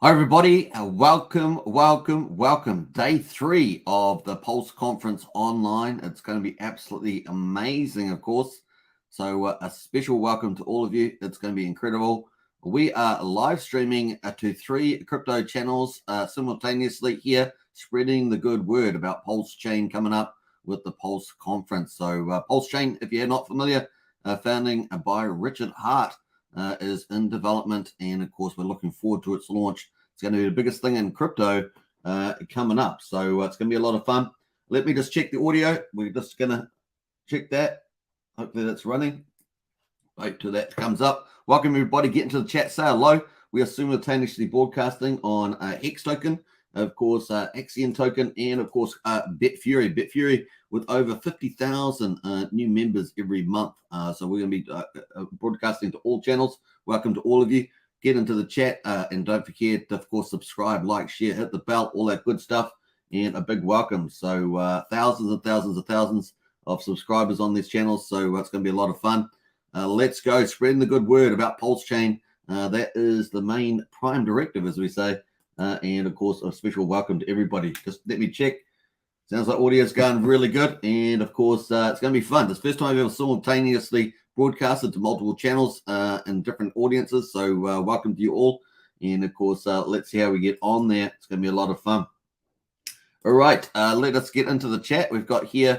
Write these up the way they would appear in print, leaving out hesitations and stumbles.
Hi, everybody. Welcome. Day 3 of the Pulse Conference online. It's going to be absolutely amazing, of course. So a special welcome to all of you. It's going to be incredible. We are live streaming to 3 crypto channels simultaneously here, spreading the good word about Pulse Chain coming up with the Pulse Conference. So Pulse Chain, if you're not familiar, founding by Richard Hart, is in development, and of course we're looking forward to its launch. It's going to be the biggest thing in crypto coming up, so it's going to be a lot of fun. Let me just check the audio. We're just going to check that. Hopefully that's running. Wait till that comes up. Welcome everybody. Get into the chat. Say hello. We are simultaneously broadcasting on Hex token, of course Axion token, and of course Bitfury with over 50,000 new members every month. So we're going to be broadcasting to all channels. Welcome to all of you. Get into the chat and don't forget to, of course, subscribe, like, share, hit the bell, all that good stuff, and a big welcome. So thousands and thousands of subscribers on these channels, so it's going to be a lot of fun. Let's go spreading the good word about Pulse Chain. That is the main prime directive, as we say. And of course, a special welcome to everybody. Just let me check. Sounds like audio's going really good. And of course, it's going to be fun. It's the first time I've ever simultaneously broadcasted to multiple channels and different audiences. So welcome to you all. And of course, let's see how we get on there. It's going to be a lot of fun. All right, let us get into the chat. We've got here,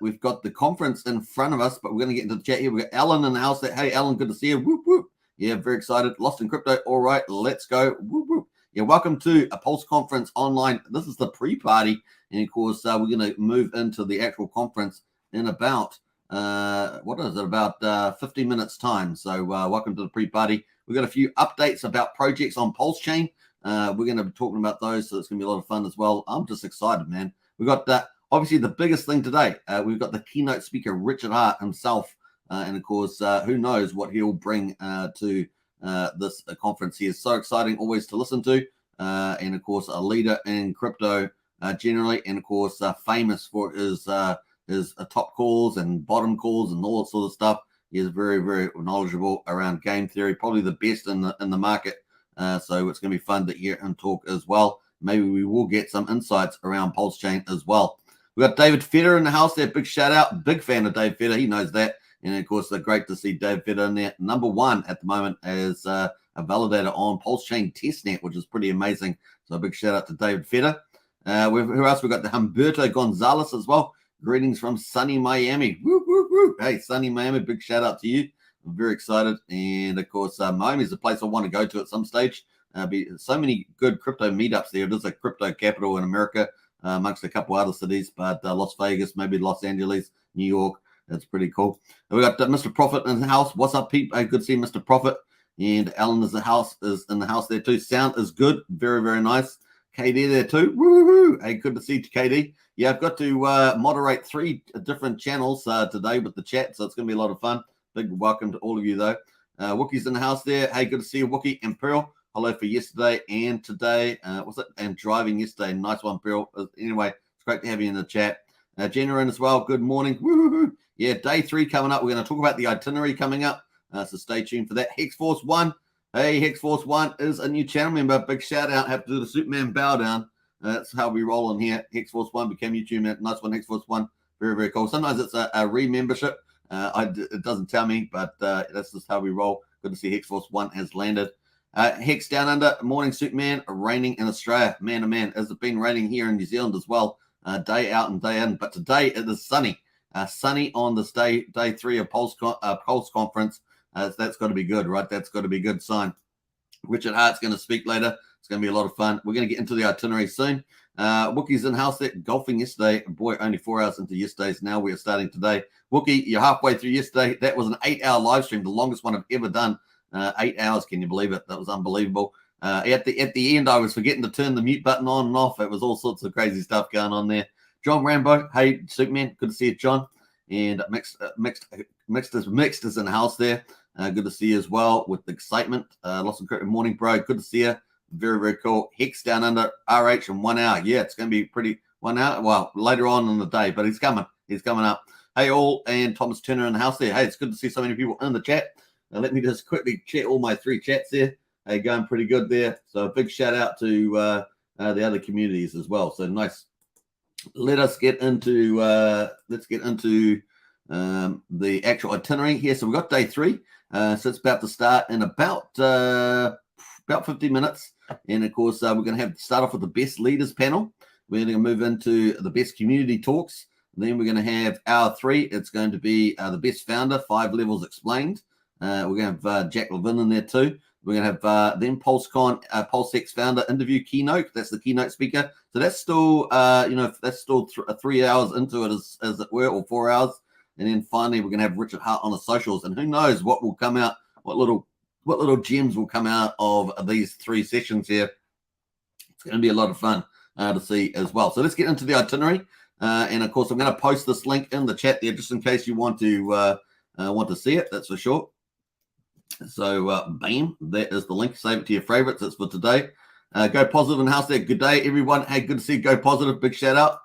we've got the conference in front of us, but we're going to get into the chat here. We've got Alan in the house. Hey, Alan, good to see you. Whoop, whoop. Yeah, very excited. Lost in crypto. All right, let's go. Whoop, whoop. Yeah, welcome to a Pulse Conference online. This is the pre-party. And of course, we're going to move into the actual conference in about, what is it, about 50 minutes time. So welcome to the pre-party. We've got a few updates about projects on Pulse Chain. We're going to be talking about those, so it's going to be a lot of fun as well. I'm just excited, man. We've got obviously the biggest thing today. We've got the keynote speaker, Richard Hart himself. And of course, who knows what he'll bring to this conference. He is so exciting always to listen to. And of course, a leader in crypto generally, and of course, famous for his top calls and bottom calls and all that sort of stuff. He is very, very knowledgeable around game theory, probably the best in the market. So it's going to be fun to hear him talk as well. Maybe we will get some insights around Pulse Chain as well. We've got David Fetter in the house there. Big shout out. Big fan of Dave Fetter. He knows that. And of course, great to see Dave Fetter in there. Number 1 at the moment as a validator on Pulse Chain Testnet, which is pretty amazing. So a big shout out to David Fetter. Who else? We've got the Humberto Gonzalez as well. Greetings from sunny Miami. Woo, woo, woo. Hey, sunny Miami, big shout out to you. I'm very excited. And of course, Miami is a place I want to go to at some stage. So many good crypto meetups there. It is a crypto capital in America, amongst a couple other cities, but Las Vegas, maybe Los Angeles, New York. That's pretty cool. And we got Mr. Profit in the house. What's up, Pete? Hey, good to see Mr. Profit. And Alan is in the house there too. Sound is good. Very, very nice. KD there too. Woo-hoo. Hey, good to see you, KD. Yeah, I've got to moderate 3 different channels today with the chat, so it's going to be a lot of fun. Big welcome to all of you, though. Wookie's in the house there. Hey, good to see you, Wookie. And Pearl, hello for yesterday and today. And driving yesterday. Nice one, Pearl. Anyway, it's great to have you in the chat. Jenna in as well. Good morning. Woo-hoo. Yeah, day 3 coming up. We're going to talk about the itinerary coming up, so stay tuned for that. Hexforce 1. Hey, Hexforce 1 is a new channel member. Big shout out. Have to do the Superman bow down. That's how we roll in here. Hexforce 1 became YouTube man. Nice one, Hexforce 1. Very, very cool. Sometimes it's a re-membership. It doesn't tell me, but that's just how we roll. Good to see Hexforce 1 has landed. Hex down under. Morning, Superman. Raining in Australia. Man, oh man. Has it been raining here in New Zealand as well? Day out and day in. But today it is sunny. Sunny on this day 3 of Pulse Conference. That's got to be good, right? That's got to be a good sign. Richard Hart's going to speak later. It's going to be a lot of fun. We're going to get into the itinerary soon. Wookie's in house there, golfing yesterday. Boy, only 4 hours into yesterday's. Now we are starting today. Wookie, you're halfway through yesterday. That was an 8-hour live stream, the longest one I've ever done. 8 hours, can you believe it? That was unbelievable. At the end, I was forgetting to turn the mute button on and off. It was all sorts of crazy stuff going on there. John Rambo, hey, Superman, good to see you, John. And Mixed is in the house there. Good to see you as well with excitement. Lots of great morning, bro. Good to see you. Very, very cool. Hex down under RH in 1 hour. Yeah, it's going to be pretty 1 hour. Well, later on in the day, but he's coming. He's coming up. Hey, all, and Thomas Turner in the house there. Hey, it's good to see so many people in the chat. Let me just quickly check all my 3 chats there. going pretty good there. So a big shout out to the other communities as well. So nice. Let's get into the actual itinerary here. So we've got day 3. So it's about to start in about 50 minutes. And of course, we're going to have to start off with the best leaders panel. We're going to move into the best community talks. And then we're going to have hour 3. It's going to be the best founder, 5 levels explained. We're going to have Jack Levin in there too. We're going to have then PulseX founder interview Keynote. That's the keynote speaker. So that's still, that's still 3 hours into it, as it were, or 4 hours. And then finally, we're going to have Richard Hart on the socials. And who knows what will come out, what little gems will come out of these 3 sessions here. It's going to be a lot of fun to see as well. So let's get into the itinerary. And of course, I'm going to post this link in the chat there just in case you want to see it. That's for sure. So, bam, that is the link. Save it to your favorites. That's for today. Go Positive in house there. Good day, everyone. Hey, good to see you. Go Positive. Big shout out.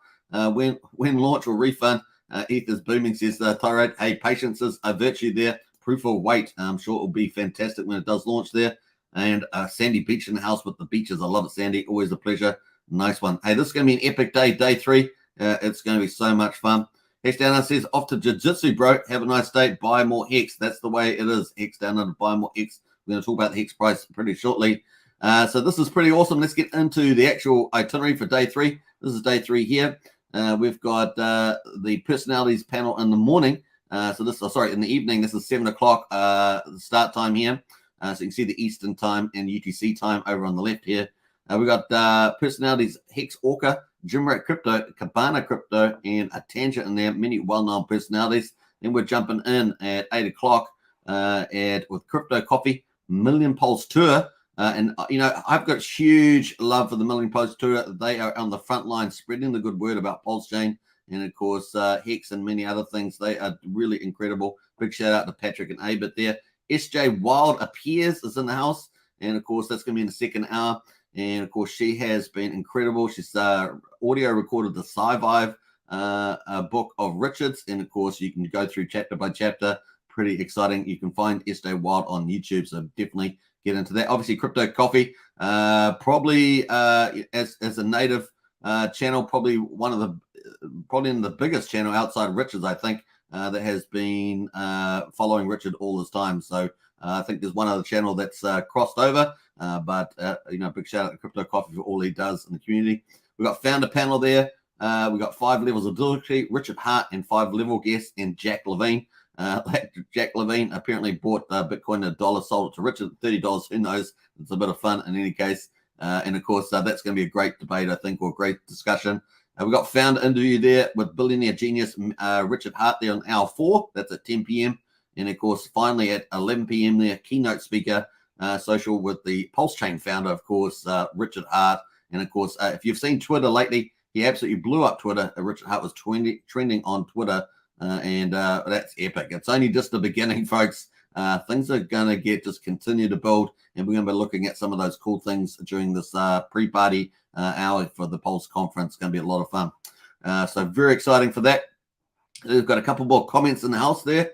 When launch or refund, ETH is booming, says Tyrone. Hey, patience is a virtue there. Proof of weight. I'm sure it will be fantastic when it does launch there. And Sandy Beach in the house with the beaches. I love it, Sandy. Always a pleasure. Nice one. Hey, this is going to be an epic day, day 3. It's going to be so much fun. Hex Down Under says, off to jiu-jitsu, bro. Have a nice day. Buy more Hex. That's the way it is. Hex Down Under, buy more Hex. We're going to talk about the Hex price pretty shortly. So this is pretty awesome. Let's get into the actual itinerary for day 3. This is day 3 here. We've got the personalities panel in the morning. In the evening. This is 7 o'clock start time here. So you can see the Eastern time and UTC time over on the left here. We've got personalities Hex Orca, Jim Rat Crypto, Cabana Crypto, and a Tangent in there. Many well-known personalities. Then we're jumping in at 8 o'clock with Crypto Coffee, Million Pulse Tour. I've got huge love for the Million Pulse Tour. They are on the front line spreading the good word about Pulse Chain. And, of course, Hex and many other things. They are really incredible. Big shout-out to Patrick and Abert there. SJ Wild Appears is in the house. And, of course, that's going to be in the second hour. And, of course, she has been incredible. She's audio recorded the Sci-Vive book of Richard's. And, of course, you can go through chapter by chapter. Pretty exciting. You can find SJ Wild on YouTube. So definitely get into that. Obviously, Crypto Coffee, probably as a native channel, probably in the biggest channel outside of Richard's, I think, that has been following Richard all this time. So I think there's one other channel that's crossed over, but big shout out to Crypto Coffee for all he does in the community. We've got founder panel there. We've got 5 levels of difficulty, Richard Hart and 5 level guests, and Jack Levine. Jack Levine apparently bought Bitcoin at $1, sold it to Richard at $30. Who knows? It's a bit of fun in any case. And of course, that's going to be a great debate, I think, or a great discussion. We've got founder interview there with billionaire genius Richard Hart there on hour 4. That's at 10 p.m. And of course, finally at 11 p.m. there, keynote speaker social with the Pulse Chain founder, of course, Richard Hart. And of course, if you've seen Twitter lately, he absolutely blew up Twitter. Richard Hart was trending on Twitter. And that's epic. It's only just the beginning, folks. Things are going to just continue to build, and we're going to be looking at some of those cool things during this pre-party hour for the Pulse conference. It's going to be a lot of fun. So very exciting for that. We've got a couple more comments in the house there.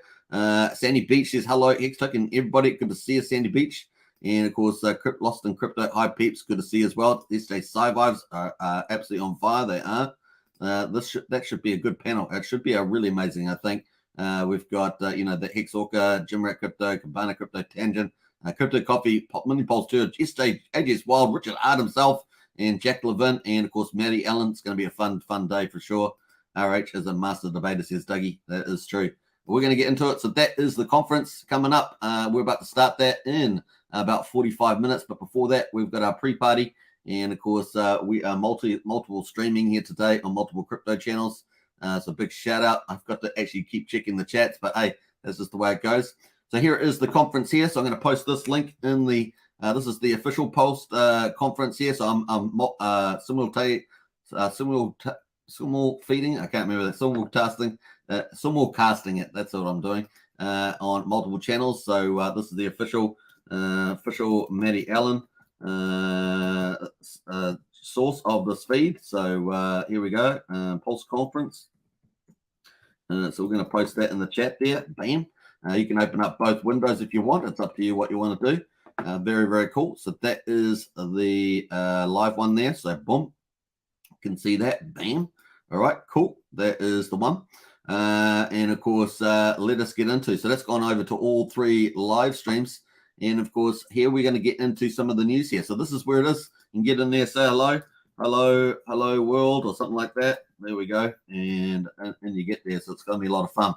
Sandy Beach says, hello, Hex Token, everybody. Good to see you, Sandy Beach. And, of course, Lost in Crypto, hi, peeps. Good to see you as well. These days, Sci-Vives are absolutely on fire. They are. That should be a good panel. It should be a really amazing, I think. We've got, the Hex Orca, Jim Rat Crypto, Cabana Crypto, Tangent, Crypto Coffee, Mini Pulse Tour, AJ's Wild, Richard Hart himself, and Jack Levin, and, of course, Maddie Allen. It's going to be a fun day for sure. RH is a master debater, says Dougie. That is true. We're going to get into it. So that is the conference coming up. We're about to start that in about 45 minutes. But before that, we've got our pre-party. And, of course, we are multiple streaming here today on multiple crypto channels. So big shout out. I've got to actually keep checking the chats, but hey, that's just the way it goes. So here is the conference here. So I'm going to post this link in the, this is the official post conference here. So I'm feeding. I can't remember that. Simulcasting it. That's what I'm doing on multiple channels. So this is the official Maddie Allen source of this feed. So here we go, Pulse Conference. So we're going to post that in the chat there. Bam. You can open up both windows if you want. It's up to you what you want to do. Very, very cool. So that is the live one there. So boom, you can see that. Bam. All right, cool. That is the one. And of course, let us get into. So that's gone over to all 3 live streams. And of course, here we're going to get into some of the news here. So this is where it is. You can get in there, say hello, hello world, or something like that. There we go. And you get there. So it's going to be a lot of fun.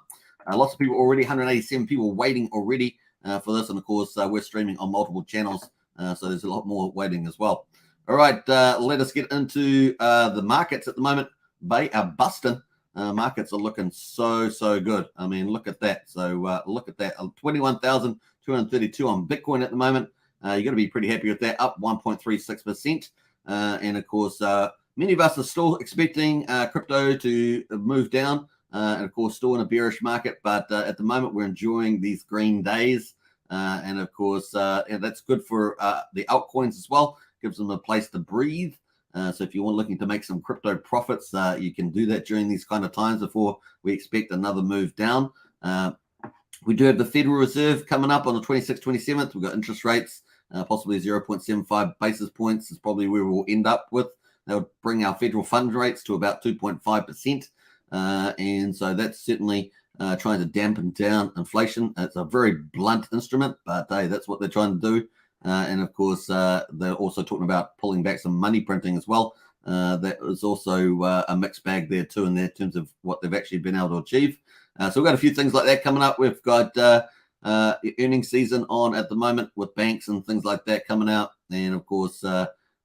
Lots of people already, 187 people waiting already for this. And of course, we're streaming on multiple channels. So there's a lot more waiting as well. All right, let us get into the markets at the moment. They are busting. Markets are looking so good. I mean, look at that. So look at that. 21,232 on Bitcoin at the moment. You're going to be pretty happy with that, up 1.36%. And of course, many of us are still expecting crypto to move down. And of course, still in a bearish market. But at the moment, we're enjoying these green days. And of course, that's good for the altcoins as well. Gives them a place to breathe. So if you're looking to make some crypto profits, you can do that during these kind of times before we expect another move down. We do have the Federal Reserve coming up on the 26th, 27th. We've got interest rates, possibly 0.75 basis points is probably where we'll end up with. That would bring our federal fund rates to about 2.5%. And so that's certainly trying to dampen down inflation. It's a very blunt instrument, but hey, that's what they're trying to do. And of course, they're also talking about pulling back some money printing as well. That is also a mixed bag there too in terms of what they've actually been able to achieve. So we've got a few things like that coming up. We've got earnings season on at the moment with banks and things like that coming out. And of course,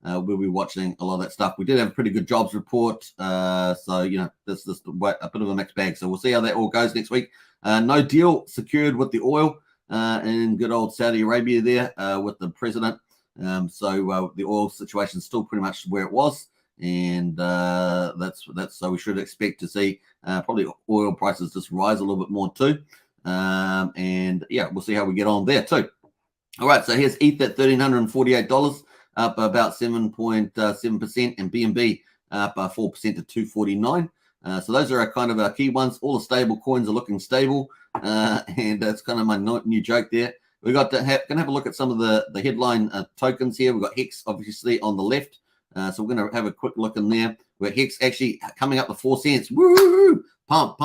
we'll be watching a lot of that stuff. We did have a pretty good jobs report. So, you know, this is a bit of a mixed bag. So we'll see how that all goes next week. No deal secured with the oil. In good old Saudi Arabia there with the president. So the oil situation is still pretty much where it was. And that's so we should expect to see probably oil prices just rise a little bit more too. And yeah, we'll see how we get on there too. All right, so here's ETH at $1,348, up about 7.7%, and BNB up 4% to 249. So those are our kind of our key ones. All the stable coins are looking stable. And that's kind of my new joke there. We got to have a look at some of the headline tokens here. We've got Hex obviously on the left. So we're going to have a quick look in there. Where Hex actually coming up to 4 cents. Woo! Pump. We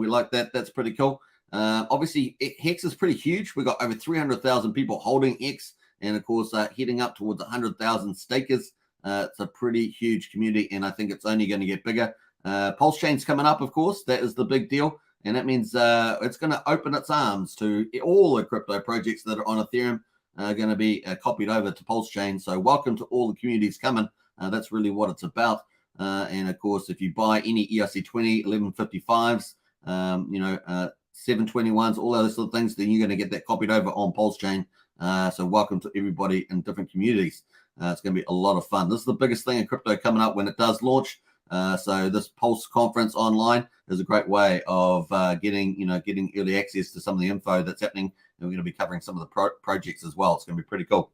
like that. That's pretty cool. Obviously, Hex is pretty huge. We've got over 300,000 people holding Hex. And of course, heading up towards 100,000 stakers. It's a pretty huge community. And I think it's only going to get bigger. Pulse Chain's coming up, of course. That is the big deal. And that means it's going to open its arms to all the crypto projects that are on Ethereum are going to be copied over to Pulse Chain. So welcome to all the communities coming. That's really what it's about. And of course, if you buy any ERC20, 1155s, 721s, all those sort of things, then you're going to get that copied over on Pulse Chain. So welcome to everybody in different communities. It's going to be a lot of fun. This is the biggest thing in crypto coming up when it does launch. So this PulseConference online is a great way of getting early access to some of the info that's happening. And we're going to be covering some of the projects as well. It's going to be pretty cool.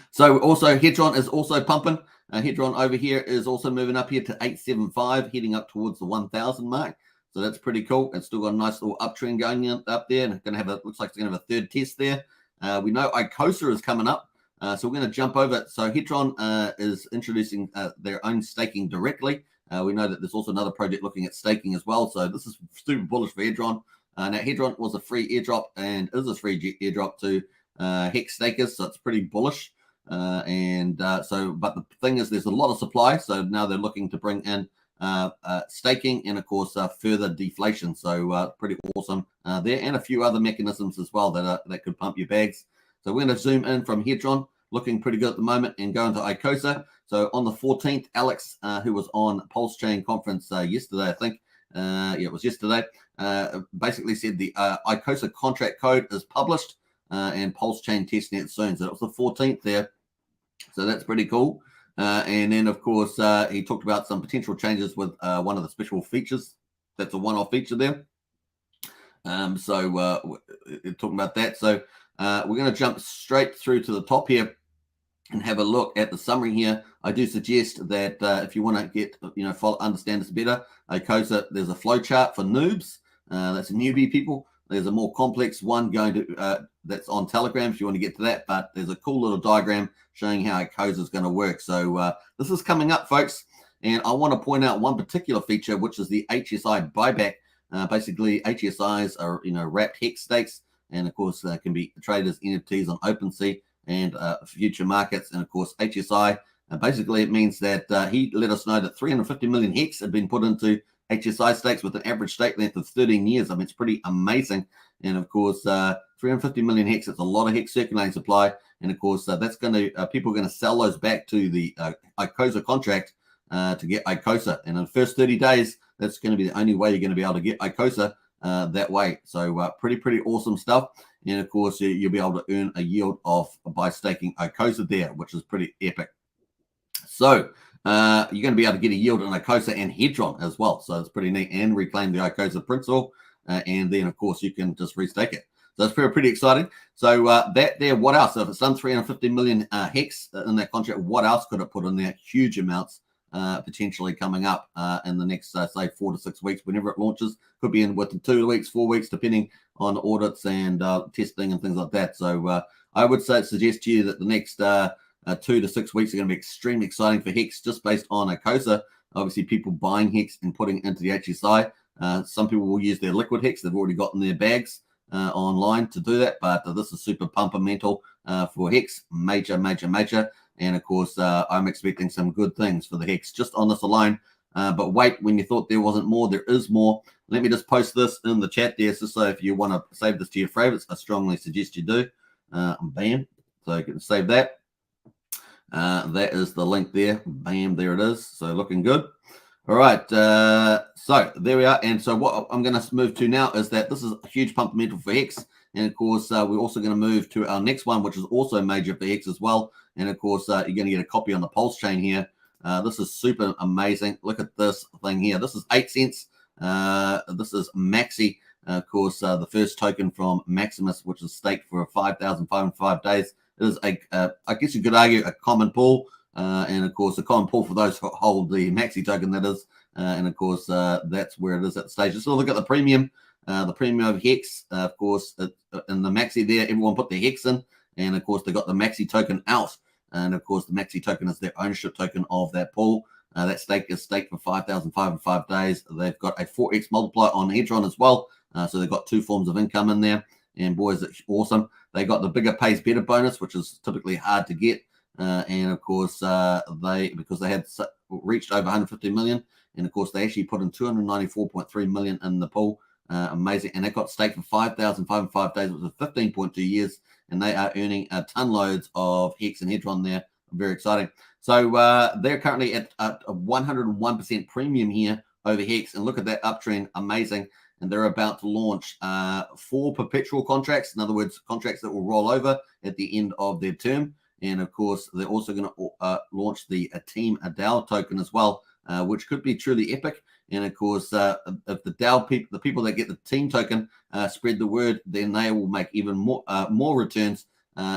So also Hedron is also pumping. Hedron over here is also moving up here to 875, heading up towards the 1,000 mark. So that's pretty cool. It's still got a nice little uptrend going up there. And it's going to have looks like it's going to have a third test there. We know ICOSA is coming up. So we're going to jump over. So Hedron is introducing their own staking directly. We know that there's also another project looking at staking as well. So this is super bullish for Hedron. Now Hedron was a free airdrop and is a free airdrop to Hex stakers. So it's pretty bullish. But the thing is, there's a lot of supply. So now they're looking to bring in staking and of course further deflation. So pretty awesome there, and a few other mechanisms as well that could pump your bags. So we're going to zoom in from Hedron, looking pretty good at the moment, and go into ICOSA. So on the 14th, Alex, who was on Pulse Chain Conference yesterday, I think, it was yesterday, basically said the ICOSA contract code is published and Pulse Chain testnet soon. So it was the 14th there. So that's pretty cool. And then, of course, he talked about some potential changes with one of the special features. That's a one-off feature there. Talking about that. So we're going to jump straight through to the top here and have a look at the summary here. I do suggest that if you want to get, understand this better, ICOSA, there's a flow chart for noobs. That's newbie people. There's a more complex one going to that's on Telegram if you want to get to that, but there's a cool little diagram showing how ALGO is going to work. So this is coming up, folks, and I want to point out one particular feature, which is the HSI buyback. Basically, HSIs are wrapped hex stakes, and of course can be traded as NFTs on OpenSea and future markets. And of course, HSI basically it means that he let us know that 350 million hex had been put into HSI stakes with an average stake length of 13 years. I mean, it's pretty amazing. And of course, 350 million hex, it's a lot of hex circulating supply. And of course, that's going to, people are going to sell those back to the ICOSA contract to get ICOSA. And in the first 30 days, that's going to be the only way you're going to be able to get ICOSA that way. So pretty awesome stuff. And of course, you'll be able to earn a yield off by staking ICOSA there, which is pretty epic. So you're going to be able to get a yield on ICOSA and Hedron as well. So it's pretty neat, and reclaim the ICOSA principal. And then, of course, you can just restake it. So it's pretty exciting. So that there, what else? So if it's done 350 million hex in that contract, what else could it put in there? Huge amounts potentially coming up in the next, say, 4 to 6 weeks, whenever it launches. Could be in within 2 weeks, 4 weeks, depending on audits and testing and things like that. So I would suggest to you that the next 2 to 6 weeks are going to be extremely exciting for hex, just based on ICOSA. Obviously, people buying hex and putting into the HSI. Some people will use their liquid hex. They've already got in their bags online to do that, but this is super pumpermental for hex. Major. And of course, I'm expecting some good things for the hex just on this alone. But wait, when you thought there wasn't more, there is more. Let me just post this in the chat there, just so if you want to save this to your favorites, I strongly suggest you do. Bam. So you can save that. That is the link there. Bam, there it is. So looking good. All right. So there we are. And so what I'm going to move to now is that this is a huge pumpermental for hex. And of course, we're also going to move to our next one, which is also major for hex as well. And of course, you're going to get a copy on the Pulse chain here. This is super amazing. Look at this thing here. This is 8 cents. This is Maxi. Of course, the first token from Maximus, which is staked for 5,505 days. It is I guess you could argue, a common pool. And of course, a common pool for those who hold the Maxi token, that is. And of course, that's where it is at the stage. Just look at the premium of hex. Of course, in the Maxi there, everyone put their hex in. And of course, they got the Maxi token out. And of course, the Maxi token is their ownership token of that pool. That stake is staked for 5,505 days. They've got a 4x multiplier on Hedron as well. So they've got 2 forms of income in there. And boy, is it awesome. They got the bigger pays better bonus, which is typically hard to get. And of course, because they had reached over 150 million. And of course, they actually put in 294.3 million in the pool. Amazing. And they got staked for 5,505 days, which was 15.2 years. And they are earning a ton loads of hex and Hedron there. Very exciting. So they're currently at a 101% premium here over hex. And look at that uptrend. Amazing. And they're about to launch 4 perpetual contracts. In other words, contracts that will roll over at the end of their term. And of course, they're also going to launch the Team DAO token as well, which could be truly epic. And of course, if the DAO people, the people that get the team token, spread the word, then they will make even more returns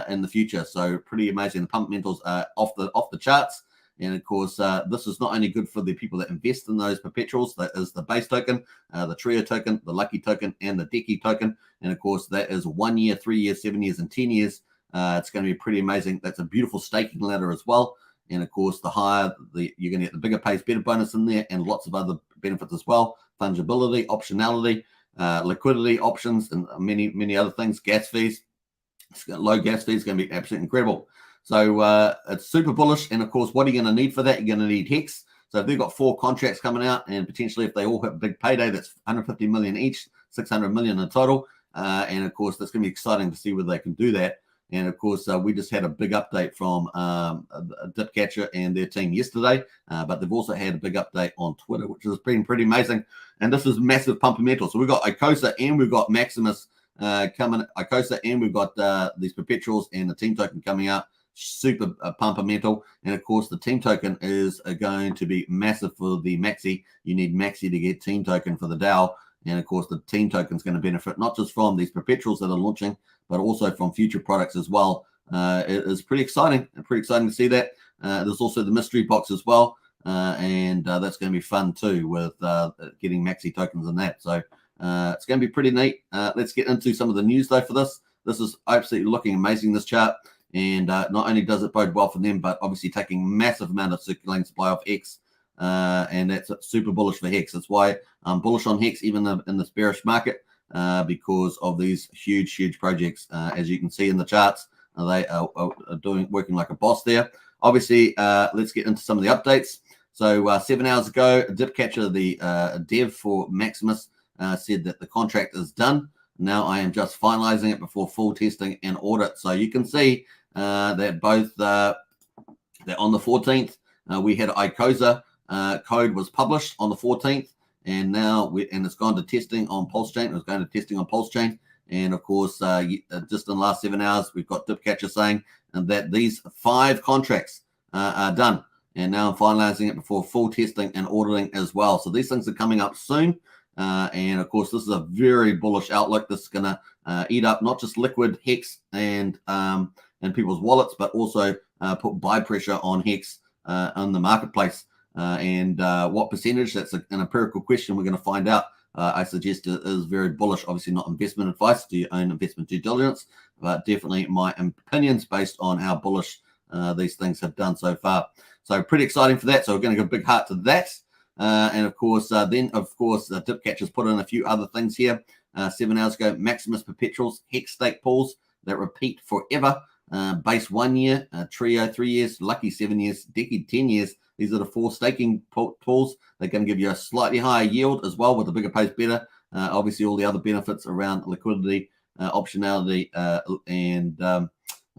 in the future. So pretty amazing. The pumpermentals are off the charts. And of course, this is not only good for the people that invest in those perpetuals. That is the base token, the trio token, the lucky token, and the decky token. And of course, that is 1 year, 3 years, 7 years, and 10 years. It's going to be pretty amazing. That's a beautiful staking ladder as well. And of course, the higher you're going to get the bigger pays better bonus in there, and lots of other benefits as well. Fungibility, optionality, liquidity options, and many other things. Gas fees, low gas fees, going to be absolutely incredible. So it's super bullish. And of course, what are you going to need for that? You're going to need hex. So if they've got 4 contracts coming out, and potentially if they all hit big payday, that's 150 million each, 600 million in total. And of course, that's going to be exciting to see whether they can do that. And of course, we just had a big update from Dipcatcher and their team yesterday, but they've also had a big update on Twitter, which has been pretty amazing. And this is massive pumpermental. So we've got ICOSA and we've got Maximus coming. ICOSA and we've got these perpetuals and the team token coming out. Super pumpermental. And of course, the team token is going to be massive for the Maxi. You need Maxi to get team token for the DAO. And of course, the team token is going to benefit not just from these perpetuals that are launching, but also from future products as well. It is pretty exciting to see that. There's also the mystery box as well. And that's going to be fun too with getting Maxi tokens and that. So It's going to be pretty neat. Let's get into some of the news though for this. This is absolutely looking amazing, this chart. And not only does it bode well for them, but obviously taking massive amount of circulating supply of HEX. And that's super bullish for HEX. That's why I'm bullish on HEX even in this bearish market, because of these huge projects. As you can see in the charts, they are working like a boss there. Obviously, let's get into some of the updates. So 7 hours ago, Dipcatcher, the dev for Maximus, said that the contract is done. Now I am just finalizing it before full testing and audit. So you can see that both that on the 14th, we had ICOSA code was published on the 14th, and now it's gone to testing on PulseChain. It was going to testing on PulseChain. And of course, just in the last 7 hours, we've got Dipcatcher saying that these 5 contracts are done. And now I'm finalizing it before full testing and auditing as well. So these things are coming up soon. And of course, this is a very bullish outlook. This is going to eat up not just liquid HEX and people's wallets, but also put buy pressure on HEX on the marketplace. And what percentage? That's an empirical question. We're going to find out. I suggest it is very bullish. Obviously, not investment advice. Do your own investment due diligence, but definitely my opinions based on how bullish these things have done so far. So pretty exciting for that. So we're going to give a big heart to that. And of course, Dipcatcher's put in a few other things here. 7 hours ago, Maximus Perpetuals, HEX stake pools that repeat forever. Base 1 year, Trio 3 years, Lucky 7 years, Decade 10 years. These are the 4 staking pools. They're going to give you a slightly higher yield as well, with the bigger pays better. Obviously, all the other benefits around liquidity, optionality, and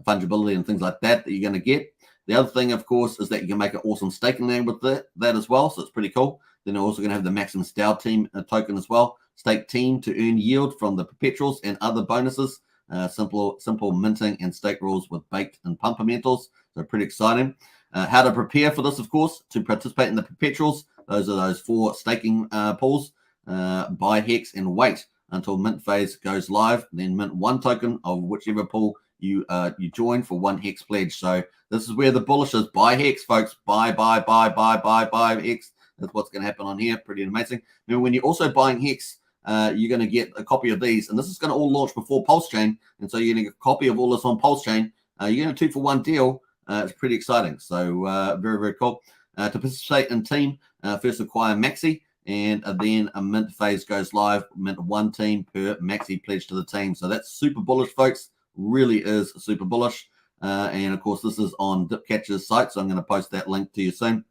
fungibility and things like that you're going to get. The other thing, of course, is that you can make an awesome staking land with that as well. So it's pretty cool. Then you're also going to have the Maximus DAO team token as well. Stake team to earn yield from the perpetuals and other bonuses. Simple minting and stake rules with baked and pumpermentals. So pretty exciting. How to prepare for this, of course, to participate in the perpetuals. Those are those 4 staking pools. Buy HEX and wait until mint phase goes live. Then mint 1 token of whichever pool you join for 1 HEX pledge. So this is where the bullish is. Buy HEX, folks. Buy HEX. That's what's going to happen on here. Pretty amazing. Now, when you're also buying HEX, you're going to get a copy of these. And this is going to all launch before PulseChain. And so you're going to get a copy of all this on PulseChain. You're going to 2-for-1 deal. It's pretty exciting. So very cool. To participate in team, first acquire Maxi. And then a mint phase goes live. Mint 1 team per Maxi pledge to the team. So that's super bullish, folks. Really is super bullish. And of course, this is on Dipcatcher's site, so I'm going to post that link to you soon.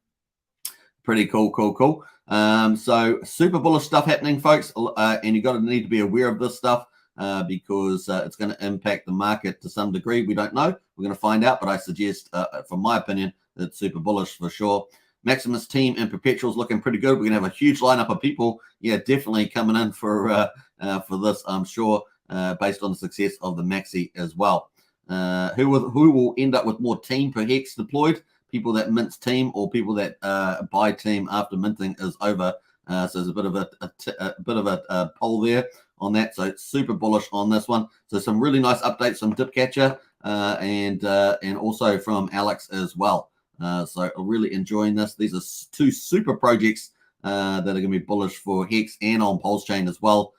Pretty cool. So super bullish stuff happening, folks. And you need to be aware of this stuff because it's going to impact the market to some degree. We don't know. We're going to find out, but I suggest, from my opinion, it's super bullish for sure. Maximus team and perpetuals looking pretty good. We're going to have a huge lineup of people. Yeah, definitely coming in for this, I'm sure, based on the success of the Maxi as well. Who will end up with more team per HEX deployed? People that mint team or people that buy team after minting is over. So there's a bit of a poll there on that. So it's super bullish on this one. So some really nice updates from Dipcatcher and also from Alex as well. So I'm really enjoying this. These are 2 super projects that are going to be bullish for HEX and on PulseChain as well.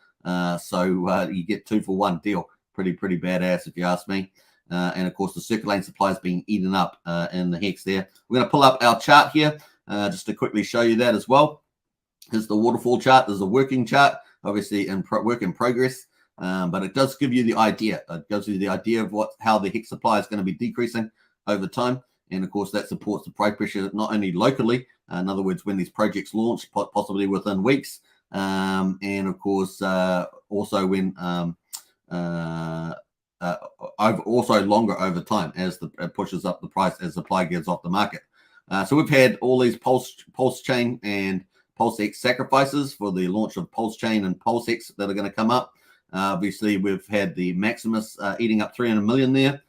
So you get 2-for-1 deal. Pretty badass if you ask me. And of course, the circulating supply is being eaten up in the HEX there. We're going to pull up our chart here just to quickly show you that as well. Here's the waterfall chart. There's a working chart, obviously work in progress, but it does give you the idea. It gives you the idea of how the HEX supply is going to be decreasing over time. And of course, that supports the price pressure not only locally, in other words, when these projects launch, possibly within weeks, and of course, also when also longer over time as it pushes up the price as supply gets off the market. So we've had all these PulseChain and PulseX sacrifices for the launch of PulseChain and PulseX that are going to come up. Obviously, we've had the Maximus eating up 300 million there.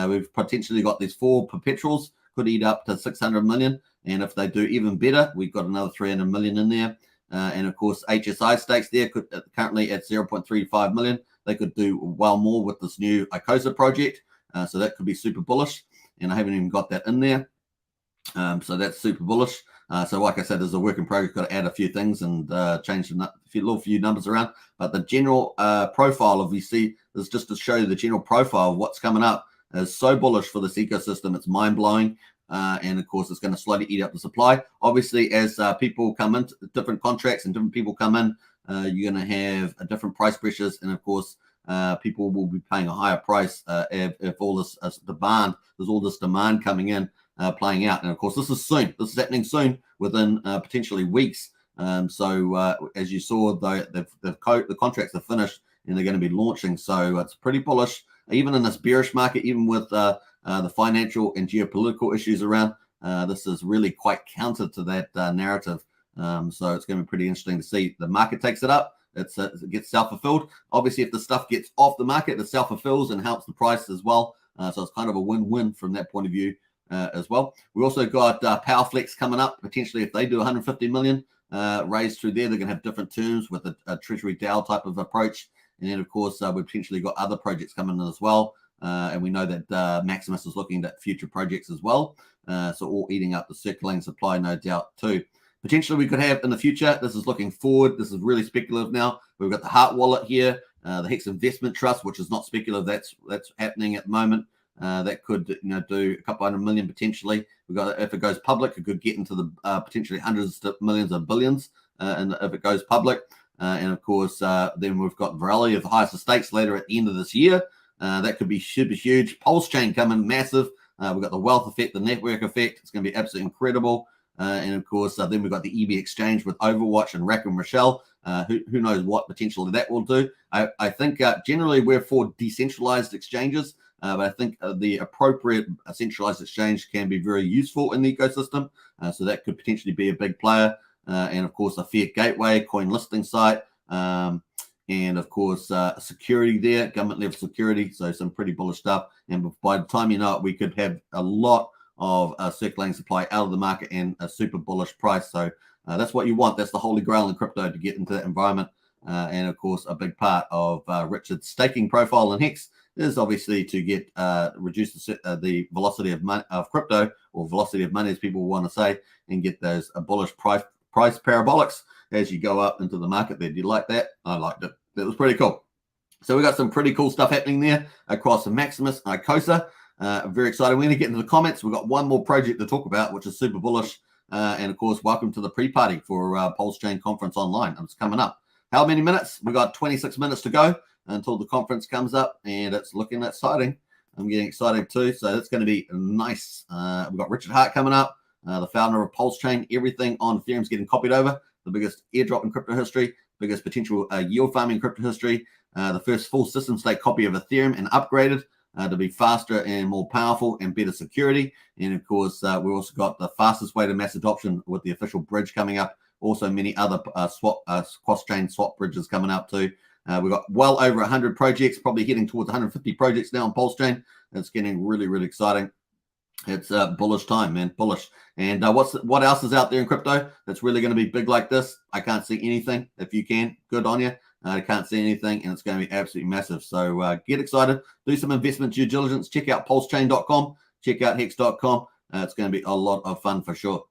We've potentially got these 4 perpetuals, could eat up to 600 million. And if they do even better, we've got another 300 million in there. And of course, HSI stakes there could currently at 0.35 million. They could do well more with this new ICOSA project. So that could be super bullish. And I haven't even got that in there. So that's super bullish. So like I said, there's a work in progress. Got to add a few things and change a few numbers around, but the general profile of, you see, is just to show you the general profile of what's coming up is so bullish for this ecosystem. It's mind-blowing. And of course, it's going to slowly eat up the supply. Obviously, as people come into different contracts and different people come in, you're going to have different price pressures. And of course, people will be paying a higher price if all this demand, there's all this demand coming in, playing out. And of course, this is soon. This is happening soon, within potentially weeks. So as you saw, the contracts are finished and they're going to be launching. So it's pretty bullish, even in this bearish market, even with the financial and geopolitical issues around. This is really quite counter to that narrative. So it's going to be pretty interesting to see. The market takes it up. It gets self-fulfilled. Obviously, if the stuff gets off the market, it self-fulfills and helps the price as well. So it's kind of a win-win from that point of view as well. We also got PowerFlex coming up. Potentially, if they do 150 million raised through there, they're going to have different terms with a Treasury DAO type of approach. And then, of course, we've potentially got other projects coming in as well. And we know that Maximus is looking at future projects as well. So all eating up the circulating supply, no doubt, too. Potentially we could have in the future, this is looking forward, this is really speculative now. We've got the Heart Wallet here, the Hex Investment Trust, which is not speculative, that's happening at the moment. That could do a couple hundred million potentially. We've got, if it goes public, it could get into the potentially hundreds of millions of billions, and if it goes public. And of course, then we've got Virality of the highest stakes later at the end of this year. That could be super huge. Pulse Chain coming massive. We've got the wealth effect, the network effect. It's going to be absolutely incredible. And of course, then we've got the EB exchange with Overwatch and Rack and Rochelle. Who knows what potentially that will do. I think generally we're for decentralized exchanges, but I think the appropriate centralized exchange can be very useful in the ecosystem. So that could potentially be a big player. And of course, a fiat gateway, coin listing site. And of course, security there, government level security. So some pretty bullish stuff. And by the time you know it, we could have a lot of circulating supply out of the market and a super bullish price. So that's what you want. That's the holy grail in crypto, to get into that environment. And of course, a big part of Richard's staking profile in Hex is obviously to get reduce the velocity of crypto, or velocity of money, as people want to say, and get those bullish price parabolics as you go up into the market there. Do you like that? I liked it. That was pretty cool. So we got some pretty cool stuff happening there across the Maximus and Icosa. Very excited. We're going to get into the comments. We've got one more project to talk about, which is super bullish. And of course, welcome to the pre-party for Pulse Chain Conference Online. It's coming up. How many minutes? We've got 26 minutes to go until the conference comes up, and it's looking exciting. I'm getting excited too. So that's going to be nice. We've got Richard Hart coming up, the founder of Pulse Chain. Everything on Ethereum is getting copied over. The biggest airdrop in crypto history, biggest potential yield farming in crypto history, the first full system state copy of Ethereum and upgraded to be faster and more powerful and better security. And of course, we also got the fastest way to mass adoption with the official bridge coming up. Also, many other cross-chain swap bridges coming up too. We've got well over 100 projects, probably heading towards 150 projects now on Pulse Chain. It's getting really, really exciting. It's a bullish time, man, bullish. And what else is out there in crypto that's really going to be big like this? I can't see anything. If you can, good on you. I can't see anything, and it's going to be absolutely massive. So get excited. Do some investment due diligence. Check out pulsechain.com. Check out hex.com. It's going to be a lot of fun for sure.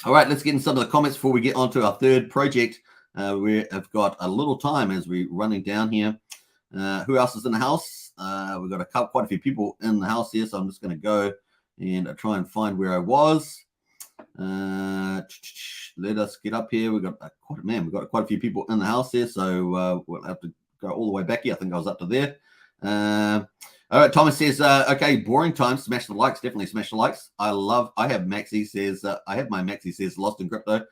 All right, let's get into some of the comments before we get on to our third project. We have got a little time as we're running down here. Who else is in the house? We've got quite a few people in the house here, so I'm just going to go and try and find where I was. Let us get up here. We've got quite a few people in the house here, so we'll have to go all the way back here. I think I was up to there. All right, Thomas says, okay, boring time. Smash the likes. Definitely smash the likes. I have Maxi says, I have my Maxi says, lost in crypto.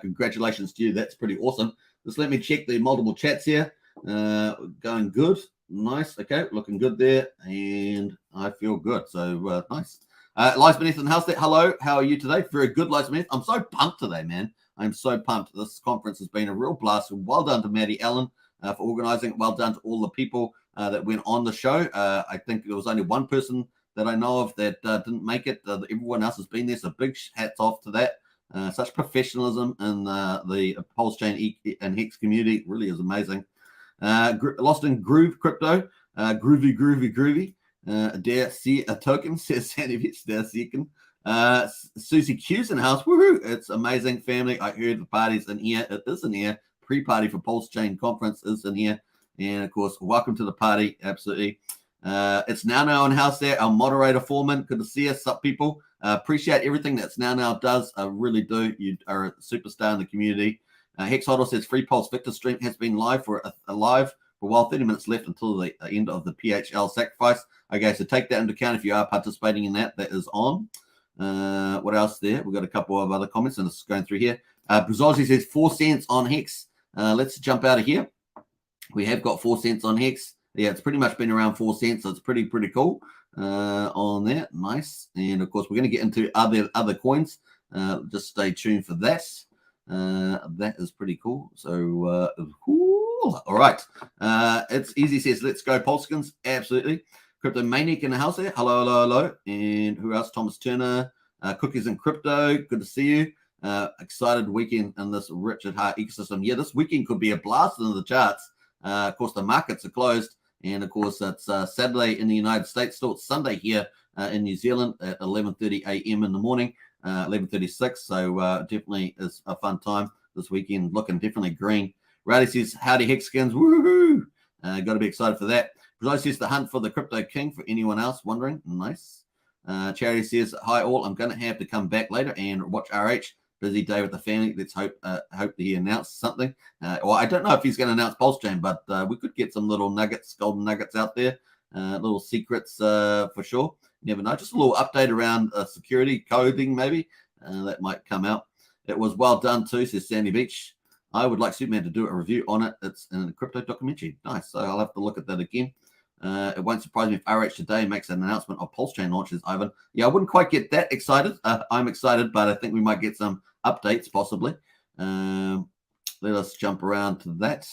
Congratulations to you. That's pretty awesome. Just let me check the multiple chats here. Going good. Nice. Okay, looking good there. And I feel good. So nice. Lies Beneath in the house there. Hello, how are you today? Very good, Lies Beneath. I'm so pumped today, man. I'm so pumped. This conference has been a real blast. Well done to Maddie Allen for organizing. Well done to all the people that went on the show. I think there was only one person that I know of that didn't make it. Everyone else has been there, so big hats off to that. Such professionalism in the Pulse Chain and Hex community really is amazing. Lost in Groove Crypto. Groovy. Der see a token, says Sandy Vitz, der Seeken. Susie Q's in the house. Woohoo! It's amazing, family. I heard the party's in here. It is in here. pre-party for Pulse Chain Conference is in here. And of course, welcome to the party. Absolutely. It's now on house there. Our moderator Foreman. Good to see us, up people. Appreciate everything that's now does. I really do. You are a superstar in the community. Hex Hodl says Free Pulse Victor stream has been live for a while. 30 minutes left until the end of the PHL sacrifice. Okay, so take that into account if you are participating in that. That is on. What else there? We've got a couple of other comments, and it's going through here. Brazozzi says 4 cents on Hex. Let's jump out of here. We have got 4 cents on Hex. Yeah, it's pretty much been around 4 cents, so it's pretty cool on that. Nice. And of course, we're going to get into other coins. Just stay tuned for that. That is pretty cool. So, all right. It's easy says, let's go Polskins. Absolutely. Crypto Maniac in the house there. Hello. And who else? Thomas Turner. Cookies and Crypto. Good to see you. Excited weekend in this Richard Hart ecosystem. Yeah, this weekend could be a blast in the charts. Of course, the markets are closed. And of course, it's Saturday in the United States. Still, it's Sunday here in New Zealand at 11:30 a.m. in the morning, 11:36. So definitely is a fun time this weekend. Looking definitely green. Rowdy says, howdy Hexskins. Woohoo! Got to be excited for that. Brazil says the hunt for the Crypto King for anyone else wondering. Nice. Charity says, hi all. I'm going to have to come back later and watch RH. Busy day with the family. Let's hope that he announces something. Well, I don't know if he's going to announce Pulse Chain, but we could get some little nuggets, golden nuggets out there, little secrets for sure. You never know. Just a little update around security coding, maybe that might come out. It was well done too, says Sandy Beach. I would like Superman to do a review on it. It's in a crypto documentary. Nice. So I'll have to look at that again. It won't surprise me if RH today makes an announcement of Pulse Chain launches, Ivan. Yeah, I wouldn't quite get that excited. I'm excited, but I think we might get some updates possibly. Let us jump around to that.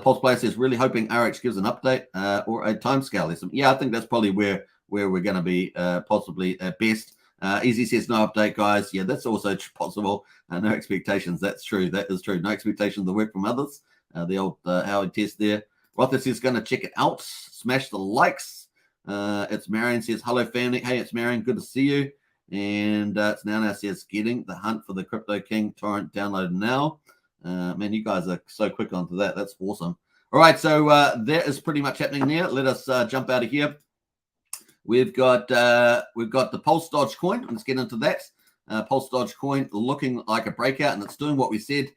Pulse Player says, really hoping RH gives an update or a timescale. Yeah, I think that's probably where we're going to be possibly at best. Easy says, no update, guys. Yeah, that's also possible. No expectations. That's true. That is true. No expectations to work from others. The old Howard test there. Rother says, going to check it out. Smash the likes. It's Marion says, hello, family. Hey, it's Marion. Good to see you. And it's now says, getting the hunt for the Crypto King torrent downloaded now. Man, you guys are so quick onto that. That's awesome. All right, so that is pretty much happening there. Let us jump out of here. We've got the Pulse Dodge coin. Let's get into that. Pulse Dodge coin looking like a breakout, and it's doing what we said.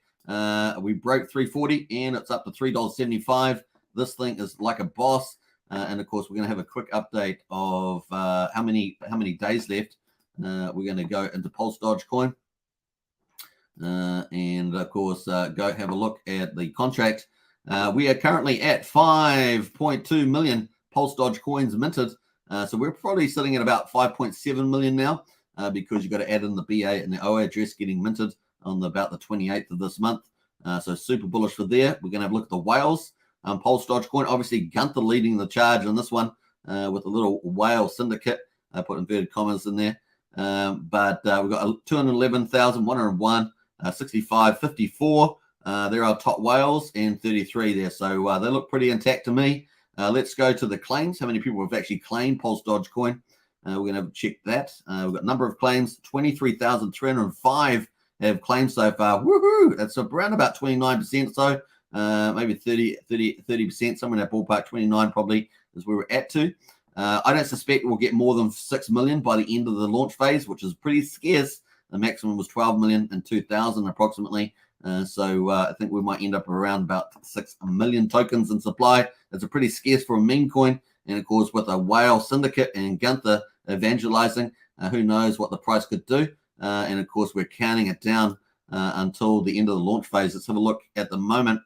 We broke 340, and it's up to $3.75. This thing is like a boss. And of course, we're going to have a quick update of how many days left. We're going to go into Pulse Dodge coin, and of course, go have a look at the contract. We are currently at 5.2 million Pulse Dodge coins minted. So we're probably sitting at about 5.7 million now, because you've got to add in the BA and the OA address getting minted on about the 28th of this month. So super bullish for there. We're going to have a look at the whales. Pulse Dodge coin, obviously Gunther leading the charge on this one with a little whale syndicate. I put inverted commas in there. But we've got 211,101, 65.54. There are top whales and 33 there. So they look pretty intact to me. Let's go to the claims. How many people have actually claimed Pulse Dodge coin? We're going to check that. We've got number of claims, 23,305 have claimed so far. Woohoo! That's around about 29%. So maybe 30%, somewhere in that ballpark. 29 probably is where we're at to. I don't suspect we'll get more than 6 million by the end of the launch phase, which is pretty scarce. The maximum was 12 million in 2000 approximately. So I think we might end up around about 6 million tokens in supply. It's a pretty scarce for a meme coin. And of course, with a whale syndicate and Gunther evangelizing, who knows what the price could do. And of course, we're counting it down until the end of the launch phase. Let's have a look at the moment.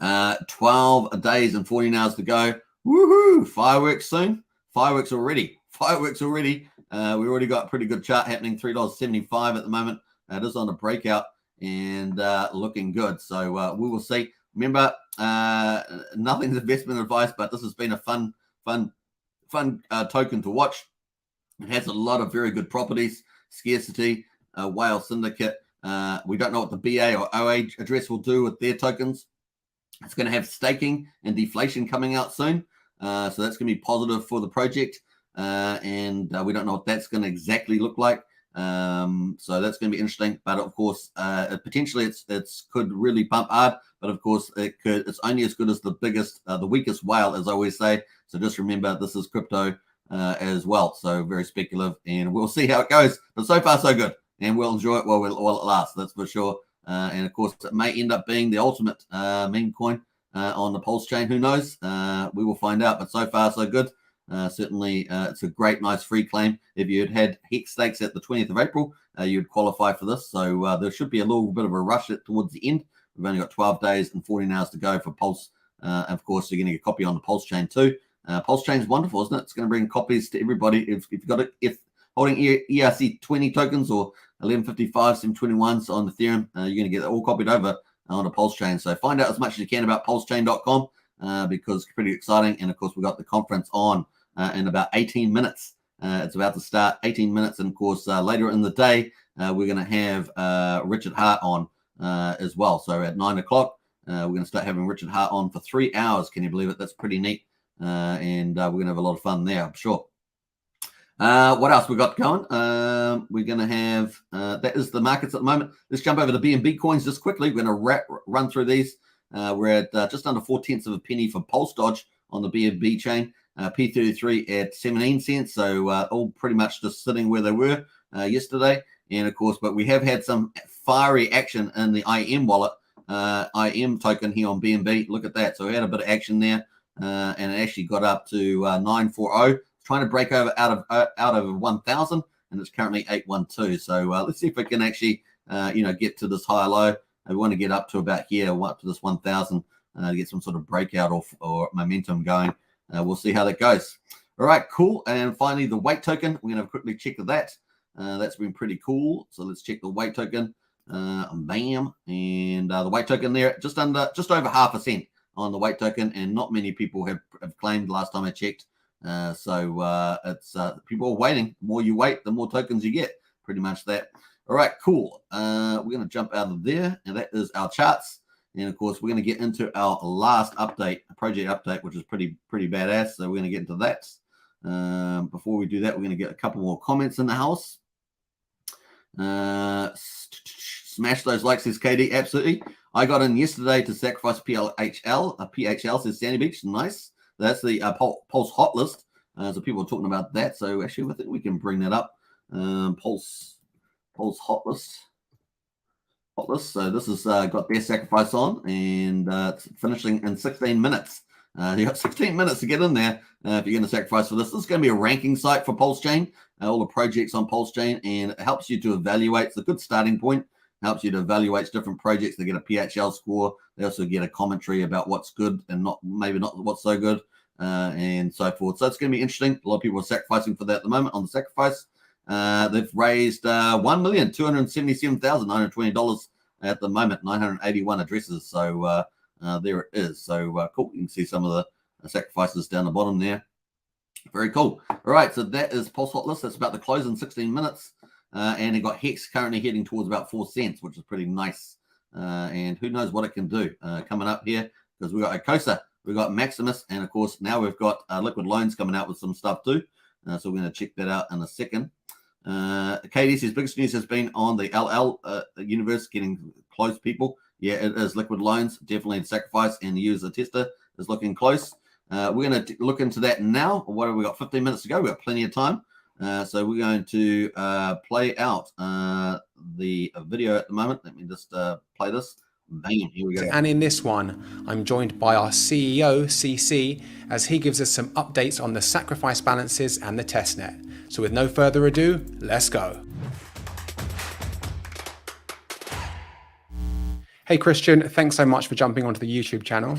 12 days and 14 hours to go. Woohoo! Fireworks soon. Fireworks already. We already got a pretty good chart happening. $3.75 at the moment. It is on a breakout and looking good. So we will see. Remember, nothing's investment advice, but this has been a fun token to watch. It has a lot of very good properties. Scarcity, whale syndicate. We don't know what the BA or OA address will do with their tokens. It's going to have staking and deflation coming out soon. So that's going to be positive for the project. And we don't know what that's going to exactly look like. So that's going to be interesting. But of course, potentially it's could really pump hard. But of course, it's only as good as the weakest whale, as I always say. So just remember, this is crypto as well. So very speculative, and we'll see how it goes. But so far, so good, and we'll enjoy it while it lasts. That's for sure. And of course, it may end up being the ultimate meme coin on the Pulse chain. Who knows? We will find out. But so far, so good. Certainly, it's a great, nice free claim. If you had hex stakes at the 20th of April, you'd qualify for this. So there should be a little bit of a rush towards the end. We've only got 12 days and 14 hours to go for Pulse. Of course, you're going to get a copy on the Pulse chain too. Pulse chain is wonderful, isn't it? It's going to bring copies to everybody. If you've got it, if holding ERC20 tokens or 1155, 721s on Ethereum, you're going to get it all copied over on the Pulse chain. So find out as much as you can about pulsechain.com because it's pretty exciting. And of course, we've got the conference on in about 18 minutes. It's about to start, 18 minutes. And of course, later in the day, we're going to have Richard Hart on as well. So at 9 o'clock, we're going to start having Richard Hart on for 3 hours. Can you believe it? That's pretty neat. And we're going to have a lot of fun there, I'm sure. What else we got going? We're going to have, that is the markets at the moment. Let's jump over to BNB coins just quickly. We're going to run through these. We're at just under 4/10 of a penny for Pulse Dodge on the BNB chain. P33 at 17 cents. So all pretty much just sitting where they were yesterday. And of course, but we have had some fiery action in the IM wallet, IM token here on BNB. Look at that. So we had a bit of action there. And it actually got up to 940, trying to break over out of 1,000, and it's currently 812. So let's see if we can actually, get to this high low. We want to get up to about here, up to this 1,000, get some sort of breakout or momentum going. We'll see how that goes. All right, cool. And finally, the weight token. We're going to quickly check that. That's been pretty cool. So let's check the weight token. Bam, and the weight token there, just over 0.5 cent. On the weight token, and not many people have claimed last time I checked. So it's people are waiting. The more you wait, the more tokens you get. Pretty much that. All right, cool. We're going to jump out of there, and that is our charts. And of course, we're going to get into our last update, project update, which is pretty badass. So we're going to get into that. Before we do that, we're going to get a couple more comments in the house. Smash those likes, says KD. Absolutely. I got in yesterday to sacrifice PHL. PHL says Sandy Beach. Nice. That's the Pulse hot list. So people are talking about that. So actually, I think we can bring that up. Pulse hot list. So this has got their sacrifice on, and it's finishing in 16 minutes. You got 16 minutes to get in there if you're going to sacrifice for this. This is going to be a ranking site for Pulse Chain, all the projects on Pulse Chain, and it helps you to evaluate. It's a good starting point. Helps you to evaluate different projects. They get a PHL score. They also get a commentary about what's good and maybe not what's so good, and so forth. So it's going to be interesting. A lot of people are sacrificing for that at the moment on the sacrifice. They've raised $1,277,920 at the moment, 981 addresses. So there it is. So cool. You can see some of the sacrifices down the bottom there. Very cool. All right. So that is Pulse Hot List. That's about to close in 16 minutes. And it got Hex currently heading towards about 4 cents, which is pretty nice. And who knows what it can do coming up here, because we got Acosa, we got Maximus, and of course now we've got Liquid Loans coming out with some stuff too. So we're going to check that out in a second. Katie says biggest news has been on the LL universe getting close, people. Yeah, it is Liquid Loans, definitely the sacrifice, and the user tester is looking close. We're going to look into that now. What have we got? 15 minutes to go. We've got plenty of time. So we're going to play out the video at the moment. Let me just play this. Bam, here we go. And in this one, I'm joined by our CEO, CC, as he gives us some updates on the sacrifice balances and the testnet. So with no further ado, let's go. Hey, Christian, thanks so much for jumping onto the YouTube channel.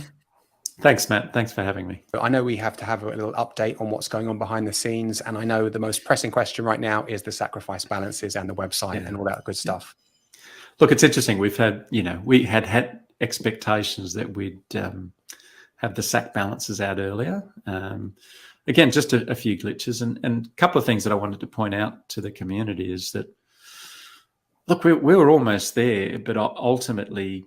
Thanks, Matt. Thanks for having me. I know we have to have a little update on what's going on behind the scenes. And I know the most pressing question right now is the sacrifice balances and the website and all that good stuff. Look, it's interesting. We've had, we had expectations that we'd have the SAC balances out earlier. Again, just a few glitches. And a couple of things that I wanted to point out to the community is that, look, we were almost there, but ultimately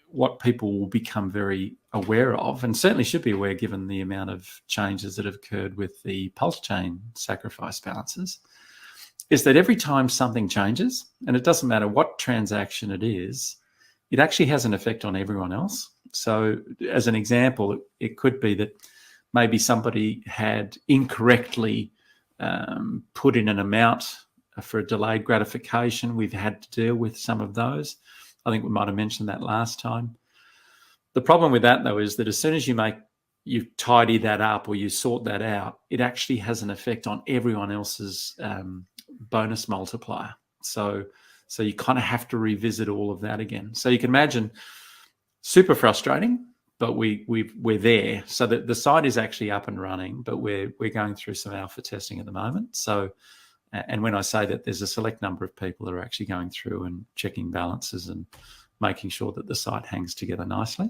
what people will become very aware of, and certainly should be aware given the amount of changes that have occurred with the Pulse chain sacrifice balances, is that every time something changes, and it doesn't matter what transaction it is, it actually has an effect on everyone else. So as an example, it could be that maybe somebody had incorrectly put in an amount for a delayed gratification. We've had to deal with some of those. I think we might have mentioned that last time. The problem with that, though, is that as soon as you tidy that up or you sort that out, it actually has an effect on everyone else's bonus multiplier. So you kind of have to revisit all of that again. So you can imagine, super frustrating, but we're there. So that the site is actually up and running, but we're going through some alpha testing at the moment. So, and when I say that, there's a select number of people that are actually going through and checking balances and making sure that the site hangs together nicely.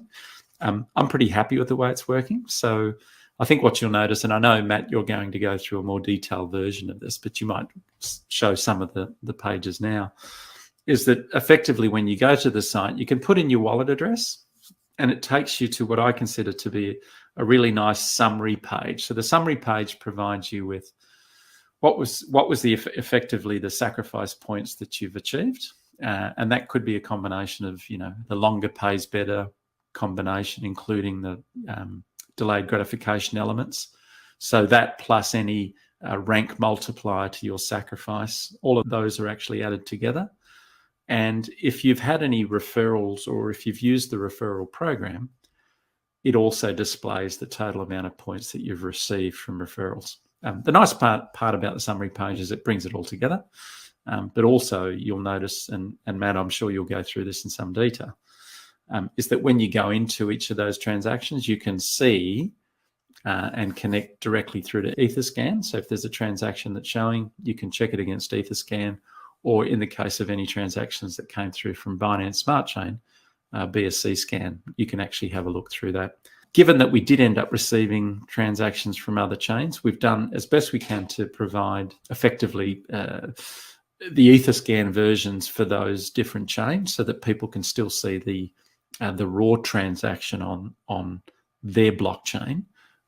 I'm pretty happy with the way it's working. So I think what you'll notice, and I know, Matt, you're going to go through a more detailed version of this, but you might show some of the pages now, is that effectively when you go to the site, you can put in your wallet address and it takes you to what I consider to be a really nice summary page. So the summary page provides you with what was effectively the sacrifice points that you've achieved. And that could be a combination of, the longer pays better combination, including the delayed gratification elements. So that plus any rank multiplier to your sacrifice, all of those are actually added together. And if you've had any referrals or if you've used the referral program, it also displays the total amount of points that you've received from referrals. The nice part about the summary page is it brings it all together. But also you'll notice, and Matt, I'm sure you'll go through this in some detail, is that when you go into each of those transactions, you can see and connect directly through to Etherscan. So if there's a transaction that's showing, you can check it against Etherscan, or in the case of any transactions that came through from Binance Smart Chain, BSC scan, you can actually have a look through that. Given that we did end up receiving transactions from other chains, we've done as best we can to provide effectively the Etherscan versions for those different chains so that people can still see the raw transaction on their blockchain,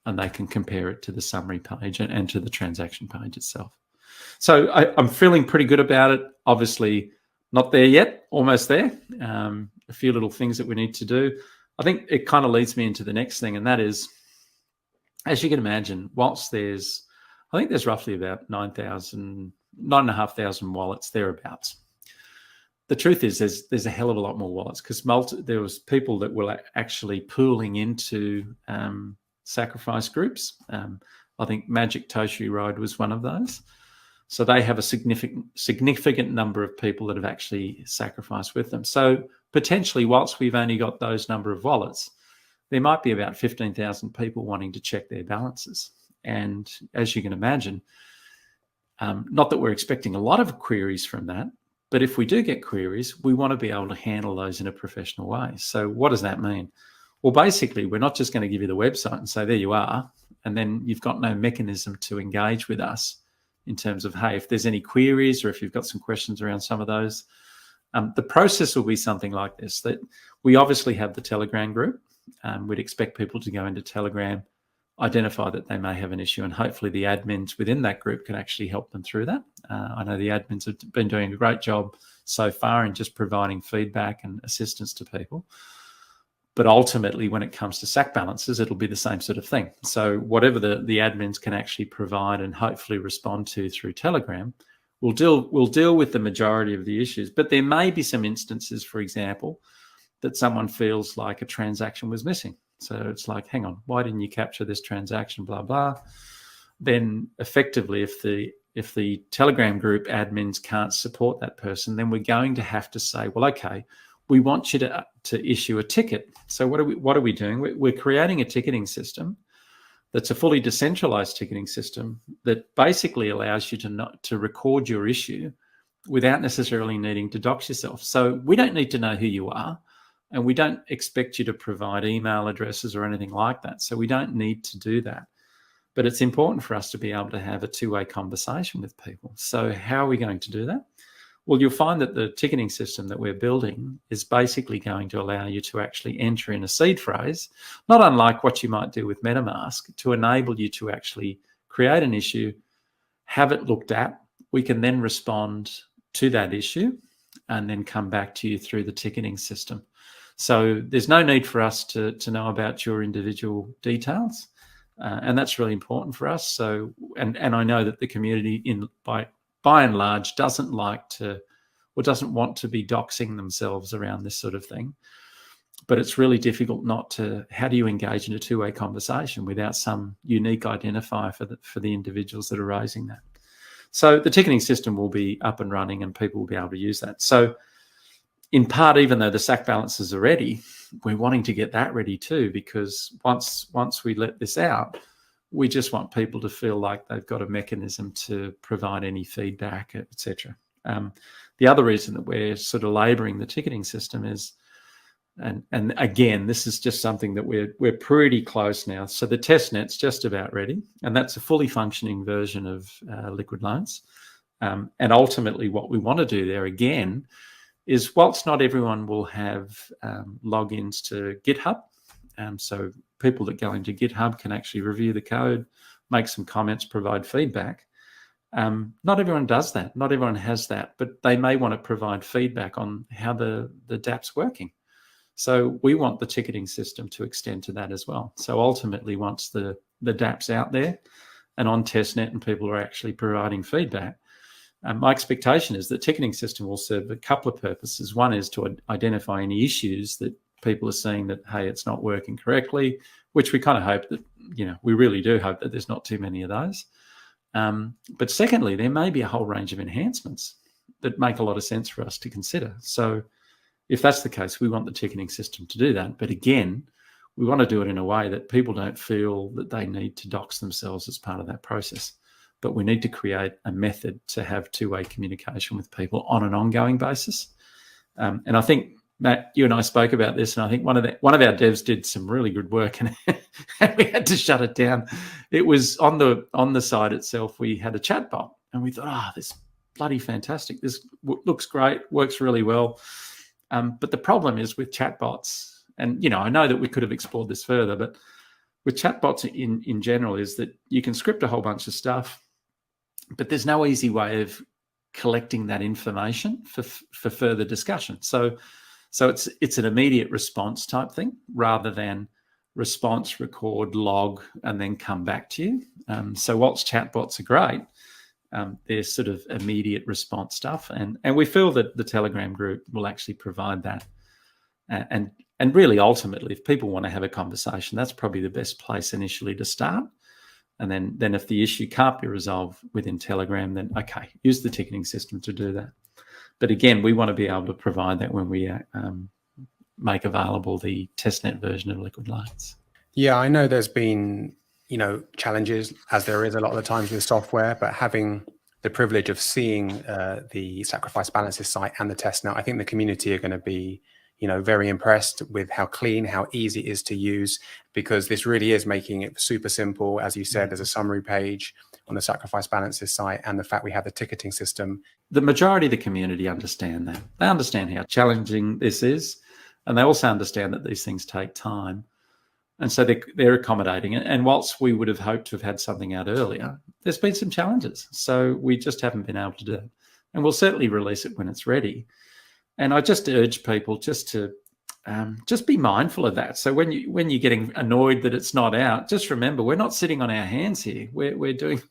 and they can compare it to the summary page and to the transaction page itself. So I'm feeling pretty good about it. Obviously not there yet, almost there. A few little things that we need to do. I think it kind of leads me into the next thing, and that is, as you can imagine, whilst I think there's roughly about 9,500 wallets thereabouts. The truth is there's a hell of a lot more wallets, because there was people that were actually pooling into sacrifice groups. I think Magic Toshi Ride was one of those. So they have a significant number of people that have actually sacrificed with them. So potentially, whilst we've only got those number of wallets, there might be about 15,000 people wanting to check their balances. And as you can imagine, not that we're expecting a lot of queries from that, but if we do get queries, we want to be able to handle those in a professional way. So what does that mean? Well, basically, we're not just going to give you the website and say, there you are, and then you've got no mechanism to engage with us in terms of, hey, if there's any queries or if you've got some questions around some of those. The process will be something like this, that we obviously have the Telegram group. We'd expect people to go into Telegram, identify that they may have an issue, and hopefully the admins within that group can actually help them through that. I know the admins have been doing a great job so far in just providing feedback and assistance to people. But ultimately, when it comes to SAC balances, it'll be the same sort of thing. So whatever the admins can actually provide and hopefully respond to through Telegram, we'll deal with the majority of the issues. But there may be some instances, for example, that someone feels like a transaction was missing. So it's like, hang on, why didn't you capture this transaction, blah, blah. Then effectively, if the Telegram group admins can't support that person, then we're going to have to say, well, okay, we want you to issue a ticket. So what are we doing? We're creating a ticketing system that's a fully decentralized ticketing system that basically allows you to record your issue without necessarily needing to dox yourself. So we don't need to know who you are, and we don't expect you to provide email addresses or anything like that. So we don't need to do that. But it's important for us to be able to have a two-way conversation with people. So how are we going to do that? Well, you'll find that the ticketing system that we're building is basically going to allow you to actually enter in a seed phrase, not unlike what you might do with MetaMask, to enable you to actually create an issue, have it looked at. we can then respond to that issue and then come back to you through the ticketing system. So there's no need for us to know about your individual details. And that's really important for us. So, and I know that the community by and large doesn't like to, or doesn't want to be doxing themselves around this sort of thing. But it's really difficult not to, how do you engage in a two-way conversation without some unique identifier for the individuals that are raising that? So the ticketing system will be up and running and people will be able to use that. So in part, even though the SAC balances are ready, we're wanting to get that ready too, because once we let this out, we just want people to feel like they've got a mechanism to provide any feedback, etc. The other reason that we're sort of labouring the ticketing system is, and again, this is just something that we're pretty close now. So the test net's just about ready, and that's a fully functioning version of liquid loans. And ultimately, what we want to do there again is, whilst not everyone will have logins to GitHub, so people that go into GitHub can actually review the code, make some comments, provide feedback. Not everyone does that. Not everyone has that, but they may want to provide feedback on how the dApp's working. So we want the ticketing system to extend to that as well. So ultimately, once the dApp's out there and on testnet and people are actually providing feedback, my expectation is that ticketing system will serve a couple of purposes. One is to identify any issues that people are seeing that, hey, it's not working correctly, which we kind of hope that, we really do hope that there's not too many of those. But secondly, there may be a whole range of enhancements that make a lot of sense for us to consider. So if that's the case, we want the ticketing system to do that. But again, we want to do it in a way that people don't feel that they need to dox themselves as part of that process. But we need to create a method to have two-way communication with people on an ongoing basis. And I think, Matt, you and I spoke about this, and I think one of our devs did some really good work, and we had to shut it down. It was on the site itself. We had a chatbot, and we thought, this is bloody fantastic. This looks great, works really well. But the problem is with chatbots, and I know that we could have explored this further, but with chatbots in general, is that you can script a whole bunch of stuff, but there's no easy way of collecting that information for further discussion. So it's an immediate response type thing rather than response, record, log, and then come back to you. So whilst chatbots are great, they're sort of immediate response stuff. And we feel that the Telegram group will actually provide that. And really, ultimately, if people want to have a conversation, that's probably the best place initially to start. And then if the issue can't be resolved within Telegram, then okay, use the ticketing system to do that. But again, we want to be able to provide that when we make available the testnet version of Liquid Loans. Yeah, I know there's been, challenges, as there is a lot of the times with software, but having the privilege of seeing the Sacrifice Balances site and the testnet, I think the community are going to be, very impressed with how clean, how easy it is to use, because this really is making it super simple. As you said, there's a summary page on the Sacrifice Balances site, and the fact we have the ticketing system. The majority of the community understand that. They understand how challenging this is, and they also understand that these things take time. And so they're accommodating it. And whilst we would have hoped to have had something out earlier, there's been some challenges. So we just haven't been able to do it. And we'll certainly release it when it's ready. And I just urge people just to just be mindful of that. So when you're getting annoyed that it's not out, just remember, we're not sitting on our hands here. We're doing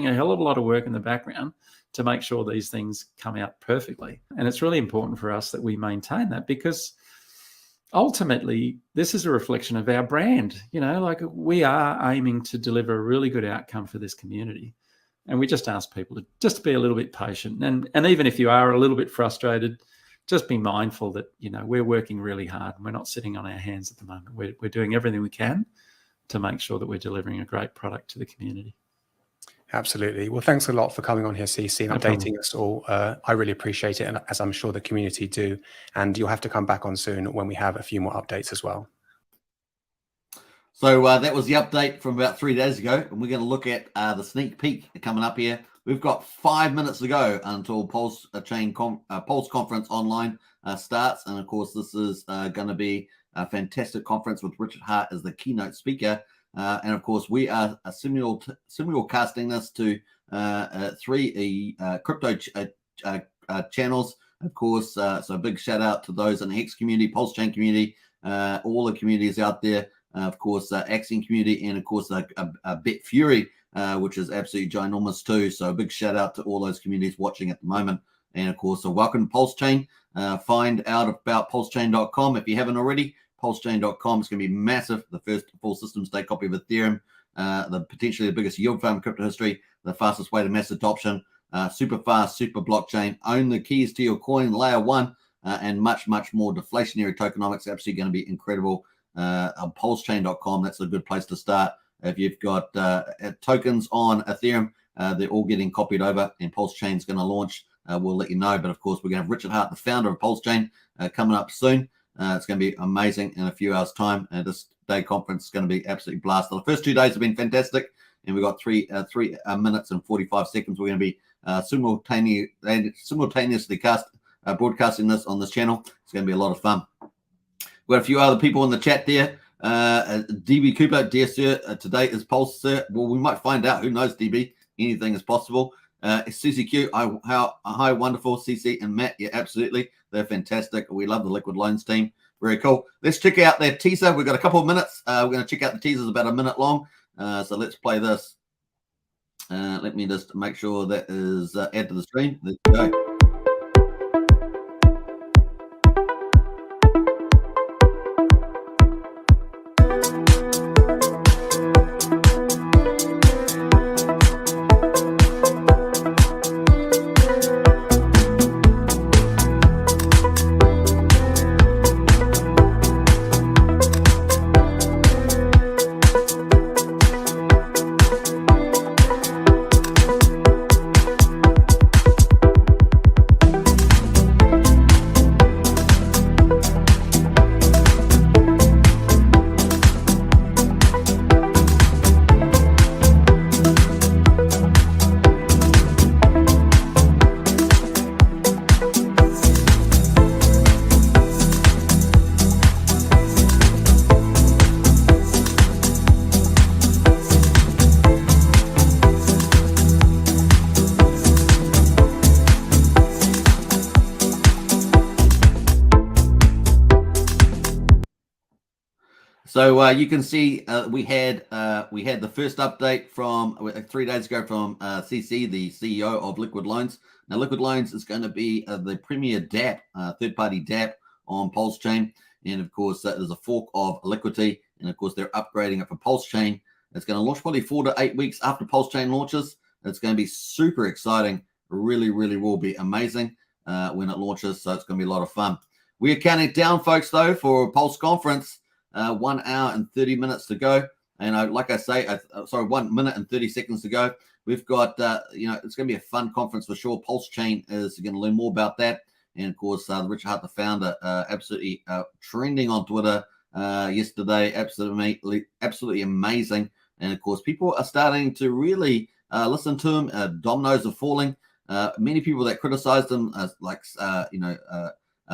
a hell of a lot of work in the background to make sure these things come out perfectly. And it's really important for us that we maintain that, because ultimately, this is a reflection of our brand. We are aiming to deliver a really good outcome for this community. And we just ask people to just be a little bit patient. And even if you are a little bit frustrated, just be mindful that, we're working really hard and we're not sitting on our hands at the moment. We're doing everything we can to make sure that we're delivering a great product to the community. Absolutely. Well, thanks a lot for coming on here, CC, and updating us all. I really appreciate it, and as I'm sure the community do. And you'll have to come back on soon when we have a few more updates as well. So that was the update from about 3 days ago, and we're going to look at the sneak peek coming up here. We've got 5 minutes to go until PulseConference online starts, and of course, this is going to be a fantastic conference with Richard Hart as the keynote speaker. And of course, we are simulcasting this to three crypto channels, of course. So a big shout out to those in the Hex community, Pulse Chain community, all the communities out there. Of course, Axiom community, and of course, Bet Fury, which is absolutely ginormous too. So a big shout out to all those communities watching at the moment. And of course, welcome to Pulse Chain. Find out about pulsechain.com if you haven't already. Pulsechain.com is going to be massive. The first full system state copy of Ethereum, potentially the biggest yield farm in crypto history, the fastest way to mass adoption, super fast, super blockchain, own the keys to your coin, layer one, and much, much more. Deflationary tokenomics, absolutely going to be incredible. On pulsechain.com, that's a good place to start. If you've got tokens on Ethereum, they're all getting copied over, and PulseChain is going to launch. We'll let you know. But of course, we're going to have Richard Hart, the founder of PulseChain, coming up soon. It's going to be amazing in a few hours' time. And this day conference is going to be absolutely blasted. The first 2 days have been fantastic, and we've got 3 minutes and 45 seconds. We're going to be simultaneously broadcasting this on this channel. It's going to be a lot of fun. We've got a few other people in the chat there. DB Cooper, dear sir, today is Pulse, sir. Well, we might find out. Who knows, DB? Anything is possible. CCQ, hi, wonderful. CC and Matt, yeah, absolutely. They're fantastic. We love the Liquid Loans team. Very cool. Let's check out their teaser. We've got a couple of minutes. We're going to check out the teasers about a minute long. So let's play this. Let me just make sure that is add to the screen. Let's go. So you can see we had the first update from 3 days ago from CC, the CEO of Liquid Loans. Now, Liquid Loans is going to be the premier DApp, third-party DApp on PulseChain. And, of course, there's a fork of Liquidity. And, of course, they're upgrading it for PulseChain. It's going to launch probably 4 to 8 weeks after PulseChain launches. It's going to be super exciting. Really, really will be amazing when it launches. So it's going to be a lot of fun. We are counting down, folks, though, for PulseConference. 1 hour and 30 minutes to go. And like I say, 1 minute and 30 seconds to go. We've got, it's going to be a fun conference for sure. PulseChain is going to learn more about that. And, of course, Richard Hart, the founder, absolutely trending on Twitter yesterday. Absolutely amazing. And, of course, people are starting to really listen to him. Dominoes are falling. Many people that criticized him,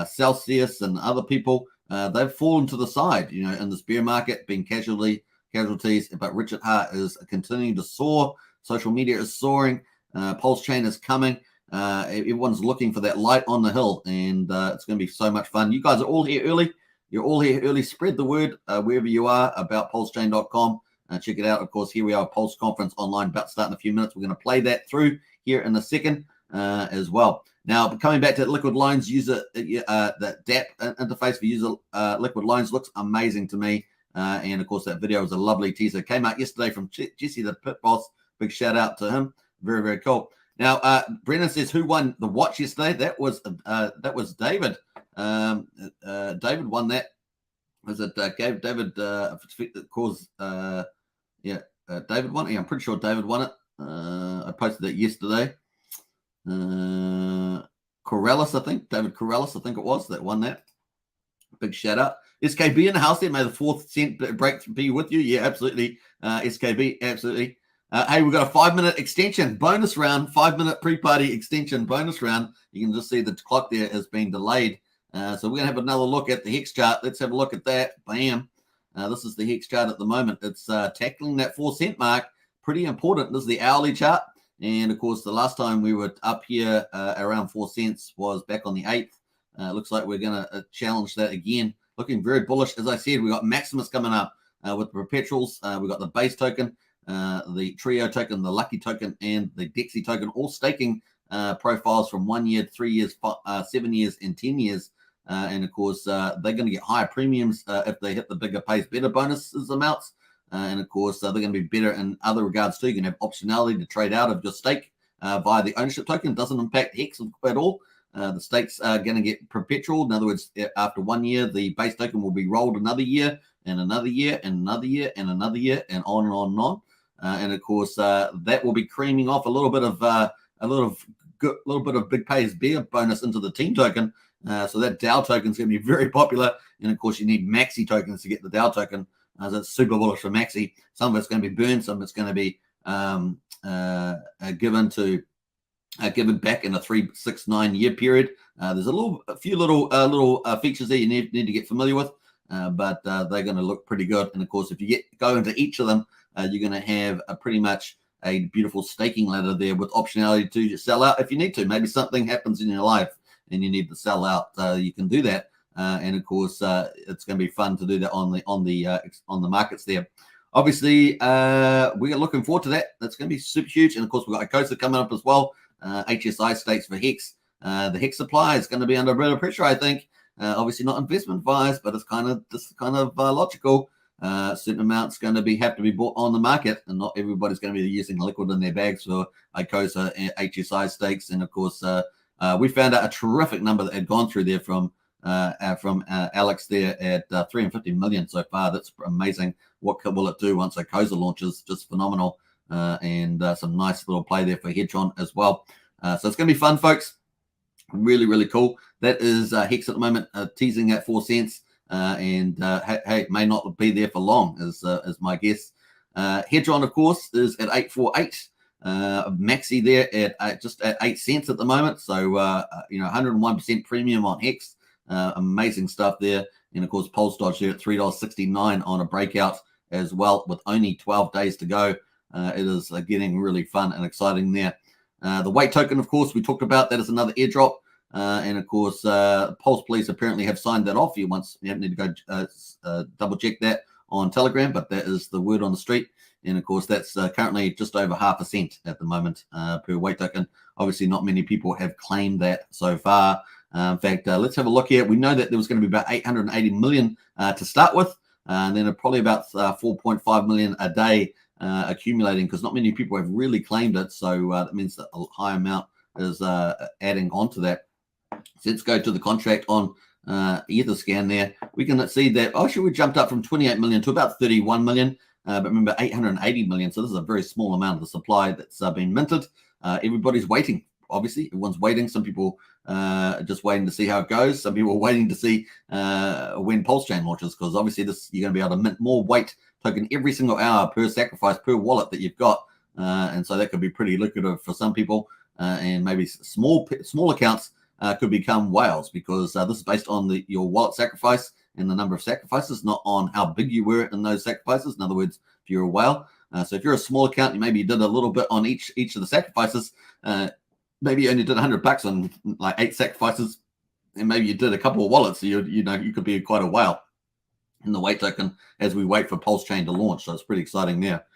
Celsius and other people, they've fallen to the side, in this bear market, being casualties. But Richard Hart is continuing to soar. Social media is soaring. PulseChain is coming. Everyone's looking for that light on the hill, and it's going to be so much fun. You guys are all here early. You're all here early. Spread the word wherever you are about pulsechain.com. Check it out. Of course, here we are, Pulse Conference online, about to start in a few minutes. We're going to play that through here in a second as well. Now, coming back to Liquid Loans user, the DApp interface for user Liquid Loans looks amazing to me. And, of course, that video was a lovely teaser. Came out yesterday from Jesse, the pit boss. Big shout out to him. Very, very cool. Now, Brennan says, who won the watch yesterday? That was David. David won that. Was it David? David won it. Yeah, I'm pretty sure David won it. I posted it yesterday. Corellis, I think. David Corellis, I think it was, that won that. Big shout out. SKB in the house there. May the 4th cent break be with you. Yeah, absolutely. SKB, absolutely. Hey, we've got a 5-minute extension bonus round, 5-minute pre-party extension bonus round. You can just see the clock there has been delayed. So we're going to have another look at the hex chart. Let's have a look at that. Bam. This is the hex chart at the moment. It's tackling that 4 cent mark. Pretty important. This is the hourly chart. And of course, the last time we were up here around 4 cents was back on the 8th. Looks like we're going to challenge that again. Looking very bullish. As I said, we got Maximus coming up with the perpetuals. We got the base token, the trio token, the lucky token, and the Dexy token, all staking profiles from 1 year, 3 years, 7 years, and 10 years. And of course, they're going to get higher premiums if they hit the bigger pays better bonuses amounts. And of course, they're going to be better in other regards too. You can have optionality to trade out of your stake via the ownership token. It doesn't impact HEX at all. The stakes are going to get perpetual. In other words, after 1 year, the base token will be rolled another year, and another year, and another year, and another year, and on and on and on. And of course, that will be creaming off a little bit of big pays bear bonus into the team token. So that DAO token is going to be very popular. And of course, you need maxi tokens to get the DAO token. That's super bullish for maxi. Some of it's going to be burned, some of it's going to be given back in a 3, 6, 9 year period. There's a few little features there you need to get familiar with, but they're going to look pretty good. And of course, if you go into each of them, you're going to have pretty much a beautiful staking ladder there with optionality to sell out if you need to. Maybe something happens in your life and you need to sell out. You can do that. And of course, it's going to be fun to do that on the markets there. Obviously, we are looking forward to that. That's going to be super huge. And of course, we've got ACOSA coming up as well. HSI stakes for HEX. The HEX supply is going to be under a bit of pressure, I think. Obviously, not investment advised, but it's kind of logical. Certain amounts going to have to be bought on the market, and not everybody's going to be using liquid in their bags for ACOSA and HSI stakes. And of course, we found out a terrific number that had gone through there from Alex there at 350 million so far. That's amazing. What will it do once ACOSA launches? Just phenomenal. And some nice little play there for Hedron as well. So it's going to be fun, folks. Really, really cool. That is HEX at the moment, teasing at 4 cents. And hey, it may not be there for long, is my guess. Hedron, of course, is at 848. Maxi there at just at 8 cents at the moment. So 101% premium on HEX. Amazing stuff there. And of course, Pulse Dodge there at $3.69 on a breakout as well, with only 12 days to go. It is getting really fun and exciting there. The weight token, of course, we talked about. That is another airdrop. And of course, Pulse Police apparently have signed that off. You need to go double check that on Telegram, but that is the word on the street. And of course, that's currently just over 0.5 cent at the moment per weight token. Obviously, not many people have claimed that so far. In fact, let's have a look here. We know that there was going to be about 880 million to start with, and then probably about 4.5 million a day accumulating, because not many people have really claimed it. So that means that a high amount is adding on to that. So let's go to the contract on Etherscan there. We can see that, we jumped up from 28 million to about 31 million. But remember, 880 million. So this is a very small amount of the supply that's been minted. Everybody's waiting. Obviously, everyone's waiting. Some people are just waiting to see how it goes. Some people are waiting to see when Pulse Chain launches, because obviously you're going to be able to mint more weight token every single hour per sacrifice, per wallet that you've got. And so that could be pretty lucrative for some people. And maybe small accounts could become whales, because this is based on your wallet sacrifice and the number of sacrifices, not on how big you were in those sacrifices. In other words, if you're a whale. So if you're a small account, maybe you did a little bit on each of the sacrifices. Maybe you only did $100 on like 8 sacrifices, and maybe you did a couple of wallets. So you could be quite a whale in the weight token as we wait for Pulse Chain to launch. So it's pretty exciting there.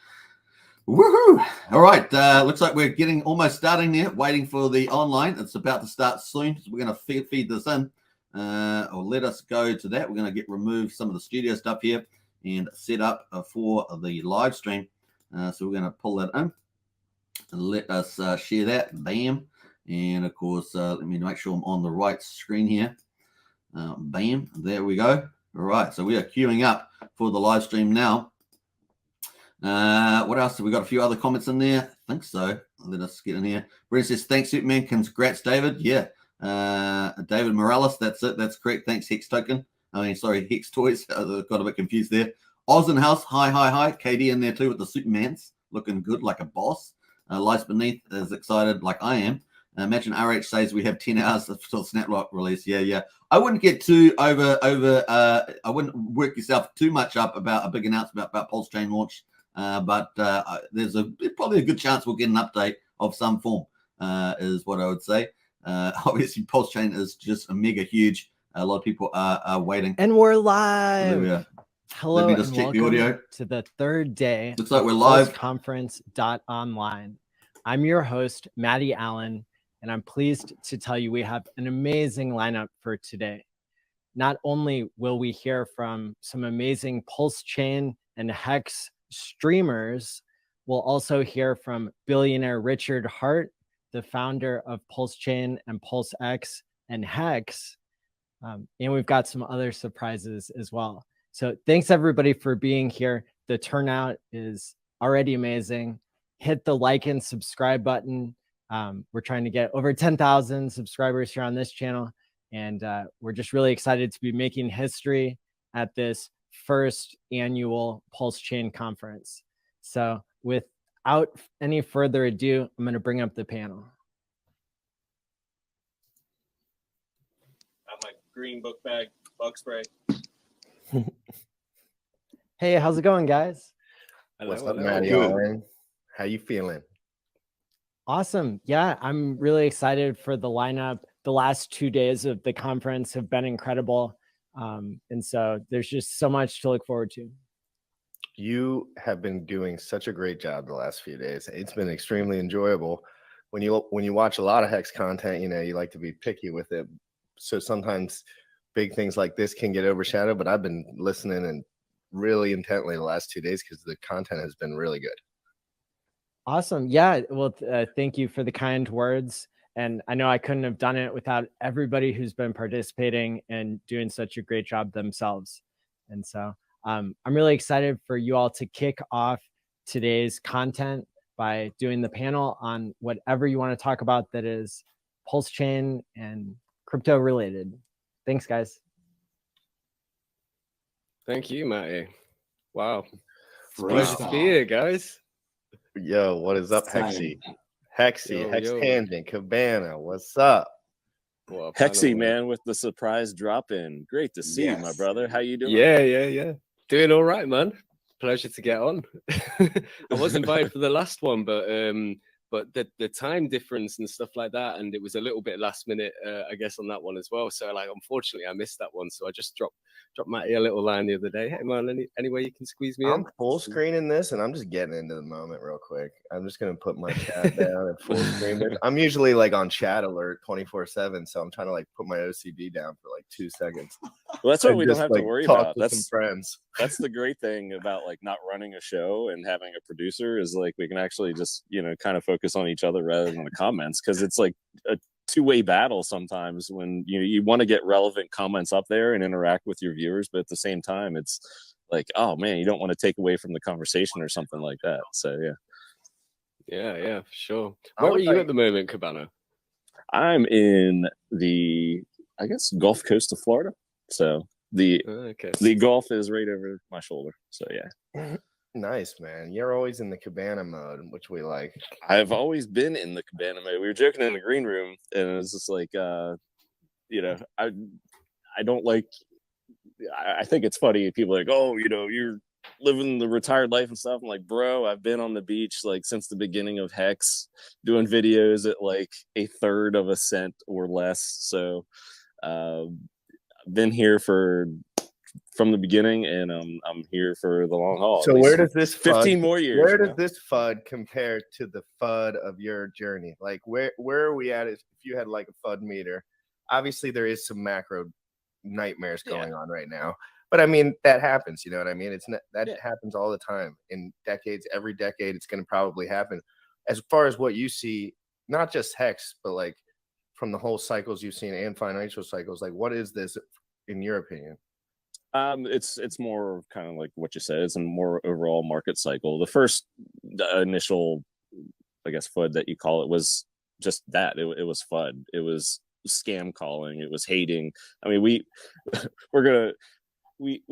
Woohoo! All right, looks like we're getting almost starting there, waiting for the online. It's about to start soon, so we're going to feed this in. Or let us go to that. We're going to remove some of the studio stuff here and set up for the live stream. So we're going to pull that in and let us share that. Bam. And of course, let me make sure I'm on the right screen here. Bam. There we go. All right. So we are queuing up for the live stream now. What else? Have we got a few other comments in there? I think so. Let us get in here. Brent says, thanks, Superman. Congrats, David. Yeah. David Morales. That's it. That's correct. Thanks, Hex Token. Hex Toys. Got a bit confused there. Oz in house. Hi. KD in there too with the Supermans. Looking good like a boss. Lights Beneath is excited like I am. Imagine RH says we have 10 hours until Snaplock release. Yeah. I wouldn't get too over. I wouldn't work yourself too much up about a big announcement about Pulse Chain launch. But there's probably a good chance we'll get an update of some form, is what I would say. Obviously, Pulse Chain is just a mega huge. A lot of people are waiting. And we're live. Hallelujah. Hello, Let me just and check the welcome audio. to the third day Looks like of we're live. PulseConference.online. I'm your host, Maddie Allen, and I'm pleased to tell you we have an amazing lineup for today. Not only will we hear from some amazing Pulse Chain and Hex streamers, we'll also hear from billionaire Richard Hart, the founder of Pulse Chain and PulseX and Hex. And we've got some other surprises as well. So thanks everybody for being here. The turnout is already amazing. Hit the like and subscribe button. We're trying to get over 10,000 subscribers here on this channel. And we're just really excited to be making history at this first annual Pulse Chain conference. So without any further ado, I'm going to bring up the panel. My green book bag, bug spray. Hey, how's it going, guys? What's up, Maddie Allen? How you feeling? Awesome. Yeah, I'm really excited for the lineup. The last 2 days of the conference have been incredible. And so there's just so much to look forward to. You have been doing such a great job the last few days. It's been extremely enjoyable. When you watch a lot of Hex content, you know, you like to be picky with it. So sometimes big things like this can get overshadowed, but I've been listening and really intently the last 2 days because the content has been really good. Awesome. Yeah. Well, thank you for the kind words. And I know I couldn't have done it without everybody who's been participating and doing such a great job themselves. And so I'm really excited for you all to kick off today's content by doing the panel on whatever you want to talk about that is Pulse Chain and crypto related. Thanks, guys. Thank you, Matty. Wow. It's a pleasure to be here, guys. Yo, what is up, Hexy? Hexy, Yo, Hex yo. Tangent, Cabana, what's up? What a Hexy, panel, man, with the surprise drop in. Great to see you, my brother. How you doing? Yeah. Doing all right, man. Pleasure to get on. I was invited for the last one, but the time difference and stuff like that, and it was a little bit last minute, I guess, on that one as well. So, like, unfortunately, I missed that one. So I just dropped Matty a little line the other day. Hey, man, any way you can squeeze me I'm in? full screening this, and I'm just getting into the moment real quick. I'm just gonna put my chat down and full screen this. I'm usually like on chat alert 24/7, so I'm trying to like put my OCD down for like 2 seconds. Well, that's what And we don't just, have like, to worry talk about. to some friends. That's the great thing about like not running a show and having a producer is like we can actually just, you know, kind of focus on each other rather than the comments, because it's like a two-way battle sometimes when you want to get relevant comments up there and interact with your viewers, but at the same time it's like, oh man, you don't want to take away from the conversation or something like that. So Yeah, for sure. Where are you at the moment, Cabana? I'm in the, I guess, Gulf Coast of Florida. So the Gulf is right over my shoulder. So yeah. Nice, man. You're always in the Cabana mode, which we like. I've always been in the Cabana mode. We were joking in the green room, and it was just like, you know, I don't like. I think it's funny. People are like, oh, you know, you're living the retired life and stuff. I'm like, bro, I've been on the beach like since the beginning of Hex, doing videos at like 1/3 of a cent or less. So, I've been here from the beginning, and I'm here for the long haul. So where does this 15 more years? Where does this FUD compare to the FUD of your journey? Like where are we at? If you had like a FUD meter, obviously there is some macro nightmares going on right now. But I mean, that happens, you know what I mean? Happens all the time in decades. Every decade, it's going to probably happen. As far as what you see, not just Hex, but like from the whole cycles you've seen and financial cycles, like what is this in your opinion? It's more kind of like what you said. It's a more overall market cycle. The first initial, I guess, FUD that you call it was just that. It was FUD. It was scam calling. It was hating. I mean, we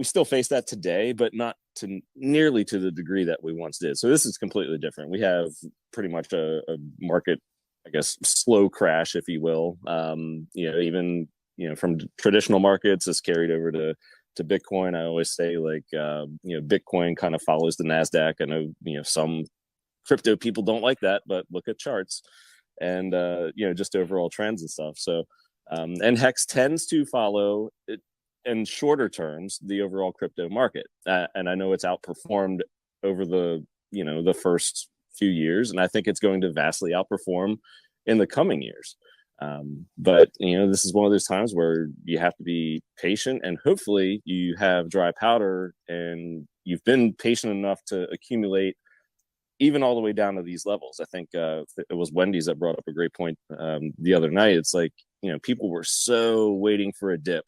still face that today, but not to nearly to the degree that we once did. So this is completely different. We have pretty much a market, I guess, slow crash, if you will. You know, even, you know, from traditional markets, it's carried over to Bitcoin. I always say, like, you know, Bitcoin kind of follows the NASDAQ. I know, you know, some crypto people don't like that, but look at charts and just overall trends and stuff. So and Hex tends to follow it in shorter terms the overall crypto market, and I know it's outperformed over the first few years, and I think it's going to vastly outperform in the coming years. But this is one of those times where you have to be patient, and hopefully you have dry powder and you've been patient enough to accumulate even all the way down to these levels. I think it was Wendy's that brought up a great point the other night. It's like, people were so waiting for a dip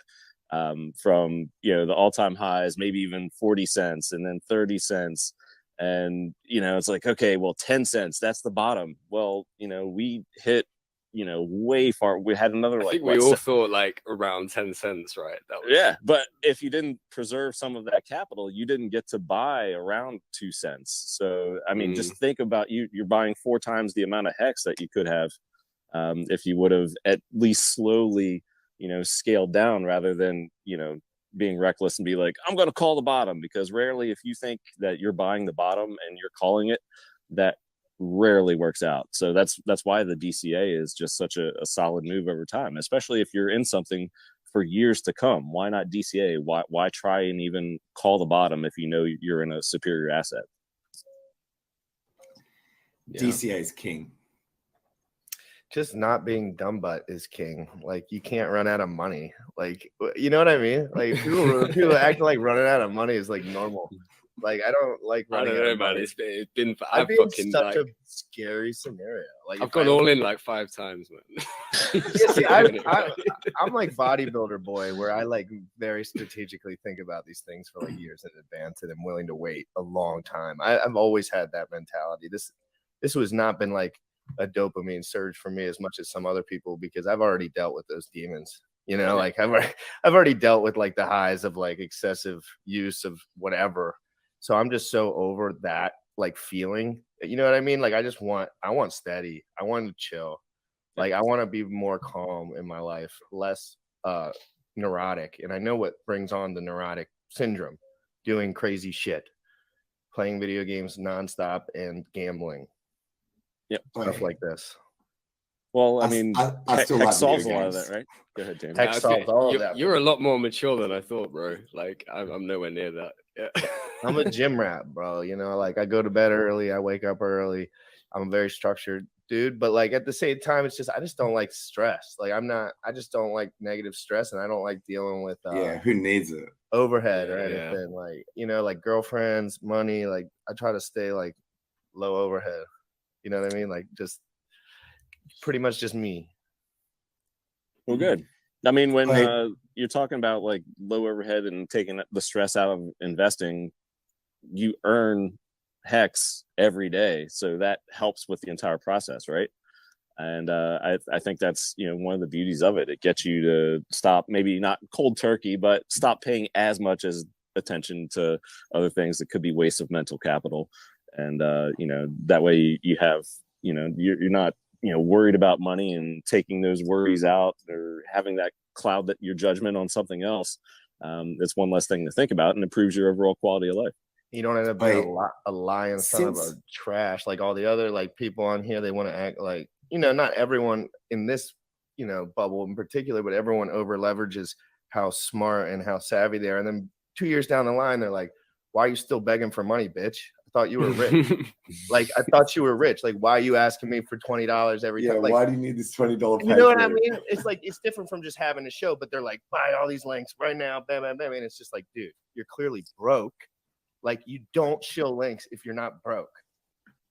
from the all-time highs, maybe even 40 cents and then 30 cents. And, it's like, okay, well, 10 cents, that's the bottom. Well, we hit, way far. We had another, I think we all thought like around 10 cents, right? That was... Yeah. But if you didn't preserve some of that capital, you didn't get to buy around 2 cents. So, I mean, just think about you're buying 4 times the amount of Hex that you could have if you would have at least slowly, scaled down rather than, being reckless and be like, I'm going to call the bottom, because rarely, if you think that you're buying the bottom and you're calling it, that rarely works out. So that's why the DCA is just such a solid move over time, especially if you're in something for years to come. Why not DCA? Why try and even call the bottom if you know you're in a superior asset? Yeah. DCA is king. Just not being dumb butt is king. Like, you can't run out of money. Like, you know what I mean? Like, people acting like running out of money is like normal. Like, I don't like running out of money. It's been I've been such a scary scenario. Like, I've gone all in like 5 times, man. Yeah, see, I'm like bodybuilder boy, where I like very strategically think about these things for like years in advance, and I'm willing to wait a long time. I've always had that mentality. This was not been like a dopamine surge for me as much as some other people, because I've already dealt with those demons. Like I've already dealt with like the highs of like excessive use of whatever. So I'm just so over that like feeling. You know what I mean? Like, I want steady. I want to chill. Like, I want to be more calm in my life, less neurotic. And I know what brings on the neurotic syndrome: doing crazy shit, playing video games nonstop, and gambling. Yep. Stuff like this. Well, I mean, I still Hex like solves a lot of that, right? Go ahead, Dan. Hex solves all of that. You're a lot more mature than I thought, bro. Like, I'm nowhere near that. Yeah. I'm a gym rat, bro. Like, I go to bed early, I wake up early. I'm a very structured dude, but like at the same time, it's just I just don't like stress. Like, I just don't like negative stress, and I don't like dealing with who needs it? Overhead or anything. Like, like girlfriends, money. Like, I try to stay like low overhead. You know what I mean? Like, just pretty much just me. Well, good. I mean, when you're talking about like low overhead and taking the stress out of investing, you earn Hex every day. So that helps with the entire process, right? And I think that's, one of the beauties of it. It gets you to stop, maybe not cold turkey, but stop paying as much as attention to other things that could be waste of mental capital. And, that way you have, you're not, worried about money and taking those worries out or having that cloud that your judgment on something else. It's one less thing to think about, and improves your overall quality of life. You don't end up being a lion son of a trash like all the other like people on here. They want to act like, not everyone in this, bubble in particular, but everyone over leverages how smart and how savvy they are. And then 2 years down the line, they're like, why are you still begging for money, bitch? I thought you were rich. Like, I thought you were rich. Like, why are you asking me for $20 every time? Like, why do you need this $20? You know what I mean? It's like, it's different from just having a show, but they're like, buy all these links right now, bam, bam, bam. And it's just like, dude, you're clearly broke. Like, you don't shill links if you're not broke.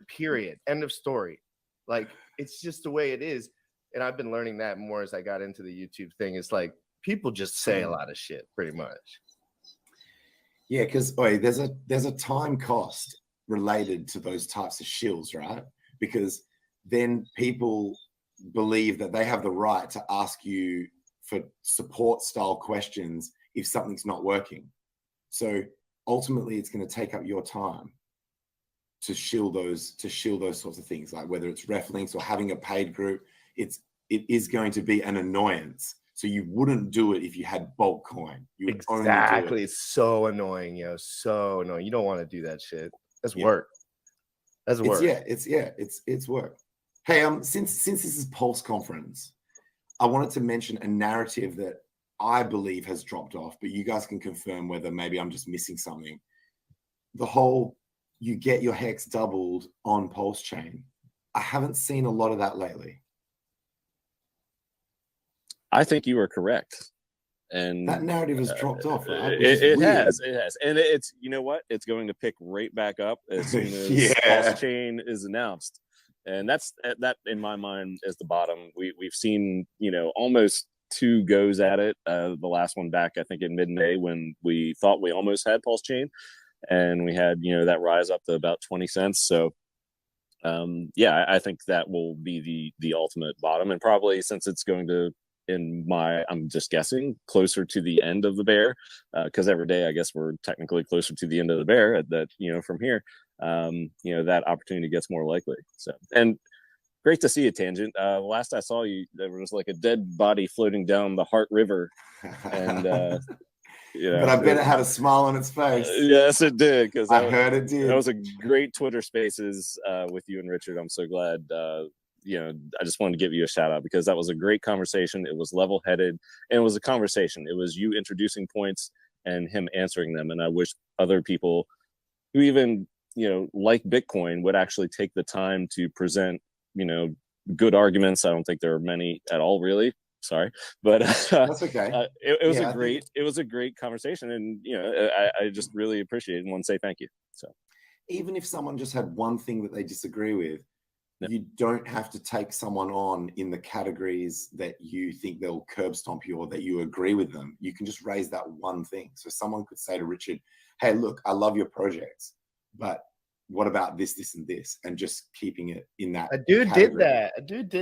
Period. End of story. Like, it's just the way it is. And I've been learning that more as I got into the YouTube thing. It's like, people just say a lot of shit, pretty much. Yeah, because there's a time cost related to those types of shills, right? Because then people believe that they have the right to ask you for support style questions if something's not working. So ultimately, it's going to take up your time to shill those sorts of things, like whether it's ref links or having a paid group. It is going to be an annoyance. So you wouldn't do it if you had bulk coin. You would exactly. Only do it. It's so annoying, so annoying. You don't want to do that shit. That's work. That's work. It's work. Hey, since this is PulseConference, I wanted to mention a narrative that I believe has dropped off, but you guys can confirm whether maybe I'm just missing something. The whole you get your hex doubled on Pulse Chain. I haven't seen a lot of that lately. I think you are correct. And that narrative has dropped off, right? It has. And it's, you know what? It's going to pick right back up as soon as Pulse Chain is announced. And that in my mind is the bottom. We've seen, almost 2 goes at it. The last one back, I think in mid-May, when we thought we almost had Pulse Chain, and we had, that rise up to about 20 cents. So I think that will be the ultimate bottom. And probably, since it's going to, I'm just guessing, closer to the end of the bear, because every day I guess we're technically closer to the end of the bear, that from here, that opportunity gets more likely. So, and great to see a Tangent. Last I saw you, there was like a dead body floating down the Heart River, and but I bet it had a smile on its face. Yes, it did, because I heard it did. That was a great Twitter Spaces with you and Richard. I'm so glad. I just wanted to give you a shout out, because that was a great conversation. It was level headed, and it was a conversation. It was you introducing points and him answering them. And I wish other people who even, like Bitcoin, would actually take the time to present, good arguments. I don't think there are many at all, really. Sorry, but that's okay. It was a great conversation, and I just really appreciate it and want to say thank you. So even if someone just had one thing that they disagree with, you don't have to take someone on in the categories that you think they'll curb stomp you or that you agree with them. You can just raise that one thing. So someone could say to Richard, hey, look, I love your projects, but what about this, this, and this? And just keeping it in that. A dude did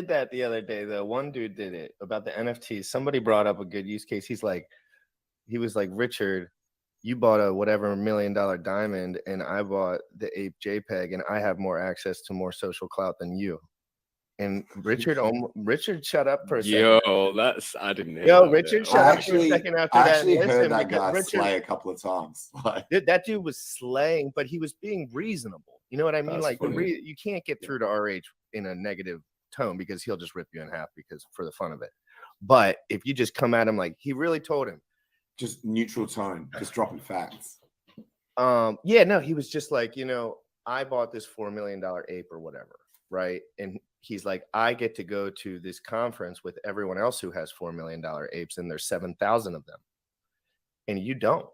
that the other day, though. One dude did it about the NFTs. Somebody brought up a good use case. He was like, Richard, you bought a whatever $1 million diamond, and I bought the ape JPEG, and I have more access to more social clout than you. And Richard shut up for a second. I didn't know. Richard shut up for a second after that. I actually heard that guy slay a couple of times. That dude was slaying, but he was being reasonable. You know what I mean? That's funny. You can't get through to RH in a negative tone, because he'll just rip you in half for the fun of it. But if you just come at him like he really told him, just neutral tone, just dropping facts. He was just like, I bought this $4 million ape or whatever, right? And he's like, I get to go to this conference with everyone else who has $4 million apes, and there's 7,000 of them, and you don't.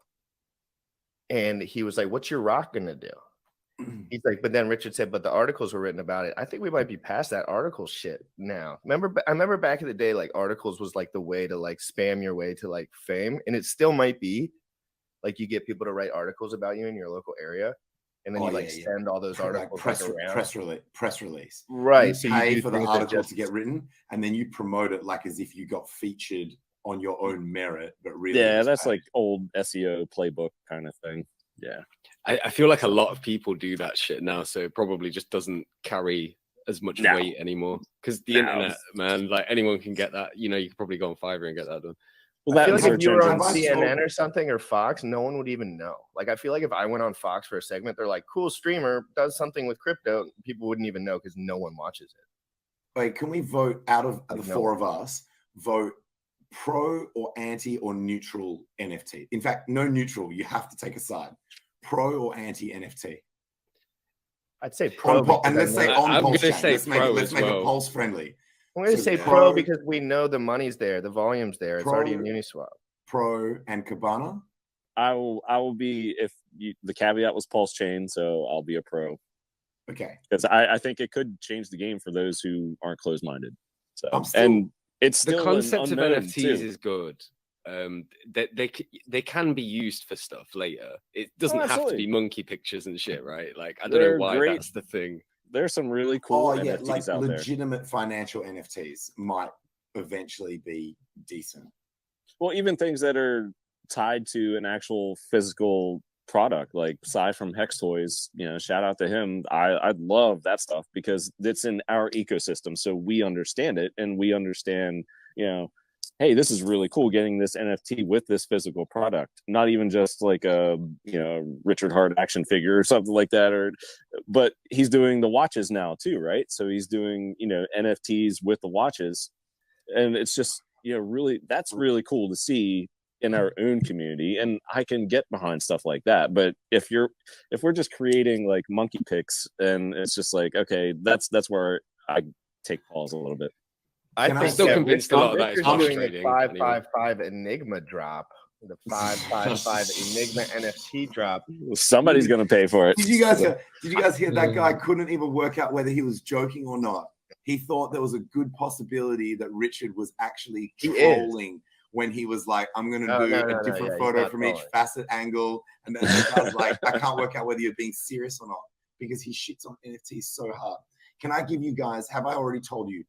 And he was like, what's your rock gonna do? He's like, but then Richard said, but the articles were written about it. I think we might be past that article shit now. I remember back in the day, like, articles was like the way to like spam your way to like fame, and it still might be. Like, you get people to write articles about you in your local area, and then send all those articles press release. Right. You pay for the article to get written, and then you promote it like as if you got featured on your own merit, but really, that's like old SEO playbook kind of thing. Yeah. I feel like a lot of people do that shit now, so it probably just doesn't carry as much weight anymore, because the internet, man, like, anyone can get that. You could probably go on Fiverr and get that done. Well, I feel like if you were on CNN or something, or Fox, no one would even know. Like, I feel like if I went on Fox for a segment, they're like, cool streamer does something with crypto, people wouldn't even know, because no one watches it. Wait, can we vote out of the four of us, vote pro or anti or neutral NFT? In fact, no neutral. You have to take a side. Pro or anti NFT? I'd say pro. And let's say on Pulse Chain. Let's make it Pulse friendly. I'm going to say pro because we know the money's there, the volume's there. It's already in Uniswap. Pro and Cabana? I will be, if the caveat was Pulse Chain, so I'll be a pro. Okay. Because I think it could change the game for those who aren't closed-minded. So and it's still the concept of NFTs too. Is good. They can be used for stuff later. It doesn't have to be monkey pictures and shit, right? Like, I don't know why that's the thing. There's some really cool NFTs like out there. Legitimate financial NFTs might eventually be decent. Well, even things that are tied to an actual physical product, like Cy from Hex Toys, shout out to him. I love that stuff because it's in our ecosystem, so we understand it, and we understand, hey, this is really cool getting this NFT with this physical product, not even just like a, you know, Richard Hart action figure or something like that, but he's doing the watches now too, right? So he's doing, you know, NFTs with the watches, and it's just, you know, really, that's really cool to see in our own community, and I can get behind stuff like that. But if we're just creating like monkey pics, and it's just like, okay, that's where I take pause a little bit. I'm still convinced a lot of that is doing trading. the 555 Enigma drop, the 555 Enigma NFT drop. Somebody's gonna pay for it. Did you guys hear that guy couldn't even work out whether he was joking or not? He thought there was a good possibility that Richard was actually trolling when he was like, I'm going to do a different photo from each facet angle. And then the guy's like, I can't work out whether you're being serious or not, because he shits on NFTs so hard. Can I give you guys, have I already told you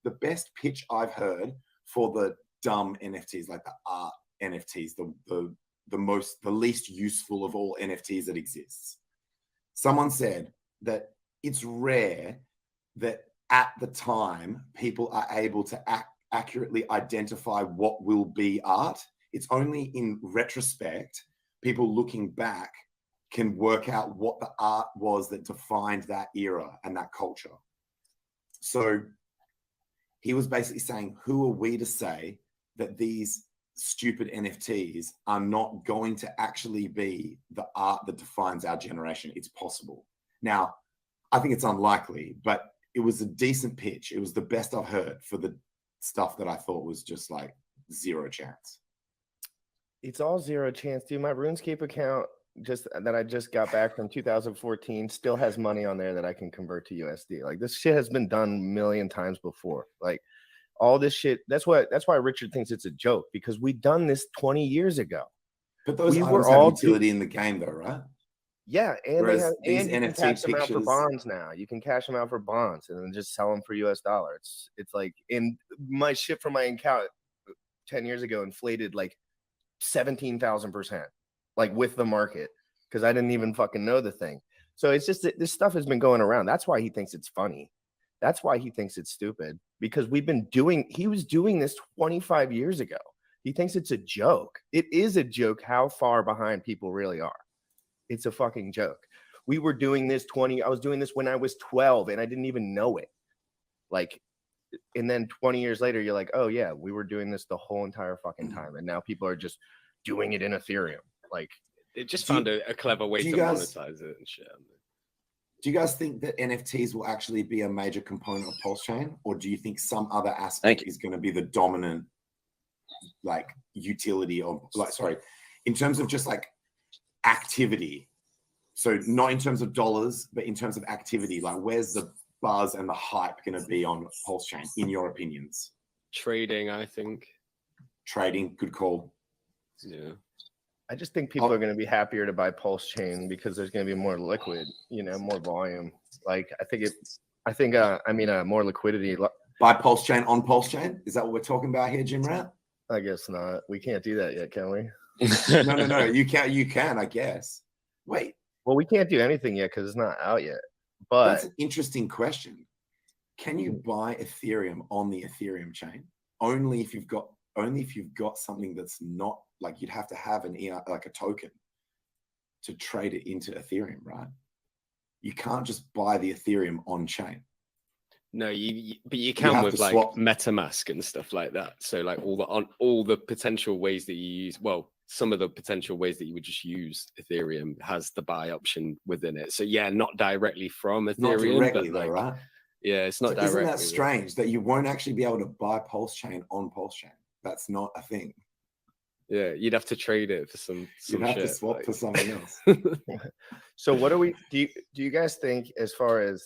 the best pitch I've heard for the dumb NFTs, like the art NFTs, the least useful of all NFTs that exists? Someone said that it's rare that at the time people are able to accurately identify what will be art. It's only in retrospect, people looking back can work out what the art was that defined that era and that culture. So he was basically saying, who are we to say that these stupid NFTs are not going to actually be the art that defines our generation? It's possible. Now, I think it's unlikely, but it was a decent pitch. It was the best I've heard for the stuff that I thought was just like zero chance. It's all zero chance, dude. My RuneScape account that I just got back from 2014 still has money on there that I can convert to USD. Like, this shit has been done a million times before. Like, all this shit. That's why Richard thinks it's a joke, because we've done this 20 years ago. But those items have utility in the game, though, right? Yeah, and whereas you these can NFT cash them out for pictures, bonds now. You can cash them out for bonds and then just sell them for US dollars. It's like, in my shit from my account 10 years ago inflated like 17,000%, like with the market, because I didn't even fucking know the thing. So it's just that this stuff has been going around. That's why he thinks it's funny. That's why he thinks it's stupid, because he was doing this 25 years ago. He thinks it's a joke. It is a joke how far behind people really are. It's a fucking joke. We were doing this I was doing this when I was 12 and I didn't even know it. Like, and then 20 years later, you're like, oh yeah, we were doing this the whole entire fucking time. And now people are just doing it in Ethereum. Like, it just found a clever way to monetize it and shit. Do you guys think that NFTs will actually be a major component of PulseChain, or do you think some other aspect is going to be the dominant, like, utility of, like, sorry, in terms of just like activity? So not in terms of dollars, but in terms of activity. Like, where's the buzz and the hype going to be on PulseChain, in your opinions? Trading, I think. Trading, good call. Yeah. I just think people are going to be happier to buy PulseChain because there's going to be more liquid, more volume. Like, more liquidity. Buy PulseChain on PulseChain? Is that what we're talking about here, Jim Rat? I guess not. We can't do that yet, can we? No. You can, I guess. Wait. Well, we can't do anything yet because it's not out yet. But that's an interesting question. Can you buy Ethereum on the Ethereum chain? Only if you've got something that's not, like, you'd have to have like a token to trade it into Ethereum, right? You can't just buy the Ethereum on chain. No, but you can with like swap MetaMask and stuff like that. So like all the potential ways that you use, well, some of the potential ways that you would just use Ethereum has the buy option within it. So yeah, not directly from Ethereum, not directly, but though, right? Yeah, it's not directly. Isn't that strange that you won't actually be able to buy PulseChain on PulseChain? That's not a thing. Yeah, you'd have to trade it for some you'd have to swap for something else. So what do you guys think, as far as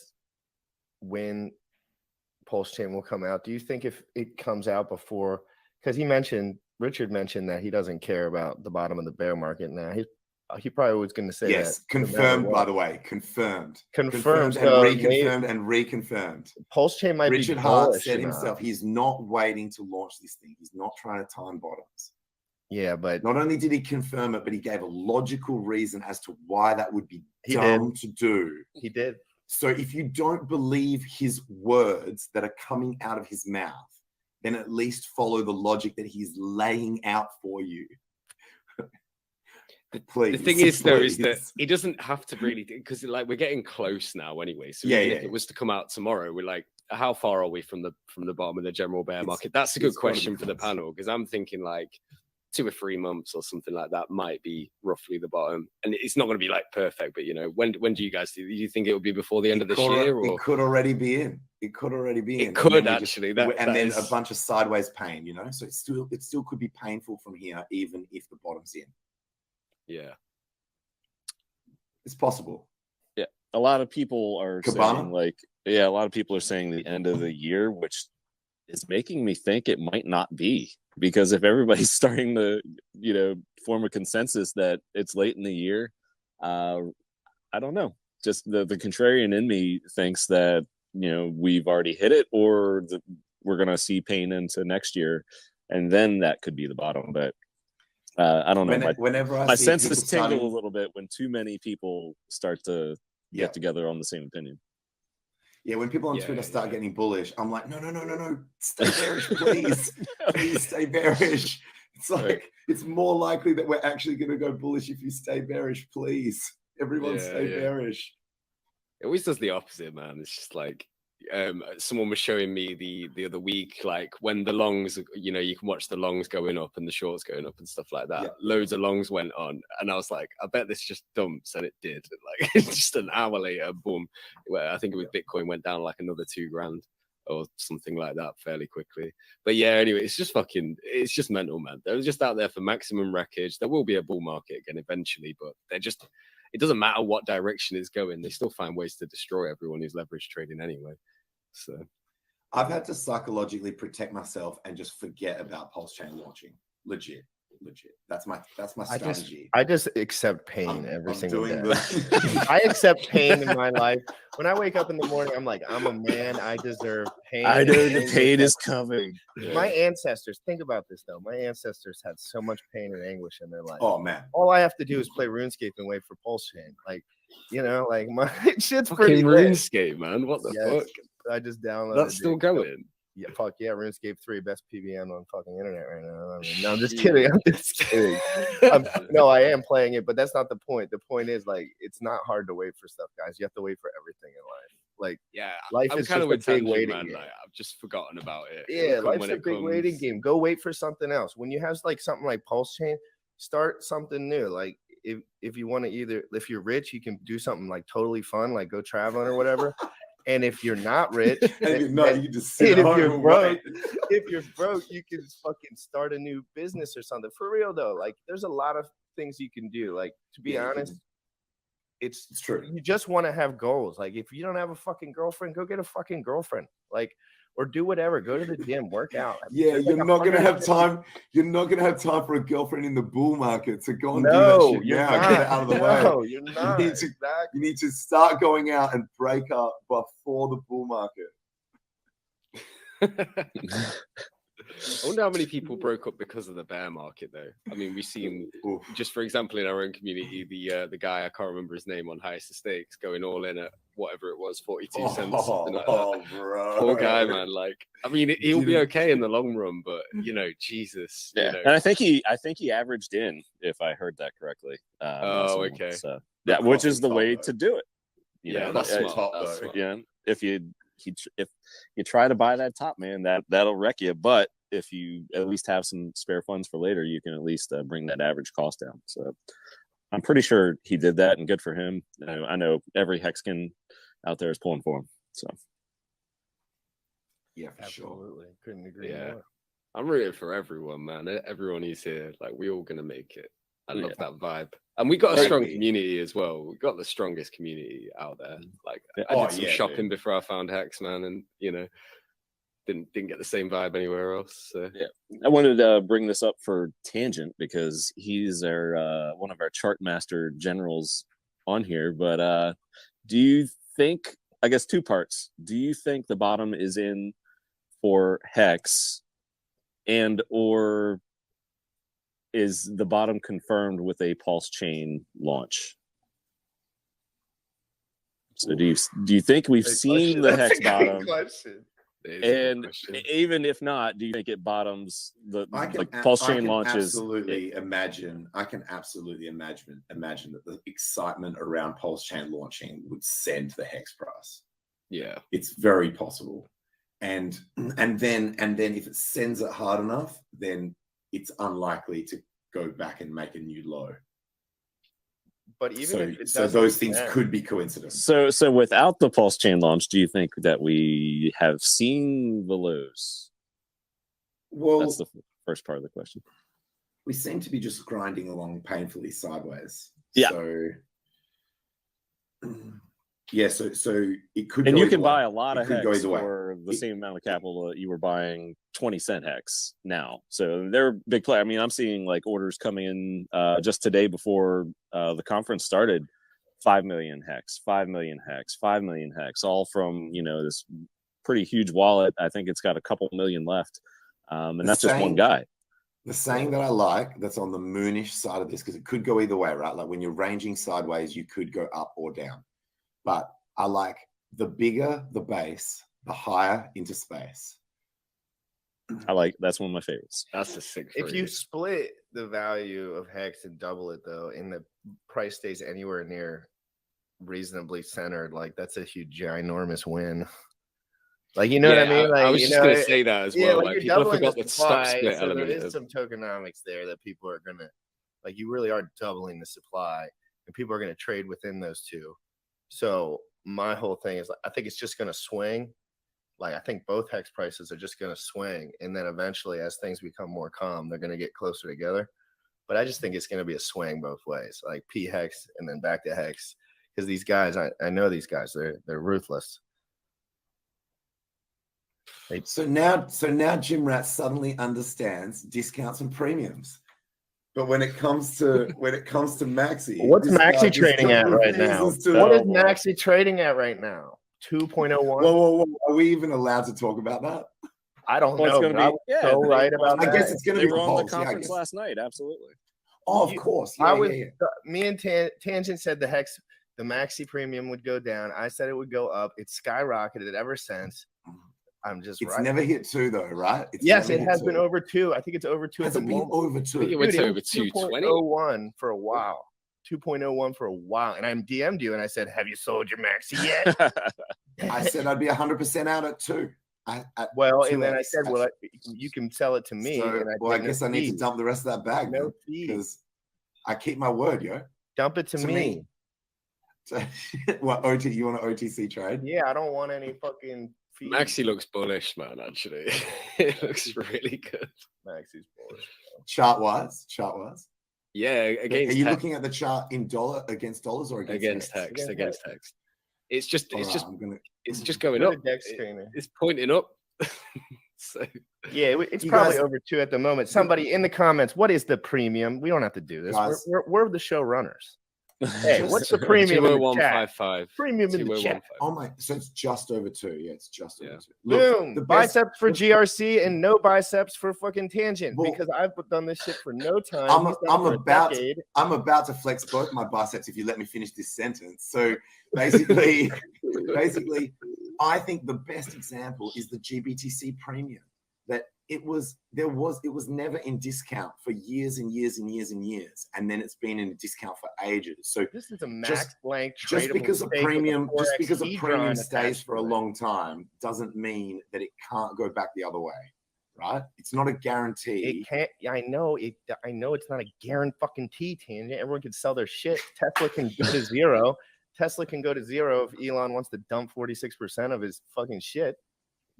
when PulseChain will come out? Do you think if it comes out before, because Richard mentioned that he doesn't care about the bottom of the bear market now. He probably was going to say yes, that. Confirmed, by the way. Confirmed. Confirmed and reconfirmed and reconfirmed. PulseChain might Richard be Hart said himself, he's not waiting to launch this thing. He's not trying to time bottoms. Yeah, but not only did he confirm it, but he gave a logical reason as to why that would be dumb to do. He did. So if you don't believe his words that are coming out of his mouth, then at least follow the logic that he's laying out for you. Please. The thing is, though, is that he doesn't have to really, because like we're getting close now anyway. So even if it was to come out tomorrow, we're like, how far are we from the bottom of the general bear market? That's a good question for the panel, because I'm thinking like 2 or 3 months or something like that might be roughly the bottom, and it's not going to be like perfect. But you know, when do you guys do you think it will be before the end of this year? Or it could already be in. It could already be in. It could actually, and then a bunch of sideways pain. You know, so it still could be painful from here, even if the bottom's in. Yeah. It's possible. Yeah. A lot of people are saying a lot of people are saying the end of the year, which is making me think it might not be, because if everybody's starting to, you know, form a consensus that it's late in the year, I don't know. Just the contrarian in me thinks that, you know, we've already hit it, or we're going to see pain into next year, and then that could be the bottom. But I don't know. My senses tingle a little bit when too many people start to get together on the same opinion. Yeah, when people on Twitter start getting bullish, I'm like, no, stay bearish, please. Please stay bearish. It's like, it's more likely that we're actually going to go bullish if you stay bearish, please. Everyone stay bearish. It always does the opposite, man. It's just like, someone was showing me the other week, like when the longs, you know, you can watch the longs going up and the shorts going up and stuff like that. Loads of longs went on, and I was like, I bet this just dumps, and it did. Like just an hour later, boom. I think it was Bitcoin went down like another $2,000 or something like that fairly quickly. But yeah, anyway, it's just mental, man. They're just out there for maximum wreckage. There will be a bull market again eventually, but it doesn't matter what direction it's going. They still find ways to destroy everyone who's leverage trading anyway. So I've had to psychologically protect myself and just forget about Pulse Chain launching. Legit. That's my strategy. I just accept pain every single day. I accept pain in my life. When I wake up in the morning, I'm like, I'm a man. I deserve pain. I know the pain is coming. My ancestors, think about this though. My ancestors had so much pain and anguish in their life. Oh man. All I have to do is play RuneScape and wait for Pulse Chain. Like, you know, like my shit's fucking pretty RuneScape, man. What the fuck? I just downloaded. That's still going. Yeah, fuck yeah, RuneScape 3, best PBM on fucking internet right now. I mean, no, I'm just kidding. I'm just kidding. No, I am playing it, but that's not the point. The point is, like, it's not hard to wait for stuff, guys. You have to wait for everything in life. Like, life is kind of a big waiting game. Like, I've just forgotten about it. Yeah, life's a big waiting game. Go wait for something else. When you have like something like Pulse Chain, start something new. Like, if you want to if you're rich, you can do something like totally fun, like go traveling or whatever. And if you're not rich, you just sit if you're broke, you can fucking start a new business or something. For real though, like there's a lot of things you can do. Like, to be honest, it's true. You just want to have goals. Like, if you don't have a fucking girlfriend, go get a fucking girlfriend. Like, or do whatever. Go to the gym, work out. Yeah, you're not gonna have time. You're not gonna have time for a girlfriend in the bull market. So go and do that shit now. Get it out of the way. No, you're not. You need to start going out and break up before the bull market. I wonder how many people broke up because of the bear market, though. I mean, we've seen, just for example, in our own community, the guy, I can't remember his name, on Highest Stakes, going all in at whatever it was, 42 cents, something like that. Bro. Poor guy, man. Like, I mean, he'll be okay in the long run, but you know, Jesus. Yeah, you know. And I think he averaged in, if I heard that correctly. Okay. So which is the way to do it. You know, that's smart. That's smart. Yeah, if you try to buy that top, man, that'll wreck you. But if you at least have some spare funds for later, you can at least bring that average cost down. So I'm pretty sure he did that, and good for him. I know every Hexkin out there is pulling for him. So yeah, for absolutely sure. Couldn't agree more. I'm rooting for everyone, man. Everyone who's here, like, we're all gonna make it. I love that vibe. And we got a strong community as well. We got the strongest community out there. Like, I did some shopping before I found Hex, man, and you know, didn't get the same vibe anywhere else. So. Yeah, I wanted to bring this up for Tangent because he's our one of our chart master generals on here. But do you think? I guess 2 parts. Do you think the bottom is in for Hex, and or is the bottom confirmed with a Pulse Chain launch? So do you think we've seen the Hex bottom? And even if not, do you think it bottoms the pulse chain launches? I can absolutely imagine that the excitement around pulse chain launching would send the hex price. Yeah, it's very possible. And then if it sends it hard enough, then it's unlikely to go back and make a new low. But even if those things could be coincidence. So without the pulse chain launch, do you think that we have seen the lows? Well, that's the first part of the question. We seem to be just grinding along painfully sideways. Yeah. So it could. And you can buy a lot of hex for the same amount of capital that you were buying 20-cent hex now. So they're a big player. I mean, I'm seeing like orders coming in just today before the conference started. 5 million hex, 5 million hex, 5 million hex, all from this pretty huge wallet. I think it's got a couple million left, and that's just one guy. The saying that I like that's on the moonish side of this, because it could go either way, right? Like when you're ranging sideways, you could go up or down. But I like the bigger the base, the higher into space. That's one of my favorites. That's a sick phrase. If you split the value of hex and double it though, and the price stays anywhere near reasonably centered, like that's a huge ginormous win. Like, you know what I mean? Like, I was just gonna say that as well. Like people forgot the the stock split so element. There is some tokenomics there that people are gonna you really are doubling the supply, and people are gonna trade within those two. So my whole thing is I think it's just going to swing. Like I think both hex prices are just going to swing, and then eventually, as things become more calm, they're going to get closer together. But I just think it's going to be a swing both ways, like P hex and then back to hex, because these guys, I know these guys, they're ruthless. So now Jim Rat suddenly understands discounts and premiums. But when it comes to Maxi, what's Maxi trading at right now? What is Maxi trading at right now? 2.01. Whoa! Are we even allowed to talk about that? I don't know. Right about that. I guess it's going to be on the conference last night. Absolutely. Oh, of course. Me and Tangent said the Maxi premium would go down. I said it would go up. It's skyrocketed ever since. It's never hit 2 though, right? Yes, it has been over 2. I think it's over 2 at the moment. Over 2. It went over 220. 2.01 for a while. 2.01 for a while. And I DM'd you and I said, have you sold your Maxi yet? I said I'd be 100% out at 2. And then I said, well, you can sell it to me. So, I guess I need to dump the rest of that bag. No fee. Because I keep my word, yo. Dump it to me. What, OT? You want an OTC trade? Yeah, I don't want any fucking fee. Maxi looks bullish, man, actually. It looks really good. Maxi's bullish. Chart wise. Yeah, against Are you looking at the chart in dollar against dollars or against text? Against text. It's just going up. It's pointing up. So yeah, it's probably over 2 at the moment. Somebody in the comments, what is the premium? We don't have to do this. We're the show runners. Hey, what's the premium in the chat? Premium in the chat. Oh my! So it's just over 2. Yeah, it's just over 2. Boom! The biceps for GRC and no biceps for fucking Tangent, because I've done this shit for no time. I'm about to flex both my biceps if you let me finish this sentence. So basically, I think the best example is the GBTC premium. That it was never in discount for years and years and years and years, and then it's been in discount for ages. So this is a max blank. Just because a premium stays for a long time doesn't mean that it can't go back the other way, right? It's not a guarantee. It can't. I know it's not a guarantee Tangent. Everyone can sell their shit. Tesla can go to zero. Tesla can go to zero if Elon wants to dump 46% of his fucking shit.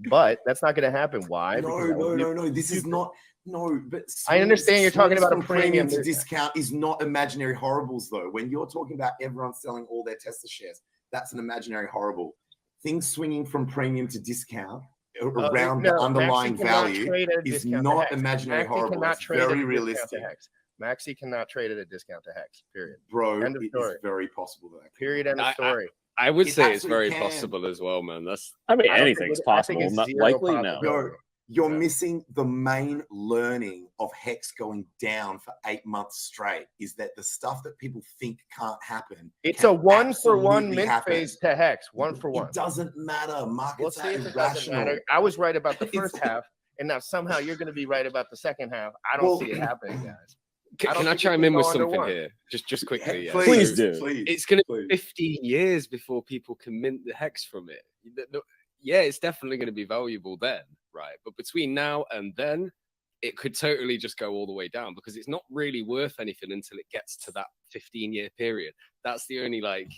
But that's not going to happen. Why? No. This is not. No, but I understand you're talking about a premium to discount is not imaginary horribles, though. When you're talking about everyone selling all their Tesla shares, that's an imaginary horrible. Things swinging from premium to discount around the underlying value is not imaginary horrible. It's very realistic. Maxi cannot trade at a discount to hex. Period. Bro, end of story. It's very possible that. Period. End of story. I would say it's very possible as well, man. Anything's possible. Not likely now. You're missing the main learning of Hex going down for 8 months straight, is that the stuff that people think can't happen. It's a 1-for-1 absolutely mint happen. phase to Hex. 1-for-1. It doesn't matter. Markets We'll see are if it doesn't irrational. matter. I was right about the first half, and now somehow you're going to be right about the second half. I don't see it happening, guys. Can I chime in with something here? Just quickly. Yeah. Please do. Please. It's going to Please. be 15 years before people can mint the Hex from it. Yeah, it's definitely going to be valuable then, right? But between now and then, it could totally just go all the way down because it's not really worth anything until it gets to that 15-year period. That's the only like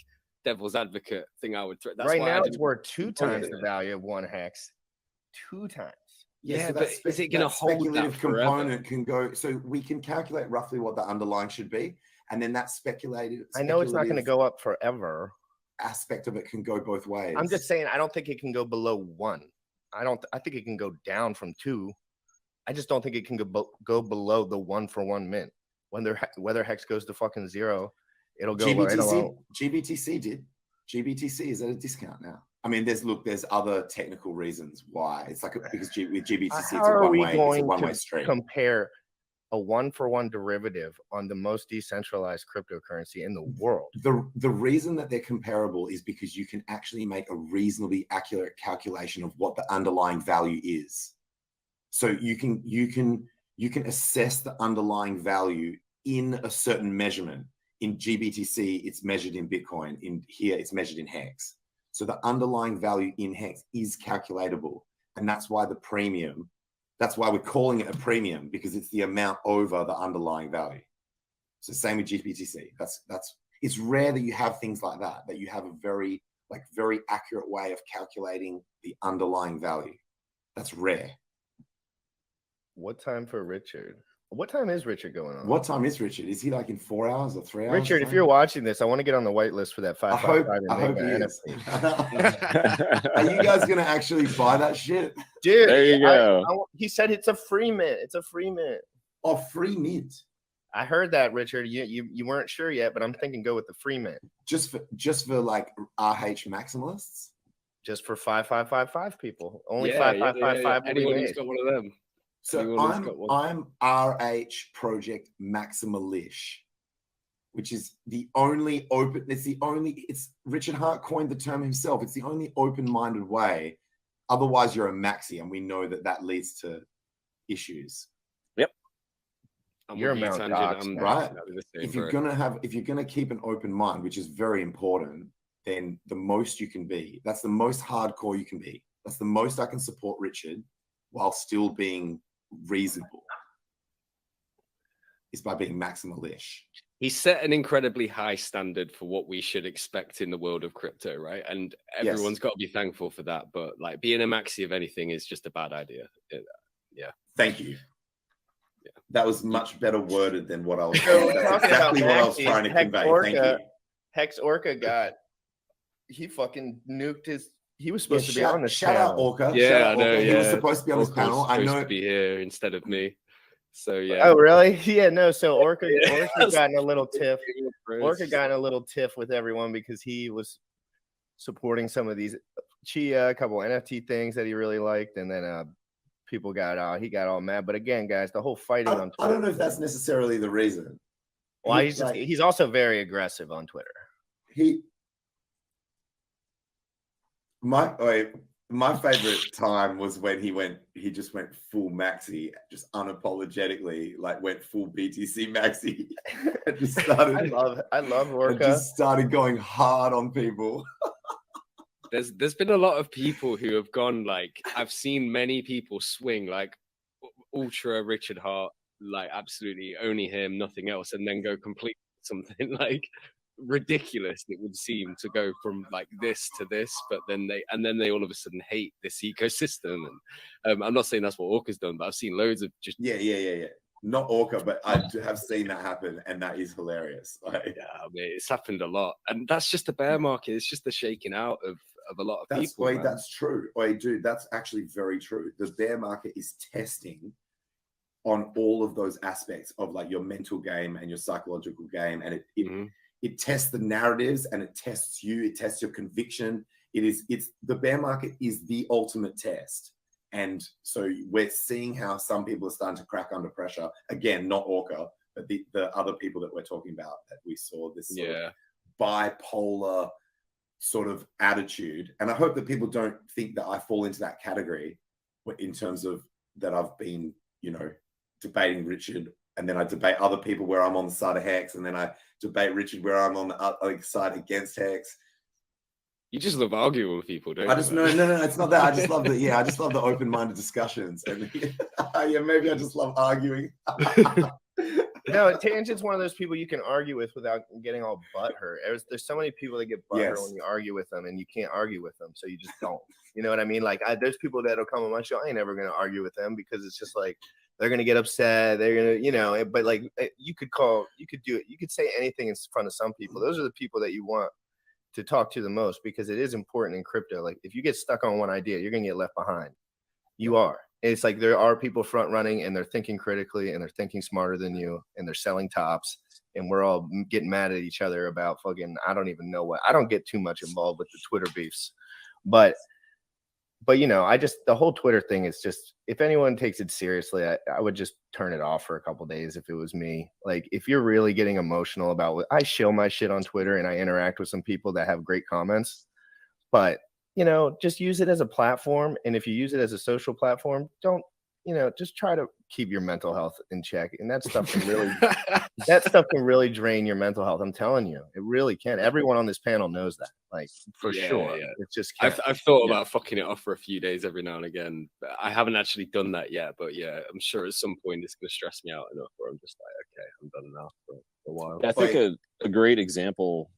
devil's advocate thing I would throw. That's Right why now, it's worth 2 times Yeah. the value of 1 Hex. 2 times. Yeah, so but is it going to hold that speculative forever? component can go? So we can calculate roughly what the underlying should be, and then that speculative. I know it's not going to go up forever. Aspect of it can go both ways. I'm just saying, I don't think it can go below 1. I think it can go down from 2. I just don't think it can go below the 1-for-1 mint. Whether Hex goes to fucking 0, it'll go right along. GBTC did. GBTC is at a discount now. I mean, there's other technical reasons why. It's like because with GBTC, it's a one-way street. Compare a 1-for-1 derivative on the most decentralized cryptocurrency in the world? The reason that they're comparable is because you can actually make a reasonably accurate calculation of what the underlying value is. So you can assess the underlying value in a certain measurement. In GBTC, it's measured in Bitcoin. In here, it's measured in Hex. So the underlying value in Hex is calculatable. And that's why the premium, that's why we're calling it a premium, because it's the amount over the underlying value. So same with GBTC. It's rare that you have things like that you have a very accurate way of calculating the underlying value. That's rare. What time for Richard? What time is Richard going on? What time is Richard? Is he like in 4 hours or 3 hours? Richard, if you're watching this, I want to get on the white list for that 555. I hope he is. Are you guys gonna actually buy that shit? Dude, there you go. He said it's a free mint. It's a free mint. Oh, free mint. I heard that, Richard. You weren't sure yet, but I'm thinking go with the free mint. Just for like RH maximalists? Just for 5555 people. Only 5555. Anyone who's got one of them. So I'm RH Project Maximalish, which is the only open. It's Richard Hart coined the term himself. It's the only open-minded way. Otherwise, you're a maxi, and we know that leads to issues. Yep. You're a Mount Gox, right? If you're gonna keep an open mind, which is very important, then the most you can be. That's the most hardcore you can be. That's the most I can support Richard while still being reasonable, is by being maximalish. He set an incredibly high standard for what we should expect in the world of crypto, right? And everyone's got to be thankful for that. But like being a maxi of anything is just a bad idea. Yeah. Thank you. Yeah. That was much better worded than what I was saying. That's exactly what I was trying to convey. Thank you. Hex Orca he fucking nuked his. He was supposed to be on the shout out Orca. Yeah, I know. He was supposed to be on this panel. I know to be here instead of me. So yeah. Oh really? Yeah. No. So Orca got in a little tiff. Orca got in a little tiff with everyone because he was supporting some of these Chia, a couple NFT things that he really liked, and then people got he got all mad. But again, guys, the whole fighting on Twitter. I don't know if that's necessarily the reason. Well, he's also very aggressive on Twitter. My favorite time was when he just went full maxi, just unapologetically, like went full BTC maxi. And just started. I love Orca. Just started going hard on people. There's been a lot of people who have gone like, I've seen many people swing like ultra Richard Hart, like absolutely only him, nothing else, and then go complete something like ridiculous. It would seem to go from like this to this, but then they all of a sudden hate this ecosystem. And I'm not saying that's what Orca's done, but I've seen loads of just yeah. Not Orca, but I have seen that happen, and that is hilarious. Yeah, I mean, it's happened a lot, and that's just the bear market. It's just the shaking out of a lot of people. That's true. Dude, that's actually very true. The bear market is testing on all of those aspects of like your mental game and your psychological game, and it tests the narratives, and it tests you. It tests your conviction. It's the bear market is the ultimate test, And so we're seeing how some people are starting to crack under pressure. Again, not Orca, but the other people that we're talking about, that we saw this sort of bipolar sort of attitude. And I hope that people don't think that I fall into that category in terms of that I've been, you know, debating Richard, and then I debate other people where I'm on the side of Hex, and then I debate Richard where I'm on the other side against Hex. You just love arguing with people, don't you? I just no, it's not that. I just love the I just love the open-minded discussions, and yeah, maybe I just love arguing. No, Tangent's one of those people you can argue with without getting all butthurt. There's so many people that get butthurt when you argue with them, and you can't argue with them, so you just don't. You know what I mean? Like, there's people that'll come on my show. I ain't never gonna argue with them because it's just like they're gonna get upset. They're gonna, you know. But like, you could do it. You could say anything in front of some people. Those are the people that you want to talk to the most, because it is important in crypto. Like, if you get stuck on one idea, you're gonna get left behind. You are. It's like there are people front running, and they're thinking critically, and they're thinking smarter than you, and they're selling tops, and we're all getting mad at each other about fucking, I don't even know what. I don't get too much involved with the Twitter beefs, but you know, the whole Twitter thing is just, if anyone takes it seriously, I would just turn it off for a couple days if it was me. Like, if you're really getting emotional about what I show my shit on Twitter, and I interact with some people that have great comments, but you know, just use it as a platform. And if you use it as a social platform, don't, you know, just try to keep your mental health in check. And that stuff can really drain your mental health. I'm telling you, it really can. Everyone on this panel knows that, like, for sure. Yeah. It's just, I've thought about fucking it off for a few days every now and again. But I haven't actually done that yet. But yeah, I'm sure at some point it's going to stress me out enough where I'm just like, okay, I'm done now for a while. Yeah, I think a great example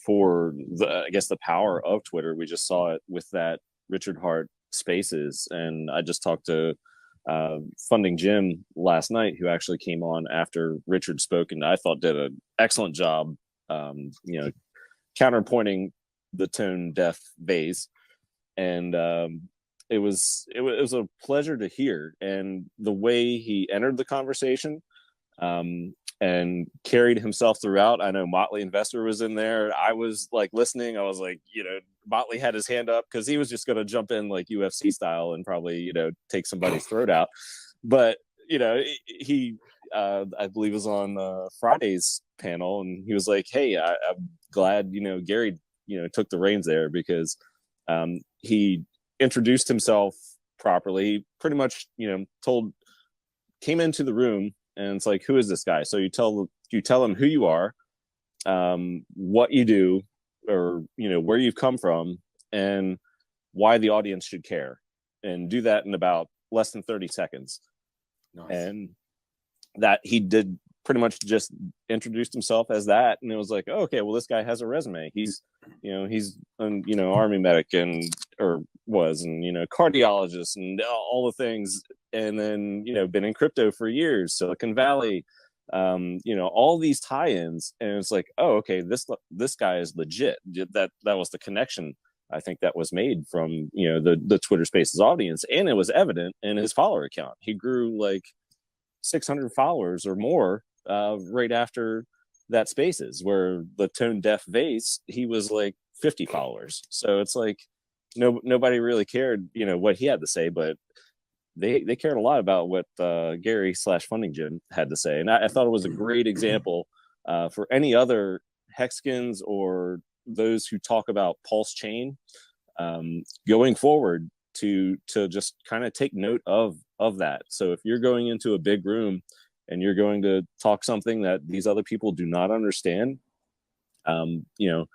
for the power of Twitter, we just saw it with that Richard Hart Spaces, and I just talked to Funding Jim last night, who actually came on after Richard spoke, and I thought did an excellent job, you know, counterpointing the tone deaf vase, and it was a pleasure to hear, and the way he entered the conversation and carried himself throughout. I know Motley Investor was in there. I was like listening. I was like, you know, Motley had his hand up because he was just going to jump in like UFC style and probably, you know, take somebody's throat out. But, you know, he, I believe was on Friday's panel, and he was like, hey, I'm glad, you know, Gary, you know, took the reins there, because he introduced himself properly, pretty much, you know, came into the room, and it's like, who is this guy? So you tell him who you are, what you do, or, you know, where you've come from, and why the audience should care, and do that in about less than 30 seconds. Nice. And that he did pretty much just introduced himself as that, and it was like, oh, okay, well, this guy has a resume. He's you know, Army medic, and cardiologist, and all the things, and then, you know, been in crypto for years, Silicon Valley, you know, all these tie-ins, and it's like, oh, okay, this guy is legit. That was the connection, I think, that was made from, you know, the Twitter Spaces audience, and it was evident in his follower account. He grew like 600 followers or more right after that Spaces, where the tone deaf vase, he was like 50 followers. So it's like nobody really cared, you know, what he had to say, but they cared a lot about what Gary / Funding Jim had to say. And I thought it was a great example for any other Hexkins or those who talk about Pulse Chain going forward to just kind of take note of that. So if you're going into a big room and you're going to talk something that these other people do not understand, you know,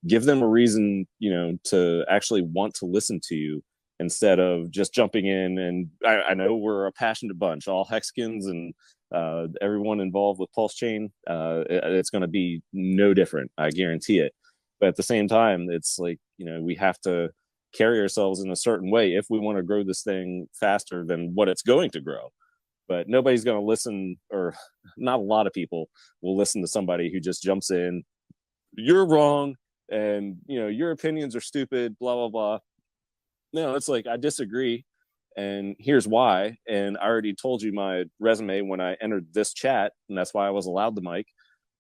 give them a reason, you know, to actually want to listen to you, instead of just jumping in. And I know we're a passionate bunch, all Hexkins and everyone involved with Pulse Chain. It's going to be no different, I guarantee it. But at the same time, it's like, you know, we have to carry ourselves in a certain way if we want to grow this thing faster than what it's going to grow. But nobody's going to listen, or not a lot of people will listen to somebody who just jumps in, you're wrong, and, you know, your opinions are stupid, blah, blah, blah. No, it's like, I disagree, and here's why. And I already told you my resume when I entered this chat, and that's why I was allowed the mic.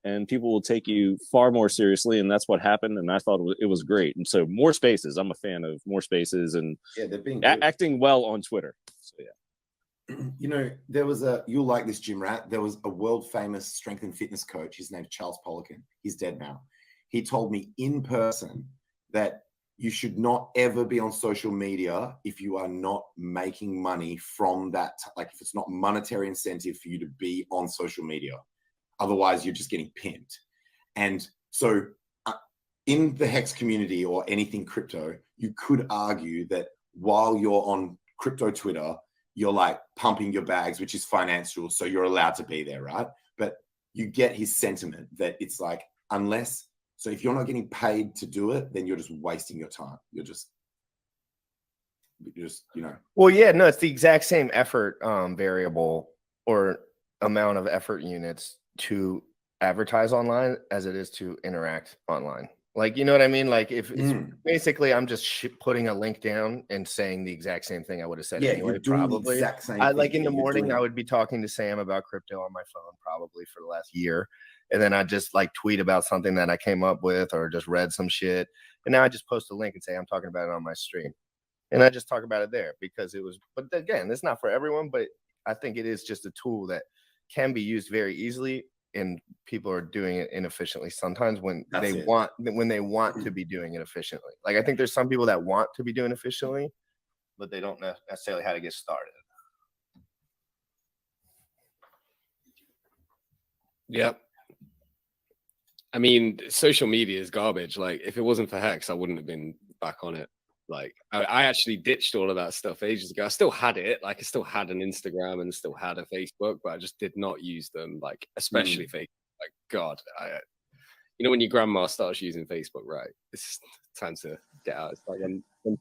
and people will take you far more seriously. And that's what happened. And I thought it was great. And so more spaces. I'm a fan of more spaces and they're being acting well on Twitter. So yeah. You know, there was you'll like this, Jim Rat. There was a world famous strength and fitness coach. His name's Charles Poliquin. He's dead now. He told me in person that you should not ever be on social media if you are not making money from that. Like if it's not monetary incentive for you to be on social media, otherwise you're just getting pimped. And so in the Hex community or anything crypto, you could argue that while you're on crypto Twitter, you're like pumping your bags, which is financial. So you're allowed to be there, right? But you get his sentiment that it's like, so if you're not getting paid to do it, then you're just wasting your time. You're just, you know. Well, yeah, no, it's the exact same effort variable or amount of effort units to advertise online as it is to interact online. Like, you know what I mean? Like if it's basically, I'm just putting a link down and saying the exact same thing I would have said anyway, probably. The exact same like in the thing morning, I would be talking to Sam about crypto on my phone probably for the last year. And then I just like tweet about something that I came up with or just read some shit. And now I just post a link and say, I'm talking about it on my stream. And I just talk about it there because it was, but again, it's not for everyone, but I think it is just a tool that can be used very easily. And people are doing it inefficiently sometimes when they want to be doing it efficiently. Like I think there's some people that want to be doing efficiently, but they don't necessarily how to get started. Yep. I mean, social media is garbage. Like, if it wasn't for Hex, I wouldn't have been back on it. Like, I actually ditched all of that stuff ages ago. I still had it. Like, I still had an Instagram and still had a Facebook, but I just did not use them. Like, especially Facebook. Like, God, you know, when your grandma starts using Facebook, right? It's time to get out. It's like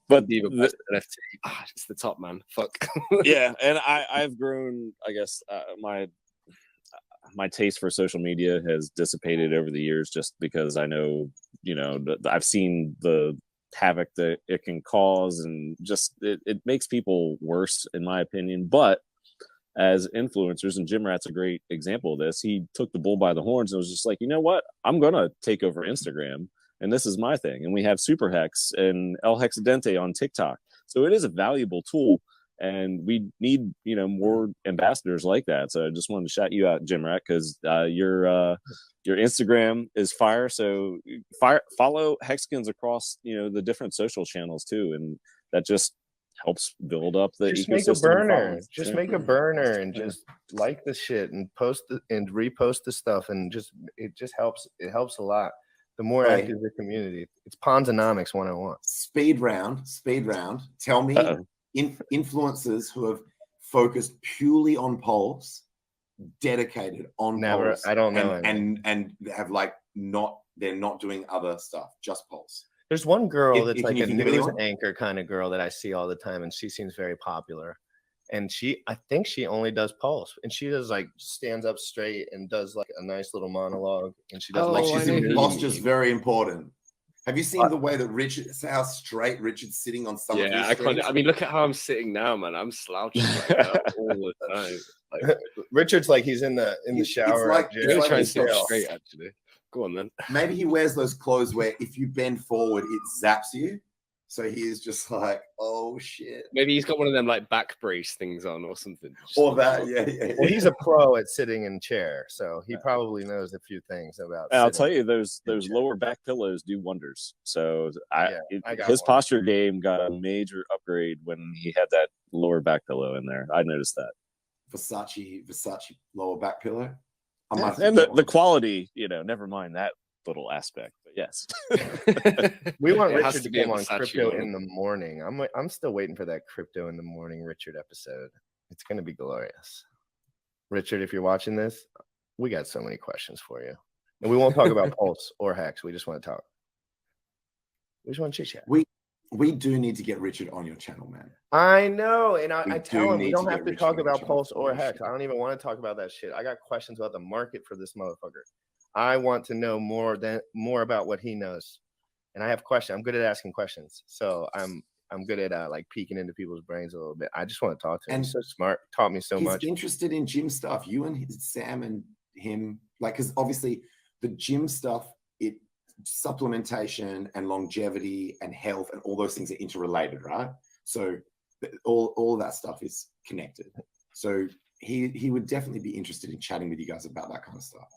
but the NFT, it's the top, man. Fuck. Yeah, and I've grown. I guess my taste for social media has dissipated over the years just because I know, you know, I've seen the havoc that it can cause and just it makes people worse in my opinion. But as influencers, and Jim Rat's a great example of this, he took the bull by the horns and was just like, you know what, I'm gonna take over Instagram and this is my thing. And we have Super Hex and El Hexadente on TikTok, so it is a valuable tool. And we need, you know, more ambassadors like that. So I just wanted to shout you out, Jim Rat, because your Instagram is fire. So follow Hexkins across, you know, the different social channels too, and that just helps build up the just ecosystem. Make a burner. Just make a burner and just like the shit and post and repost the stuff, and it just helps. It helps a lot. The more active the community, it's Ponzonomics 101. Speed round. Tell me. Influencers who have focused purely on Pulse, dedicated on Pulse. I don't know. And have like they're not doing other stuff, just Pulse. There's one girl that's like a news anchor kind of girl that I see all the time, and she seems very popular. And I think she only does Pulse, and she does like stands up straight and does like a nice little monologue, and she does posture's very important. Have you seen the way that how straight Richard's sitting on some of his streams? I mean, look at how I'm sitting now, man. I'm slouching like that all the time. Like, Richard's like he's in the shower. I'm gonna try and sit straight, actually. Go on, then. Maybe he wears those clothes where if you bend forward, it zaps you. So he is just like, oh shit. Maybe he's got one of them like back brace things on or something. Or that, yeah. Well, he's a pro at sitting in chair, so he probably knows a few things about. I'll tell you, those lower back pillows do wonders. So his posture game got a major upgrade when he had that lower back pillow in there. I noticed that. Versace lower back pillow. And the quality, you know, never mind that little aspect, but yes. We want Richard to come on Crypto in the Morning. I'm still waiting for that Crypto in the Morning Richard episode. It's going to be glorious. Richard, if you're watching this, we got so many questions for you. And we won't talk about Pulse or Hex. We just want to talk. We just want to chit chat. We do need to get Richard on your channel, man. I know. And I tell him we don't have to talk about Pulse or Hex. I don't even want to talk about that shit. I got questions about the market for this motherfucker. I want to know more about what he knows. And I have questions. I'm good at asking questions. So I'm good at like peeking into people's brains a little bit. I just want to talk to him. And he's so smart. Taught me so much. He's interested in gym stuff. You and Sam and him, like, because obviously the gym stuff, supplementation and longevity and health and all those things are interrelated, right? So all of that stuff is connected. So he would definitely be interested in chatting with you guys about that kind of stuff.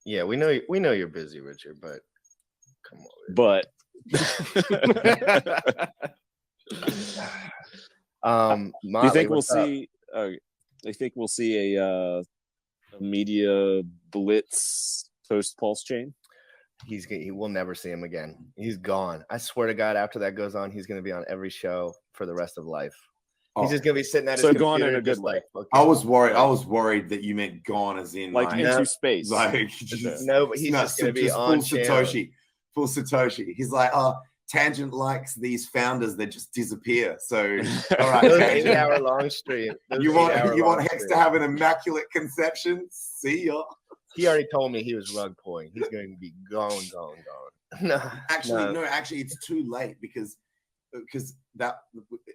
Yeah, we know you're busy, Richard, but come on. But Motley, do you think we'll what's up? see? I think we'll see a media blitz post Pulse Chain. We'll never see him again. He's gone. I swear to God, after that goes on, he's going to be on every show for the rest of life. He's just going to be sitting at his computer. Gone in a good way. Like, I was worried that you meant gone as in like into space. Like just, no, but he's just going to be on full Satoshi. He's like, Tangent likes these founders that just disappear. So all right, those Tangent. 8-hour-long stream. You want Hex to have an immaculate conception? See ya. He already told me he was rug pulling. He's going to be gone. No, actually, it's too late because that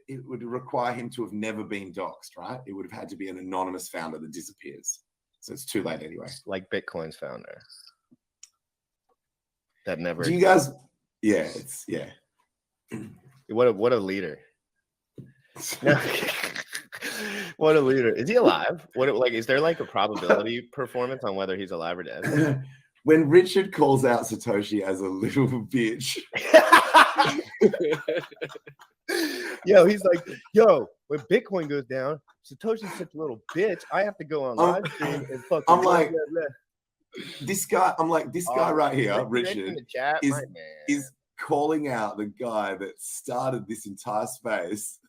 it would require him to have never been doxxed, right? It would have had to be an anonymous founder that disappears. So it's too late anyway. Like Bitcoin's founder. That never. Do you guys? Yeah, What a leader. What a leader. Is he alive? Is there like a probability performance on whether he's alive or dead? When Richard calls out Satoshi as a little bitch. He's like, when Bitcoin goes down, Satoshi's such a little bitch. I have to go on live stream and fucking. I'm like, this guy right here, Richard, is calling out the guy that started this entire space.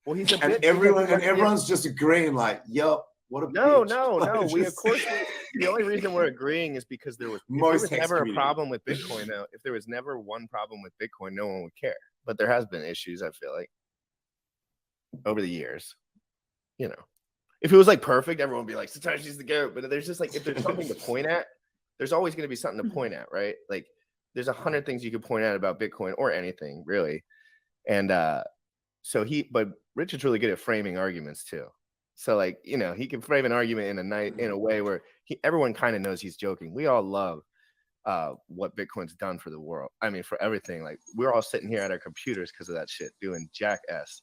Well, he's a and bitch. everyone's just agreeing, like, yup, what a bitch. No. The only reason we're agreeing is because there was never a problem with Bitcoin, though. If there was never one problem with Bitcoin, no one would care. But there has been issues, I feel like, over the years. If it was like perfect, everyone would be like, Satoshi's the GOAT. But there's just like, if there's something to point at, there's always going to be something to point at, right? Like, there's 100 things you could point out about Bitcoin or anything, really. And but Richard's really good at framing arguments too. So like, he can frame an argument in a way where everyone kind of knows he's joking. We all love what Bitcoin's done for the world. I mean, for everything. Like, we're all sitting here at our computers because of that shit, doing jackass.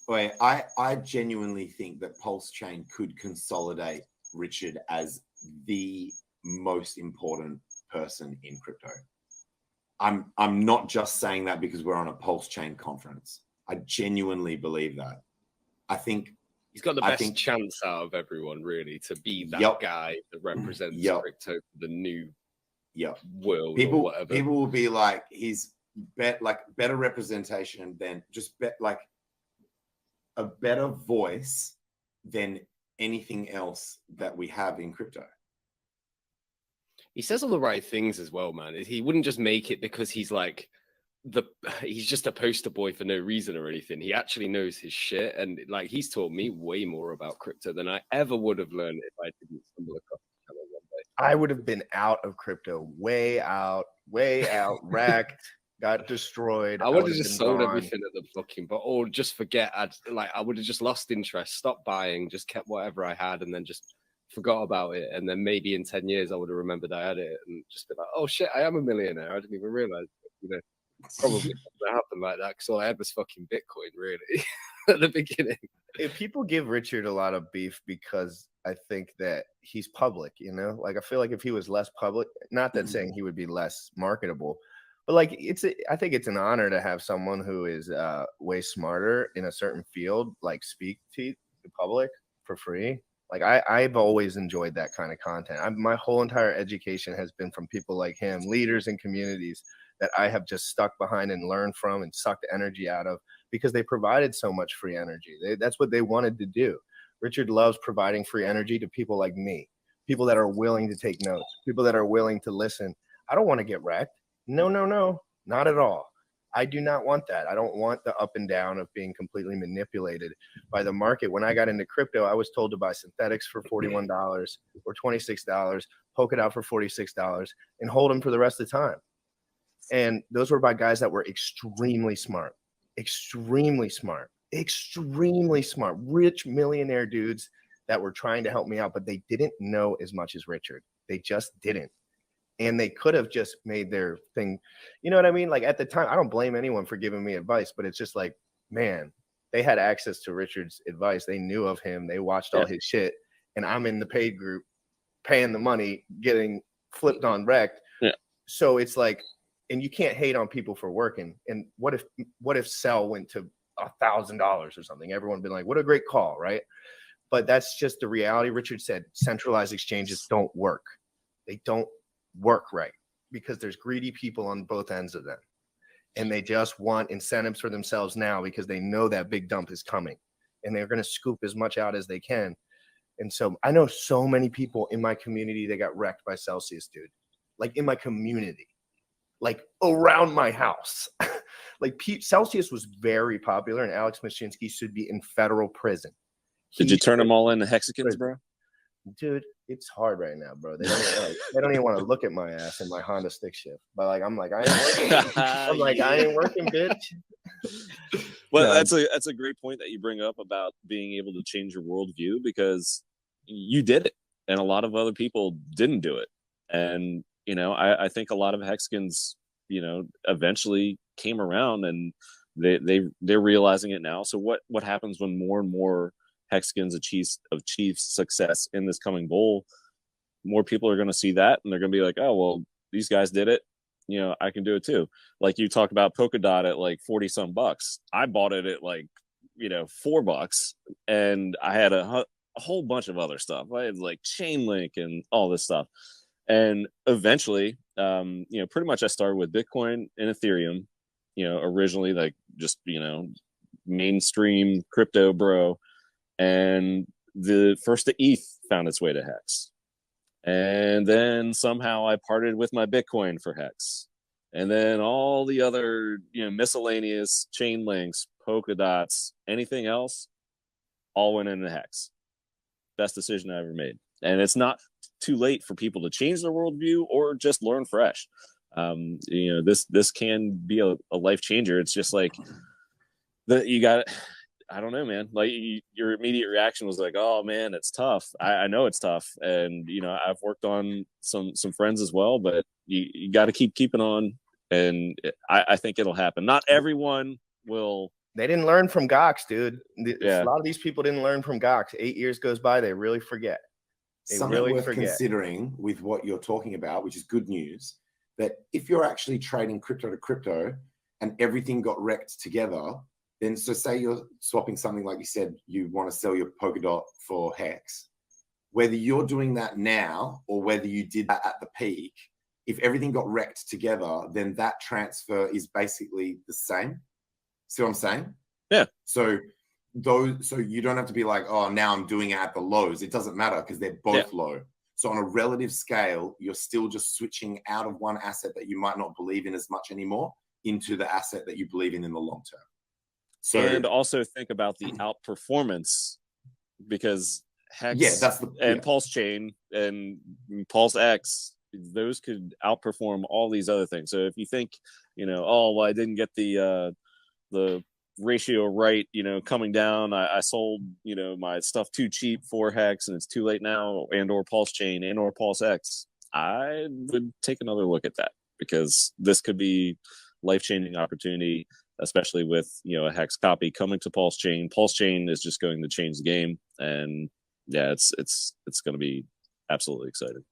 Wait, I genuinely think that Pulse Chain could consolidate Richard as the most important person in crypto. I'm not just saying that because we're on a Pulse Chain conference. I genuinely believe that. I think he's got the best chance out of everyone, really, to be that guy that represents crypto for the new world or whatever. People will be like, he's better representation than just like a better voice than anything else that we have in crypto. He says all the right things as well, man. He wouldn't just make it because he's like he's just a poster boy for no reason or anything. He actually knows his shit, and like he's taught me way more about crypto than I ever would have learned if I didn't stumble across the channel one day. I would have been out of crypto, way out, wrecked, got destroyed. I would have just sold everything at the fucking or just forget. I would have just lost interest, stopped buying, just kept whatever I had, and then just forgot about it. And then maybe in 10 years I would have remembered I had it and just been like, oh shit, I am a millionaire. I didn't even realize it, Probably something happened like that because all I had was fucking Bitcoin, really, at the beginning. If people give Richard a lot of beef because I think that he's public, like I feel like if he was less public, not that saying he would be less marketable, but like I think it's an honor to have someone who is way smarter in a certain field, like speak to the public for free. Like I've always enjoyed that kind of content. My whole entire education has been from people like him, leaders in communities that I have just stuck behind and learned from and sucked energy out of because they provided so much free energy. That's what they wanted to do. Richard loves providing free energy to people like me, people that are willing to take notes, people that are willing to listen. I don't want to get wrecked. No, not at all. I do not want that. I don't want the up and down of being completely manipulated by the market. When I got into crypto, I was told to buy synthetics for $41 or $26, poke it out for $46, and hold them for the rest of the time. And those were by guys that were extremely smart, rich millionaire dudes that were trying to help me out, but they didn't know as much as Richard. They just didn't. and they could have just made their thing. You know what I mean? Like at the time, I don't blame anyone for giving me advice, but it's just like, man, they had access to Richard's advice. They knew of him. They watched all his shit. And I'm in the paid group paying the money, getting flipped on wrecked. Yeah. So it's like, and you can't hate on people for working. And what if Sell went to $1,000 or something? Everyone would be like, what a great call, right? But that's just the reality. Richard said centralized exchanges don't work. They don't work right because there's greedy people on both ends of them. And they just want incentives for themselves now because they know that big dump is coming and they're going to scoop as much out as they can. And so I know so many people in my community that got wrecked by Celsius, dude. Like in my community, like around my house. Like Celsius was very popular and Alex Mashinsky should be in federal prison. Did you turn them all into hexagons, bro? Dude, it's hard right now, bro. They don't even want to look at my ass in my Honda stick shift. But like, I'm like, I ain't working. I'm like, I ain't working, bitch. Well, that's a great point that you bring up about being able to change your worldview, because you did it, and a lot of other people didn't do it. And you know, I think a lot of hexagons, you know, eventually came around, and they're realizing it now. So what happens when more and more hexagons achieve success in this coming bowl? More people are going to see that, and they're going to be like, oh, well, these guys did it, you know, I can do it too. Like you talk about Polkadot at like 40 some bucks. I bought it at like, you know, $4, and I had a whole bunch of other stuff. I had like Chainlink and all this stuff. And eventually, you know, pretty much I started with Bitcoin and Ethereum, you know, originally like just, you know, mainstream crypto bro. And the first the ETH found its way to Hex. And then somehow I parted with my Bitcoin for Hex. And then all the other, you know, miscellaneous chain links, Polkadots, anything else, all went into Hex. Best decision I ever made. And it's not too late for people to change their worldview or just learn fresh. You know, this can be a life changer. It's just like that you got, I don't know, man. Like your immediate reaction was like, "Oh man, it's tough." I know it's tough, and you know I've worked on some friends as well, but you got to keeping on, and I think it'll happen. Not everyone will. They didn't learn from Gox, dude. A lot of these people didn't learn from Gox. 8 years goes by, they really forget. Something worth considering with what you're talking about, which is good news, that if you're actually trading crypto to crypto and everything got wrecked together, then so say you're swapping something like you said, you want to sell your Polkadot for Hex. Whether you're doing that now or whether you did that at the peak, if everything got wrecked together, then that transfer is basically the same. See what I'm saying? Yeah. So you don't have to be like, oh, now I'm doing it at the lows. It doesn't matter because they're both low. So on a relative scale, you're still just switching out of one asset that you might not believe in as much anymore into the asset that you believe in the long term. So, and also think about the outperformance, because Hex and Pulse Chain and Pulse X, those could outperform all these other things. So if you think, you know, oh, well, I didn't get the ratio right, you know, coming down, I sold, you know, my stuff too cheap for Hex and it's too late now, and or Pulse Chain and or Pulse X, I would take another look at that, because this could be life-changing opportunity, especially with, you know, a Hex copy coming to Pulse Chain. Pulse Chain is just going to change the game, and yeah, it's going to be absolutely exciting.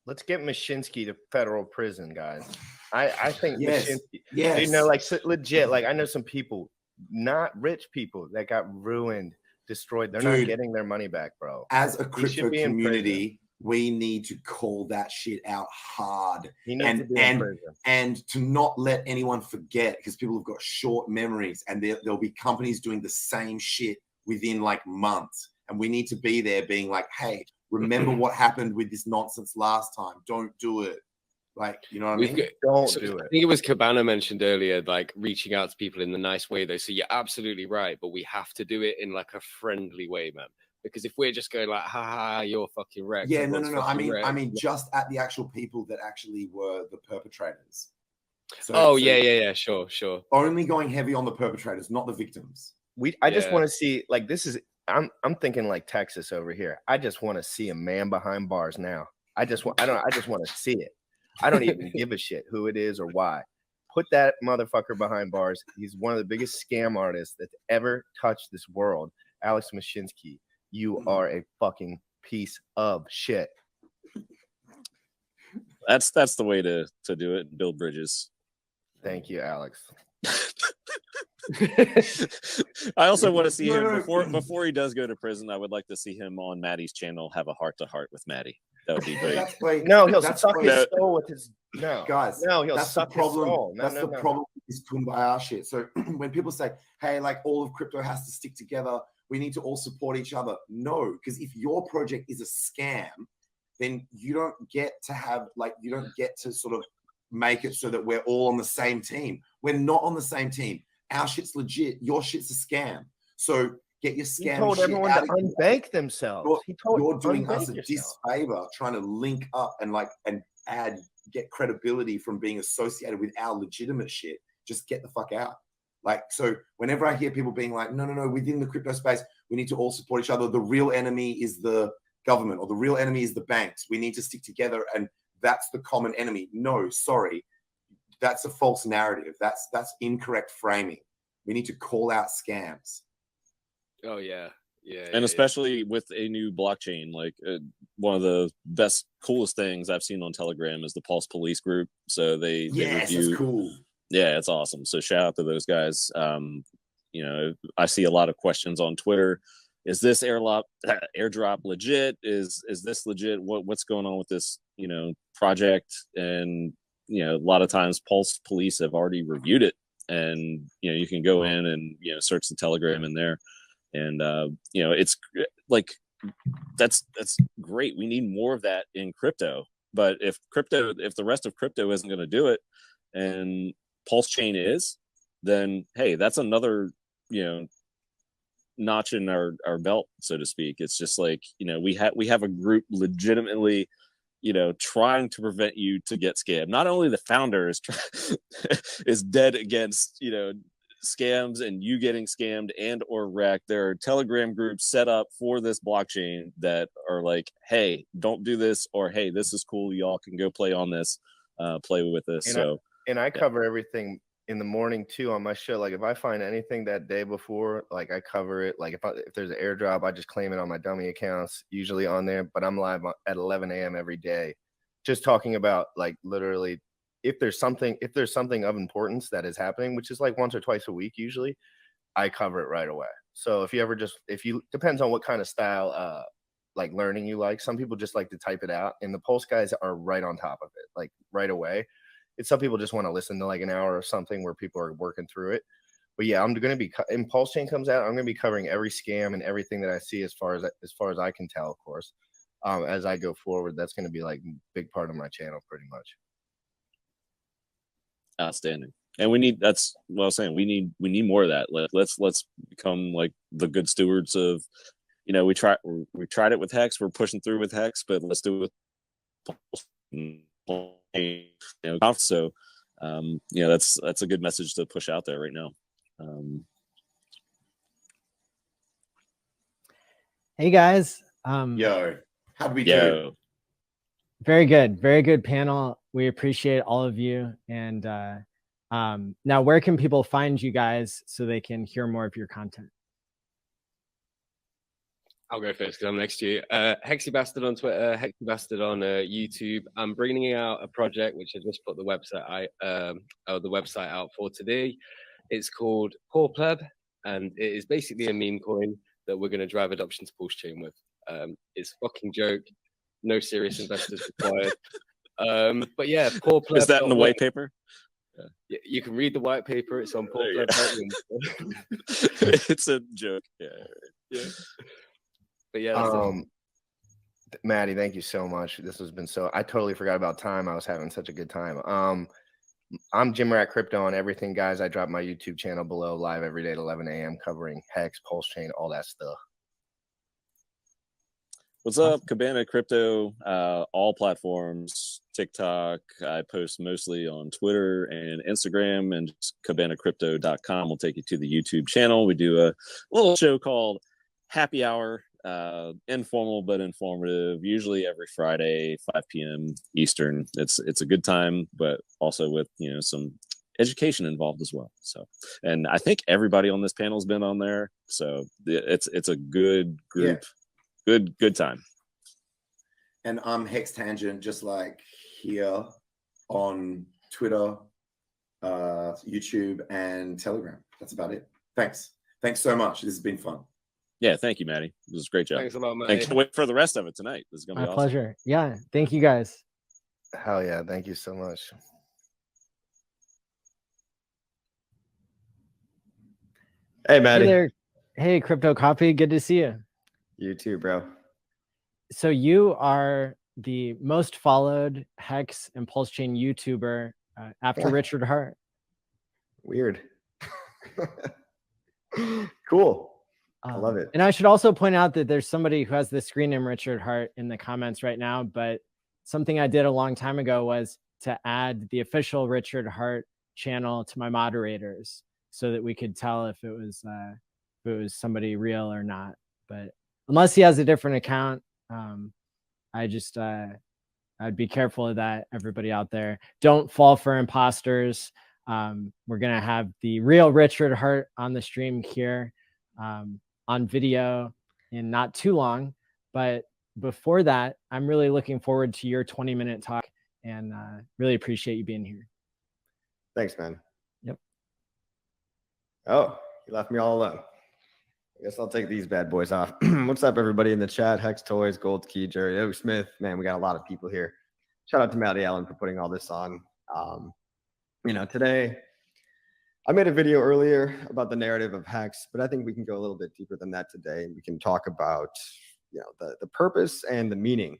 Let's get Mashinsky to federal prison, guys. I think Mashinsky, you know, like legit, like I know some people, not rich people, that got ruined, destroyed. They're not getting their money back, bro. As a crypto community, we need to call that shit out hard, and to not let anyone forget, because people have got short memories, and there'll be companies doing the same shit within like months, and we need to be there being like, hey, remember what happened with this nonsense last time? Don't do it. Like, you know what I mean? Don't do it. I think it was Cabana mentioned earlier, like reaching out to people in the nice way though. So you're absolutely right, but we have to do it in like a friendly way, man. Because if we're just going like, ha, you're fucking wrecked. Yeah, no. I mean, just at the actual people that actually were the perpetrators. So, yeah, sure. Only going heavy on the perpetrators, not the victims. I just want to see, like, this is, I'm thinking like Texas over here. I just want to see a man behind bars now. I just want to see it. I don't even give a shit who it is or why. Put that motherfucker behind bars. He's one of the biggest scam artists that's ever touched this world. Alex Mashinsky, you are a fucking piece of shit. That's the way to do it. Build bridges. Thank you, Alex. I also want to see him before he does go to prison. I would like to see him on Maddie's channel have a heart-to-heart with Maddie. That would be great. No, he'll suck his soul with his guys. No, he'll that's suck the problem. his soul. That's the problem with this kumbaya shit. So when people say, "Hey, like all of crypto has to stick together, we need to all support each other," no, because if your project is a scam, then you don't get to sort of make it so that we're all on the same team. We're not on the same team. Our shit's legit. Your shit's a scam. So get your scam. He told shit everyone out to of unbank themselves. You're doing us a yourself. disfavor trying to link up and get credibility from being associated with our legitimate shit. Just get the fuck out. Like, so whenever I hear people being like, no, within the crypto space, we need to all support each other. The real enemy is the government, or the real enemy is the banks. We need to stick together, and that's the common enemy. No, sorry. That's a false narrative. That's incorrect framing. We need to call out scams. Oh yeah. And especially with a new blockchain, like one of the best, coolest things I've seen on Telegram is the Pulse Police group. So they review. That's cool. Yeah, it's awesome. So shout out to those guys. You know, I see a lot of questions on Twitter. Is this airdrop legit? Is this legit? What's going on with this, you know, project? And, you know, a lot of times Pulse Police have already reviewed it, and, you know, you can go in and, you know, search the Telegram in there. And, you know, it's like, that's great. We need more of that in crypto. But if the rest of crypto isn't going to do it, and Pulse Chain is, then, hey, that's another, you know, notch in our belt, so to speak. It's just like, you know, we have a group legitimately, you know, trying to prevent you to get scammed. Not only the founder is dead against, you know, scams and you getting scammed and or wrecked. There are Telegram groups set up for this blockchain that are like, hey, don't do this, or hey, this is cool, y'all can go play on this, play with this. And I cover everything in the morning too on my show. Like if I find anything that day before, like I cover it. Like if there's an airdrop, I just claim it on my dummy accounts, usually on there. But I'm live at 11 a.m. every day, just talking about like literally if there's something of importance that is happening, which is like once or twice a week usually, I cover it right away. So if you depends on what kind of style like learning you like. Some people just like to type it out, and the Pulse guys are right on top of it, like right away. It's some people just want to listen to like an hour or something where people are working through it. But yeah, I'm going to be, in Pulse Chain comes out, I'm going to be covering every scam and everything that I see as far as I can tell, of course. As I go forward, that's going to be like a big part of my channel pretty much. Outstanding. And that's what I was saying. We need more of that. Let's become like the good stewards of, you know, we tried it with Hex. We're pushing through with Hex, but let's do it with Pulse. You know, so you know, that's a good message to push out there right now. Hey guys. Yo, how'd we do? Very good panel. We appreciate all of you. And now where can people find you guys so they can hear more of your content? I'll go first because I'm next to you. Hexybastard on Twitter, Hexybastard on YouTube. I'm bringing out a project which I just put the website out for today. It's called Poor Pleb, and it is basically a meme coin that we're going to drive adoption to Pulse Chain with. It's a fucking joke. No serious investors required. But yeah, Poor Pleb. Is that in the white paper? Yeah, you can read the white paper. It's on Poor Pleb. It's a joke. Yeah. But yeah, Maddie, thank you so much. This has been I totally forgot about time. I was having such a good time. I'm Jim Rat Crypto on everything, guys. I drop my YouTube channel below live every day at 11 a.m. covering Hex, Pulse Chain, all that stuff. What's up, Cabana Crypto? All platforms, TikTok. I post mostly on Twitter and Instagram, and cabanacrypto.com will take you to the YouTube channel. We do a little show called Happy Hour informal but informative. Usually every Friday, 5 p.m. Eastern. It's a good time, but also with some education involved as well. So, and I think everybody on this panel has been on there, so it's a good group, good time. And I'm Hex Tangent, just like here on Twitter, YouTube, and Telegram. That's about it. Thanks so much. This has been fun. Yeah, thank you, Maddie. This was a great job. Thanks a lot, Maddie. Thanks. Can't wait for the rest of it tonight. This is gonna be My awesome. pleasure. Yeah, thank you guys. Hell yeah. Thank you so much. Hey, Hey Maddie. there. Hey, Crypto Copy. Good to see you. You too, bro. So you are the most followed Hex and Pulse Chain YouTuber after Richard Hart. Weird. Cool. I love it. And I should also point out that there's somebody who has the screen name Richard Hart in the comments right now, but something I did a long time ago was to add the official Richard Hart channel to my moderators so that we could tell if it was somebody real or not. But unless he has a different account, I'd be careful of that, everybody out there. Don't fall for imposters. We're going to have the real Richard Hart on the stream here on video in not too long. But before that, I'm really looking forward to your 20-minute talk and really appreciate you being here. Thanks, man. Yep. Oh, you left me all alone. I guess I'll take these bad boys off. What's up, everybody in the chat? Hex Toys, Gold Key, Jerry O. Smith. Man, we got a lot of people here. Shout out to Maddie Allen for putting all this on. Today, I made a video earlier about the narrative of Hex, but I think we can go a little bit deeper than that today. We can talk about, the purpose and the meaning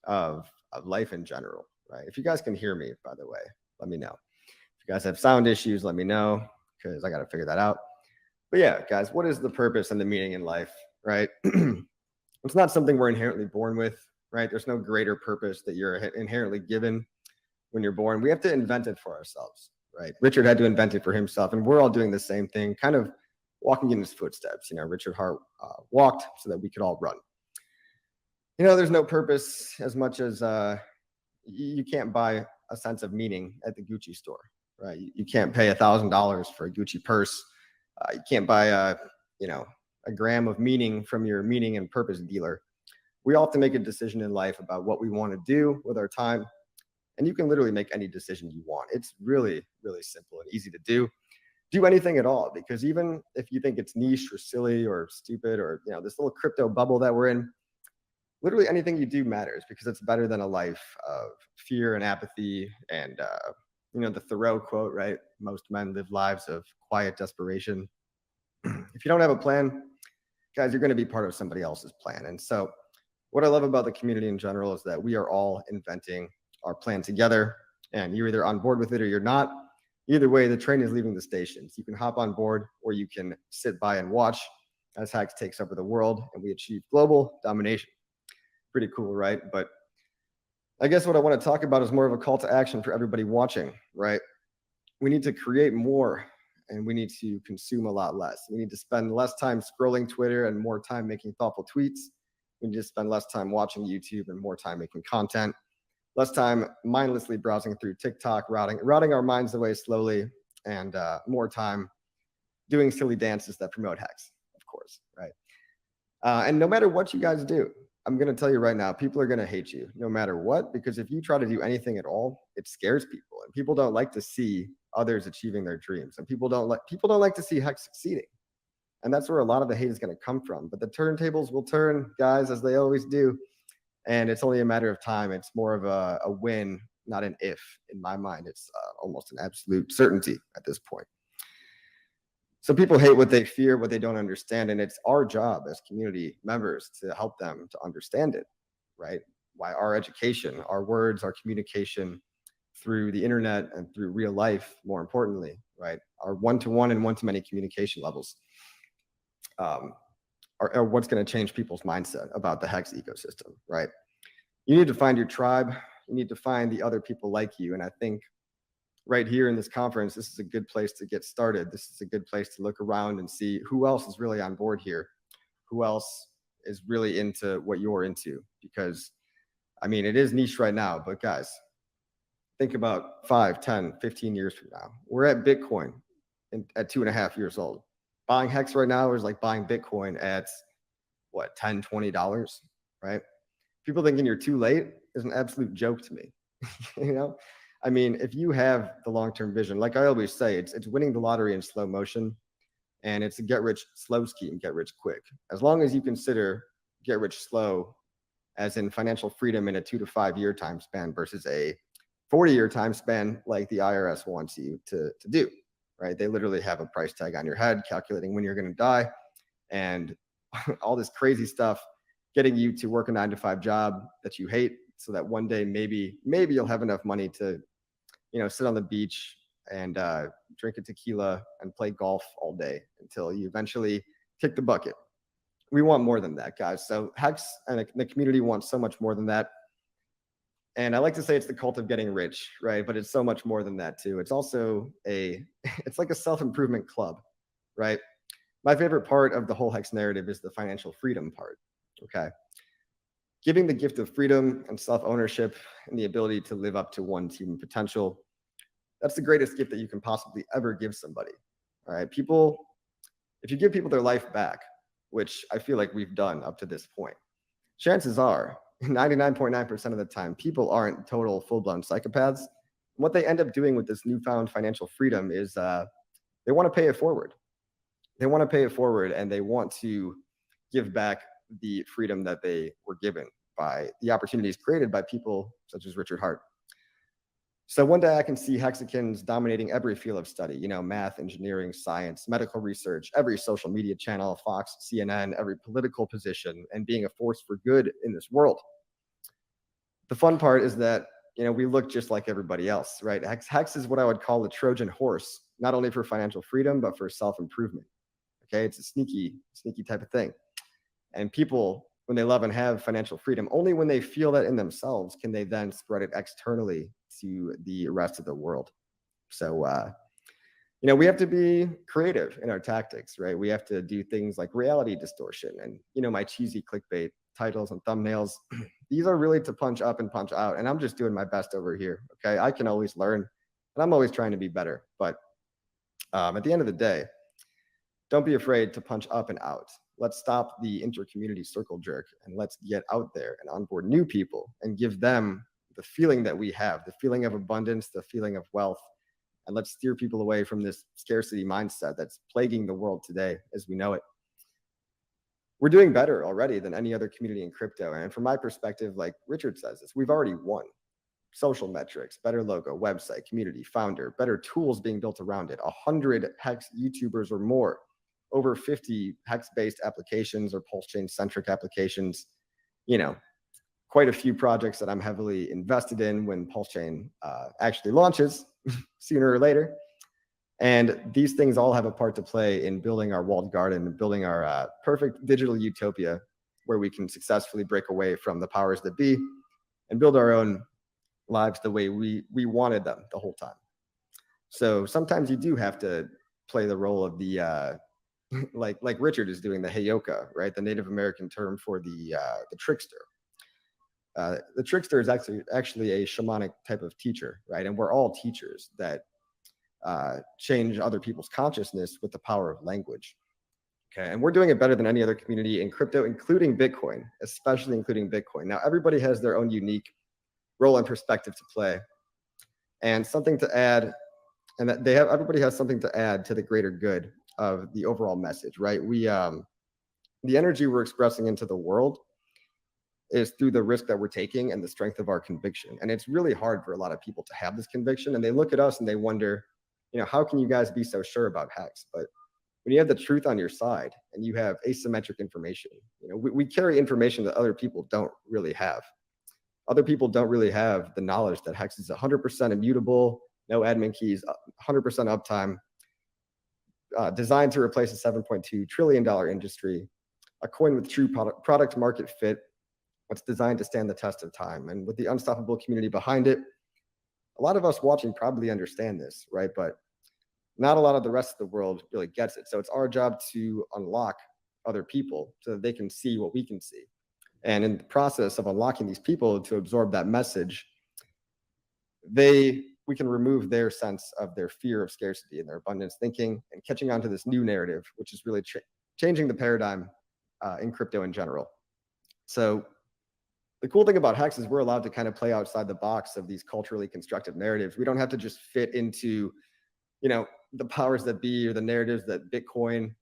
of life in general, right? If you guys can hear me, by the way, let me know. If you guys have sound issues, let me know, because I got to figure that out. But yeah, guys, what is the purpose and the meaning in life, right? It's not something we're inherently born with, right? There's no greater purpose that you're inherently given when you're born. We have to invent it for ourselves, right? Richard had to invent it for himself, and we're all doing the same thing, kind of walking in his footsteps. Richard Hart walked so that we could all run. There's no purpose as much as you can't buy a sense of meaning at the Gucci store, right? You can't pay $1,000 for a Gucci purse. You can't buy a gram of meaning from your meaning and purpose dealer. We all have to make a decision in life about what we want to do with our time. And you can literally make any decision you want. It's really, really simple and easy to do. Do anything at all, because even if you think it's niche or silly or stupid or, this little crypto bubble that we're in, literally anything you do matters, because it's better than a life of fear and apathy and, the Thoreau quote, right? Most men live lives of quiet desperation. If you don't have a plan, guys, you're going to be part of somebody else's plan. And so what I love about the community in general is that we are all inventing our plan together, and you're either on board with it or you're not. Either way, the train is leaving the stations. You can hop on board or you can sit by and watch as Hex takes over the world and we achieve global domination. Pretty cool, right? But I guess what I want to talk about is more of a call to action for everybody watching, right? We need to create more and we need to consume a lot less. We need to spend less time scrolling Twitter and more time making thoughtful tweets. We need to spend less time watching YouTube and more time making content. Less time mindlessly browsing through TikTok, routing our minds away slowly, and more time doing silly dances that promote Hex, of course, right? And no matter what you guys do, I'm going to tell you right now, people are going to hate you no matter what, because if you try to do anything at all, it scares people, and people don't like to see others achieving their dreams, and people don't like to see Hex succeeding. And that's where a lot of the hate is going to come from. But the turntables will turn, guys, as they always do. And it's only a matter of time. It's more of a win, not an if. In my mind, it's almost an absolute certainty at this point. So people hate what they fear, what they don't understand. And it's our job as community members to help them to understand it, right? Why our education, our words, our communication through the internet and through real life, more importantly, right? Our one-to-one and one-to-many communication levels are what's going to change people's mindset about the Hex ecosystem, right? You need to find your tribe. You need to find the other people like you. And I think right here in this conference, this is a good place to get started. This is a good place to look around and see who else is really on board here, who else is really into what you're into, because I mean, it is niche right now, but guys, think about 5, 10, 15 years from now. We're at Bitcoin at 2.5 years old. Buying Hex right now is like buying Bitcoin at what, $10, $20, right? People thinking you're too late is an absolute joke to me. You know, I mean, if you have the long-term vision, like I always say, it's winning the lottery in slow motion, and it's a get rich slow scheme, get rich quick. As long as you consider get rich slow as in financial freedom in a 2 to 5 year time span versus a 40-year time span like the IRS wants you to do, right? They literally have a price tag on your head calculating when you're going to die, and all this crazy stuff getting you to work a 9 to 5 job that you hate, so that one day maybe you'll have enough money to, you know, sit on the beach and drink a tequila and play golf all day until you eventually kick the bucket. We want more than that, guys. So Hex and the community wants so much more than that. And I like to say it's the cult of getting rich, right? But it's so much more than that too. It's also it's like a self-improvement club, right? My favorite part of the whole Hex narrative is the financial freedom part, okay? Giving the gift of freedom and self-ownership and the ability to live up to one's human potential. That's the greatest gift that you can possibly ever give somebody, all right? People, if you give people their life back, which I feel like we've done up to this point, chances are 99.9% of the time, people aren't total full-blown psychopaths. What they end up doing with this newfound financial freedom is they want to pay it forward. They want to pay it forward, and they want to give back the freedom that they were given by the opportunities created by people such as Richard Hart. So one day I can see Hexicans dominating every field of study, you know, math, engineering, science, medical research, every social media channel, Fox, CNN, every political position, and being a force for good in this world. The fun part is that, you know, we look just like everybody else, right? Hex is what I would call a Trojan horse, not only for financial freedom, but for self-improvement. Okay, it's a sneaky type of thing. And people, when they love and have financial freedom, only when they feel that in themselves can they then spread it externally to the rest of the world. So, you know, we have to be creative in our tactics, right? We have to do things like reality distortion and, you know, my cheesy clickbait titles and thumbnails. These are really to punch up and punch out. And I'm just doing my best over here. Okay, I can always learn, and I'm always trying to be better. But at the end of the day, don't be afraid to punch up and out. Let's stop the inter-community circle jerk, and let's get out there and onboard new people and give them the feeling that we have, the feeling of abundance, the feeling of wealth. And let's steer people away from this scarcity mindset that's plaguing the world today as we know it. We're doing better already than any other community in crypto. And from my perspective, like Richard says this, we've already won. Social metrics, better logo, website, community, founder, better tools being built around it, 100 Hex YouTubers or more, over 50 Hex-based applications or Pulse Chain-centric applications, you know, quite a few projects that I'm heavily invested in when Pulse Chain actually launches sooner or later. And these things all have a part to play in building our walled garden and building our perfect digital utopia where we can successfully break away from the powers that be and build our own lives the way we wanted them the whole time. So sometimes you do have to play the role of the like Richard is doing, the Heyoka, right? The Native American term for the trickster. The trickster is actually a shamanic type of teacher, right? And we're all teachers that change other people's consciousness with the power of language. Okay, and we're doing it better than any other community in crypto, including Bitcoin, especially including Bitcoin. Now, everybody has their own unique role and perspective to play, and something to add, and that everybody has something to add to the greater good of the overall message, right? We the energy we're expressing into the world is through the risk that we're taking and the strength of our conviction. And it's really hard for a lot of people to have this conviction, and they look at us and they wonder, you know, how can you guys be so sure about Hex? But when you have the truth on your side and you have asymmetric information, you know, we carry information that other people don't really have. Other people don't really have the knowledge that Hex is 100% immutable, no admin keys, 100% uptime, designed to replace a $7.2 trillion industry, a coin with true product market fit, that's designed to stand the test of time. And with the unstoppable community behind it, a lot of us watching probably understand this, right? But not a lot of the rest of the world really gets it. So it's our job to unlock other people so that they can see what we can see. And in the process of unlocking these people to absorb that message, we can remove their sense of their fear of scarcity and their abundance thinking and catching on to this new narrative, which is really changing the paradigm in crypto in general. So the cool thing about Hex is we're allowed to kind of play outside the box of these culturally constructed narratives. We don't have to just fit into, the powers that be or the narratives that Bitcoin,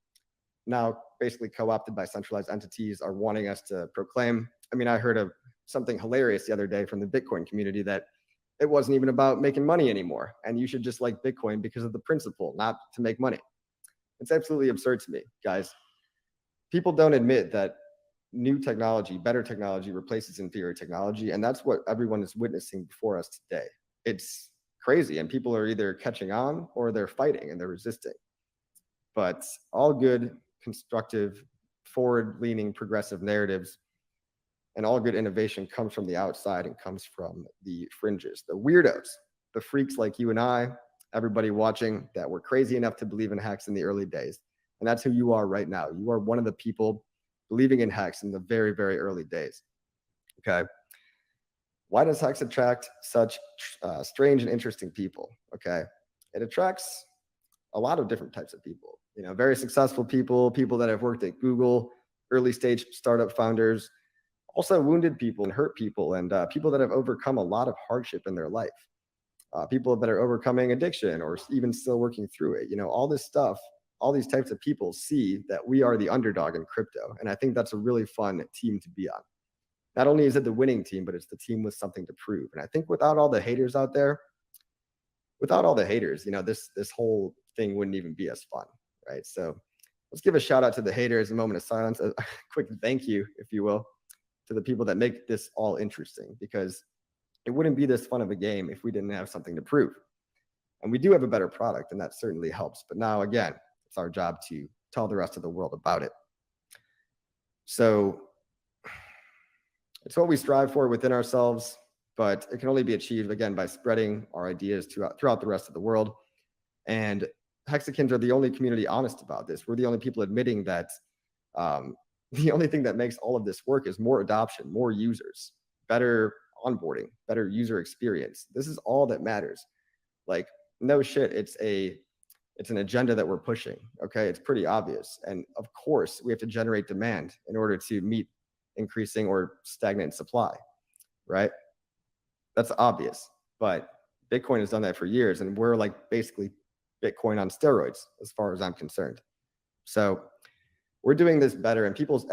now basically co-opted by centralized entities, are wanting us to proclaim. I mean, I heard of something hilarious the other day from the Bitcoin community that it wasn't even about making money anymore, and you should just like Bitcoin because of the principle, not to make money. It's absolutely absurd to me, guys. People don't admit that new technology, better technology, replaces inferior technology, and that's what everyone is witnessing before us today. It's crazy, and people are either catching on or they're fighting and they're resisting. But all good, constructive, forward-leaning, progressive narratives and all good innovation comes from the outside and comes from the fringes, the weirdos, the freaks like you and I, everybody watching that were crazy enough to believe in Hex in the early days. And that's who you are right now. You are one of the people believing in Hex in the very, very early days. Okay. Why does Hex attract such strange and interesting people? Okay. It attracts a lot of different types of people, very successful people, people that have worked at Google, early stage startup founders, also wounded people and hurt people, and people that have overcome a lot of hardship in their life, people that are overcoming addiction or even still working through it. All this stuff, all these types of people see that we are the underdog in crypto. And I think that's a really fun team to be on. Not only is it the winning team, but it's the team with something to prove. And I think without all the haters out there, this whole thing wouldn't even be as fun, right? So let's give a shout out to the haters, a moment of silence, a quick thank you, if you will, to the people that make this all interesting, because it wouldn't be this fun of a game if we didn't have something to prove. And we do have a better product, and that certainly helps. But now, again, it's our job to tell the rest of the world about it. So it's what we strive for within ourselves, but it can only be achieved, again, by spreading our ideas throughout the rest of the world. And Hexicans are the only community honest about this. We're the only people admitting that the only thing that makes all of this work is more adoption, more users, better onboarding, better user experience. This is all that matters. Like, no shit, it's an agenda that we're pushing. Okay, it's pretty obvious. And of course, we have to generate demand in order to meet increasing or stagnant supply, right? That's obvious. But Bitcoin has done that for years, and we're like basically Bitcoin on steroids as far as I'm concerned. So we're doing this better, and people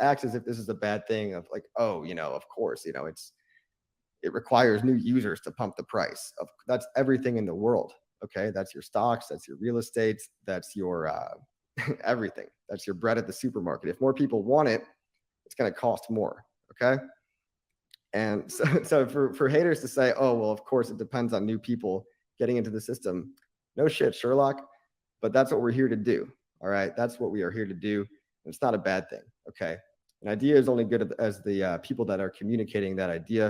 act as if this is a bad thing, of like, oh, of course, it requires new users to pump the price. That's everything in the world. Okay, that's your stocks, that's your real estate, that's your everything. That's your bread at the supermarket. If more people want it, it's going to cost more. Okay, and so for haters to say, oh, well, of course it depends on new people getting into the system. No shit, Sherlock. But that's what we're here to do. All right, that's what we are here to do. And it's not a bad thing. Okay, an idea is only good as the people that are communicating that idea,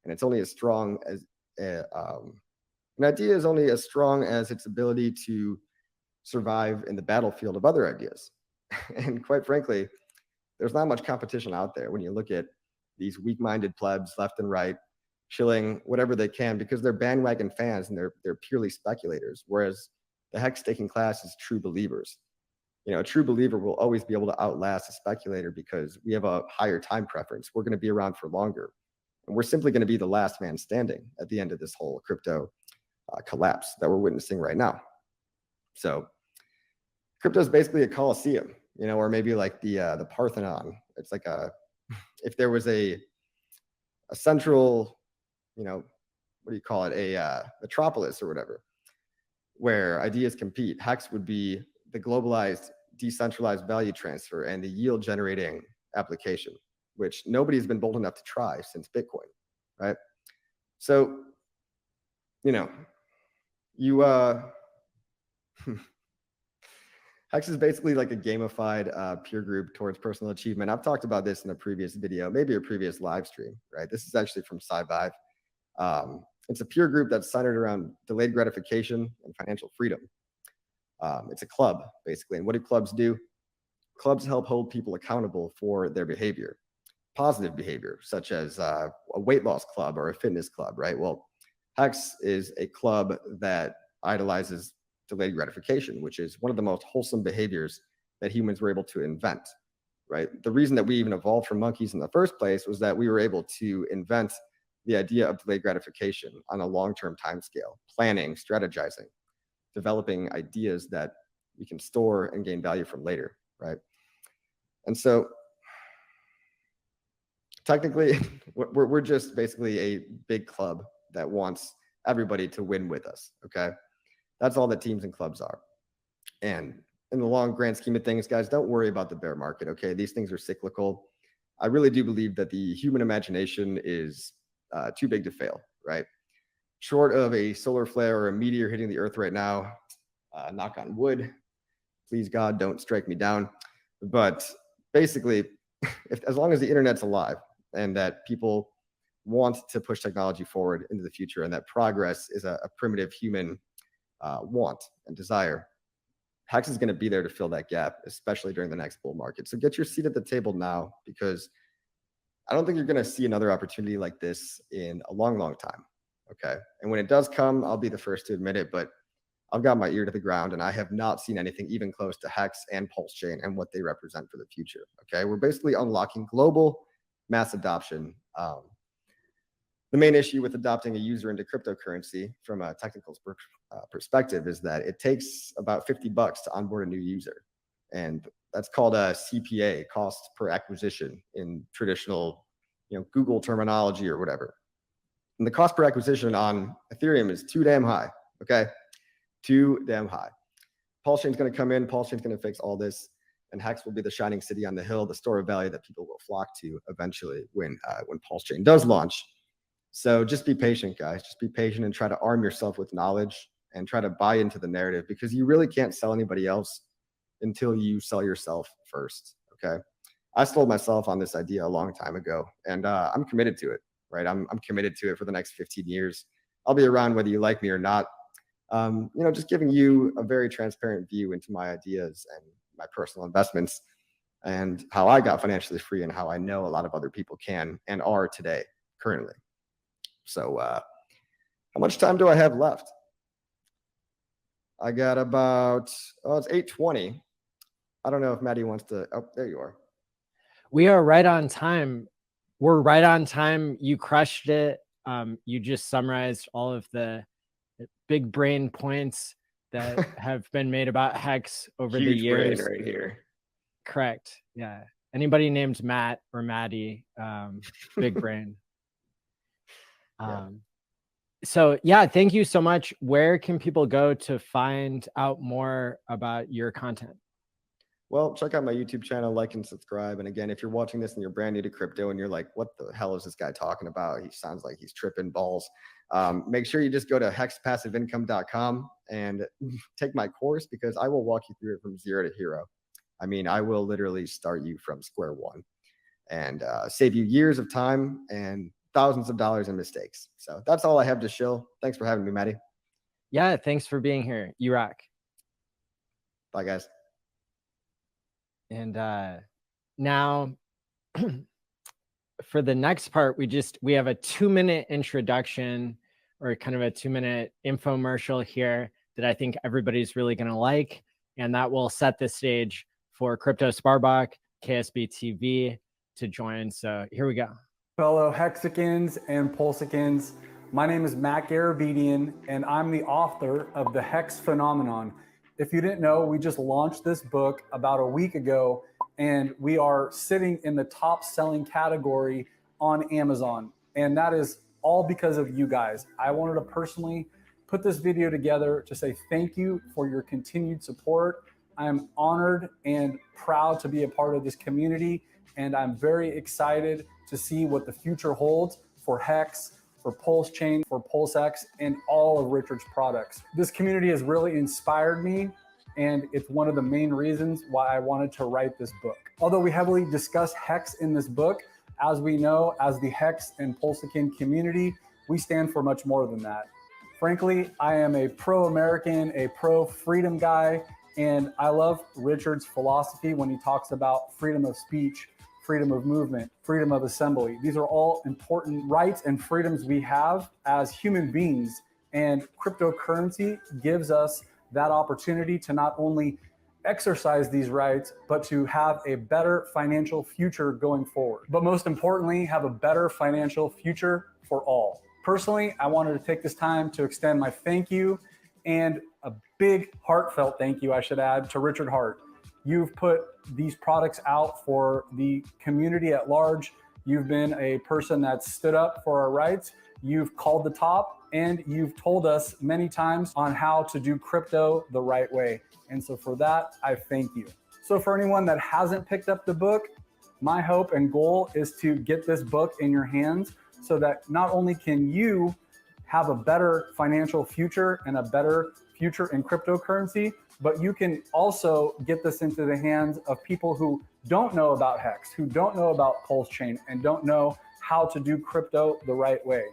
and it's only as strong as an idea is only as strong as its ability to survive in the battlefield of other ideas. And quite frankly, there's not much competition out there when you look at these weak-minded plebs left and right, shilling whatever they can because they're bandwagon fans and they're purely speculators, whereas the Hex staking class is true believers. A true believer will always be able to outlast a speculator because we have a higher time preference. We're going to be around for longer. And we're simply going to be the last man standing at the end of this whole crypto collapse that we're witnessing right now. So crypto is basically a coliseum, or maybe like the Parthenon. It's like if there was a central, what do you call it, a metropolis or whatever, where ideas compete, Hex would be the globalized, decentralized value transfer and the yield generating application, which nobody's been bold enough to try since Bitcoin, right? So, Hex is basically like a gamified peer group towards personal achievement. I've talked about this in a previous video, maybe a previous live stream, right? This is actually from SciVive. It's a peer group that's centered around delayed gratification and financial freedom. It's a club, basically. And what do clubs do? clubs help hold people accountable for their behavior, positive behavior, such as a weight loss club or a fitness club, right? Well, Hex is a club that idolizes delayed gratification, which is one of the most wholesome behaviors that humans were able to invent, right? The reason that we even evolved from monkeys in the first place was that we were able to invent the idea of delayed gratification on a long-term time scale, planning, strategizing, developing ideas that we can store and gain value from later, right? And so technically, we're just basically a big club that wants everybody to win with us, okay? That's all that teams and clubs are. And in the long grand scheme of things, guys, don't worry about the bear market, okay? These things are cyclical. I really do believe that the human imagination is too big to fail, right? Short of a solar flare or a meteor hitting the earth right now, knock on wood, please God, don't strike me down. But basically, as long as the internet's alive and that people want to push technology forward into the future, and that progress is a primitive human want and desire, Hex is going to be there to fill that gap, especially during the next bull market. So get your seat at the table now, because I don't think you're going to see another opportunity like this in a long, long time. Okay. And when it does come, I'll be the first to admit it, but I've got my ear to the ground and I have not seen anything even close to Hex and PulseChain and what they represent for the future. Okay. We're basically unlocking global mass adoption. The main issue with adopting a user into cryptocurrency from a technical perspective is that it takes about $50 to onboard a new user. And that's called a CPA, cost per acquisition, in traditional, Google terminology or whatever. And the cost per acquisition on Ethereum is too damn high. Okay. Too damn high. PulseChain's going to come in. PulseChain's going to fix all this. And Hex will be the shining city on the hill, the store of value that people will flock to eventually when PulseChain does launch. So just be patient, guys. Just be patient and try to arm yourself with knowledge and try to buy into the narrative, because you really can't sell anybody else until you sell yourself first. Okay. I sold myself on this idea a long time ago, and I'm committed to it, right? I'm committed to it for the next 15 years. I'll be around whether you like me or not. Just giving you a very transparent view into my ideas and my personal investments and how I got financially free and how I know a lot of other people can and are today, currently. So how much time do I have left? I got about, it's 8:20. I don't know if Maddie wants to, oh, there you are. We are right on time. We're right on time. You crushed it. You just summarized all of the big brain points that have been made about Hex over the years. Brain right here. Correct. Yeah. Anybody named Matt or Maddie, big brain. So yeah, thank you so much. Where can people go to find out more about your content? Well, check out my YouTube channel, like and subscribe. And again, if you're watching this and you're brand new to crypto and you're like, what the hell is this guy talking about? He sounds like he's tripping balls. Make sure you just go to hexpassiveincome.com and take my course, because I will walk you through it from zero to hero. I mean, I will literally start you from square one and save you years of time and thousands of dollars in mistakes. So that's all I have to show. Thanks for having me, Maddie. Yeah, thanks for being here. You rock. Bye, guys. And now for the next part, we have a 2-minute introduction, or kind of a 2-minute infomercial here that I think everybody's really going to like. And that will set the stage for Crypto Sparbuck, KSB TV to join. So here we go. Fellow Hexicans and Pulsicans, my name is Matt Garabedian, and I'm the author of The Hex Phenomenon. If you didn't know, we just launched this book about a week ago, and we are sitting in the top selling category on Amazon. And that is all because of you guys. I wanted to personally put this video together to say thank you for your continued support. I am honored and proud to be a part of this community, and I'm very excited to see what the future holds for Hex, for PulseChain, for PulseX, and all of Richard's products. This community has really inspired me, and it's one of the main reasons why I wanted to write this book. Although we heavily discuss Hex in this book, as we know, as the Hex and Pulsican community, we stand for much more than that. Frankly, I am a pro-American, a pro-freedom guy, And I love Richard's philosophy when he talks about freedom of speech, freedom of movement, freedom of assembly. These are all important rights and freedoms we have as human beings. And cryptocurrency gives us that opportunity to not only exercise these rights, but to have a better financial future going forward. But most importantly, have a better financial future for all. Personally, I wanted to take this time to extend my thank you and a big heartfelt thank you, I should add, to Richard Hart. You've put these products out for the community at large. You've been a person that stood up for our rights. You've called the top, and you've told us many times on how to do crypto the right way. And so for that, I thank you. So for anyone that hasn't picked up the book, my hope and goal is to get this book in your hands so that not only can you have a better financial future and a better future in cryptocurrency, but you can also get this into the hands of people who don't know about Hex, who don't know about Pulse Chain, and don't know how to do crypto the right way.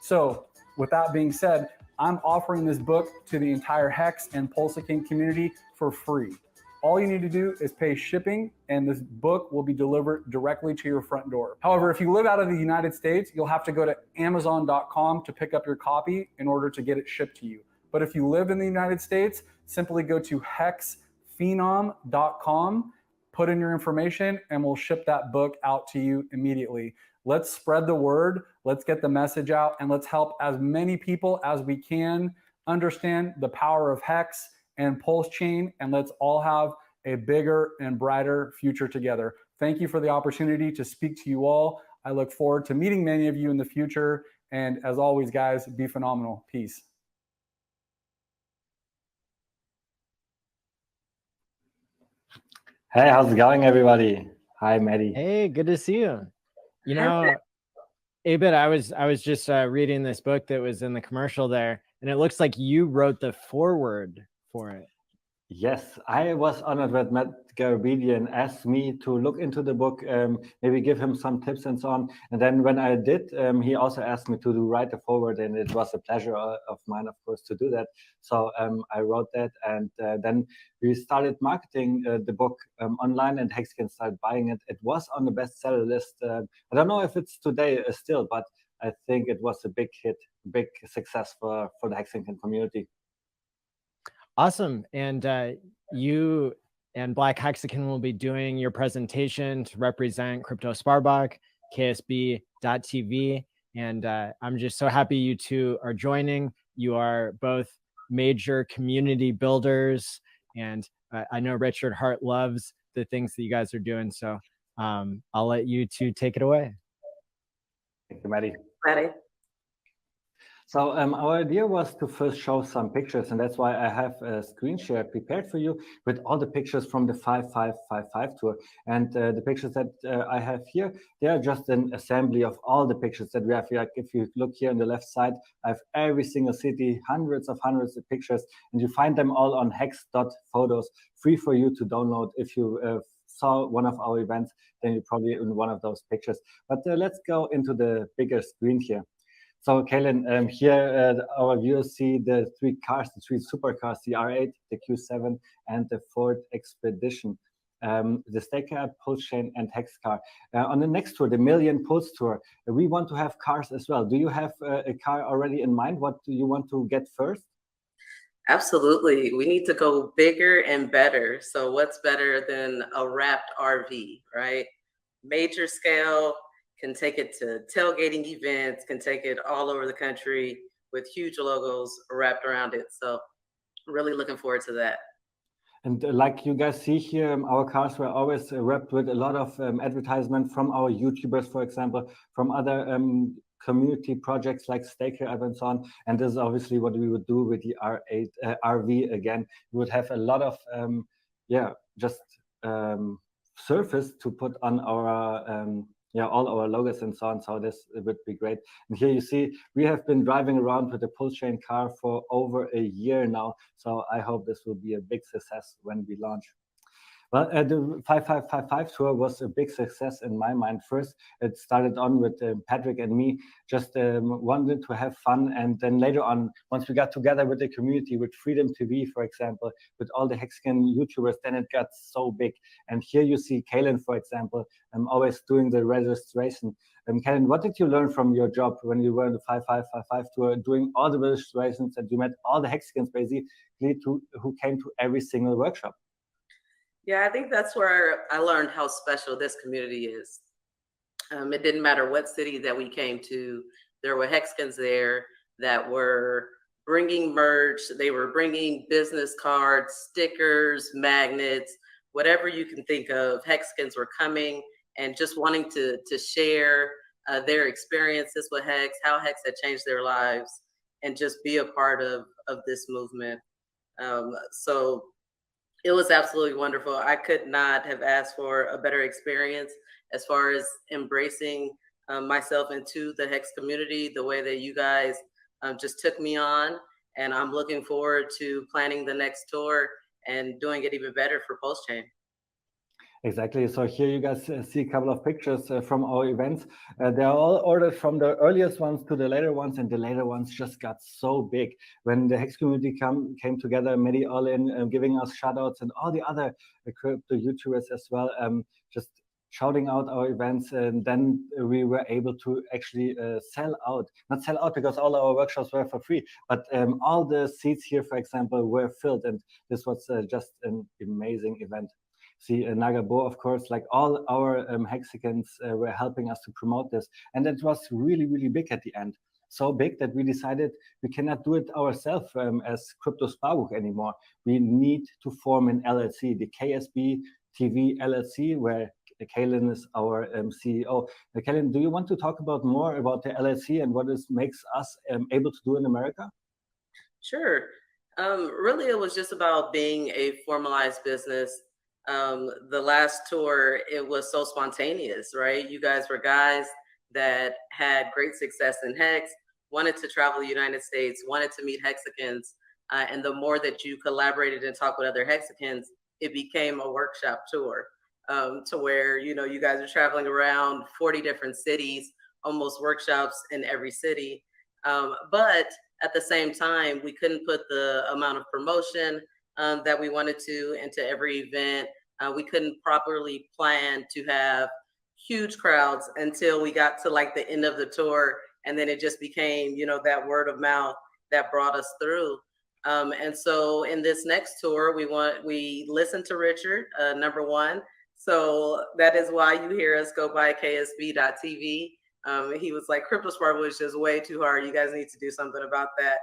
So with that being said, I'm offering this book to the entire Hex and PulseConference community for free. All you need to do is pay shipping, and this book will be delivered directly to your front door. However, if you live out of the United States, you'll have to go to Amazon.com to pick up your copy in order to get it shipped to you. But if you live in the United States, simply go to hexphenom.com, put in your information, and we'll ship that book out to you immediately. Let's spread the word, let's get the message out, and let's help as many people as we can understand the power of Hex and Pulse Chain, and let's all have a bigger and brighter future together. Thank you for the opportunity to speak to you all. I look forward to meeting many of you in the future. And as always, guys, be phenomenal. Peace. Hey, how's it going, everybody? Hi, Maddie. Hey, good to see you. You know, Abid, I was just reading this book that was in the commercial there, and it looks like you wrote the foreword for it. Yes, I was honored that Matt Garabedian asked me to look into the book, maybe give him some tips and so on. And then when I did, he also asked me to write the foreword, and it was a pleasure of mine, of course, to do that. So I wrote that, and then we started marketing the book online, and Hexagon started buying it. It was on the bestseller list. I don't know if it's today still, but I think it was a big hit, big success for the Hexagon community. Awesome. And you and Black Hexagon will be doing your presentation to represent Crypto Sparbuck, KSB.TV. And I'm just so happy you two are joining. You are both major community builders. And I know Richard Hart loves the things that you guys are doing. So I'll let you two take it away. Thank you, Maddie. Maddie. So our idea was to first show some pictures, and that's why I have a screen share prepared for you with all the pictures from the 5555 tour. And the pictures that I have here, they are just an assembly of all the pictures that we have here. Like if you look here on the left side, I have every single city, hundreds of pictures, and you find them all on hex.photos, free for you to download. If you saw one of our events, then you're probably in one of those pictures. But let's go into the bigger screen here. So, Kaylin, here our viewers see the three cars, the three supercars, the R8, the Q7, and the Ford Expedition, the Staker, Pulse Chain, and Hex car. On the next tour, the Million Pulse Tour, we want to have cars as well. Do you have a car already in mind? What do you want to get first? Absolutely. We need to go bigger and better. So what's better than a wrapped RV, right? Major scale, can take it to tailgating events, can take it all over the country with huge logos wrapped around it. So really looking forward to that. And like you guys see here, our cars were always wrapped with a lot of advertisement from our YouTubers, for example, from other community projects like Staker and so on. And this is obviously what we would do with the R8 RV again. We would have a lot of surface to put on our all our logos and so on. So this would be great. And here you see we have been driving around with the Pulse Chain car for over a year now. So I hope this will be a big success when we launch. Well, the 5555 tour was a big success in my mind. First, it started on with Patrick and me just wanted to have fun. And then later on, once we got together with the community, with Freedom TV, for example, with all the Hexagon YouTubers, then it got so big. And here you see Kaylin, for example, always doing the registration. Kaylin, what did you learn from your job when you were in the 5555 tour, doing all the registrations, and you met all the Hexagons basically who came to every single workshop? Yeah, I think that's where I learned how special this community is. It didn't matter what city that we came to, there were Hexagons there that were bringing merch, they were bringing business cards, stickers, magnets, whatever you can think of. Hexagons were coming and just wanting to share their experiences with Hex, how Hex had changed their lives, and just be a part of this movement. So it was absolutely wonderful. I could not have asked for a better experience as far as embracing myself into the Hex community, the way that you guys just took me on. And I'm looking forward to planning the next tour and doing it even better for PulseChain. Exactly. So here you guys see a couple of pictures from our events. They're all ordered from the earliest ones to the later ones, and the later ones just got so big. When the Hex community came together, Medi all in, giving us shout outs, and all the other crypto YouTubers as well, just shouting out our events, and then we were able to actually not sell out because all our workshops were for free, but all the seats here, for example, were filled, and this was just an amazing event. See, Nagabo, of course, like all our Hexagons were helping us to promote this. And it was really, really big at the end. So big that we decided we cannot do it ourselves as Crypto Sparbook anymore. We need to form an LLC, the KSB TV LLC, where Kaylin is our CEO. Kaylin, do you want to talk about more about the LLC and what makes us able to do in America? Sure. Really, it was just about being a formalized business. The last tour, it was so spontaneous, right? You guys were guys that had great success in Hex, wanted to travel the United States, wanted to meet Hexagons. And the more that you collaborated and talked with other Hexagons, it became a workshop tour to where, you guys are traveling around 40 different cities, almost workshops in every city. But at the same time, we couldn't put the amount of promotion that we wanted to into every event. We couldn't properly plan to have huge crowds until we got to like the end of the tour. And then it just became, that word of mouth that brought us through. And so in this next tour, we listened to Richard, number one. So that is why you hear us go by ksb.tv. He was like, Crypto Sparbook is just way too hard. You guys need to do something about that.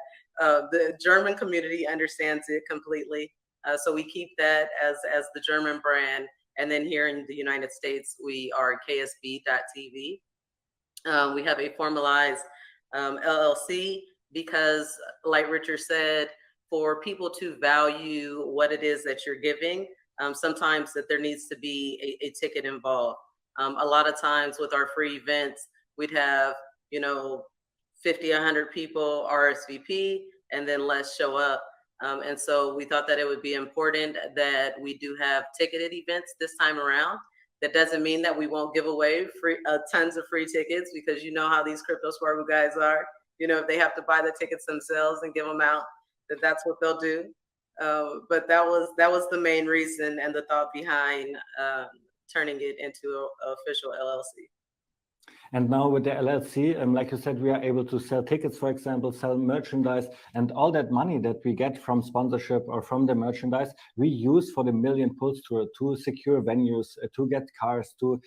The German community understands it completely. So we keep that as the German brand. And then here in the United States, we are ksb.tv. We have a formalized LLC because, like Richard said, for people to value what it is that you're giving, sometimes that there needs to be a ticket involved. A lot of times with our free events, we'd have, 50, 100 people RSVP and then less show up. And so we thought that it would be important that we do have ticketed events this time around. That doesn't mean that we won't give away tons of free tickets, because you know how these Crypto Sparbook guys are. If they have to buy the tickets themselves and give them out, that's what they'll do. But that was the main reason and the thought behind turning it into an official LLC. And now with the LLC, like you said, we are able to sell tickets, for example, sell merchandise, and all that money that we get from sponsorship or from the merchandise, we use for the Million Pulse Tour to secure venues, to get cars, to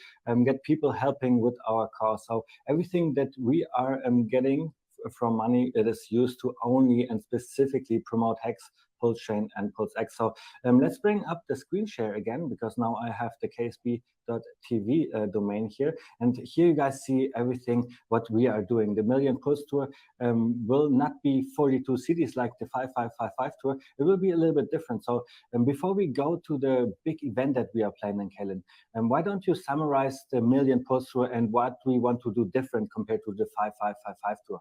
get people helping with our cause. So everything that we are getting from money, it is used to only and specifically promote Hex, PulseChain, and PulseX. So let's bring up the screen share again, because now I have the ksb.tv domain here. And here you guys see everything what we are doing. The Million Pulse Tour will not be 42 cities like the 5555 tour. It will be a little bit different. So before we go to the big event that we are planning, Kaylin, why don't you summarize the Million Pulse Tour and what we want to do different compared to the 5555 tour?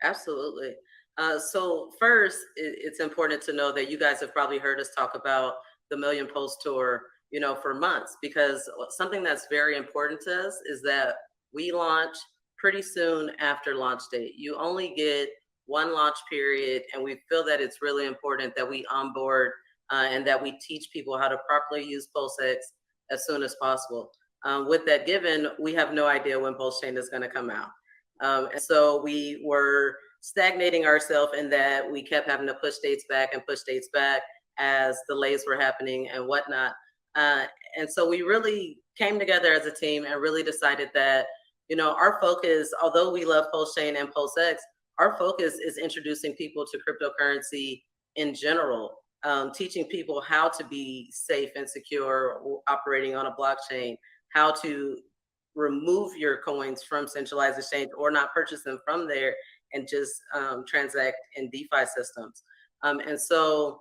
Absolutely. So first, it's important to know that you guys have probably heard us talk about the Million Pulse Tour for months, because something that's very important to us is that we launch pretty soon after launch date. You only get one launch period, and we feel that it's really important that we onboard and that we teach people how to properly use PulseX as soon as possible. With that given, we have no idea when PulseChain is going to come out. And so we were stagnating ourselves in that we kept having to push dates back as delays were happening and whatnot. And so we really came together as a team and really decided that, our focus, although we love PulseChain and PulseX, our focus is introducing people to cryptocurrency in general, teaching people how to be safe and secure operating on a blockchain, how to remove your coins from centralized exchange or not purchase them from there and just transact in DeFi systems. And so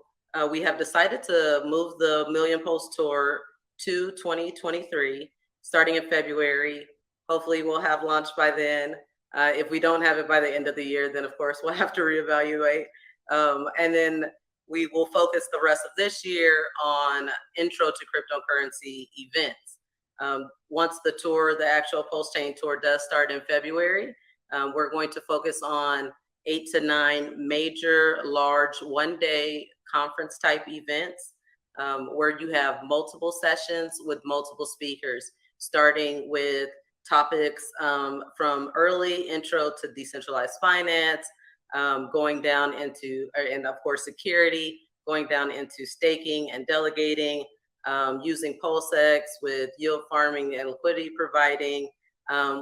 we have decided to move the Million Pulse Tour to 2023, starting in February. Hopefully we'll have launch by then. If we don't have it by the end of the year, then of course we'll have to reevaluate. And then we will focus the rest of this year on intro to cryptocurrency events. Once the tour, the actual PulseChain tour does start in February, we're going to focus on 8 to 9 major, large, one-day conference type events where you have multiple sessions with multiple speakers, starting with topics from early intro to decentralized finance, going down into, and of course, security, going down into staking and delegating, using PulseX with yield farming and liquidity providing.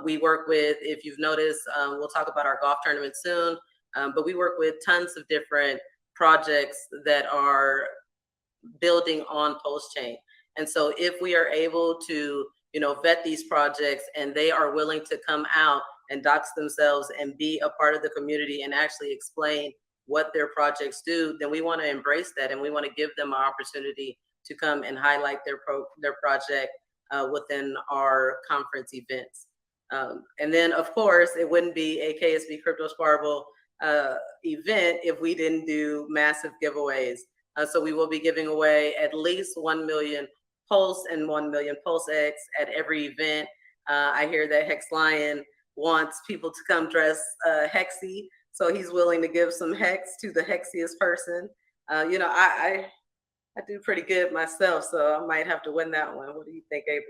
We work with, if you've noticed, we'll talk about our golf tournament soon, but we work with tons of different projects that are building on PulseChain. And so if we are able to, vet these projects and they are willing to come out and dox themselves and be a part of the community and actually explain what their projects do, then we want to embrace that and we want to give them an opportunity to come and highlight their project within our conference events. And then, of course, it wouldn't be a KSB Crypto Sparble event if we didn't do massive giveaways. So we will be giving away at least 1 million Pulse and 1 million PulseX at every event. I hear that Hex Lion wants people to come dress Hexy, so he's willing to give some Hex to the Hexiest person. I do pretty good myself, so I might have to win that one. What do you think, David?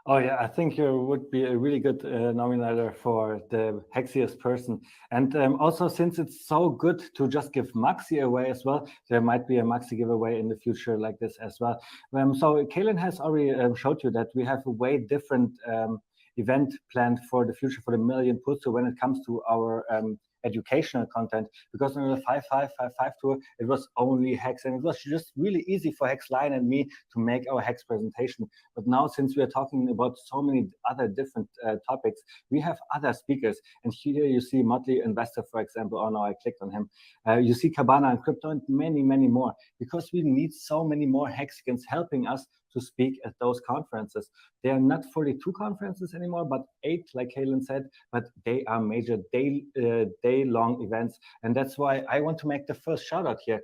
Oh yeah, I think you would be a really good nominator for the Hexiest person. And also, since it's so good to just give Maxi away as well, there might be a Maxi giveaway in the future like this as well. So Kaylin has already showed you that we have a way different event planned for the future for the Million Pulse. So when it comes to our educational content, because in the 5555 tour it was only Hex, and it was just really easy for Hex Lion and me to make our Hex presentation. But now, since we are talking about so many other different topics, we have other speakers, and here you see Motley Investor, for example. Oh no, I clicked on him. You see Cabana and Crypto and many more, because we need so many more Hexicans helping us to speak at those conferences. They are not 42 conferences anymore, but 8, like Kaylin said, but they are major day-long events. And that's why I want to make the first shout out here.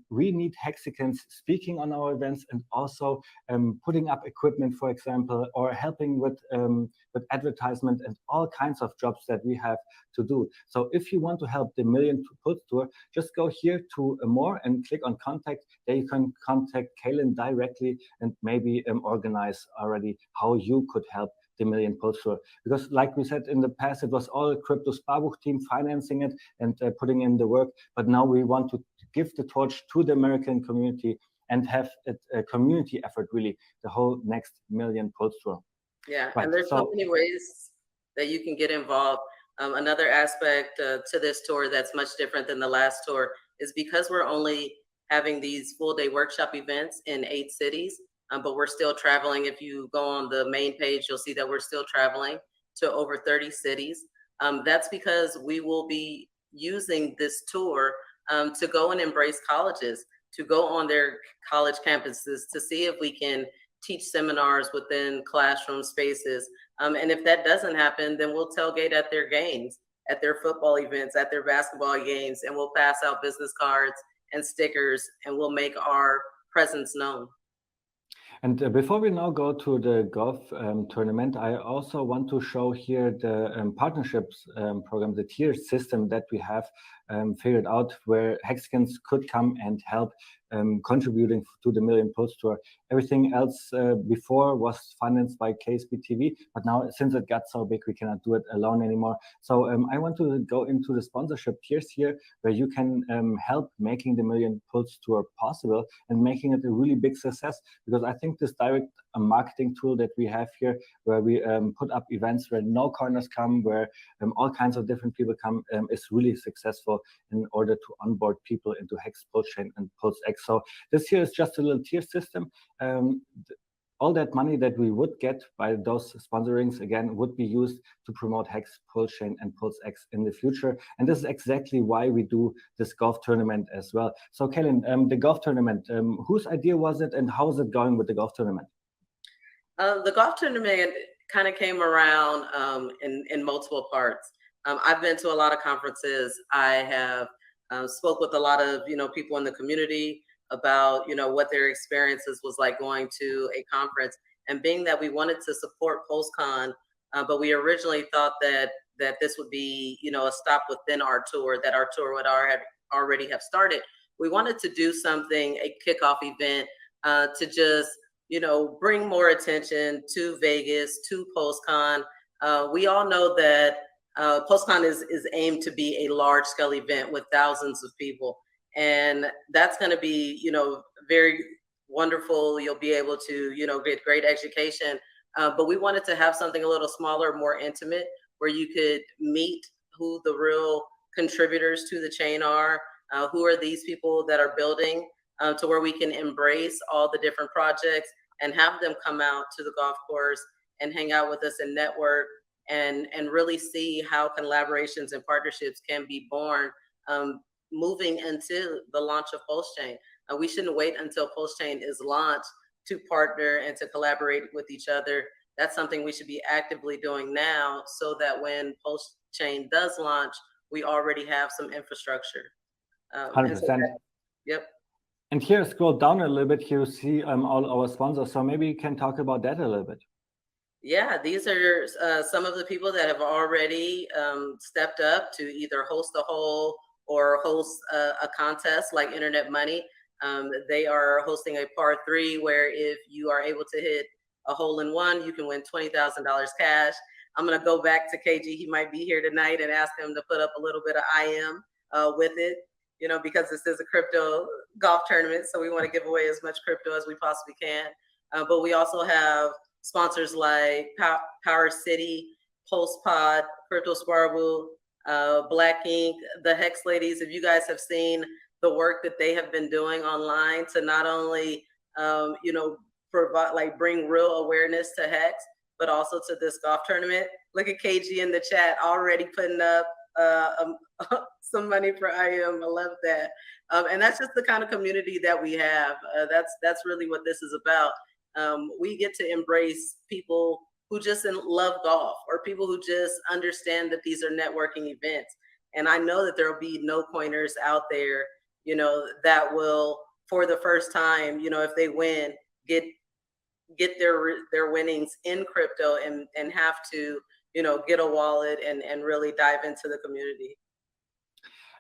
We need Hexicans speaking on our events and also putting up equipment, for example, or helping with advertisement and all kinds of jobs that we have to do. So if you want to help the Million Pulse Tour, just go here to more and click on contact. There you can contact Kaylin directly and maybe organize already how you could help the Million Pulse Tour. Because like we said in the past, it was all Crypto Sparbuch team financing it and putting in the work. But now we want to give the torch to the American community and have a community effort, really, the whole next Million Pulse Tour. Yeah, right. And there's so many ways that you can get involved. Another aspect to this tour that's much different than the last tour is because we're only having these full-day workshop events in 8 cities, but we're still traveling. If you go on the main page, you'll see that we're still traveling to over 30 cities. That's because we will be using this tour to go and embrace colleges, to go on their college campuses, to see if we can teach seminars within classroom spaces. And if that doesn't happen, then we'll tailgate at their games, at their football events, at their basketball games, and we'll pass out business cards and stickers, and we'll make our presence known. And before we now go to the golf tournament, I also want to show here the partnerships program, the tier system that we have figured out, where Hexagons could come and help contributing to the Million Pulse Tour. Everything else before was financed by KSB TV, but now since it got so big, we cannot do it alone anymore. So I want to go into the sponsorship tiers here, where you can help making the Million Pulse Tour possible and making it a really big success. Because I think this direct marketing tool that we have here, where we put up events where no corners come, where all kinds of different people come, is really successful in order to onboard people into Hex, Pulse Chain, and PulseX. So this here is just a little tier system. All that money that we would get by those sponsorings, again, would be used to promote Hex, Pulse Chain, and PulseX in the future. And this is exactly why we do this golf tournament as well. So, Kaylin, the golf tournament, whose idea was it, and how is it going with the golf tournament? The golf tournament kind of came around in multiple parts. I've been to a lot of conferences. I have spoke with a lot of people in the community about what their experiences was like going to a conference, and being that we wanted to support PulseCon, but we originally thought that this would be a stop within our tour, that our tour would already have started. We wanted to do something, a kickoff event, to just bring more attention to Vegas, to PulseCon. We all know that PulseCon is aimed to be a large scale event with thousands of people. And that's going to be, very wonderful. You'll be able to, get great education. But we wanted to have something a little smaller, more intimate, where you could meet who the real contributors to the chain are, who are these people that are building, to where we can embrace all the different projects and have them come out to the golf course and hang out with us and network and really see how collaborations and partnerships can be born, moving into the launch of PulseChain. We shouldn't wait until PulseChain is launched to partner and to collaborate with each other. That's something we should be actively doing now, so that when PulseChain does launch, we already have some infrastructure. 100%. Yep. And here, scroll down a little bit, you see all our sponsors. So maybe you can talk about that a little bit. Yeah, these are some of the people that have already stepped up to either host a hole or host a contest like Internet Money. They are hosting a par 3 where if you are able to hit a hole in one, you can win $20,000 cash. I'm going to go back to KG. He might be here tonight, and ask him to put up a little bit of IM with it, because this is a crypto golf tournament. So we want to give away as much crypto as we possibly can. But we also have sponsors like Power City, PulsePod, Crypto Sparbu, Black Ink, the Hex Ladies. If you guys have seen the work that they have been doing online to not only, provide, bring real awareness to Hex, but also to this golf tournament. Look at KG in the chat already putting up some money for IM. I love that. And that's just the kind of community that we have. That's really what this is about. We get to embrace people who just love golf, or people who just understand that these are networking events. And I know that there will be no coiners out there, that will, for the first time, if they win, get their winnings in crypto and have to, get a wallet and really dive into the community.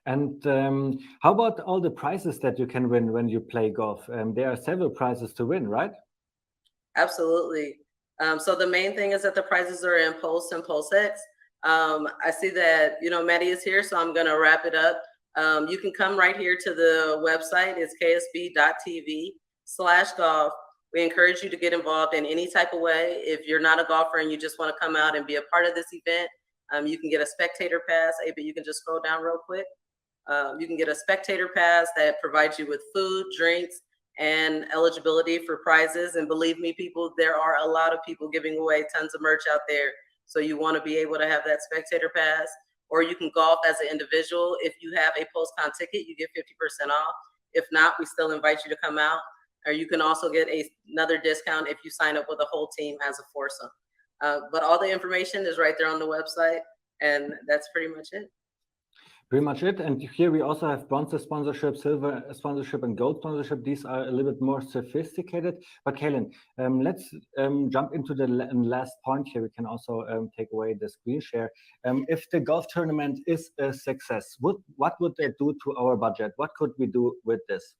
And how about all the prizes that you can win when you play golf? There are several prizes to win, right? Absolutely. So the main thing is that the prizes are in Pulse and PulseX. I see that, Maddie is here, so I'm going to wrap it up. You can come right here to the website. It's ksb.tv/golf. We encourage you to get involved in any type of way. If you're not a golfer and you just want to come out and be a part of this event, you can get a spectator pass. But you can just scroll down real quick. You can get a spectator pass that provides you with food, drinks, and eligibility for prizes. And believe me, people, there are a lot of people giving away tons of merch out there. So you want to be able to have that spectator pass. Or you can golf as an individual. If you have a PulseCon ticket, you get 50% off. If not, we still invite you to come out. Or you can also get another discount if you sign up with a whole team as a foursome. But all the information is right there on the website. And that's pretty much it. pretty much it. And here we also have bronze sponsorship, silver sponsorship, and gold sponsorship. These are a little bit more sophisticated. But Kaylin, let's jump into the last point here. We can also take away the screen share. If the golf tournament is a success, what would it do to our budget? What could we do with this?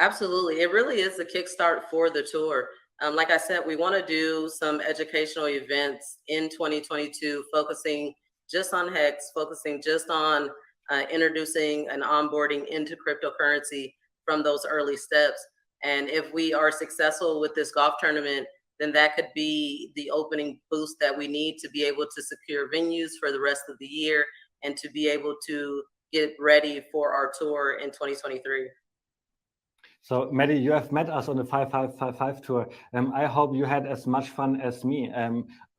Absolutely. It really is a kickstart for the tour. Like I said, we want to do some educational events in 2022, focusing just on HEX, focusing just on introducing and onboarding into cryptocurrency from those early steps. And if we are successful with this golf tournament, then that could be the opening boost that we need to be able to secure venues for the rest of the year and to be able to get ready for our tour in 2023. So, Maddie, you have met us on the 5555 tour. I hope you had as much fun as me.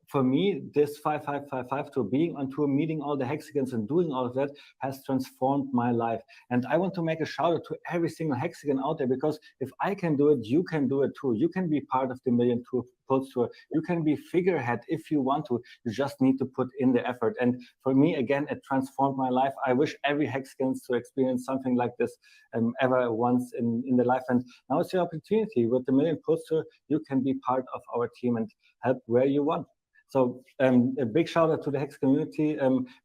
For me, this 5555 tour, being on tour, meeting all the hexagons and doing all of that has transformed my life. And I want to make a shout out to every single hexagon out there, because if I can do it, you can do it too. You can be part of the Million Pulse Tour. You can be figurehead if you want to. You just need to put in the effort. And for me, again, it transformed my life. I wish every hexagon to experience something like this ever once in their life. And now it's your opportunity. With the Million Pulse Tour, you can be part of our team and help where you want. So a big shout out to the HEX community.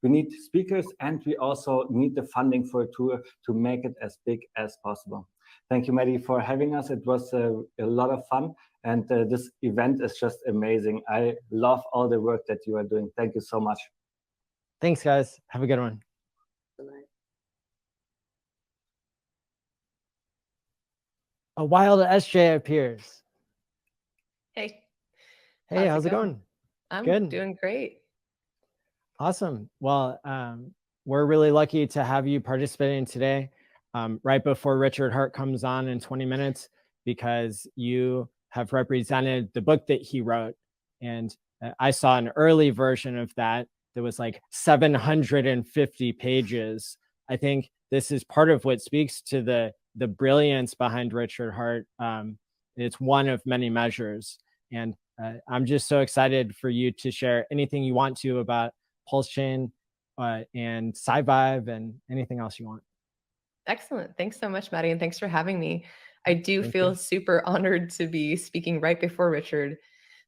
We need speakers, and we also need the funding for a tour to make it as big as possible. Thank you, Maddie, for having us. It was a lot of fun, and this event is just amazing. I love all the work that you are doing. Thank you so much. Thanks, guys. Have a good one. A wild SJ appears. Hey. Hey, how's it going? I'm good. Doing great. Awesome. Well, we're really lucky to have you participating today, right before Richard Hart comes on in 20 minutes, because you have represented the book that he wrote. And I saw an early version of that. There was like 750 pages. I think this is part of what speaks to the brilliance behind Richard Hart. It's one of many measures. And I'm just so excited for you to share anything you want to about PulseChain and SciVive and anything else you want. Excellent. Thanks so much, Maddie, and thanks for having me. I do feel super honored to be speaking right before Richard,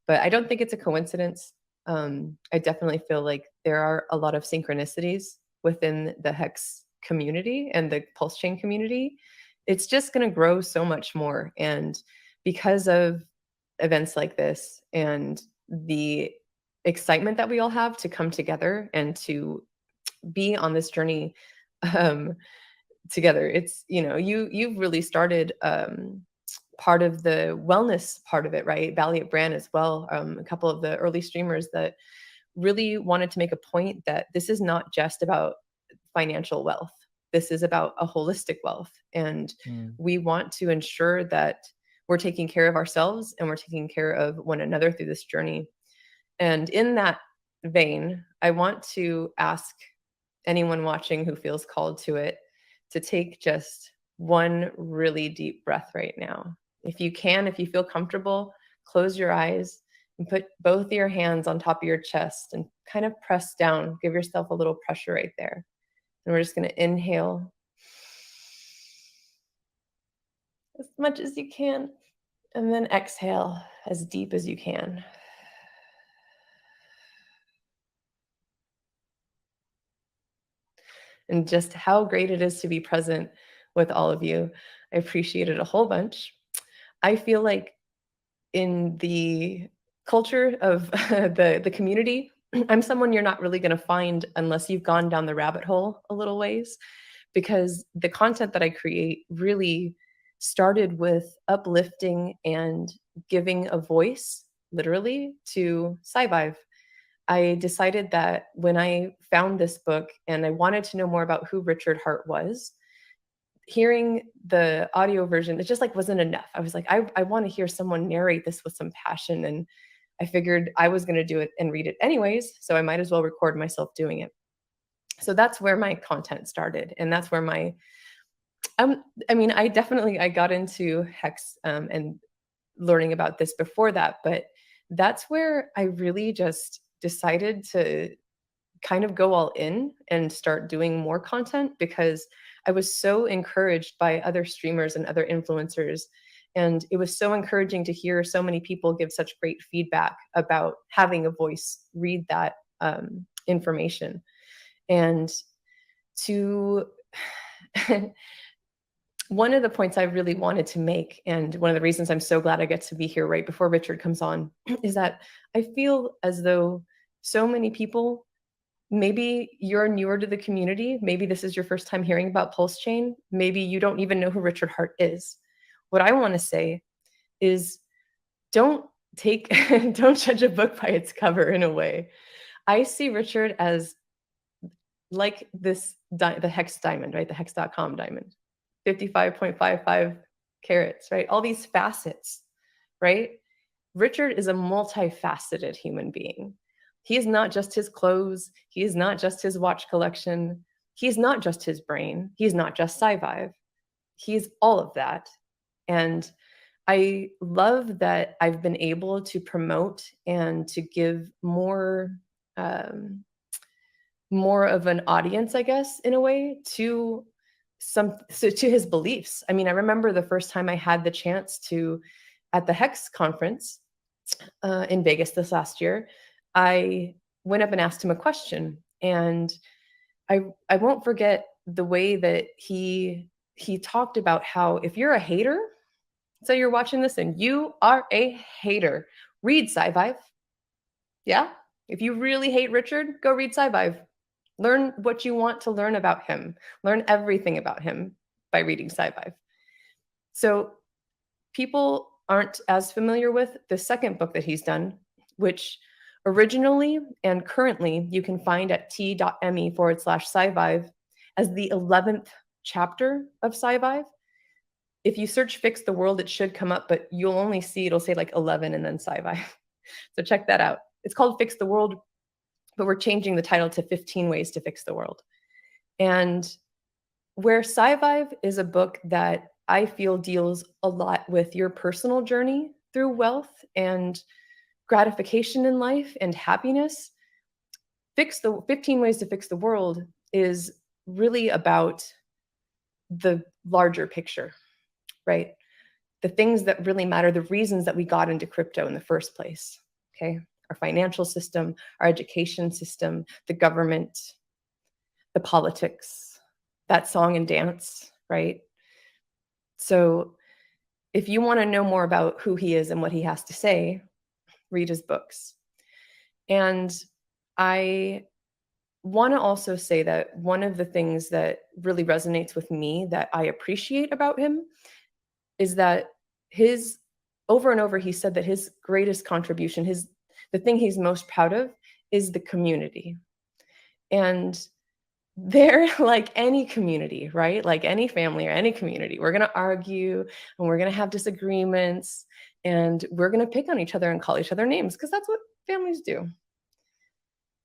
but I don't think it's a coincidence. I definitely feel like there are a lot of synchronicities within the HEX community and the PulseChain community. It's just going to grow so much more. And because of events like this and the excitement that we all have to come together and to be on this journey together, it's, you know, you've really started part of the wellness part of it, right? Valiant Brand as well. A couple of the early streamers that really wanted to make a point that this is not just about financial wealth. This is about a holistic wealth. And we want to ensure that we're taking care of ourselves and we're taking care of one another through this journey. And in that vein, I want to ask anyone watching who feels called to it to take just one really deep breath right now. If you can, if you feel comfortable, close your eyes and put both your hands on top of your chest and kind of press down. Give yourself a little pressure right there. And we're just going to inhale as much as you can, and then exhale as deep as you can. And just how great it is to be present with all of you. I appreciate it a whole bunch. I feel like in the culture of the community, I'm someone you're not really going to find unless you've gone down the rabbit hole a little ways, because the content that I create really started with uplifting and giving a voice, literally, to SciVive. I decided that when I found this book and I wanted to know more about who Richard Hart was, hearing the audio version, it just like wasn't enough. I was like, I want to hear someone narrate this with some passion. And I figured I was going to do it and read it anyways, so I might as well record myself doing it. So that's where my content started. And that's where my, I got into HEX and learning about this before that, but that's where I really just decided to kind of go all in and start doing more content, because I was so encouraged by other streamers and other influencers. And it was so encouraging to hear so many people give such great feedback about having a voice read that information. And to one of the points I really wanted to make, and one of the reasons I'm so glad I get to be here right before Richard comes on, is that I feel as though so many people, maybe you're newer to the community, maybe this is your first time hearing about Pulse Chain, maybe you don't even know who Richard Hart is. What I want to say is don't judge a book by its cover in a way. I see Richard as like this, the Hex diamond, right? The Hex.com diamond, 55.55 carats, right? All these facets, right? Richard is a multifaceted human being. He is not just his clothes. He is not just his watch collection. He's not just his brain. He's not just SciVive. He's all of that. And I love that I've been able to promote and to give more of an audience, I guess, in a way, to his beliefs. I mean, I remember the first time I had the chance to, at the Hex conference in Vegas this last year, I went up and asked him a question, and I won't forget the way that he talked about how if you're a hater, so you're watching this and you are a hater, read SciVive. Yeah, if you really hate Richard, go read SciVive. Learn what you want to learn about him. Learn everything about him by reading SciVive. So people aren't as familiar with the second book that he's done, which originally and currently you can find at t.me/SciVive as the 11th chapter of SciVive. If you search Fix the World, it should come up, but you'll only see, it'll say like 11 and then SciVive. So check that out. It's called Fix the World, but we're changing the title to 15 Ways to Fix the World. And where SciVive is a book that I feel deals a lot with your personal journey through wealth and gratification in life and happiness, 15 Ways to Fix the World is really about the larger picture, right? The things that really matter, the reasons that we got into crypto in the first place, okay? Our financial system, our education system, the government, the politics, that song and dance, right? So if you want to know more about who he is and what he has to say, read his books. And I want to also say that one of the things that really resonates with me that I appreciate about him is that over and over, he said that his greatest contribution, the thing he's most proud of is the community. And they're like any community, right? Like any family or any community, we're going to argue and we're going to have disagreements and we're going to pick on each other and call each other names because that's what families do.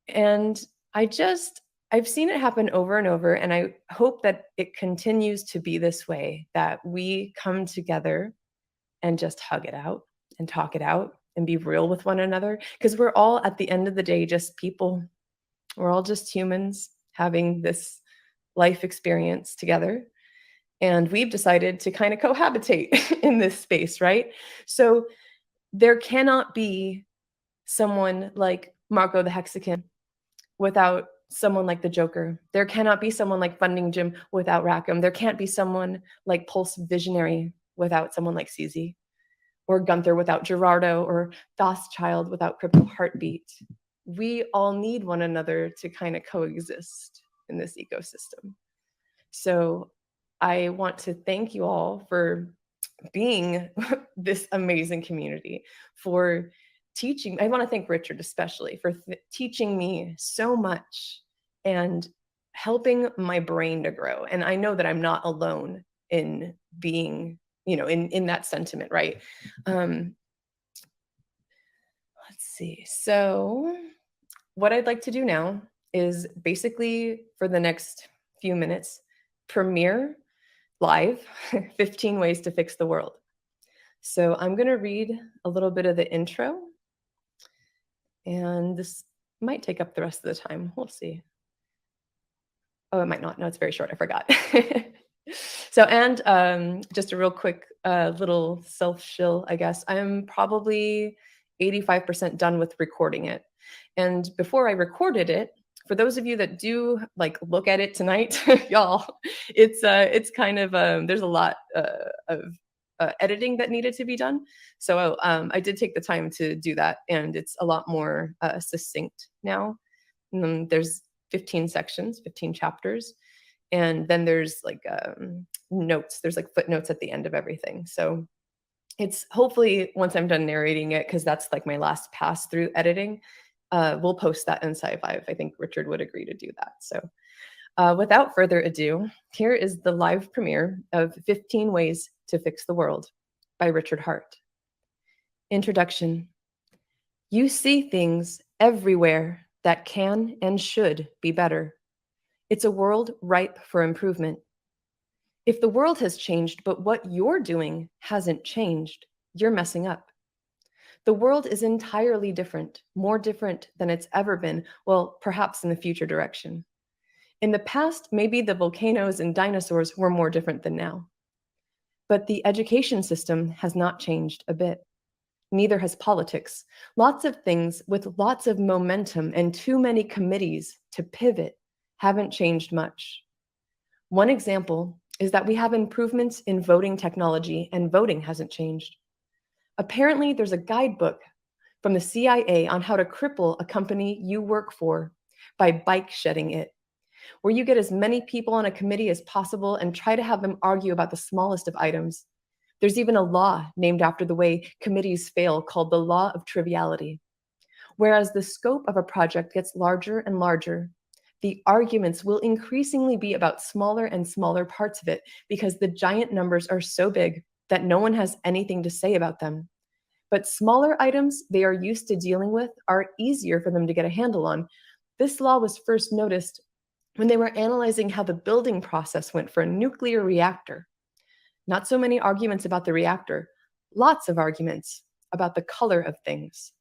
And I've seen it happen over and over, and I hope that it continues to be this way, that we come together and just hug it out and talk it out and be real with one another, because we're all, at the end of the day, just people. We're all just humans having this life experience together. And we've decided to kind of cohabitate in this space, right? So there cannot be someone like Marco the Hexagon without someone like the Joker. There cannot be someone like Funding Jim without Rackham. There can't be someone like Pulse Visionary without someone like CZ, or Gunther without Gerardo, or Child without Crypto Heartbeat. We all need one another to kind of coexist in this ecosystem. So I want to thank you all for being this amazing community, for teaching. I want to thank Richard especially for teaching me so much and helping my brain to grow. And I know that I'm not alone in being, in that sentiment, right? Let's see. So what I'd like to do now is basically, for the next few minutes, premiere live 15 Ways to Fix the World. So I'm going to read a little bit of the intro. And this Might take up the rest of the time. We'll see. Oh, it might not. No, it's very short. I forgot. So, and just a real quick little self-shill, I guess. I'm probably 85% done with recording it. And before I recorded it, for those of you that do like look at it tonight, y'all, it's kind of, there's a lot of editing that needed to be done. So I did take the time to do that, and it's a lot more succinct now. There's 15 sections, 15 chapters. And then there's like notes, there's like footnotes at the end of everything. So it's hopefully once I'm done narrating it, because that's like my last pass through editing, we'll post that in Sci-Fi. I think Richard would agree to do that. So without further ado, here is the live premiere of 15 Ways to Fix the World by Richard Hart. Introduction. You see things everywhere that can and should be better. It's a world ripe for improvement. If the world has changed, but what you're doing hasn't changed, you're messing up. The world is entirely different, more different than it's ever been, well, perhaps in the future direction. In the past, maybe the volcanoes and dinosaurs were more different than now. But the education system has not changed a bit. Neither has politics. Lots of things with lots of momentum and too many committees to pivot haven't changed much. One example is that we have improvements in voting technology, and voting hasn't changed. Apparently, there's a guidebook from the CIA on how to cripple a company you work for by bike shedding it, where you get as many people on a committee as possible and try to have them argue about the smallest of items. There's even a law named after the way committees fail called the law of triviality. Whereas the scope of a project gets larger and larger, the arguments will increasingly be about smaller and smaller parts of it because the giant numbers are so big that no one has anything to say about them. But smaller items they are used to dealing with are easier for them to get a handle on. This law was first noticed when they were analyzing how the building process went for a nuclear reactor. Not so many arguments about the reactor, lots of arguments about the color of things.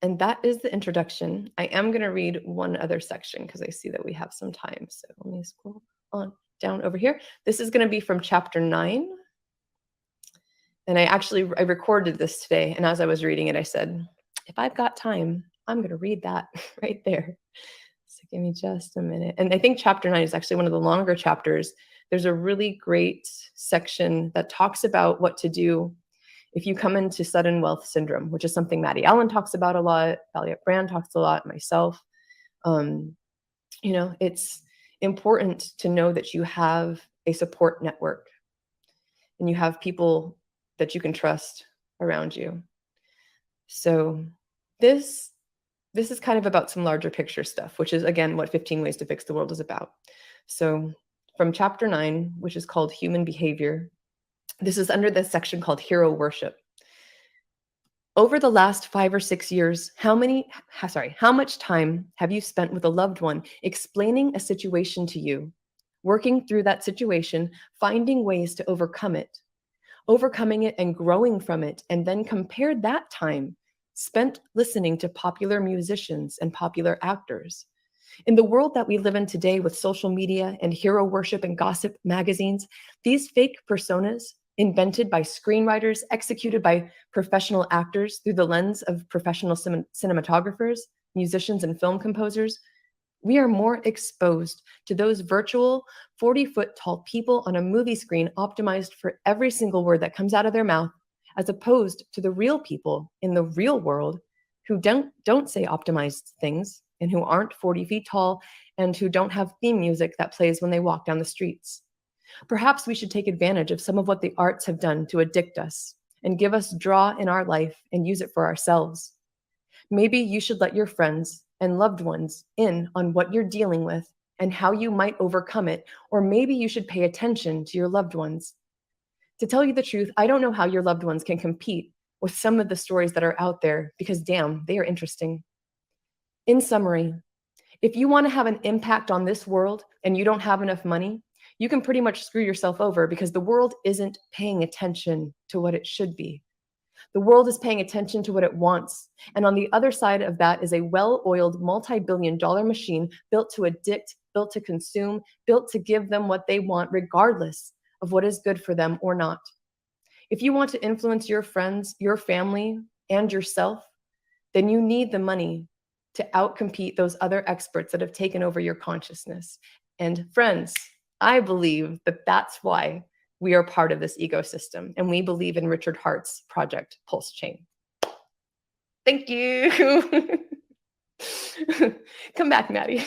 And that is the introduction. I am going to read one other section because I see that we have some time. So let me scroll on down over here. This is going to be from chapter 9. And I recorded this today. And as I was reading it, I said, if I've got time, I'm going to read that right there. So give me just a minute. And I think chapter 9 is actually one of the longer chapters. There's a really great section that talks about what to do if you come into sudden wealth syndrome, which is something Maddie Allen talks about a lot, Valiant Brand talks a lot, myself. It's important to know that you have a support network and you have people that you can trust around you. So this is kind of about some larger picture stuff, which is, again, what 15 Ways to Fix the World is about. So from chapter 9, which is called Human Behavior, this is under the section called Hero Worship. Over the last 5 or 6 years, how much time have you spent with a loved one explaining a situation to you, working through that situation, finding ways to overcome it, overcoming it and growing from it, and then compared that time spent listening to popular musicians and popular actors? In the world that we live in today with social media and hero worship and gossip magazines, these fake personas, invented by screenwriters, executed by professional actors through the lens of professional cinematographers, musicians, and film composers, we are more exposed to those virtual 40-foot-tall people on a movie screen optimized for every single word that comes out of their mouth, as opposed to the real people in the real world who don't say optimized things and who aren't 40 feet tall and who don't have theme music that plays when they walk down the streets. Perhaps we should take advantage of some of what the arts have done to addict us and give us draw in our life and use it for ourselves. Maybe you should let your friends and loved ones in on what you're dealing with and how you might overcome it, or maybe you should pay attention to your loved ones. To tell you the truth, I don't know how your loved ones can compete with some of the stories that are out there because, damn, they are interesting. In summary, if you want to have an impact on this world and you don't have enough money, you can pretty much screw yourself over because the world isn't paying attention to what it should be. The world is paying attention to what it wants. And on the other side of that is a well-oiled multi-billion-dollar machine built to addict, built to consume, built to give them what they want, regardless of what is good for them or not. If you want to influence your friends, your family, and yourself, then you need the money to outcompete those other experts that have taken over your consciousness. And friends, I believe that that's why we are part of this ecosystem, and we believe in Richard Hart's project, Pulse Chain. Thank you. Come back, Maddie.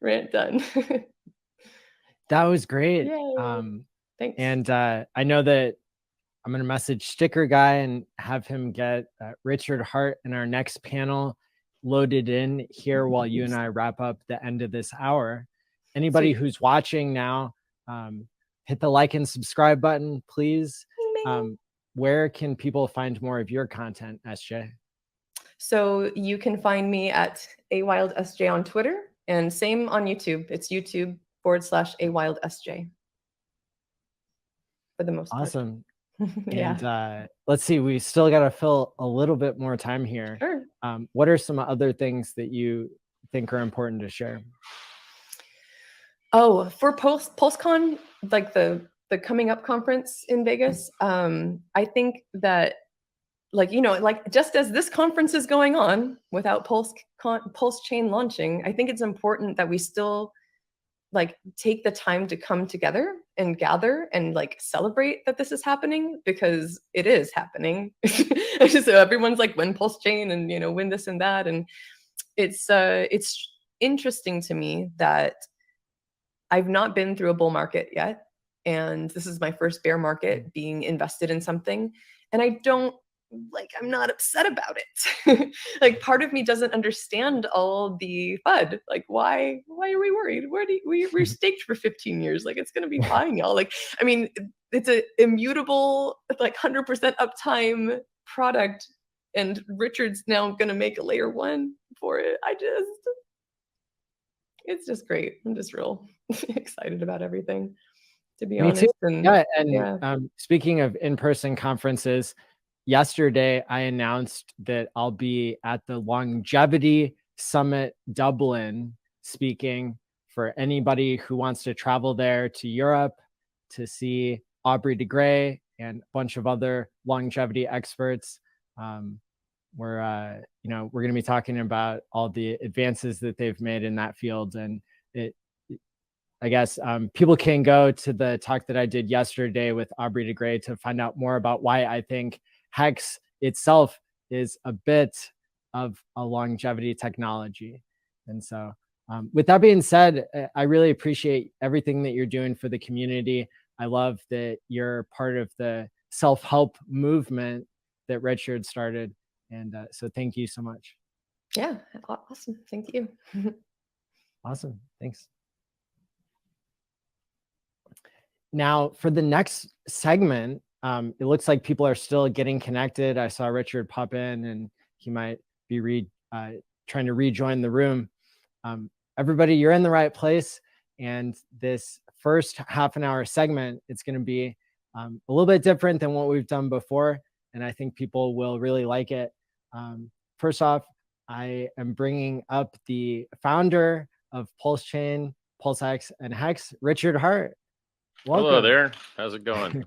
Rant done. That was great. Thanks. And I know that I'm going to message Sticker Guy and have him get Richard Hart in our next panel loaded in here while you and I wrap up the end of this hour. Anybody who's watching now, hit the like and subscribe button, please. Where can people find more of your content, SJ? So you can find me at AWildSJ on Twitter, and same on YouTube. It's YouTube.com/AWildSJ for the most part. Awesome. Yeah. And let's see, we still got to fill a little bit more time here. Sure. What are some other things that you think are important to share? Oh, for PulseCon, like the coming up conference in Vegas, I think that, like, you know, like just as this conference is going on without Pulse Chain launching, I think it's important that we still like take the time to come together and gather and like celebrate that this is happening, because it is happening. So everyone's like, when Pulse Chain, and you know, when this and that, and it's interesting to me that I've not been through a bull market yet, and this is my first bear market being invested in something, and I'm not upset about it. Like, part of me doesn't understand all the FUD. Like, why are we worried? We're staked for 15 years. Like, it's going to be fine, y'all. Like, I mean, it's an immutable, like 100% uptime product. And Richard's now going to make a layer 1 for it. It's just great. I'm just real excited about everything, to be honest. Too. And speaking of in-person conferences, yesterday I announced that I'll be at the Longevity Summit Dublin speaking for anybody who wants to travel there to Europe to see Aubrey de Grey and a bunch of other longevity experts. We're going to be talking about all the advances that they've made in that field. And I guess people can go to the talk that I did yesterday with Aubrey de Grey to find out more about why I think Hex itself is a bit of a longevity technology. And so with that being said, I really appreciate everything that you're doing for the community. I love that you're part of the self-help movement that Richard started. And so thank you so much. Yeah, awesome. Thank you. Awesome. Thanks. Now for the next segment, it looks like people are still getting connected. I saw Richard pop in and he might be trying to rejoin the room. Everybody, you're in the right place. And this first half an hour segment, it's going to be a little bit different than what we've done before. And I think people will really like it. First off, I am bringing up the founder of Pulse Chain, PulseX, and Hex, Richard Hart. Welcome. Hello there. How's it going?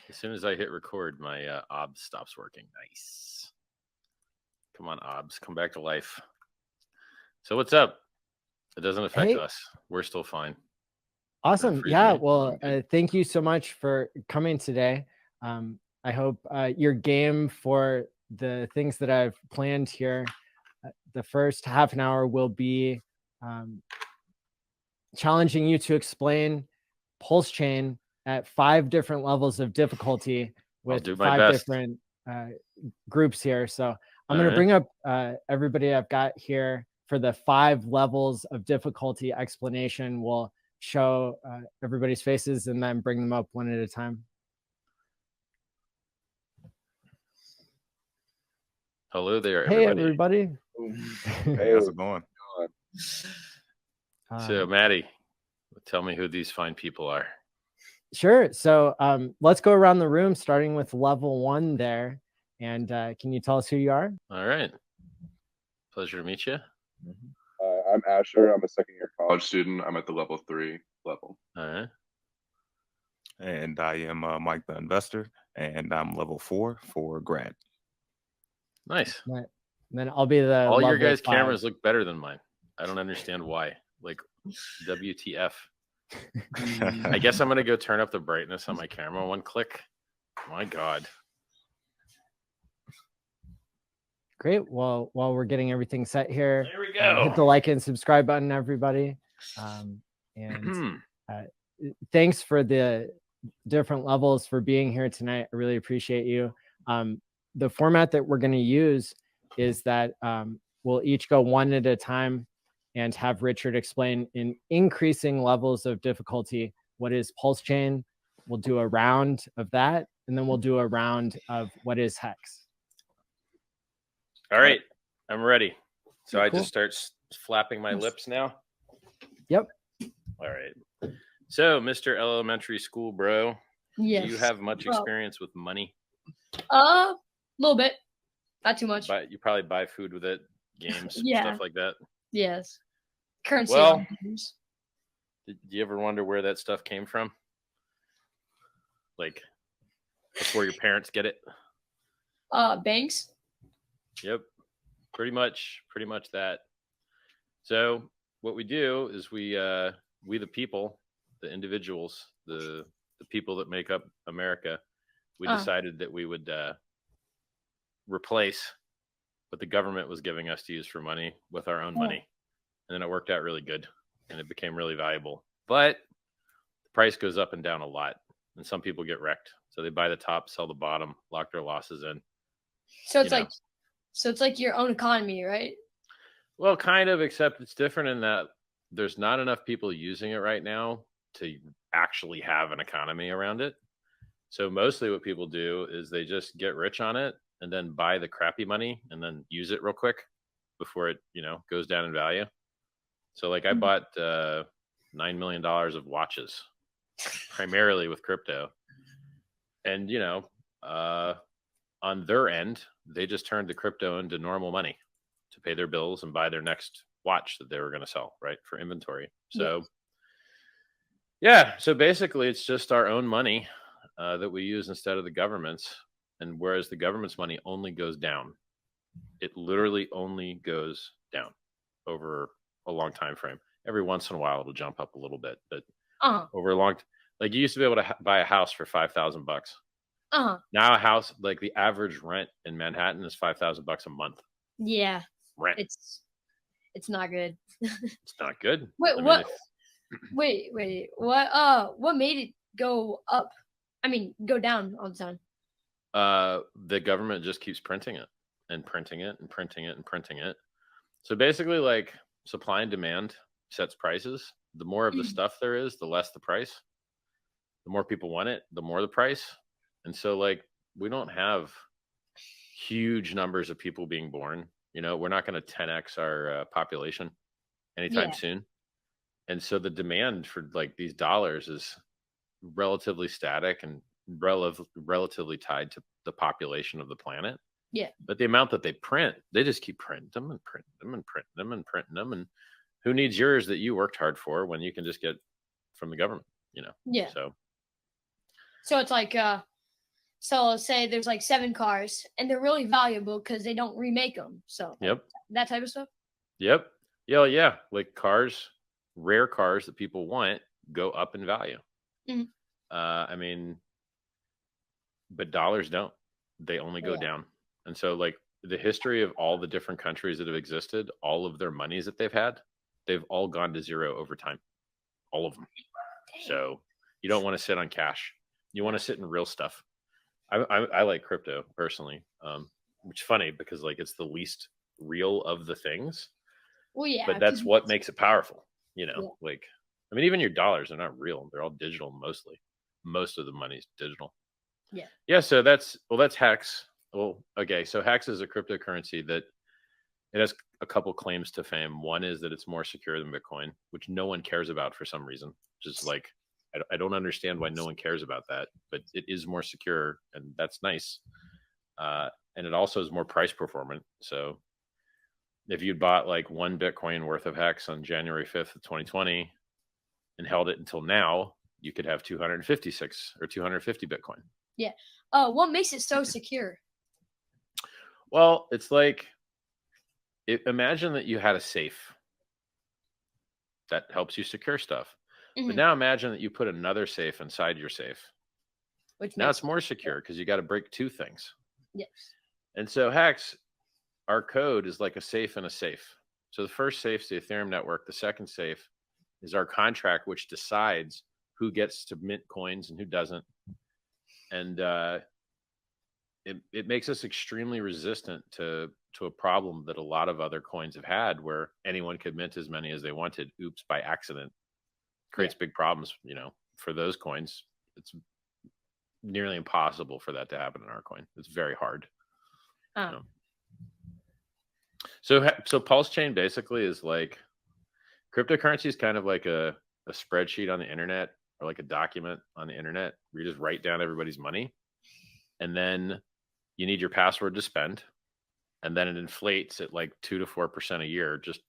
As soon as I hit record, my OBS stops working. Nice. Come on, OBS, come back to life. So what's up? It doesn't affect us. We're still fine. Awesome. Yeah. Well, thank you so much for coming today. I hope you're game for the things that I've planned here. The first half an hour will be challenging you to explain Pulse Chain at 5 different levels of difficulty with 5 different groups here. So I'm going to bring up everybody I've got here for the 5 levels of difficulty explanation. We'll show everybody's faces and then bring them up one at a time. Hello there, everybody. Hey, everybody. Hey, how's it going? So, Maddie, tell me who these fine people are. Sure. So let's go around the room, starting with level 1 there. And can you tell us who you are? All right. Pleasure to meet you. I'm Asher. I'm a second-year college student. I'm at the level 3 level. All right. And I am Mike the investor, and I'm level 4 for grad. Nice. Right. And then I'll be the all your level guys' 5. cameras look better than mine. I don't understand why. Like, WTF. I guess I'm gonna go turn up the brightness on my camera. One click. My God. Great. Well, while we're getting everything set here, there we go. Hit the like and subscribe button, everybody. And thanks for the different levels for being here tonight. I really appreciate you. The format that we're going to use is that we'll each go one at a time and have Richard explain in increasing levels of difficulty what is Pulse Chain. We'll do a round of that, and then we'll do a round of what is Hex. All right, I'm ready. So I Cool. just start flapping my lips now. Yep. All right. So, Mr. Elementary School Bro, Yes. do you have much Well, experience with money? a little bit, not too much. You probably buy food with it, games, Yeah. stuff like that. Yes. Currency. Well, on games. Did you ever wonder where that stuff came from? Like, before your parents get it? Banks. Yep, pretty much that. So what we do is we the people, the individuals, the people that make up America, we decided that we would replace what the government was giving us to use for money with our own money, and then it worked out really good, and it became really valuable. But the price goes up and down a lot, and some people get wrecked. So they buy the top, sell the bottom, lock their losses in. So it's like your own economy, right? Well, kind of, except it's different in that there's not enough people using it right now to actually have an economy around it. So mostly what people do is they just get rich on it and then buy the crappy money and then use it real quick before it, goes down in value. So like I bought $9 million of watches primarily with crypto. And, on their end, they just turned the crypto into normal money to pay their bills and buy their next watch that they were going to sell, right, for inventory. So, so basically it's just our own money that we use instead of the government's. And whereas the government's money only goes down, it literally only goes down over a long time frame. Every once in a while, it'll jump up a little bit, but over a long, like you used to be able to buy a house for $5,000. Now a house, like the average rent in Manhattan is $5,000 a month. Yeah. Rent. It's not good. It's not good. Wait, I mean, wait. What made it go up? I mean, go down all the time. The government just keeps printing it and printing it and printing it and printing it. So basically, like supply and demand sets prices. The more of the stuff there is, the less the price. The more people want it, the more the price. And so, like, we don't have huge numbers of people being born. We're not going to 10x our population anytime soon. And so the demand for like these dollars is relatively static and relatively tied to the population of the planet. Yeah. But the amount that they print, they just keep printing them and printing them and printing them and printing them. And who needs yours that you worked hard for when you can just get from the government, Yeah. So it's like, so say there's like 7 cars and they're really valuable because they don't remake them. So that type of stuff. Yep. Yeah. Like cars, rare cars that people want go up in value. I mean, but dollars don't. They only go down. And so like the history of all the different countries that have existed, all of their monies that they've had, they've all gone to zero over time. All of them. So you don't want to sit on cash. You want to sit in real stuff. I like crypto personally, which is funny because like it's the least real of the things. Well, yeah. But that's what makes it powerful. Like, I mean, even your dollars are not real. They're all digital mostly. Most of the money's digital. Yeah. Yeah. So that's Hex. Well, okay. So Hex is a cryptocurrency that it has a couple claims to fame. One is that it's more secure than Bitcoin, which no one cares about for some reason. Just like I don't understand why no one cares about that, but it is more secure, and that's nice. And it also is more price performant. So if you'd bought like 1 Bitcoin worth of Hex on January 5th of 2020 and held it until now, you could have 256 or 250 Bitcoin. Yeah. What makes it so secure? Well, it's like, imagine that you had a safe that helps you secure stuff. Mhm. But now imagine that you put another safe inside your safe. Which Now makes it's more secure because you got to break 2 things. Yes. And so Hex, our code is like a safe in a safe. So the first safe is the Ethereum network. The second safe is our contract, which decides who gets to mint coins and who doesn't. And it makes us extremely resistant to a problem that a lot of other coins have had, where anyone could mint as many as they wanted. Oops, by accident. Creates big problems, for those coins. It's nearly impossible for that to happen in our coin. It's very hard. Oh. So Pulse Chain basically is like, cryptocurrency is kind of like a spreadsheet on the internet, or like a document on the internet where you just write down everybody's money, and then you need your password to spend, and then it inflates at like 2 to 4% a year, just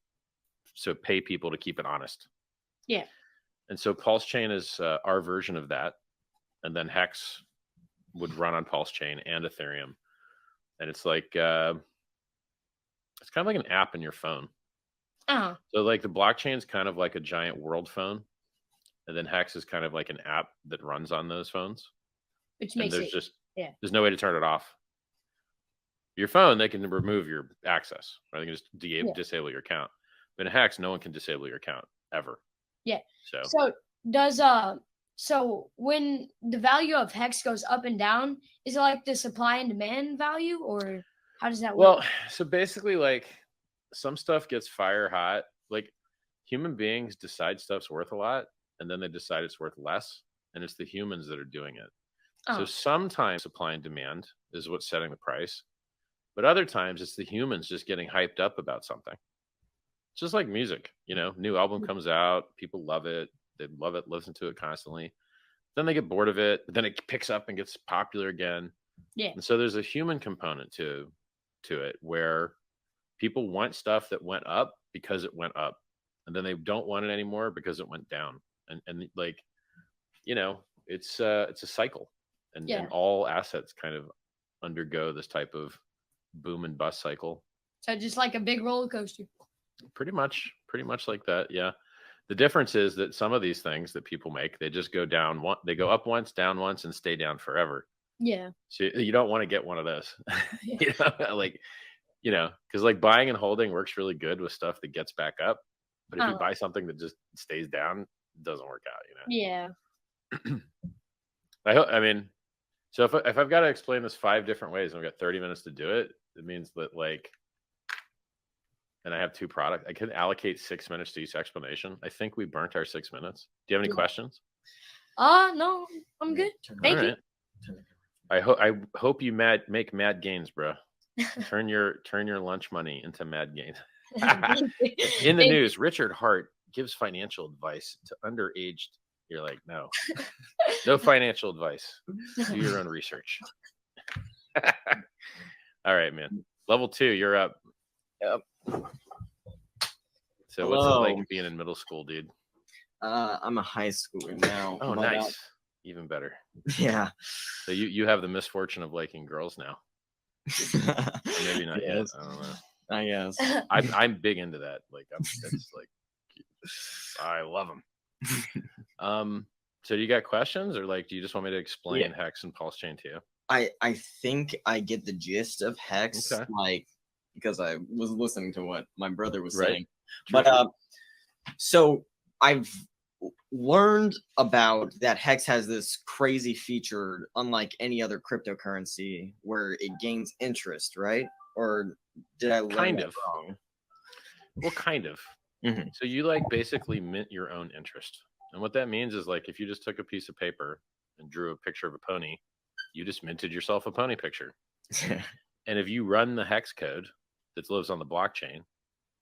so pay people to keep it honest. Yeah. And so Pulse Chain is our version of that, and then Hex would run on Pulse Chain and Ethereum, and it's like it's kind of like an app in your phone. Uh-huh. So like the blockchain is kind of like a giant world phone, and then Hex is kind of like an app that runs on those phones. Which And makes there's it just yeah. there's no way to turn it off. Your phone, they can remove your access, right? They can just disable your account. But in Hex, no one can disable your account ever. Yeah. So does so when the value of Hex goes up and down, is it like the supply and demand value, or how does that work? Well, so basically, like, some stuff gets fire hot. Like, human beings decide stuff's worth a lot, and then they decide it's worth less, and it's the humans that are doing it. So Oh. sometimes supply and demand is what's setting the price, but other times it's the humans just getting hyped up about something. It's just like music, new album comes out, people love it, they love it, listen to it constantly. Then they get bored of it, but then it picks up and gets popular again. Yeah. And so there's a human component to it, where people want stuff that went up because it went up, and then they don't want it anymore because it went down. And like, it's a cycle, and all assets kind of undergo this type of boom and bust cycle. So just like a big roller coaster. Pretty much like that. Yeah. The difference is that some of these things that people make, they just go down they go up once, down once, and stay down forever. Yeah. So you don't want to get one of those. Because like buying and holding works really good with stuff that gets back up. But if you buy something that just stays down, it doesn't work out, Yeah. So if I've got to explain this 5 different ways and I've got 30 minutes to do it, it means that and I have 2 products, I can allocate 6 minutes to each explanation. I think we burnt our 6 minutes. Do you have any questions? No, I'm good. Thank you. I hope you make mad gains, bro. Turn your lunch money into mad gains. In the news, Richard Hart gives financial advice to underaged. You're like, no financial advice. Do your own research. All right, man. Level 2, you're up. Yep. So what's it like being in middle school, dude? I'm a high schooler now. Oh, nice. Even better. Yeah. So you have the misfortune of liking girls now. Maybe not yet. I don't know. I guess. I'm big into that. I love them. So do you got questions, or do you just want me to explain Hex and Pulse Chain to you? I think I get the gist of Hex, Okay. because I was listening to what my brother was Right. saying. But so I've learned about that Hex has this crazy feature, unlike any other cryptocurrency, where it gains interest, right? Or did I learn that wrong? Well, kind of. Mhm. So you basically mint your own interest. And what that means is if you just took a piece of paper and drew a picture of a pony, you just minted yourself a pony picture. And if you run the Hex code that lives on the blockchain,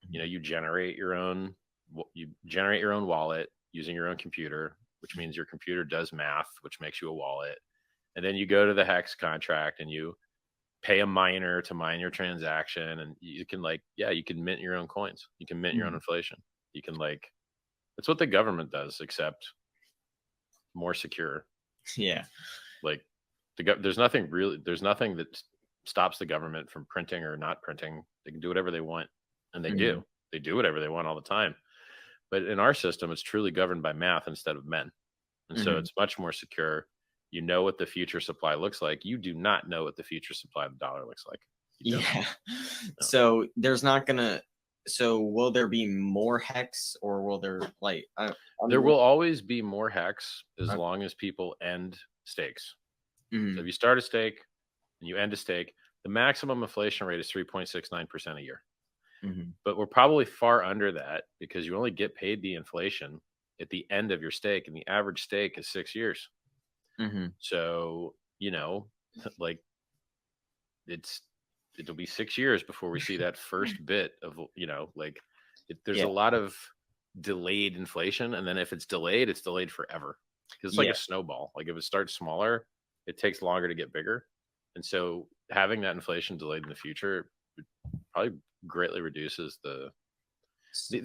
you generate your own wallet using your own computer, which means your computer does math, which makes you a wallet. And then you go to the Hex contract and you pay a miner to mine your transaction, and you can you can mint your own coins. You can mint your own inflation. You can that's what the government does, except more secure. Yeah. There's nothing that stops the government from printing or not printing. They can do whatever they want, and they do. They do whatever they want all the time. But in our system, it's truly governed by math instead of men. And so it's much more secure. You know what the future supply looks like. You do not know what the future supply of the dollar looks like. Yeah. No. So there's not gonna. So will there be more Hex, or will there there will always be more Hex as long as people end stakes. So if you start a stake and you end a stake, the maximum inflation rate is 3.69% a year. But we're probably far under that because you only get paid the inflation at the end of your stake, and the average stake is 6 years. So, it'll be 6 years before we see that first bit of, there's a lot of delayed inflation. And then if it's delayed forever. Because it's like a snowball. Like if it starts smaller, it takes longer to get bigger. And so having that inflation delayed in the future probably greatly reduces the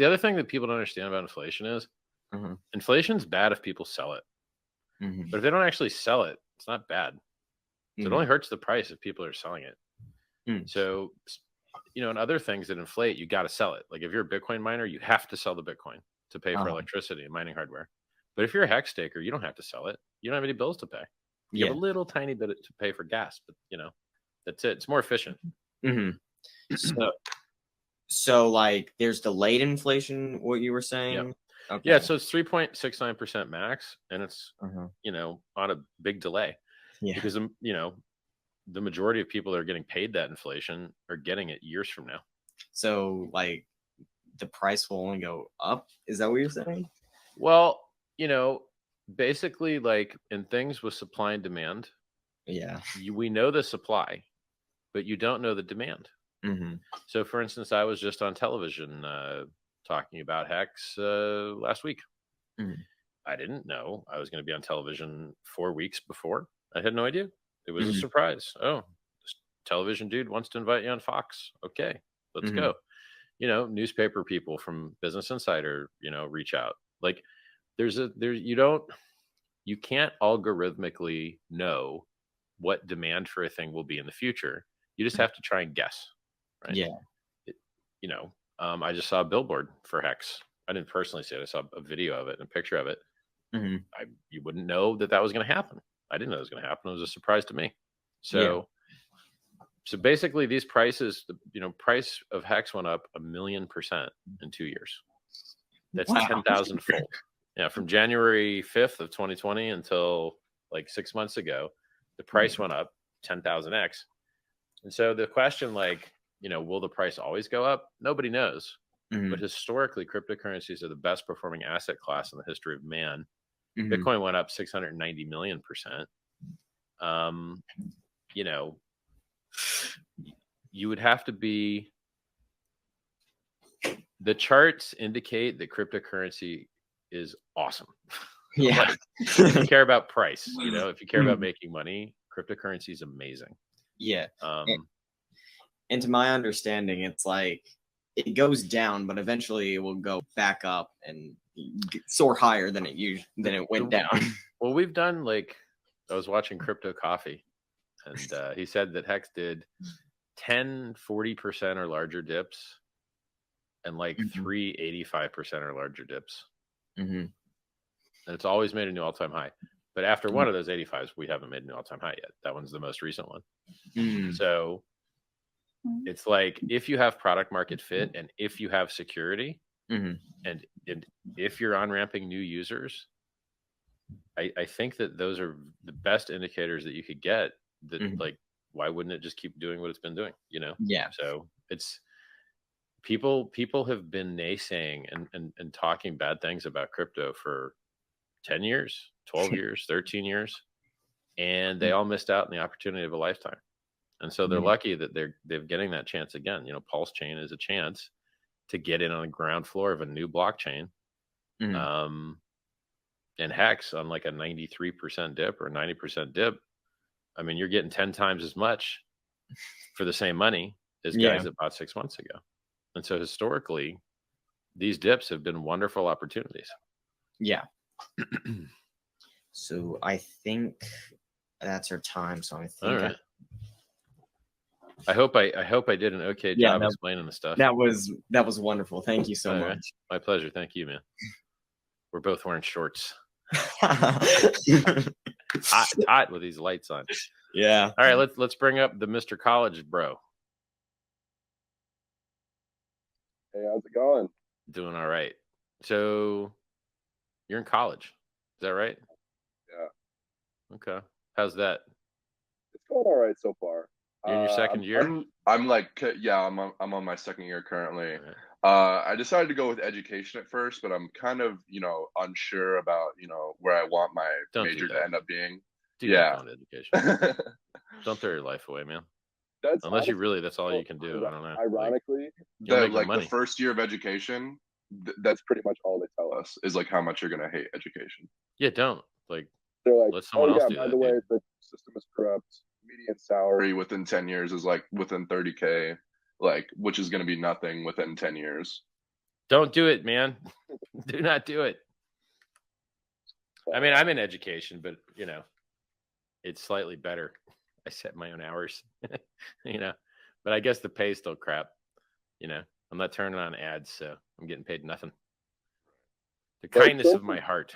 other thing that people don't understand about inflation is inflation's bad if people sell it. But if they don't actually sell it, it's not bad. So it only hurts the price if people are selling it. So, and other things that inflate, you got to sell it. Like if you're a Bitcoin miner, you have to sell the Bitcoin to pay for electricity and mining hardware. But if you're a Hex staker, you don't have to sell it. You don't have any bills to pay. You have a little tiny bit to pay for gas, but that's it. It's more efficient. So there's delayed inflation, what you were saying? Okay. Yeah, so it's 3.69% max, and it's on a big delay. Because the majority of people that are getting paid that inflation are getting it years from now. So the price will only go up. Is that what you're saying? Well, basically in things with supply and demand, we know the supply, but you don't know the demand. So for instance, I was just on television talking about Hex last week. I didn't know I was going to be on television 4 weeks before. I had no idea. It was a surprise. Oh, this television dude wants to invite you on Fox. Okay, let's go. Newspaper people from Business Insider, reach out. You can't algorithmically know what demand for a thing will be in the future. You just have to try and guess. Right? Yeah. I just saw a billboard for Hex. I didn't personally see it. I saw a video of it and a picture of it. You wouldn't know that was going to happen. I didn't know it was going to happen. It was a surprise to me. So basically these prices, price of Hex went up 1,000,000% in 2 years. That's 10,000 fold. Yeah. From January 5th of 2020 until 6 months ago, the price went up 10,000x. And so the question, will the price always go up? Nobody knows. But historically, cryptocurrencies are the best performing asset class in the history of man. Bitcoin went up 690 million%. You would have to be. The charts indicate that cryptocurrency is awesome. Yeah. If you care about price, if you care about making money, cryptocurrency is amazing. Yeah. And to my understanding, it's it goes down, but eventually it will go back up and soar higher than it went down. Well, we've done I was watching Crypto Coffee, and he said that Hex did 10 40% or larger dips, and 3 85% or larger dips. And it's always made a new all-time high. But after one of those 85s, we haven't made a new all-time high yet. That one's the most recent one. So it's if you have product market fit, and if you have security, and if you're on-ramping new users, I think that those are the best indicators that you could get that why wouldn't it just keep doing what it's been doing, Yeah. So it's people have been naysaying and talking bad things about crypto for 10 years, 12 years, 13 years, and they all missed out on the opportunity of a lifetime. And so they're lucky that they're getting that chance again. Pulse Chain is a chance to get in on the ground floor of a new blockchain. And Hex on like a 93% dip or 90% dip, I mean, you're getting 10 times as much for the same money as guys that bought 6 months ago. And so historically, these dips have been wonderful opportunities. Yeah. So I think that's our time. So I think All right. I hope I did an okay job explaining the stuff. That was wonderful. Thank you so much. Right. My pleasure. Thank you, man. We're both wearing shorts. hot with these lights on. Yeah. All right, let's bring up the Mr. College bro. Hey, how's it going? Doing all right. So you're in college. Is that right? Yeah. Okay. How's that? It's going all right so far. You're in your second year? I'm on my second year currently. Right. I decided to go with education at first, but I'm kind of, unsure about, where I want my major to end up being. Don't go into education. Don't throw your life away, man. Unless you really, that's all you can do. I don't know. Ironically, the first year of education, that's pretty much all they tell us is like how much you're going to hate education. Yeah, don't. Like, they're like, let someone else do by that. the way, the system is corrupt. Median salary within 10 years is like within 30K, like, which is going to be nothing within 10 years. Don't do it, man. Do not do it. I mean, I'm in education, but it's slightly better. I set my own hours, but I guess the pay's still crap. I'm not turning on ads, so I'm getting paid nothing. The kindness of my heart.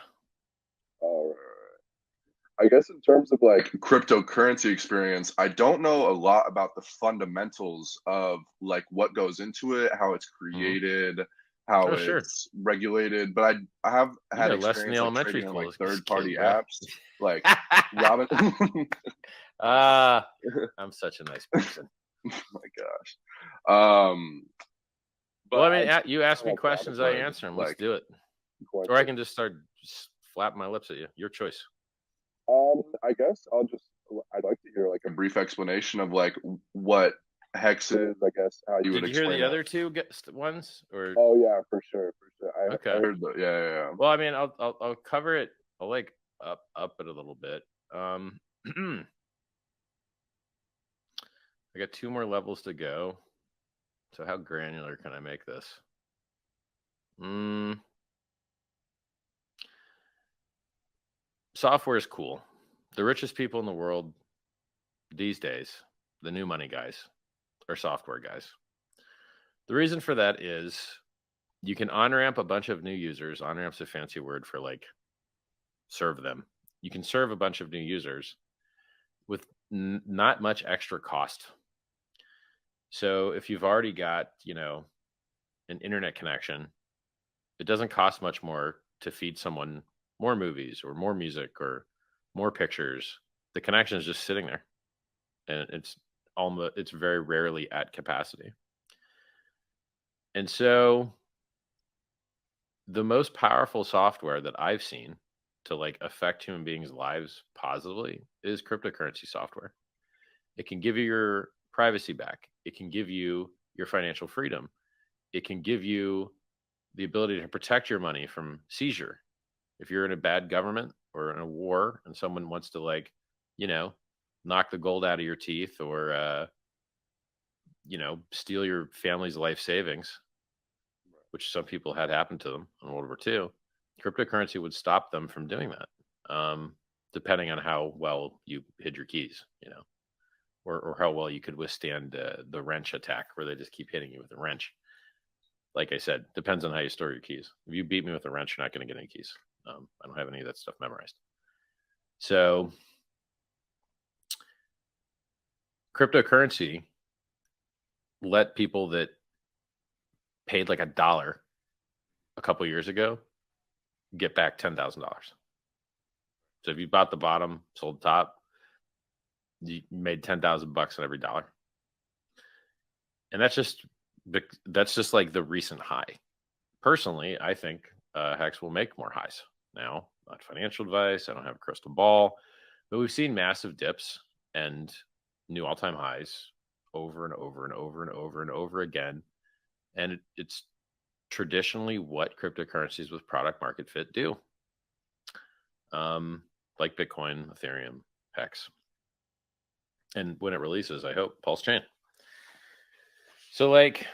I guess in terms of like cryptocurrency experience, I don't know a lot about the fundamentals of like what goes into it, how it's created, how it's regulated. But I have had experience like trading on like third-party apps, like Robin. I'm such a nice person. Oh my gosh. But well, I mean, you ask me questions, I answer them. Let's do it. Or I can just start flapping my lips at you. Your choice. I guess I'd like to hear like a brief explanation of like what Hex is, I guess, how you would explain. Did you hear the other two ones? Or oh yeah, for sure. Okay. I heard that. Yeah. Well, I mean, I'll cover it. I'll like up it a little bit. I got 2 more levels to go. So how granular can I make this? Software is cool. The richest people in the world these days, the new money guys, are software guys. The reason for that is you can on-ramp a bunch of new users. On-ramp's a fancy word for like serve them. You can serve a bunch of new users with not much extra cost. So if you've already got, an internet connection, it doesn't cost much more to feed someone more movies or more music or more pictures. The connection is just sitting there, and it's very rarely at capacity. And so the most powerful software that I've seen to like affect human beings' lives positively is cryptocurrency software. It can give you your privacy back. It can give you your financial freedom. It can give you the ability to protect your money from seizure. If you're in a bad government or in a war and someone wants to like, knock the gold out of your teeth or, steal your family's life savings, which some people had happen to them in World War II, cryptocurrency would stop them from doing that, depending on how well you hid your keys, or how well you could withstand the wrench attack where they just keep hitting you with a wrench. Like I said, depends on how you store your keys. If you beat me with a wrench, you're not going to get any keys. I don't have any of that stuff memorized. So cryptocurrency let people that paid like $1 a couple years ago get back $10,000. So if you bought the bottom, sold the top, you made $10,000 on every dollar. And that's just like the recent high. Personally, I think Hex will make more highs. Now, not financial advice. I don't have a crystal ball, but we've seen massive dips and new all-time highs over and over and over and over and over again. And it's traditionally what cryptocurrencies with product market fit do. like Bitcoin, Ethereum, Hex. And when it releases, I hope, Pulse Chain. So like,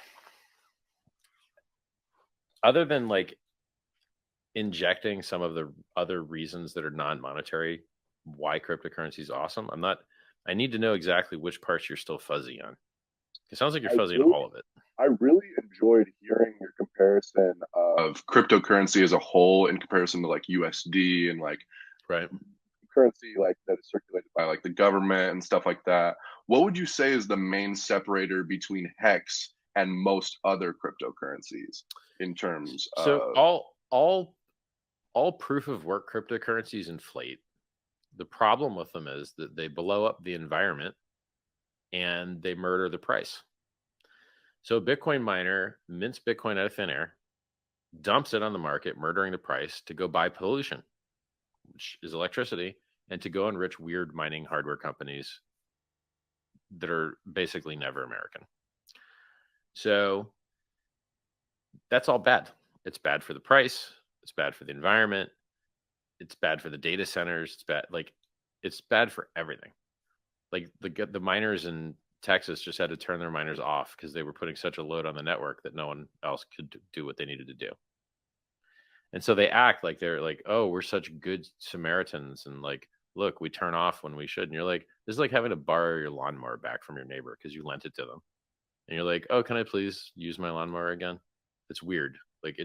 other than like injecting some of the other reasons that are non-monetary why cryptocurrency is awesome, I need to know exactly which parts you're still fuzzy on. It sounds like you're fuzzy on all of it. I really enjoyed hearing your comparison of cryptocurrency as a whole in comparison to like USD and like currency like that is circulated by like the government and stuff like that. What would you say is the main separator between Hex and most other cryptocurrencies in terms So of all proof of work cryptocurrencies inflate. The problem with them is that they blow up the environment and they murder the price. So a Bitcoin miner mints Bitcoin out of thin air, dumps it on the market, murdering the price to go buy pollution, which is electricity, and to go enrich weird mining hardware companies that are basically never American. So that's all bad. It's bad for the price. It's bad for the environment. It's bad for the data centers. It's bad. Like, it's bad for everything. Like the miners in Texas just had to turn their miners off because they were putting such a load on the network that no one else could do what they needed to do. And so they act like they're like, oh, we're such good Samaritans. And like, look, we turn off when we should. And you're like, this is like having to borrow your lawnmower back from your neighbor because you lent it to them. And you're like, oh, can I please use my lawnmower again? It's weird. Like,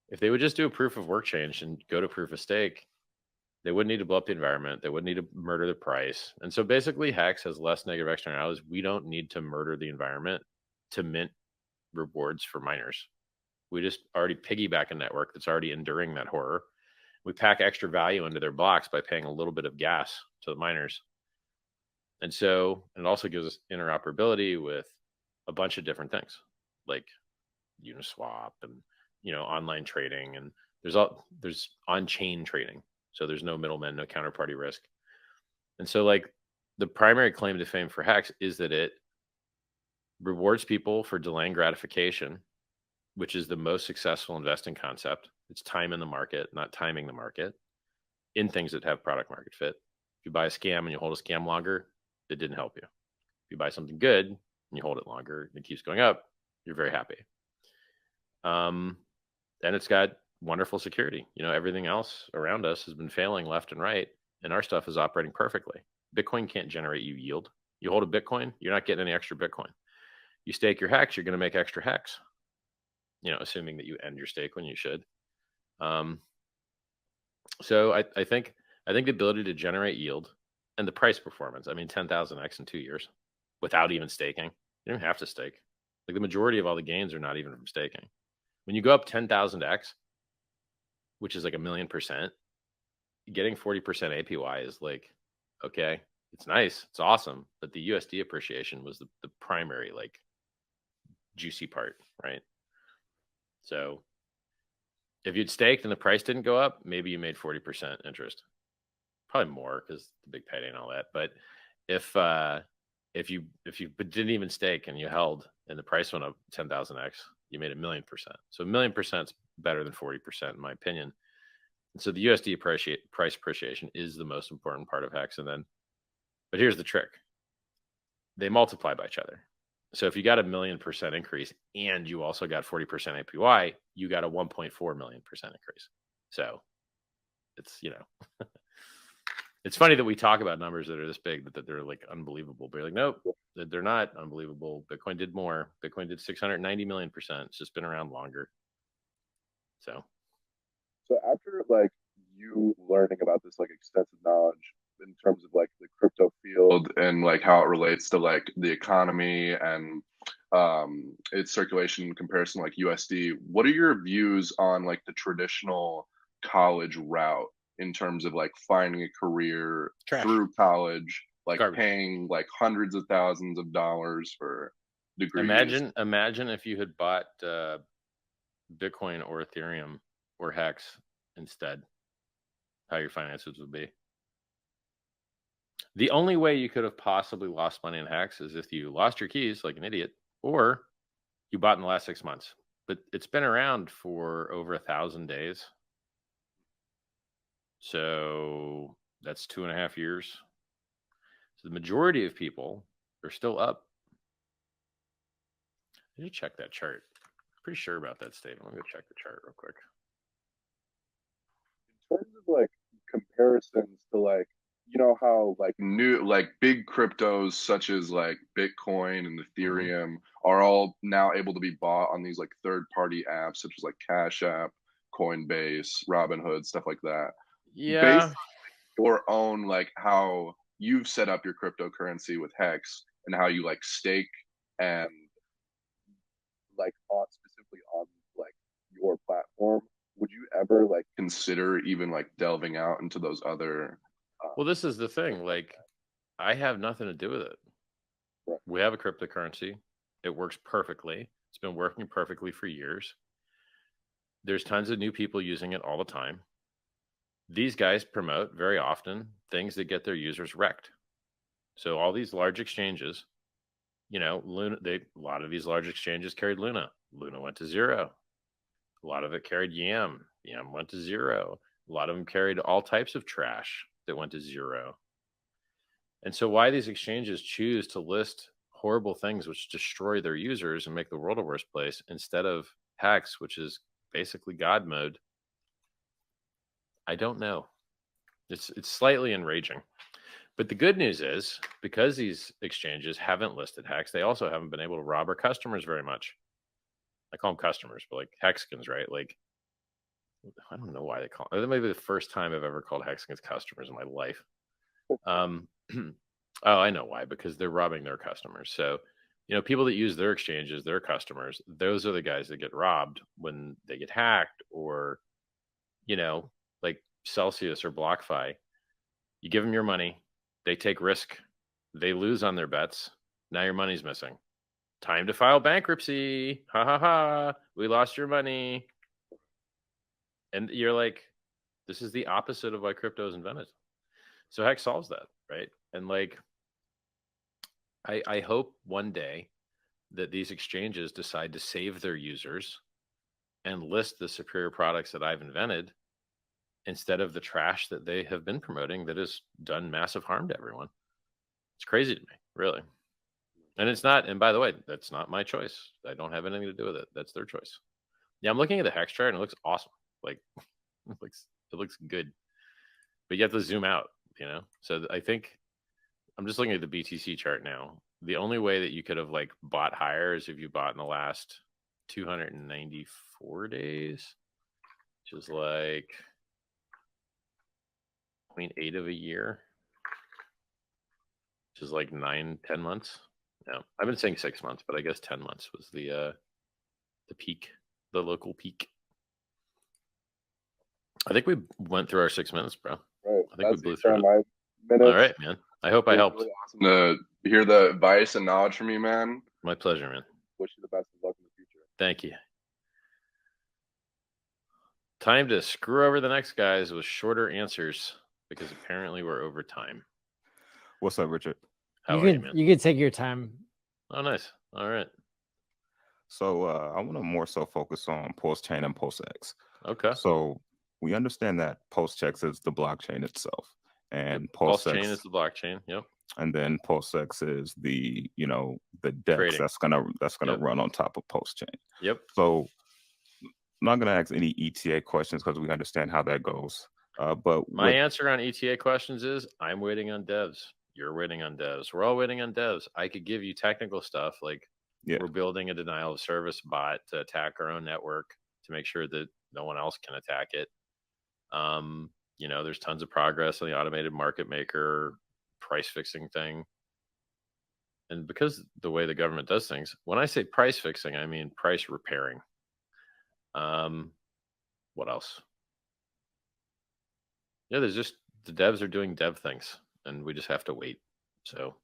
if they would just do a proof of work change and go to proof of stake, they wouldn't need to blow up the environment. They wouldn't need to murder the price. And so basically Hex has less negative externalities. We don't need to murder the environment to mint rewards for miners. We just already piggyback a network that's already enduring that horror. We pack extra value into their blocks by paying a little bit of gas to the miners. And so it also gives us interoperability with a bunch of different things like Uniswap and, online trading, and there's on-chain trading. So there's no middlemen, no counterparty risk. And so like the primary claim to fame for Hex is that it rewards people for delaying gratification, which is the most successful investing concept. It's time in the market, not timing the market, in things that have product market fit. If you buy a scam and you hold a scam longer, it didn't help you. If you buy something good and you hold it longer and it keeps going up, you're very happy. And it's got wonderful security. Everything else around us has been failing left and right, and our stuff is operating perfectly. Bitcoin can't generate you yield. You hold a Bitcoin, you're not getting any extra Bitcoin. You stake your Hex, you're going to make extra Hex. Assuming that you end your stake when you should. So I think the ability to generate yield and the price performance. I mean, 10,000x in 2 years without even staking. You don't have to stake. Like the majority of all the gains are not even from staking. When you go up 10,000x, which is like 1,000,000%, getting 40% APY is like, okay, it's nice, it's awesome, but the USD appreciation was the primary like juicy part, right? So if you'd staked and the price didn't go up, maybe you made 40% interest, probably more because the big payday and all that. But if you didn't even stake and you held and the price went up 10,000x, you made 1,000,000%. So 1,000,000% is better than 40% in my opinion. And so the USD price appreciation is the most important part of Hex. But here's the trick: they multiply by each other. So if you got 1,000,000% increase and you also got 40% APY, you got a 1.4 million% increase. So it's, it's funny that we talk about numbers that are this big, that they're like unbelievable. But you're like, nope, they're not unbelievable. Bitcoin did more. Bitcoin did 690 million%. It's just been around longer. So after like you learning about this like extensive knowledge in terms of like the crypto field and like how it relates to like the economy and its circulation in comparison to like USD, what are your views on like the traditional college route in terms of like finding a career through college, like paying like hundreds of thousands of dollars for degrees? Imagine if you had bought Bitcoin or Ethereum or Hex instead, how your finances would be. The only way you could have possibly lost money in Hex is if you lost your keys like an idiot, or you bought in the last 6 months. But it's been around for over 1,000 days. So that's 2.5 years. So the majority of people are still up. I need to check that chart. Pretty sure about that statement. Let me go check the chart real quick. In terms of like comparisons to like, you know how like new like big cryptos such as like Bitcoin and Ethereum are all now able to be bought on these like third-party apps such as like Cash App, Coinbase, Robinhood, stuff like that. Yeah. Based on your own like how you've set up your cryptocurrency with Hex and how you like stake and like on specifically on like your platform, would you ever like consider even like delving out into those other Well, this is the thing. Like, I have nothing to do with it. Right. We have a cryptocurrency. It works perfectly. It's been working perfectly for years. There's tons of new people using it all the time. These guys promote very often things that get their users wrecked. So all these large exchanges, you know, Luna, a lot of these large exchanges carried Luna. Luna went to zero. A lot of it carried Yam. Yam went to zero. A lot of them carried all types of trash that went to zero. And so why these exchanges choose to list horrible things which destroy their users and make the world a worse place instead of Hex, which is basically God mode, I don't know. It's slightly enraging. But the good news is, because these exchanges haven't listed Hex, they also haven't been able to rob our customers very much. I call them customers, but like Hexicans, right? Like, I don't know why they call it. That may be the first time I've ever called Hexicans customers in my life. Oh, I know why, because they're robbing their customers. So, you know, people that use their exchanges, their customers, those are the guys that get robbed when they get hacked, or, you know, like Celsius or BlockFi. You give them your money, they take risk, they lose on their bets. Now your money's missing. Time to file bankruptcy. Ha ha ha. We lost your money. And you're like, this is the opposite of why crypto is invented. So Hex solves that, right? And like, I hope one day that these exchanges decide to save their users and list the superior products that I've invented instead of the trash that they have been promoting that has done massive harm to everyone. It's crazy to me, really. And it's not, and by the way, that's not my choice. I don't have anything to do with it. That's their choice. Yeah, I'm looking at the Hex chart and it looks awesome. Like, it looks good. But you have to zoom out, you know? So I think, I'm just looking at the BTC chart now. The only way that you could have like bought higher is if you bought in the last 294 days, which is like 0.8 of a year, which is like 9-10 months. No, I've been saying 6 months, but I guess 10 months was the peak, the local peak. I think we went through our 6 minutes, bro. Right. I think we blew through it. My minutes. All right, man. I hope I helped. Really awesome to hear the advice and knowledge from you, man. My pleasure, man. Wish you the best of luck in the future. Thank you. Time to screw over the next guys with shorter answers because apparently we're over time. What's up, Richard? How are you, man? You can take your time. Oh, nice. All right. So I want to more so focus on PulseChain and PulseX. Okay. So we understand that PulseCheck is the blockchain itself, and PulseChain is the blockchain. Yep. And then PulseX is the, you know, the DEX Trading. that's gonna run on top of PulseChain. Yep. So I'm not gonna ask any ETA questions because we understand how that goes. But my answer on ETA questions is I'm waiting on devs. You're waiting on devs. We're all waiting on devs. I could give you technical stuff like we're building a denial of service bot to attack our own network to make sure that no one else can attack it. You know, there's tons of progress on the automated market maker price fixing thing. And because the way the government does things, when I say price fixing, I mean price repairing. What else? Yeah, there's just the devs are doing dev things and we just have to wait. So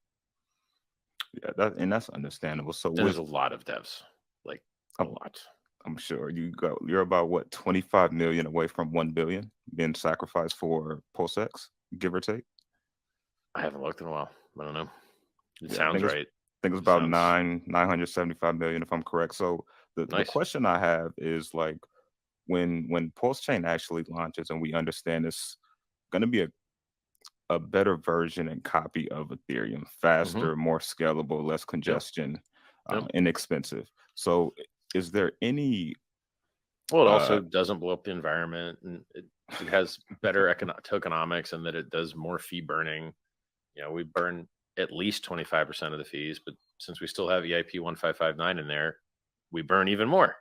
yeah, that's understandable. So there's a lot of devs, like a lot. I'm sure you're about what 25 million away from 1 billion being sacrificed for PulseX, give or take. I haven't looked in a while. I don't know. It sounds right. I think it's about 975 million, if I'm correct. So the question I have is like when PulseChain actually launches and we understand this going to be a better version and copy of Ethereum, faster, more scalable, less congestion, inexpensive. So is there any... Well, it also doesn't blow up the environment, and it has better tokenomics, and that it does more fee burning. You know, we burn at least 25% of the fees, but since we still have EIP 1559 in there, we burn even more.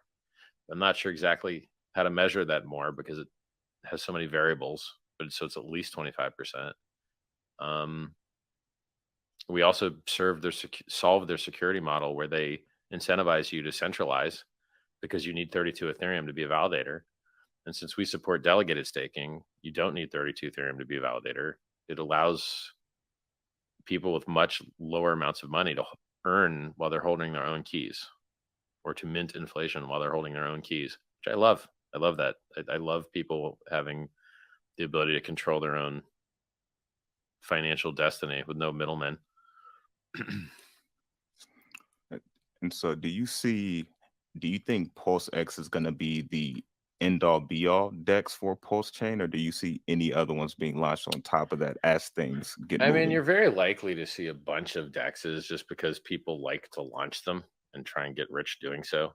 I'm not sure exactly how to measure that more because it has so many variables, but so it's at least 25%. We also solve their security model where they incentivize you to centralize because you need 32 Ethereum to be a validator. And since we support delegated staking, you don't need 32 Ethereum to be a validator. It allows people with much lower amounts of money to earn while they're holding their own keys, or to mint inflation while they're holding their own keys, which I love. I love that. I love people having the ability to control their own financial destiny with no middlemen. And so do you think PulseX is going to be the end all be all DEX for Pulse Chain, or do you see any other ones being launched on top of that as things get moving? I mean, you're very likely to see a bunch of DEXs just because people like to launch them and try and get rich doing so.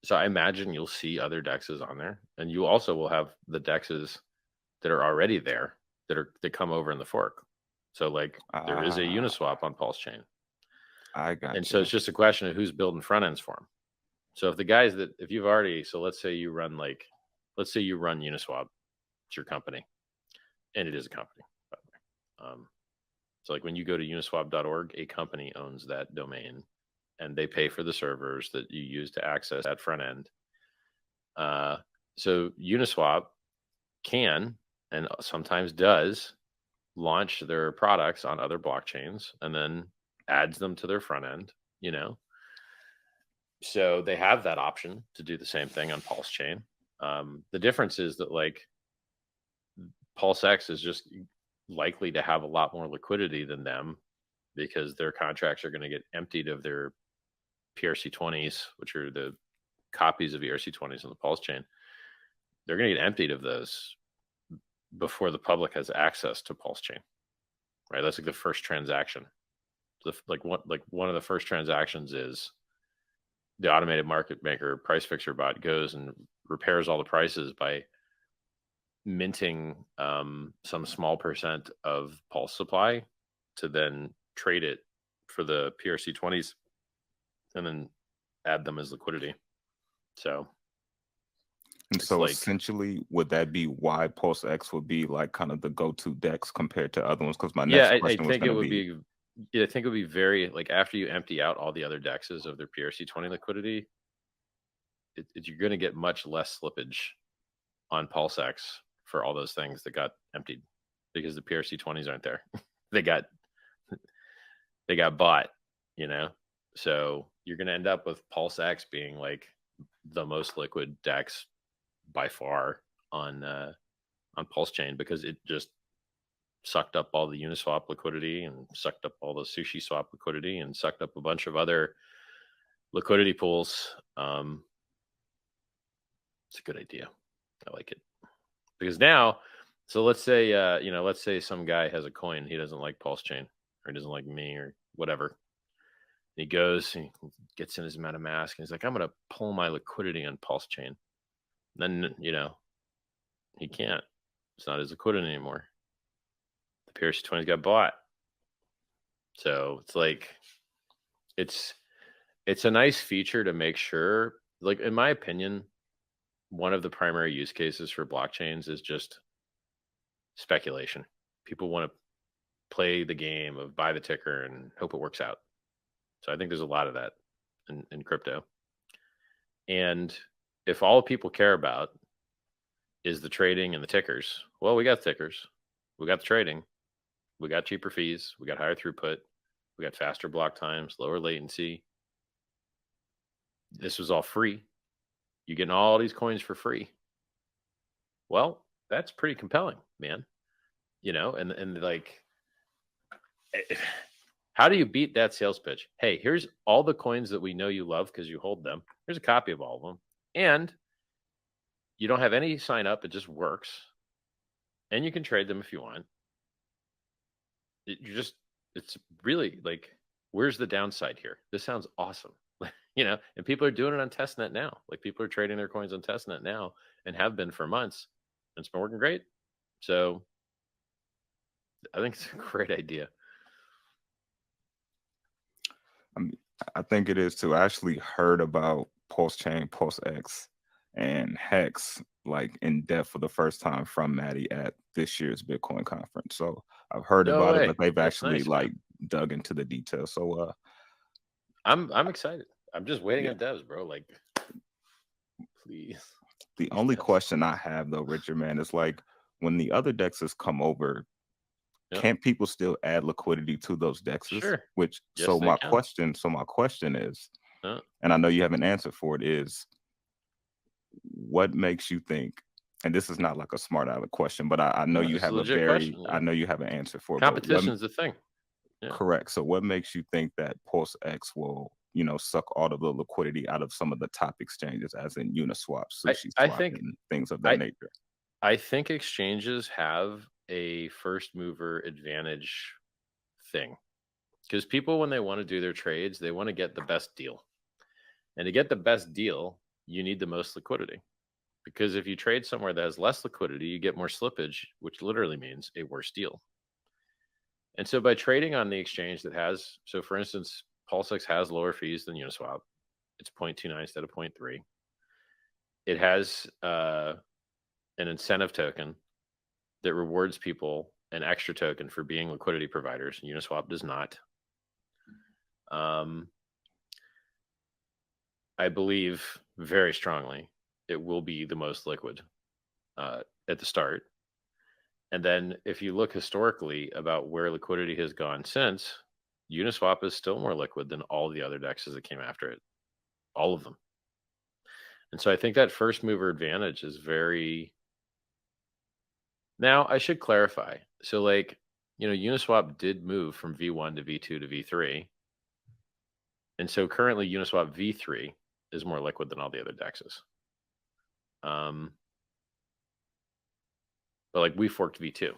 So I imagine you'll see other DEXs on there, and you also will have the DEXs that are already there that come over in the fork. So like there is a Uniswap on Pulse Chain. I got And so it's just a question of who's building front ends for them. So if the guys if you've already, so let's say you run Uniswap, it's your company, and it is a company, by the way. So like when you go to uniswap.org, a company owns that domain, and they pay for the servers that you use to access that front end. So Uniswap can, and sometimes does, launch their products on other blockchains and then adds them to their front end, you know. So they have that option to do the same thing on Pulse Chain. The difference is that like PulseX is just likely to have a lot more liquidity than them because their contracts are going to get emptied of their PRC20s, which are the copies of ERC20s on the Pulse Chain. They're going to get emptied of those before the public has access to Pulse Chain, right? That's like the first transaction. One of the first transactions is the automated market maker price fixer bot goes and repairs all the prices by minting some small percent of Pulse supply to then trade it for the PRC20s and then add them as liquidity. So essentially, would that be why PulseX would be like kind of the go-to DEX compared to other ones? Because my next question was going to be... I think it would be very, like, after you empty out all the other DEXs of their PRC20 liquidity, you're going to get much less slippage on PulseX for all those things that got emptied because the PRC20s aren't there. they got bought, you know? So you're going to end up with PulseX being like the most liquid DEX by far on Pulse Chain because it just sucked up all the Uniswap liquidity and sucked up all the Sushi Swap liquidity and sucked up a bunch of other liquidity pools. It's a good idea. I like it because now, so let's say, let's say some guy has a coin. He doesn't like Pulse Chain or he doesn't like me or whatever. He goes and he gets in his MetaMask and he's like, I'm going to pull my liquidity on Pulse Chain. And then, he can't. It's not his liquidity anymore. The PRC20s got bought. So it's like, it's a nice feature to make sure, like, in my opinion, one of the primary use cases for blockchains is just speculation. People want to play the game of buy the ticker and hope it works out. So I think there's a lot of that in crypto. And if all people care about is the trading and the tickers, well, we got the tickers, we got the trading, we got cheaper fees, we got higher throughput, we got faster block times, lower latency. This was all free. You're getting all these coins for free. Well, that's pretty compelling, man. And like, how do you beat that sales pitch? Hey, here's all the coins that we know you love because you hold them. Here's a copy of all of them. And you don't have any sign up. It just works. And you can trade them if you want. It's really like, where's the downside here? This sounds awesome. You know, and people are doing it on testnet now. Like, people are trading their coins on testnet now and have been for months. And it's been working great. So I think it's a great idea. I think it is too. I actually heard about PulseChain, PulseX, and Hex like in depth for the first time from Maddie at this year's Bitcoin conference. So I've heard No about way. it, but they've That's actually nice, like man. dug into the details. So I'm excited. I'm just waiting Yeah. on devs, bro. Like, please. the only question I have though, Richard, man, is like, when the other dexes come over, can't people still add liquidity to those dexes? Sure. Which Yes, so they my can. question is, and I know you have an answer for it, is what makes you think, and this is not like a smart aleck question, but I know No, you it's a have a legit very question, yeah. I know you have an answer for it. but Competition is the thing. Yeah. Correct. So what makes you think that PulseX will, you know, suck all of the liquidity out of some of the top exchanges, as in Uniswap, SushiSwap, I think and things of that nature? I think exchanges have a first mover advantage thing, because people, when they want to do their trades, they want to get the best deal. And to get the best deal, you need the most liquidity. Because if you trade somewhere that has less liquidity, you get more slippage, which literally means a worse deal. And so by trading on the exchange that has, so for instance, PulseX has lower fees than Uniswap. It's 0.29 instead of 0.3. It has an incentive token that rewards people an extra token for being liquidity providers. Uniswap does not. I believe very strongly it will be the most liquid at the start. And then if you look historically about where liquidity has gone since, Uniswap is still more liquid than all the other dexes that came after it. All of them. And so I think that first mover advantage is very... Now, I should clarify. So, like, you know, Uniswap did move from V1 to V2 to V3. And so currently Uniswap V3 is more liquid than all the other dexes. But like, we forked V2.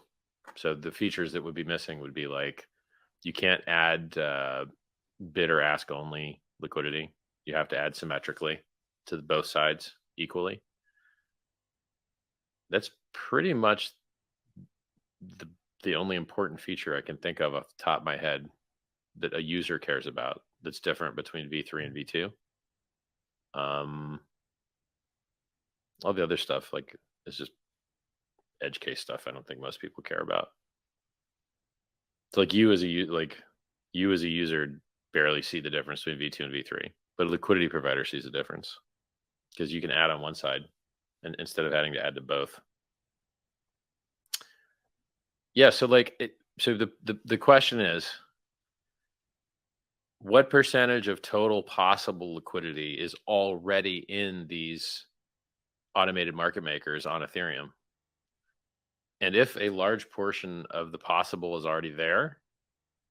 So the features that would be missing would be like, you can't add bid or ask only liquidity. You have to add symmetrically to both sides equally. That's pretty much the only important feature I can think of off the top of my head that a user cares about that's different between V3 and V2. All the other stuff, like, is just edge case stuff I don't think most people care about. It's like you as a user barely see the difference between V2 and V3, but a liquidity provider sees the difference because you can add on one side and instead of having to add to both. Yeah, so like the question is, what percentage of total possible liquidity is already in these automated market makers on Ethereum? And if a large portion of the possible is already there,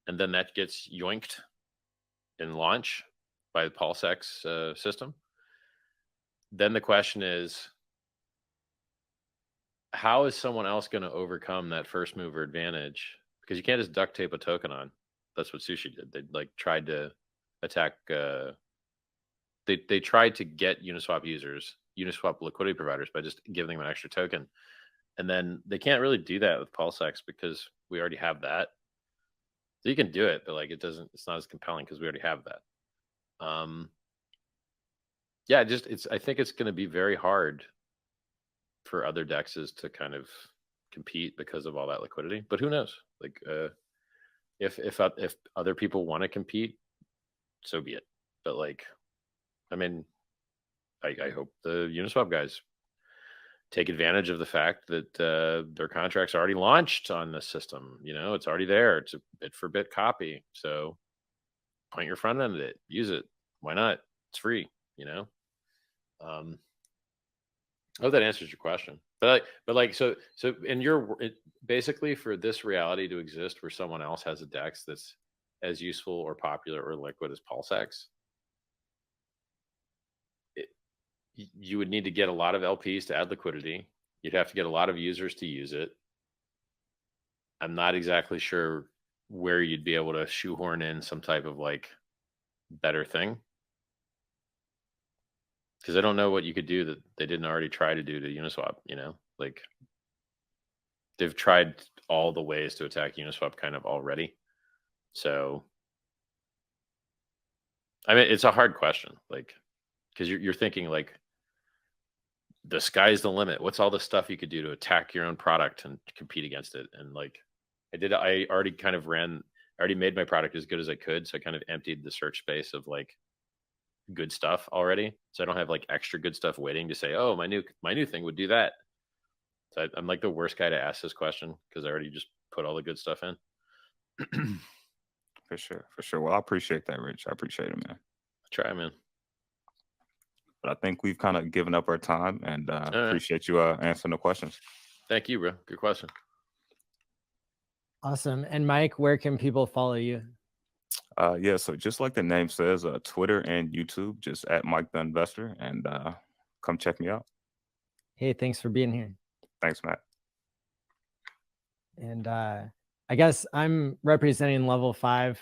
and then that gets yoinked in launch by the PulseX system, then the question is, how is someone else going to overcome that first mover advantage? Because you can't just duct tape a token on. That's what Sushi did. They like tried to attack. They tried to get Uniswap users, Uniswap liquidity providers, by just giving them an extra token. And then they can't really do that with PulseX because we already have that. So you can do it, but like it's not as compelling because we already have that. Yeah, I think it's going to be very hard for other dexes to kind of compete because of all that liquidity. But who knows? Like, if other people want to compete, so be it. But like, I mean, I hope the Uniswap guys take advantage of the fact that their contracts are already launched on this system. You know, it's already there. It's a bit for bit copy. So point your front end at it, use it. Why not? It's free, you know? I hope that answers your question. So basically for this reality to exist where someone else has a DEX that's as useful or popular or liquid as PulseX, you would need to get a lot of LPs to add liquidity. You'd have to get a lot of users to use it. I'm not exactly sure where you'd be able to shoehorn in some type of like better thing, because I don't know what you could do that they didn't already try to do to Uniswap. You know, like they've tried all the ways to attack Uniswap kind of already. So, I mean, it's a hard question, like, because you're thinking like the sky's the limit. What's all the stuff you could do to attack your own product and compete against it? And like, I already kind of already made my product as good as I could. So I kind of emptied the search space of like good stuff already. So I don't have like extra good stuff waiting to say, oh, my new thing would do that. So I'm like the worst guy to ask this question because I already just put all the good stuff in. For sure. Well, I appreciate that, Rich. I appreciate it, man. Try, man. But I think we've kind of given up our time, and appreciate you answering the questions. Thank you, bro. Good question. Awesome. And Mike, where can people follow you? Yeah, so just like the name says, Twitter and YouTube, just at Mike the Investor, and come check me out. Hey, thanks for being here. Thanks, Matt. And I guess I'm representing Level 5.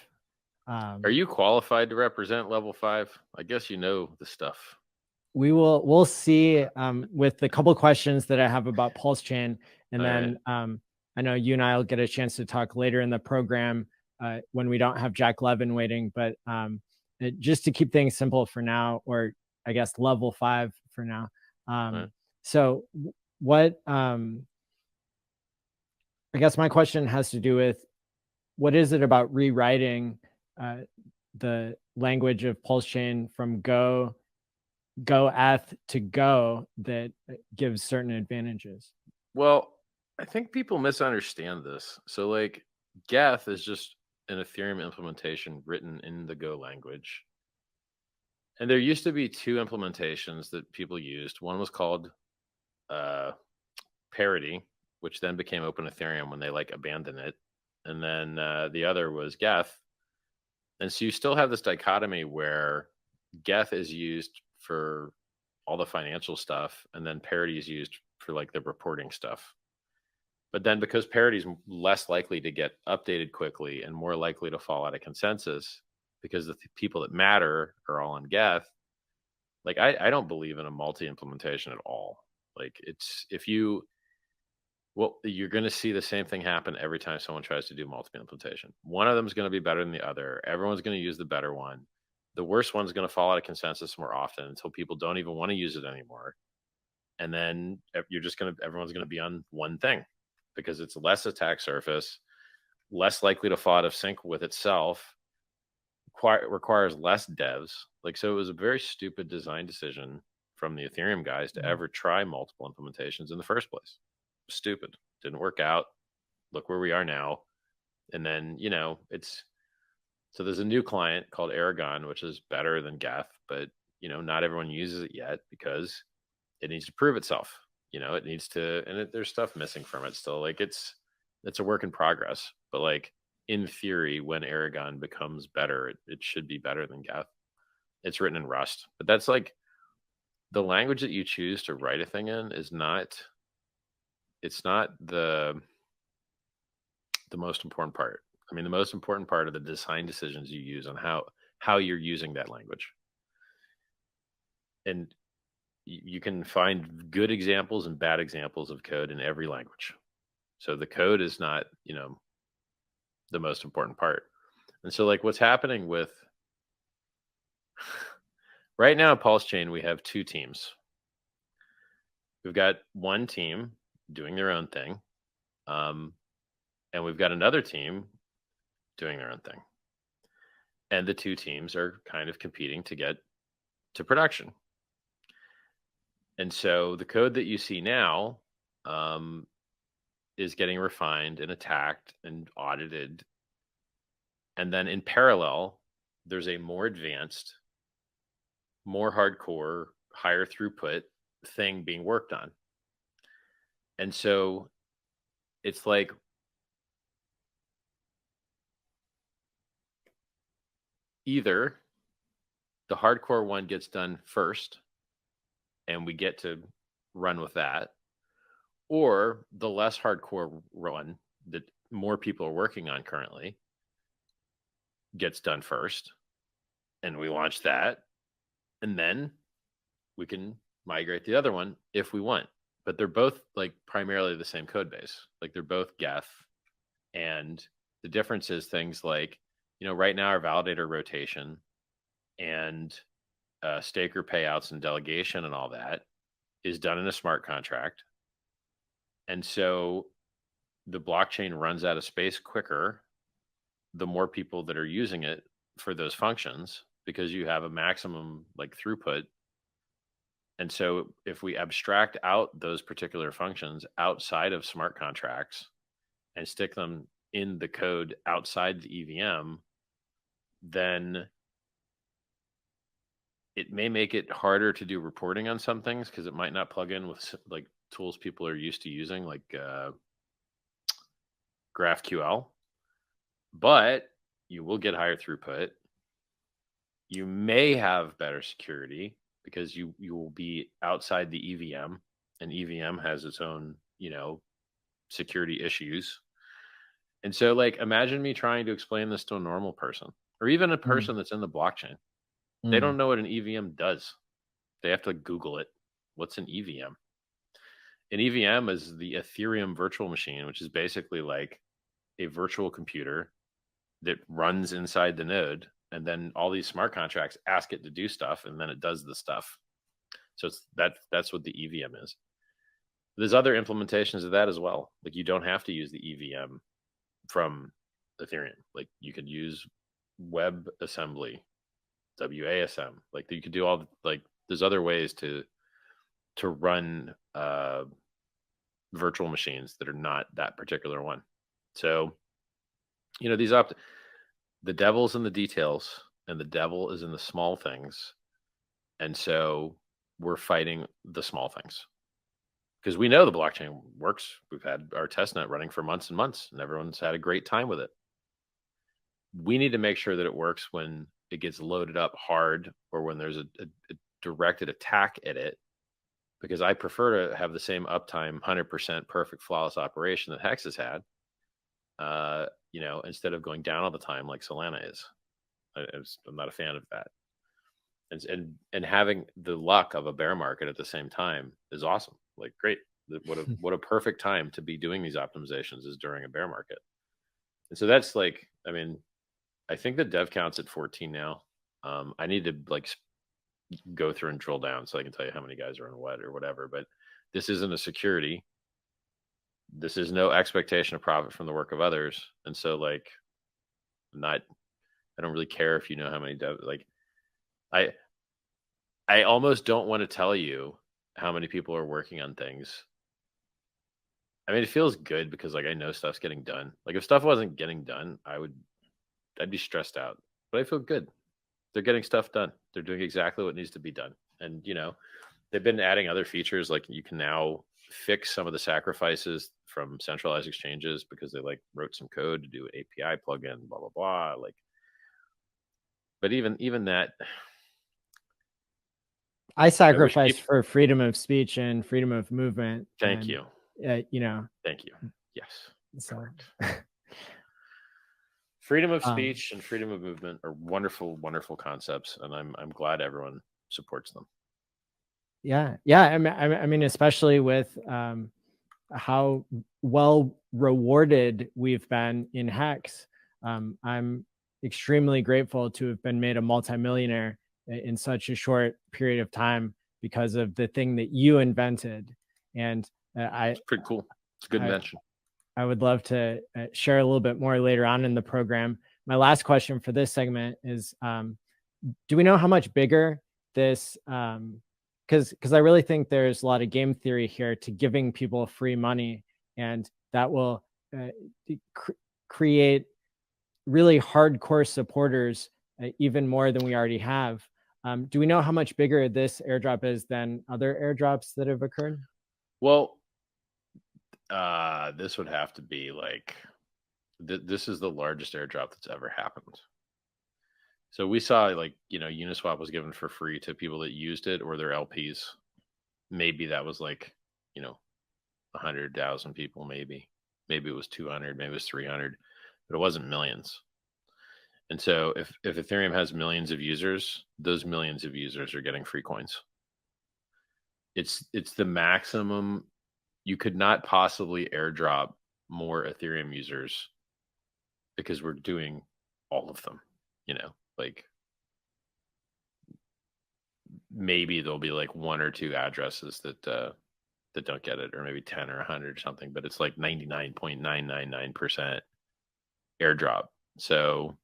Are you qualified to represent Level 5? I guess you know the stuff. We'll see with the couple questions that I have about Pulse Chain, and All then I know you and I will get a chance to talk later in the program when we don't have Jack Levin waiting. But just to keep things simple for now, or I guess Level 5 for now. So what I guess my question has to do with what is it about rewriting the language of Pulse Chain from Go eth to Go that gives certain advantages? Well, I think people misunderstand this. So like Geth is just an Ethereum implementation written in the Go language. And there used to be two implementations that people used. One was called PreParty, which then became Open Ethereum when they like abandoned it. And then the other was Geth. And so you still have this dichotomy where Geth is used for all the financial stuff, and then Parity is used for like the reporting stuff. But then because Parity is less likely to get updated quickly and more likely to fall out of consensus because the people that matter are all on Geth, like I don't believe in a multi-implementation at all. Like you're going to see the same thing happen every time someone tries to do multiple implementation. One of them is going to be better than the other. Everyone's going to use the better one. The worst one's going to fall out of consensus more often until people don't even want to use it anymore. And then everyone's going to be on one thing because it's less attack surface, less likely to fall out of sync with itself, requires less devs. Like, so it was a very stupid design decision from the Ethereum guys to ever try multiple implementations in the first place. Stupid. Didn't work out. Look where we are now. And then, so there's a new client called Aragon, which is better than Geth, but, not everyone uses it yet because it needs to prove itself. It needs to, and there's stuff missing from it still. Like it's a work in progress, but like in theory, when Aragon becomes better, it should be better than Geth. It's written in Rust, but that's like the language that you choose to write a thing in it's not the most important part. I mean, the most important part are the design decisions you use on how you're using that language. And you can find good examples and bad examples of code in every language. So the code is not, the most important part. And so like what's happening with right now, Pulse Chain, we have two teams. We've got one team doing their own thing. And we've got another team doing their own thing. And the two teams are kind of competing to get to production. And so the code that you see now is getting refined and attacked and audited. And then in parallel, there's a more advanced, more hardcore, higher throughput thing being worked on. And so it's like either the hardcore one gets done first and we get to run with that, or the less hardcore run that more people are working on currently gets done first, and we launch that, and then we can migrate the other one if we want. But they're both like primarily the same code base. Like they're both Geth, and the difference is things like, you know, right now our validator rotation and staker payouts and delegation and all that is done in a smart contract. And so the blockchain runs out of space quicker the more people that are using it for those functions, because you have a maximum like throughput. And so if we abstract out those particular functions outside of smart contracts and stick them in the code outside the EVM, then it may make it harder to do reporting on some things because it might not plug in with like tools people are used to using, like GraphQL. But you will get higher throughput. You may have better security because you will be outside the EVM, and EVM has its own, you know, security issues. And so, like, imagine me trying to explain this to a normal person, or even a person that's in the blockchain. They don't know what an EVM does. They have to Google it. What's an EVM? An EVM is the Ethereum virtual machine, which is basically like a virtual computer that runs inside the node, and then all these smart contracts ask it to do stuff, and then it does the stuff. So it's that's what the EVM is. There's other implementations of that as well. Like, you don't have to use the EVM from Ethereum. Like, you could use WebAssembly, WASM. Like, you could do all, like, there's other ways to run virtual machines that are not that particular one. So, you know, the devil's in the details, and the devil is in the small things. And so we're fighting the small things because we know the blockchain works. We've had our testnet running for months and months, and everyone's had a great time with it. We need to make sure that it works when it gets loaded up hard, or when there's a directed attack at it, because I prefer to have the same uptime, 100% perfect flawless operation that Hex has had, you know, instead of going down all the time like Solana is. I'm not a fan of that. And having the luck of a bear market at the same time is awesome. Like, great. What a perfect time to be doing these optimizations is during a bear market. And so that's like, I mean, I think the dev count's at 14 now. I need to like go through and drill down so I can tell you how many guys are in what or whatever, but this isn't a security. This is no expectation of profit from the work of others. And so, like, I don't really care if you know how many devs. Like, I almost don't want to tell you how many people are working on things. I mean, it feels good because, like, I know stuff's getting done. Like, if stuff wasn't getting done, I'd be stressed out. But I feel good. They're getting stuff done. They're doing exactly what needs to be done. And, you know, they've been adding other features. Like, you can now fix some of the sacrifices from centralized exchanges because they like wrote some code to do an API plugin, blah, blah, blah. Like, but even that, I sacrificed for freedom of speech and freedom of movement. Thank you. You know. Thank you. Yes. So. Freedom of speech and freedom of movement are wonderful, wonderful concepts, and I'm glad everyone supports them. Yeah. I mean, especially with how well rewarded we've been in Hex. I'm extremely grateful to have been made a multimillionaire in such a short period of time because of the thing that you invented. And it's pretty cool. It's a good invention. I would love to share a little bit more later on in the program. My last question for this segment is, do we know how much bigger this, because I really think there's a lot of game theory here to giving people free money, and that will create really hardcore supporters even more than we already have. Do we know how much bigger this airdrop is than other airdrops that have occurred? Well, this would have to be like, this is the largest airdrop that's ever happened. So we saw, like, you know, Uniswap was given for free to people that used it or their LPs. maybe that was like, 100,000 people, maybe it was 200, maybe it was 300, but it wasn't millions. And so if Ethereum has millions of users, those millions of users are getting free coins. It's the maximum. You could not possibly airdrop more Ethereum users because we're doing all of them, like maybe there'll be like 1 or 2 addresses that don't get it, or maybe 10 or 100 or something, but it's like 99.999% airdrop. So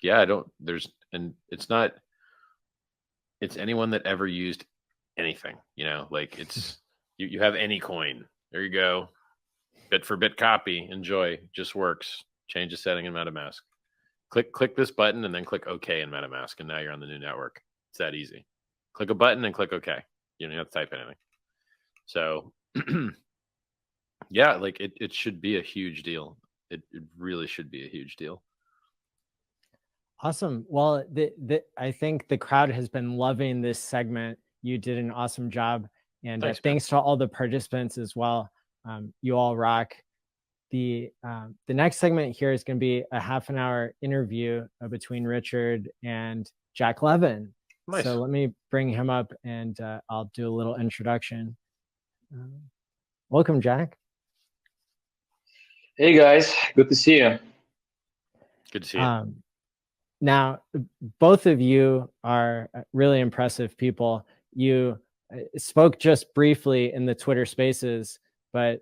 yeah, it's anyone that ever used anything, like it's, you have any coin, there you go. Bit for bit copy, enjoy, just works. Change the setting in MetaMask. Click this button and then click OK in MetaMask, and now you're on the new network. It's that easy. Click a button and click OK. You don't have to type anything. So yeah, like it should be a huge deal. It really should be a huge deal. Awesome. Well, I think the crowd has been loving this segment. You did an awesome job. And thanks to all the participants as well. You all rock. The next segment here is going to be a half-an-hour interview between Richard and Jack Levin. Nice. So let me bring him up, and I'll do a little introduction. Welcome, Jack. Hey guys, good to see you. Good to see you. Now, both of you are really impressive people. You spoke just briefly in the Twitter Spaces, but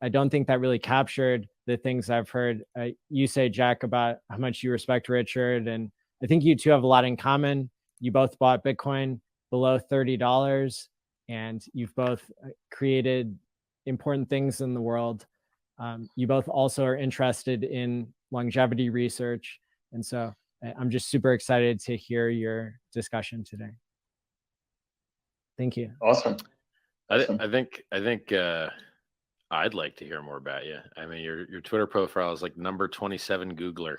I don't think that really captured the things I've heard you say, Jack, about how much you respect Richard. And I think you two have a lot in common. You both bought Bitcoin below $30, and you've both created important things in the world. You both also are interested in longevity research. And so I'm just super excited to hear your discussion today. Thank you. Awesome. I think I'd like to hear more about you. I mean, your Twitter profile is like number 27 Googler.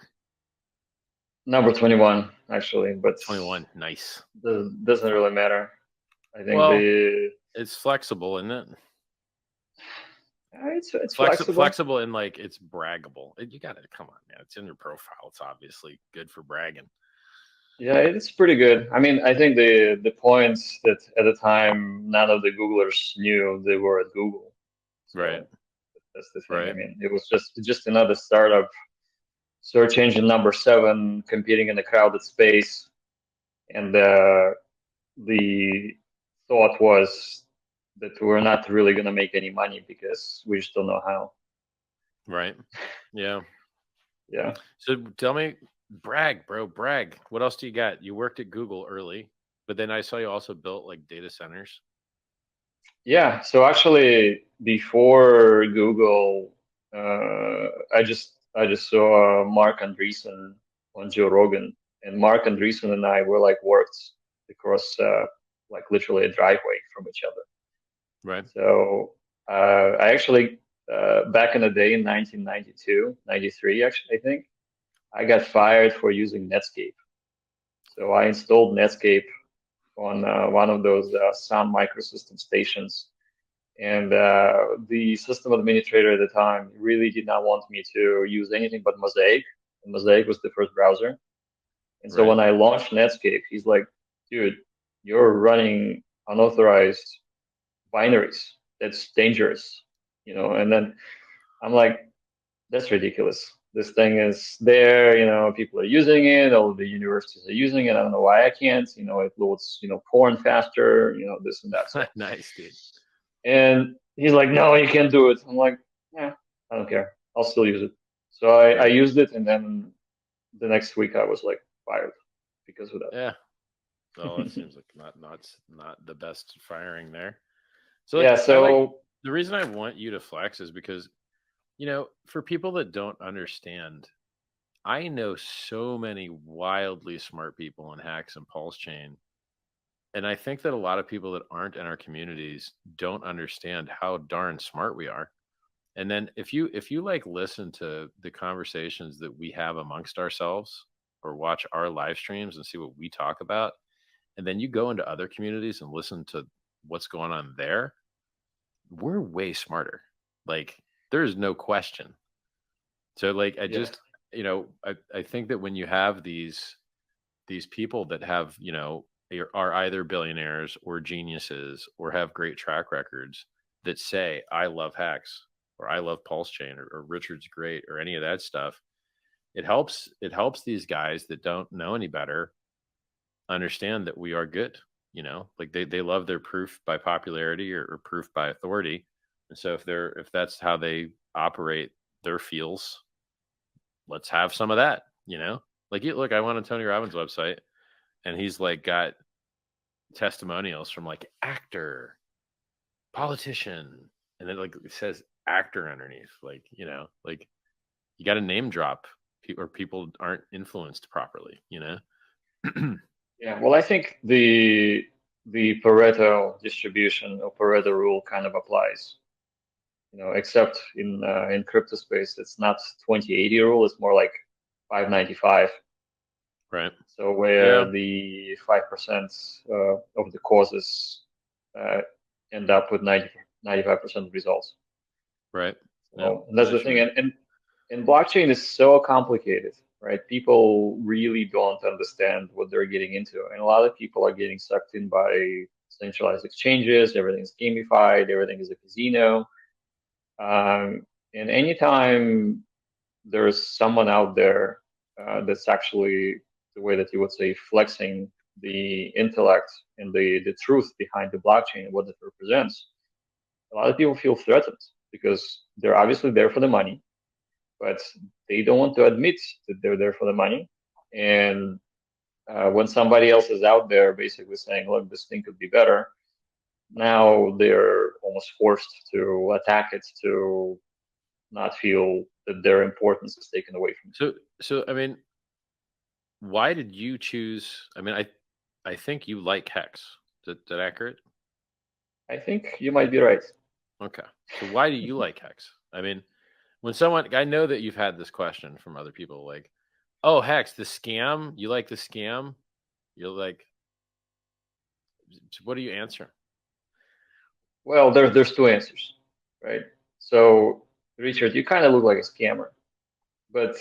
Number 21, actually, but 21. Nice. Doesn't really matter. I think it's flexible, isn't it? It's flexible. Flexible and like it's braggable. You got to come on, man. It's in your profile. It's obviously good for bragging. Yeah, it's pretty good. I mean, I think the points that at the time none of the Googlers knew they were at Google. So right. That's the thing. Right. I mean, it was just another startup, search engine number 7, competing in a crowded space, and the thought was that we're not really going to make any money because we just don't know how. Right. Yeah. Yeah. So tell me, brag, bro, brag. What else do you got? You worked at Google early, but then I saw you also built like data centers. Yeah. So actually, before Google, I just saw Mark Andreessen on Joe Rogan, and Mark Andreessen and I were like worked across like literally a driveway from each other. Right. So I actually back in the day in 1992, 93, actually, I think I got fired for using Netscape. So I installed Netscape on one of those Sun Microsystem stations. And the system administrator at the time really did not want me to use anything but Mosaic. And Mosaic was the first browser. And so when I launched Netscape, he's like, dude, you're running unauthorized binaries. That's dangerous, And then I'm like, that's ridiculous. This thing is there, people are using it. All of the universities are using it. I don't know why I can't. It loads, porn faster. This and that. So. Nice, dude. And he's like, no, you can't do it. I'm like, yeah, I don't care. I'll still use it. So I used it, and then the next week I was like fired because of that. Yeah. Well, it seems like not the best firing there. So yeah. So the reason I want you to flex is because, for people that don't understand, I know so many wildly smart people in Hacks and Pulse Chain. And I think that a lot of people that aren't in our communities don't understand how darn smart we are. And then if you like listen to the conversations that we have amongst ourselves, or watch our live streams and see what we talk about, and then you go into other communities and listen to what's going on there, we're way smarter. Like, there's no question. So like, I just, you know, I think that when you have these people that have, you know, are either billionaires or geniuses or have great track records that say, I love Hex, or I love PulseChain, or Richard's great, or any of that stuff, it helps these guys that don't know any better understand that we are good. You know, like they love their proof by popularity or proof by authority. And so if that's how they operate their feels, let's have some of that, you know? Like, look, I went on Tony Robbins' website, and he's like got testimonials from like actor, politician, and then like it says actor underneath. Like, you know, like you got to name drop or people aren't influenced properly, you know? Yeah, well, I think the Pareto distribution or Pareto rule kind of applies. You know, except in crypto space, it's not 20/80 rule; it's more like 5/95. Right. So where the 5% of the causes end up with 95% of results. Right. So that's the thing, and blockchain is so complicated, right? People really don't understand what they're getting into, and a lot of people are getting sucked in by centralized exchanges. Everything's gamified. Everything is a casino. And anytime there's someone out there that's actually, the way that you would say, flexing the intellect and the truth behind the blockchain and what it represents, a lot of people feel threatened because they're obviously there for the money, but they don't want to admit that they're there for the money. And when somebody else is out there basically saying, look, this thing could be better, now they're almost forced to attack it to not feel that their importance is taken away from them. So I mean, why did you choose? I mean, I think you like Hex. Is that accurate? I think you might be right. Okay. So why do you like Hex? I mean, when I know that you've had this question from other people, like, oh, Hex, the scam, you like the scam? You're like, what do you answer? Well, there's two answers, right? So, Richard, you kind of look like a scammer, but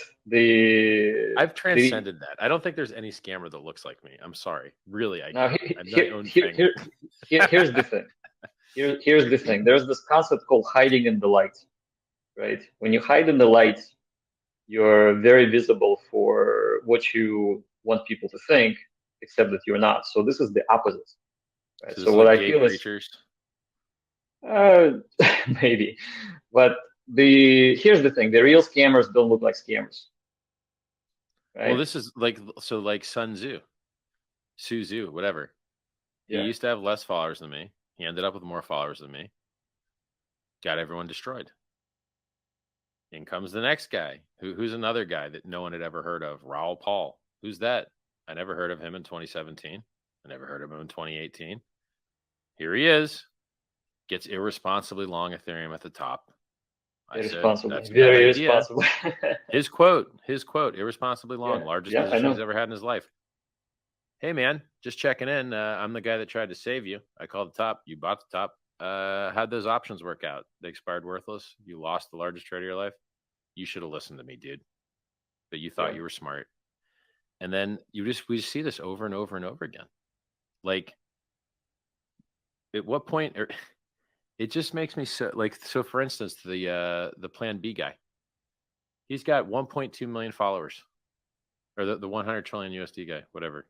I've transcended that. I don't think there's any scammer that looks like me. I'm sorry, really. Here's the thing. Here's the thing. There's this concept called hiding in the light, right? When you hide in the light, you're very visible for what you want people to think, except that you're not. So this is the opposite, right? So what I feel is maybe, but here's the thing: the real scammers don't look like scammers. Right? Well, this is like Sun Tzu, whatever. He used to have less followers than me. He ended up with more followers than me. Got everyone destroyed. In comes the next guy, who's another guy that no one had ever heard of, Raoul Pal. Who's that? I never heard of him in 2017. I never heard of him in 2018. Here he is. Gets irresponsibly long Ethereum at the top. I said, that's very irresponsible. His quote, irresponsibly long, largest position he's ever had in his life. Hey man, just checking in. I'm the guy that tried to save you. I called the top. You bought the top. How'd those options work out? They expired worthless. You lost the largest trade of your life. You should have listened to me, dude. But you thought you were smart. And then we just see this over and over and over again. Like, at what point? It just makes me so for instance, the Plan B guy, he's got 1.2 million followers, or the 100 trillion USD guy, whatever.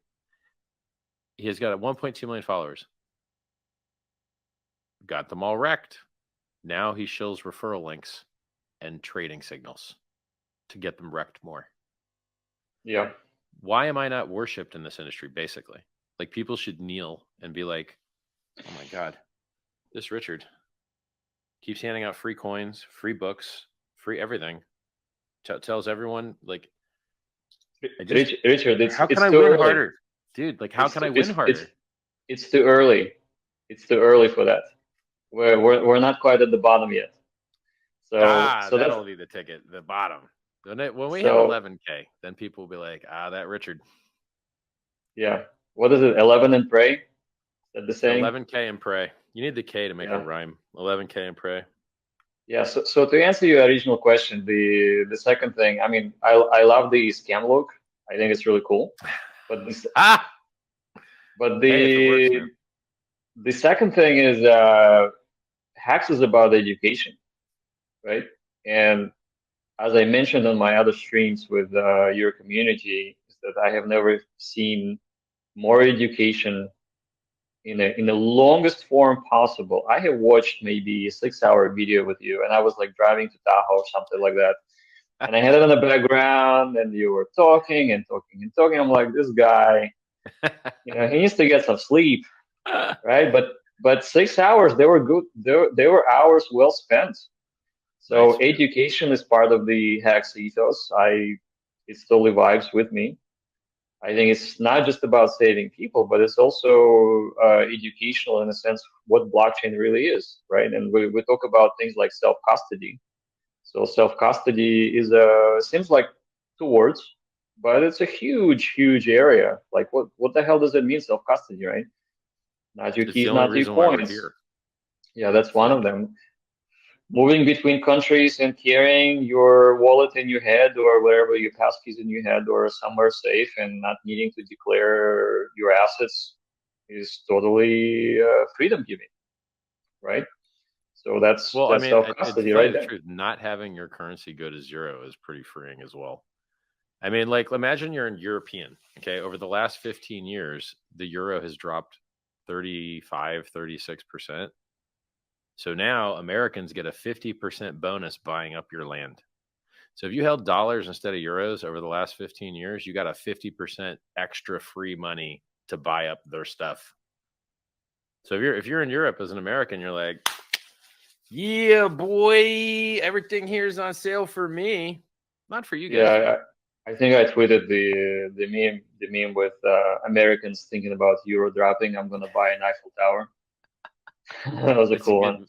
He has got 1.2 million followers. Got them all wrecked. Now he shills referral links and trading signals to get them wrecked more. Yeah. Why am I not worshipped in this industry, basically? Like, people should kneel and be like, oh my God, this Richard keeps handing out free coins, free books, free everything. Tells everyone, like, Richard, how can I win harder? Dude, like, how can I win harder? It's too early. It's too early for that. We're not quite at the bottom yet. So that'll be the ticket, the bottom. When we hit 11K, then people will be like, that Richard. Yeah. What is it? 11 and pray? Is that the same? 11K and pray. You need the K to make Yeah. a rhyme. 11K and pray. Yeah. So to answer your original question, the second thing, I mean, I love the scam look. I think it's really cool. But this, but Hey, if it works, man. the second thing is Hacks is about education, right? And as I mentioned on my other streams with your community, is that I have never seen more education in the longest form possible. I have watched maybe a 6-hour video with you, and I was like driving to Tahoe or something like that. And I had it in the background, and you were talking and talking and talking. I'm like, this guy, he needs to get some sleep, right? But 6 hours, they were good. They were hours well spent. So Nice. education is part of the Hacks ethos. It totally vibes with me. I think it's not just about saving people, but it's also educational in a sense what blockchain really is, right? And we talk about things like self-custody. So self-custody is seems like 2 words, but it's a huge, huge area. Like what the hell does it mean, self-custody, right? Not your It's keys, the only not your reason why we're coins. here. Yeah, that's one of them. Moving between countries and carrying your wallet in your head or wherever your passkeys in your head or somewhere safe and not needing to declare your assets is totally freedom giving, right? So that's Well, I mean, self-custody to tell right you the there. truth, not having your currency go to zero is pretty freeing as well. I mean, like, imagine you're an European, okay? Over the last 15 years, the euro has dropped 35, 36%. So now Americans get a 50% bonus buying up your land. So if you held dollars instead of euros over the last 15 years, you got a 50% extra free money to buy up their stuff. So if you're in Europe as an American, you're like, yeah, boy, everything here is on sale for me, not for you guys. Yeah, I think I tweeted the meme with Americans thinking about euro dropping. I'm gonna buy an Eiffel Tower. That was a It's cool one.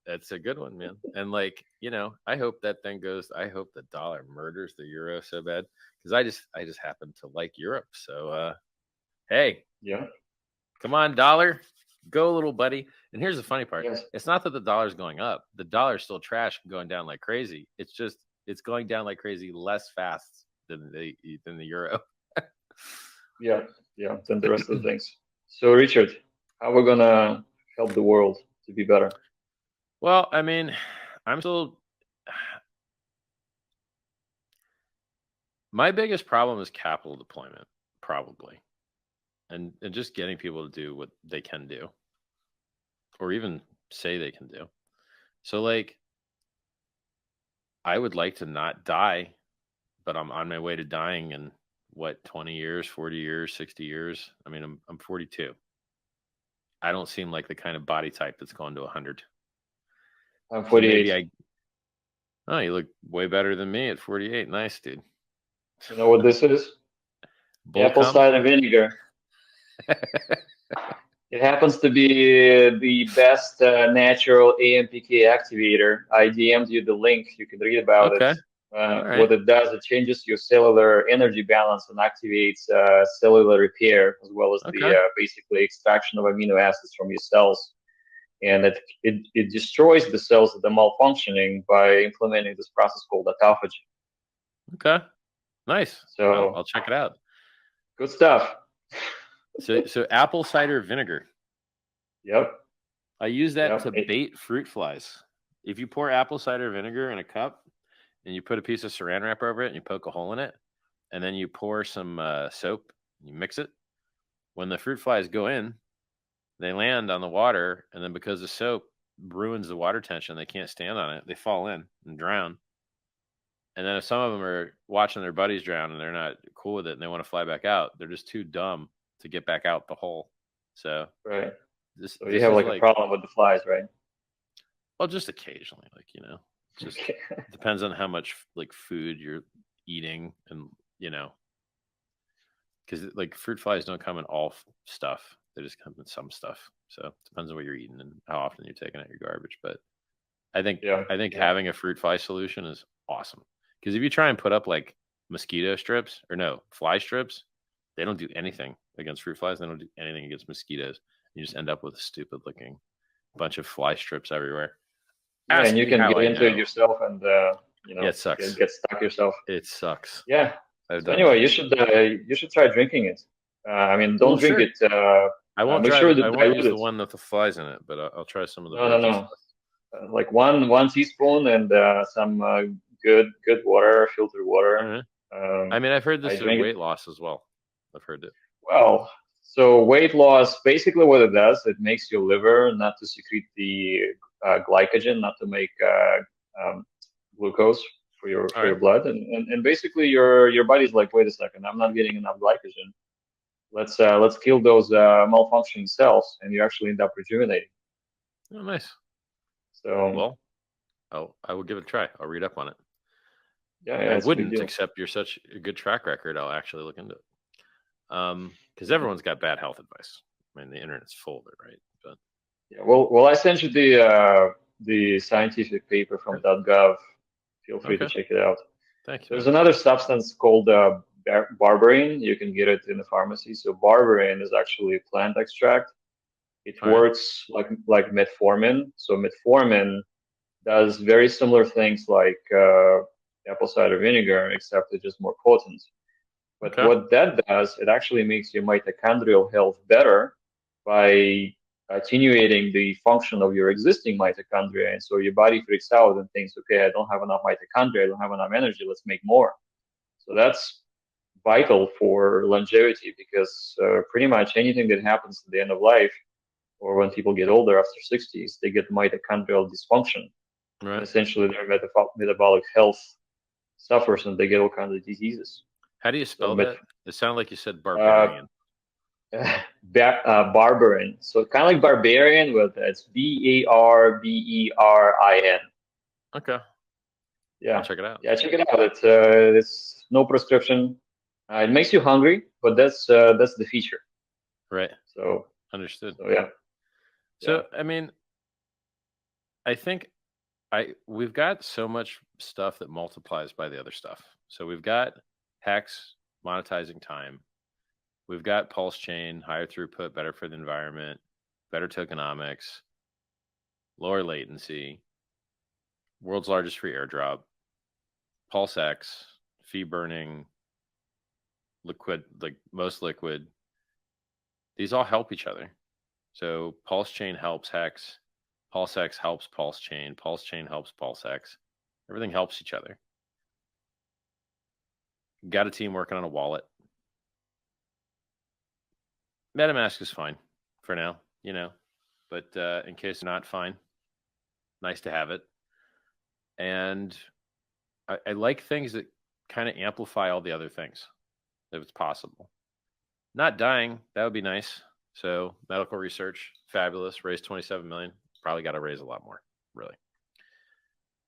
That's a good one, man. And like, I hope that thing goes. I hope the dollar murders the euro so bad because I just happen to like Europe. So, hey, yeah, come on, dollar, go, little buddy. And here's the funny part: Yes. it's not that the dollar's going up. The dollar's still trash and going down like crazy. It's just it's going down like crazy, less fast than the euro. yeah, than the rest of the things. So Richard, how we're gonna help the world to be better? Well, I mean, I'm still. My biggest problem is capital deployment, probably, and just getting people to do what they can do, or even say they can do. So, like, I would like to not die, but I'm on my way to dying in what 20 years, 40 years, 60 years. I mean, I'm 42. I don't seem like the kind of body type that's going to 100. I'm So 48. maybe oh, you look way better than me at 48. Nice, dude. You know what this is? Bull Apple cum? cider vinegar. It happens to be the best natural AMPK activator. I DM'd you the link. You can read about Okay. it. right. What it does, it changes your cellular energy balance and activates cellular repair as well as Okay. the basically extraction of amino acids from your cells. And it destroys the cells that are malfunctioning by implementing this process called autophagy. Okay. Nice. So I'll check it out. Good stuff. So apple cider vinegar. Yep. I use that Yep. to bait fruit flies. If you pour apple cider vinegar in a cup and you put a piece of saran wrap over it and you poke a hole in it, and then you pour some soap, you mix it. When the fruit flies go in, they land on the water, and then because the soap ruins the water tension, they can't stand on it. They fall in and drown. And then if some of them are watching their buddies drown and they're not cool with it and they want to fly back out, they're just too dumb to get back out the hole. So Right. this So you have is like a problem with the flies, right? well, just occasionally, just depends on how much like food you're eating, and because like fruit flies don't come in all stuff; they just come in some stuff. So it depends on what you're eating and how often you're taking out your garbage. But I think having a fruit fly solution is awesome, because if you try and put up like mosquito strips or fly strips, they don't do anything against fruit flies. They don't do anything against mosquitoes. You just end up with a stupid looking bunch of fly strips everywhere. Yeah, Ask and you me can how get I into it know. yourself and you know, Yeah, it sucks. get stuck yourself. It sucks. Yeah. I've So done anyway, that. you should try drinking it. I mean, don't Well, drink sure. it. I won't Make try. sure to I won't dilute use the it. one with the flies in it, but I'll try some of the No, virgin no. stuff. Like one teaspoon and some good water, filtered water. I mean, I've heard this I is drink it. weight loss as well. I've heard it. Well, so weight loss, basically what it does, it makes your liver not to secrete the glycogen, not to make glucose for your blood, and basically your body's like, wait a second, I'm not getting enough glycogen. Let's kill those malfunctioning cells, and you actually end up rejuvenating. Oh, nice. So well, I will give it a try. I'll read up on it. Yeah, I it's a big wouldn't, deal. except you're such a good track record. I'll actually look into it. Because everyone's got bad health advice. I mean, the internet's full of it, right? But yeah, well, I sent you the scientific paper from .gov. Feel free to Okay. check it out. Thank you. There's another substance called barberine. You can get it in the pharmacy. So barberine is actually a plant extract. It works like metformin. So metformin does very similar things like apple cider vinegar, except it's just more potent. But what that does, it actually makes your mitochondrial health better by attenuating the function of your existing mitochondria. And so your body freaks out and thinks, okay, I don't have enough mitochondria, I don't have enough energy, let's make more. So that's vital for longevity, because pretty much anything that happens at the end of life, or when people get older after 60s, they get mitochondrial dysfunction. Right. And essentially their metabolic health suffers and they get all kinds of diseases. How do you spell that? It sounded like you said barbarian. Barberin. So kind of like barbarian, but it's BARBERIN. Okay. Yeah. I'll check it out. Yeah, check it out. It's no prescription. It makes you hungry, but that's the feature. Right. So understood. So yeah. So I mean, I think we've got so much stuff that multiplies by the other stuff. So we've got Hex monetizing time. We've got Pulse Chain, higher throughput, better for the environment, better tokenomics, lower latency, world's largest free airdrop, PulseX, fee burning, liquid, like most liquid. These all help each other. So Pulse Chain helps Hex, PulseX helps Pulse Chain helps PulseX. Everything helps each other. Got a team working on a wallet. MetaMask is fine for now, but in case not fine, nice to have it. And I like things that kind of amplify all the other things, if it's possible. Not dying, that would be nice. So medical research, fabulous. Raised 27 million. Probably got to raise a lot more, really.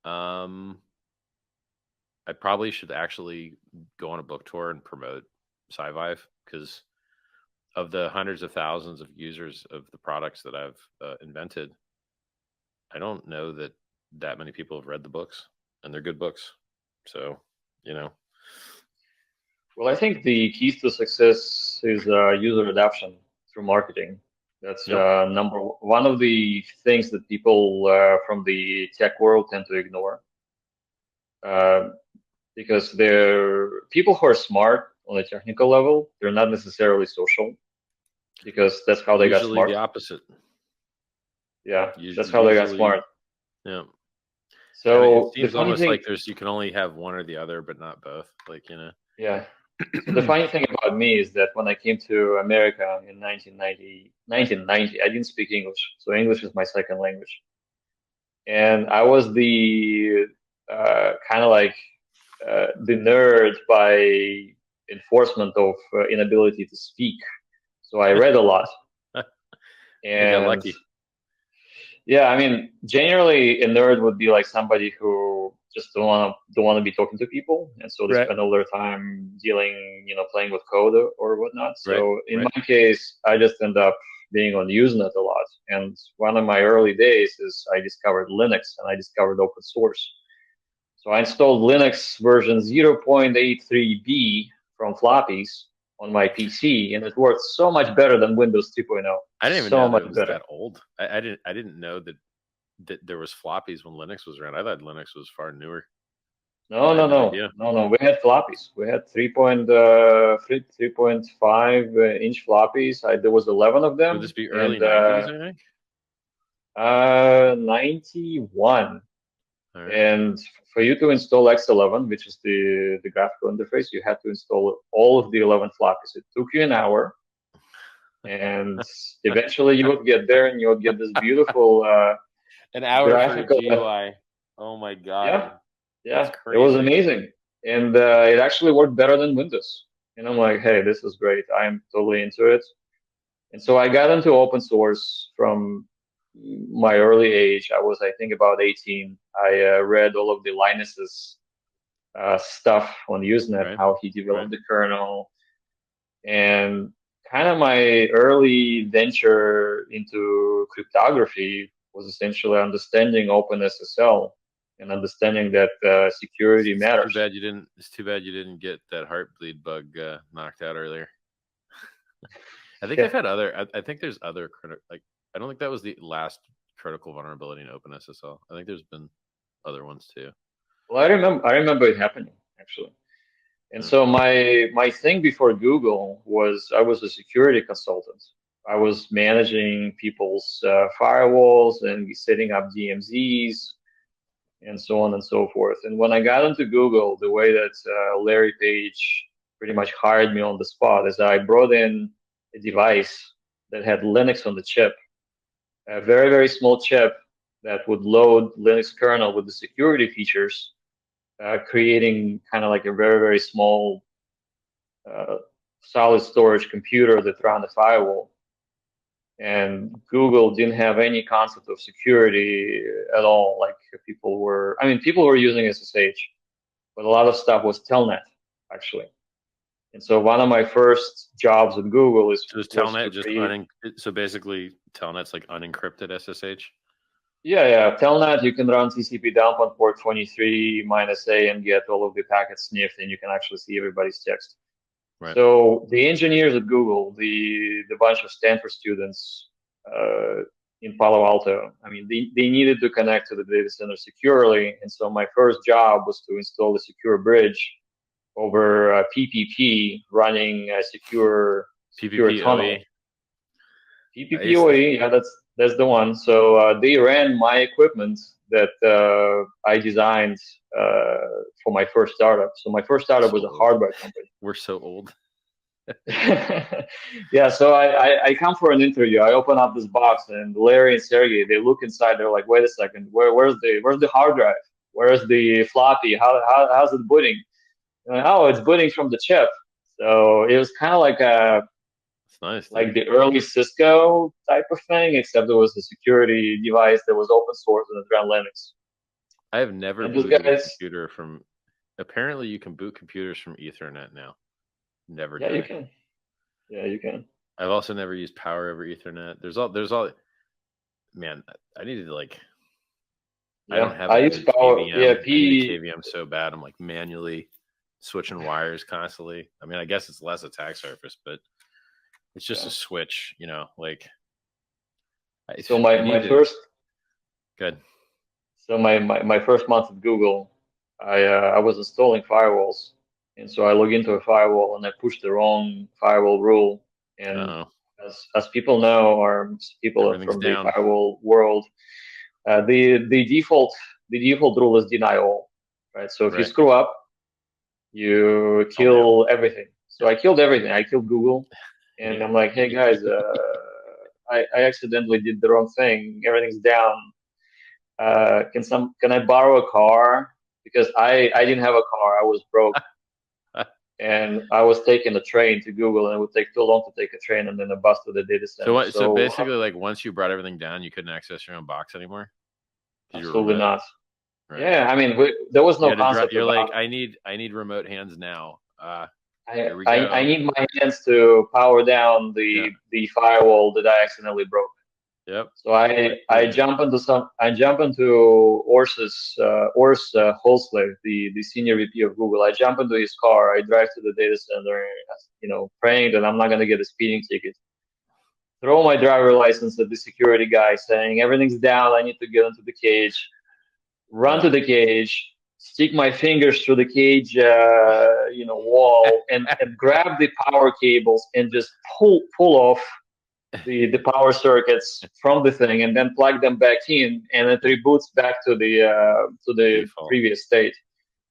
I probably should actually go on a book tour and promote SciVive, because of the hundreds of thousands of users of the products that I've invented, I don't know that many people have read the books, and they're good books. So, Well, I think the keys to success is user adoption through marketing. That's one of the things that people from the tech world tend to ignore. Because they're people who are smart on a technical level, they're not necessarily social, because that's how they got smart. Usually the opposite. Yeah, that's how they got smart. Yeah. So it seems almost like you can only have one or the other, but not both. Yeah. So the funny thing about me is that when I came to America in 1990, I didn't speak English. So English is my second language. And I was the kind of like the nerd by enforcement of inability to speak. So I read a lot. And got lucky. Yeah, I mean, generally a nerd would be like somebody who just don't want to be talking to people, and so they spend all their time dealing, playing with code or whatnot. So in my case, I just end up being on Usenet a lot. And one of my early days is I discovered Linux and I discovered open source. So I installed Linux version 0.83b from floppies on my PC, and it worked so much better than Windows 2.0. I didn't even so know much that it was better. that old. I didn't know that there was floppies when Linux was around. I thought Linux was far newer. No. We had floppies. We had 3.5 inch floppies. There was 11 of them. Would this be early 90s? I think. 91. Right. And for you to install X11, which is the graphical interface, you had to install all of the 11 floppies. It took you an hour, and eventually you would get there, and you would get this beautiful an hour graphical for a GUI. Oh my god! Yeah, it was amazing, and it actually worked better than Windows. And I'm like, hey, this is great. I'm totally into it. And so I got into open source from my early age. I was, I think, about 18. I read all of the Linus's stuff on Usenet, how he developed the kernel, and kind of my early venture into cryptography was essentially understanding OpenSSL and understanding that security matters. It's too bad you didn't get that heartbleed bug knocked out earlier. I think they've had other. I think there's other like. I don't think that was the last critical vulnerability in OpenSSL. I think there's been other ones too. Well, I remember it happening actually. And so my thing before Google was I was a security consultant. I was managing people's firewalls and setting up DMZs and so on and so forth. And when I got into Google, the way that Larry Page pretty much hired me on the spot is I brought in a device that had Linux on the chip, a very, very small chip that would load Linux kernel with the security features, creating kind of like a very, very small solid storage computer that ran the firewall. And Google didn't have any concept of security at all. Like people were using SSH, but a lot of stuff was Telnet actually. And so one of my first jobs at Google was Telnet so basically Telnet's like unencrypted SSH. Yeah. Telnet, you can run TCP dump on port 23 -A and get all of the packets sniffed, and you can actually see everybody's text. Right. So the engineers at Google, the bunch of Stanford students in Palo Alto, I mean, they needed to connect to the data center securely. And so my first job was to install a secure bridge over PPP running a secure tunnel. PPPoE, yeah, that's the one. So they ran my equipment that I designed for my first startup. So my first startup was a hardware company. We're so old. Yeah, so I come for an interview. I open up this box, and Larry and Sergey, they look inside. They're like, "Wait a second, where's the hard drive? Where's the floppy? How's it booting?" And like, oh, it's booting from the chip. So it was kind of like like the early Cisco type of thing, except it was a security device that was open source and it ran Linux. I have never booted a computer from. Apparently, you can boot computers from Ethernet now. Never. Yeah, you can. Yeah, you can. I've also never used power over Ethernet. There's all. Man, I needed to like. Yeah, I don't have. I use power. KVM. Yeah, I need KVM so bad. I'm like manually switching wires constantly. I mean, I guess it's less attack surface, but it's just a switch, you know. Like. So my first. Good. So my first month at Google, I was installing firewalls, and so I log into a firewall and I push the wrong firewall rule. And as people know, or people from the firewall world, the default rule is deny all, right? So if you screw up, you kill everything. So I killed everything. I killed Google, and I'm like, hey guys, I accidentally did the wrong thing. Everything's down. Can I borrow a car? Because I didn't have a car. I was broke. And I was taking a train to Google, and it would take too long to take a train and then a bus to the data center. So basically, like once you brought everything down, you couldn't access your own box anymore? Absolutely not. Right. Yeah, I mean, there was no concept. You're like, I need remote hands now. I need my hands to power down the firewall that I accidentally broke. Yep. So I jump into Urs Holzler, the senior VP of Google. I jump into his car. I drive to the data center, praying that I'm not going to get a speeding ticket. Throw my driver license at the security guy, saying everything's down. I need to get into the cage. Run to the cage. Stick my fingers through the cage, wall, and grab the power cables and just pull off the power circuits from the thing, and then plug them back in, and it reboots back to the previous state.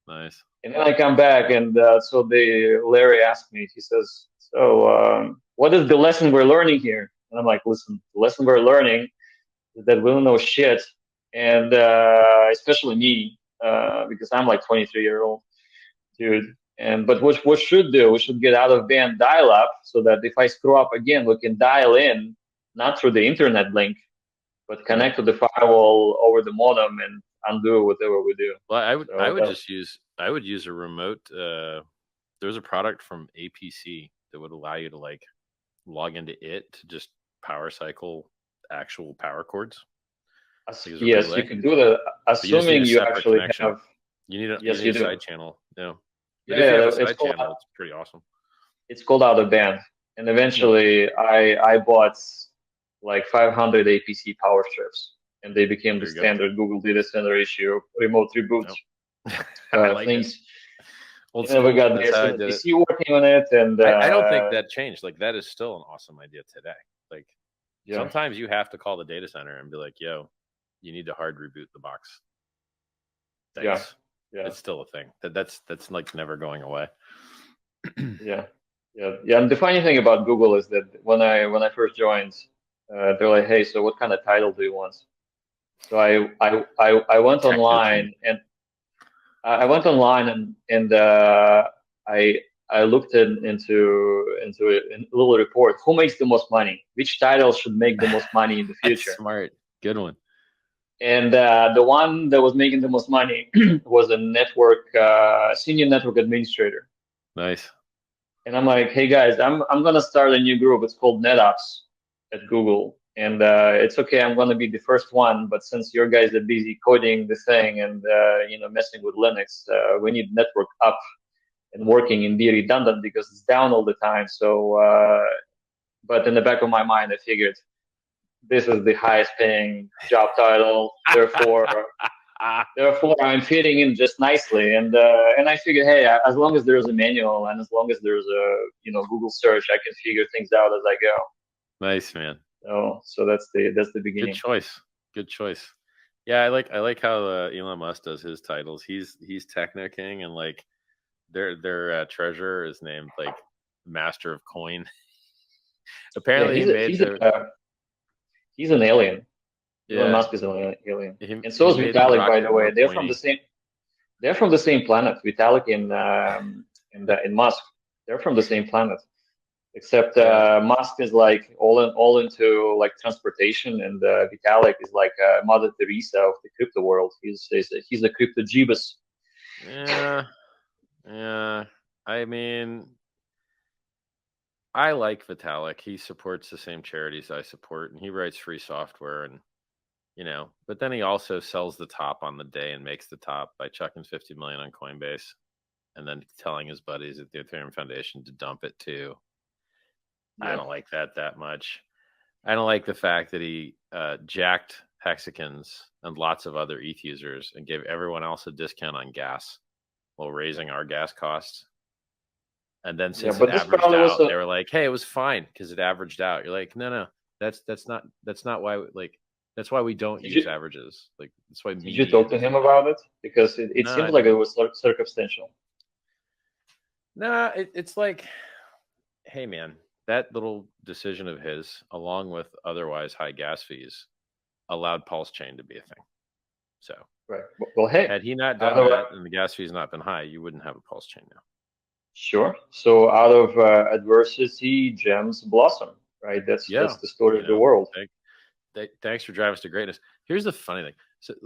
Nice. And then I come back, and so Larry asked me. He says, "So, what is the lesson we're learning here?" And I'm like, "Listen, the lesson we're learning is that we don't know shit, and especially me, because I'm like 23-year-old dude. But what we should do, we should get out of band dial-up so that if I screw up again, we can dial in, not through the internet link, but connect to the firewall over the modem and undo whatever we do." Well, I would use a remote. There's a product from APC that would allow you to like log into it to just power cycle actual power cords. Yes, you can do that, assuming you actually have. You need Yes, you you need a do. side channel. Yeah. But Yeah, if you have a it's side called channel, it's pretty awesome. It's called out of band, and eventually I bought like 500 APC power strips, and they became the standard Google Data Center issue remote reboot things. Old And then we school, got the that's how I did it. SNMPC working on it, and I don't think that changed. Like that is still an awesome idea today. Like sometimes you have to call the data center and be like, "Yo, you need to hard reboot the box." Thanks. Yeah. It's still a thing. That's like never going away. Yeah. And the funny thing about Google is that when I first joined, they're like, "Hey, so what kind of title do you want?" So I went online and I looked into a little report. Who makes the most money? Which title should make the most money in the future? That's smart. Good one. And the one that was making the most money was a senior network administrator. Nice. And I'm like, "Hey guys, I'm gonna start a new group. It's called NetOps at Google, and it's okay. I'm gonna be the first one, but since your guys are busy coding the thing and messing with Linux, we need network up and working and be redundant because it's down all the time." So, but in the back of my mind, I figured this is the highest paying job title, therefore I'm fitting in just nicely. And I figured, hey, as long as there's a manual and as long as there's a Google search, I can figure things out as I go. Nice, man. So that's the beginning. Good choice. Yeah, I like how Elon Musk does his titles. He's Techno King, and like their treasurer is named like Master of Coin. Apparently, he's an alien. Yeah. Elon Musk is an alien, and so is Vitalik, by the way. They're from the same planet. Vitalik and Musk, they're from the same planet. Except Musk is like all into like transportation, and Vitalik is like Mother Teresa of the crypto world. He's a crypto Jeebus. Yeah. I mean, I like Vitalik. He supports the same charities I support, and he writes free software, and but then he also sells the top on the day and makes the top by chucking 50 million on Coinbase, and then telling his buddies at the Ethereum Foundation to dump it too. I don't like that much. I don't like the fact that he jacked Hexicans and lots of other ETH users and gave everyone else a discount on gas while raising our gas costs. And then since it averaged out, they were like, "Hey, it was fine because it averaged out." You're like, "No, that's not why. Like, that's why we don't use averages. Like, that's why." Did you talk to him about it? Because it seems like it was circumstantial. No, it's like, hey man, that little decision of his, along with otherwise high gas fees, allowed Pulse Chain to be a thing. So, right. Well, hey, had he not done that and the gas fees not been high, you wouldn't have a Pulse Chain now. Sure. So out of adversity, gems blossom, right? That's the story of the world. Thanks for driving us to greatness. Here's the funny thing.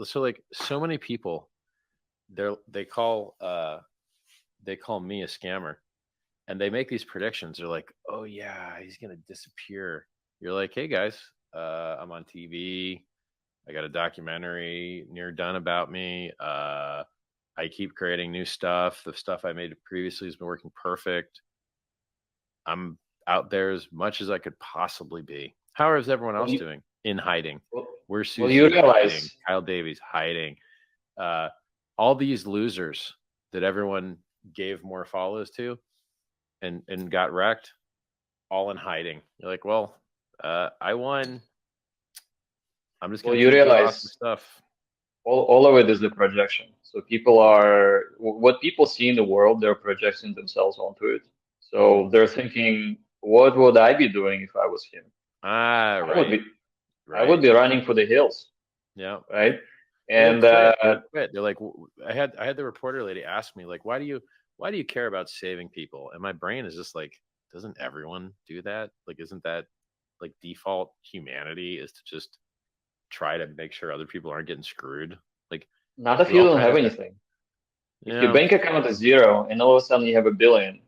So like so many people, they call me a scammer, and they make these predictions. They're like, "Oh yeah, he's gonna disappear." You're like, "Hey guys, I'm on TV. I got a documentary near done about me. I keep creating new stuff. The stuff I made previously has been working perfect. I'm out there as much as I could possibly be. How is everyone else doing? In hiding. Where's Susie? You realize hiding? Kyle Davies hiding. All these losers that everyone gave more follows to and got wrecked, all in hiding. You're like, well, I won. I'm just going to you keep doing realize awesome stuff. all of it is the projection. So what people see in the world, they're projecting themselves onto it. So they're thinking, what would I be doing if I was him? Ah, right. I would be running for the hills. Yeah. Right. Well, And they quit. They're like, I had the reporter lady ask me, like, why do you care about saving people? And my brain is just like, doesn't everyone do that? Like, isn't that like default humanity is to just try to make sure other people aren't getting screwed? Like, not if you don't have anything. If your bank account is zero and all of a sudden you have $1 billion,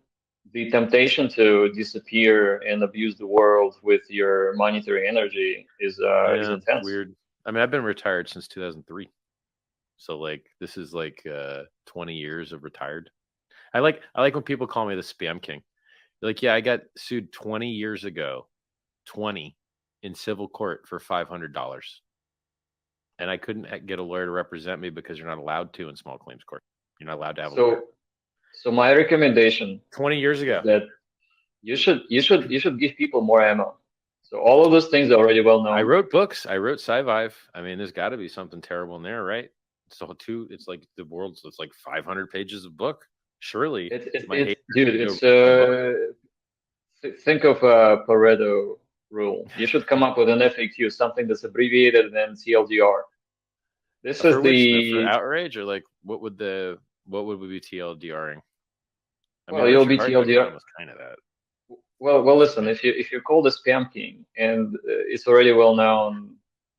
the temptation to disappear and abuse the world with your monetary energy is intense. Weird. I mean, I've been retired since 2003. So like, this is like 20 years of retired. I like when people call me the spam king. They're like, yeah, I got sued 20 years ago, 20 in civil court for $500. And I couldn't get a lawyer to represent me because you're not allowed to in small claims court. You're not allowed to have a lawyer. So my recommendation 20 years ago that you should give people more ammo. So all of those things are already well known. I wrote books. I wrote Sci-Vive. I mean, there's got to be something terrible in there, right? So it's like the world's. It's like 500 pages of book. Surely, think of a Pareto rule. You should come up with an FAQ, something that's abbreviated and then TLDR. This is for outrage, or like what would we be TLDRing? I mean, you'll be TLDR. Was kind of that. Well, listen. If you're called a spam king and it's already well known.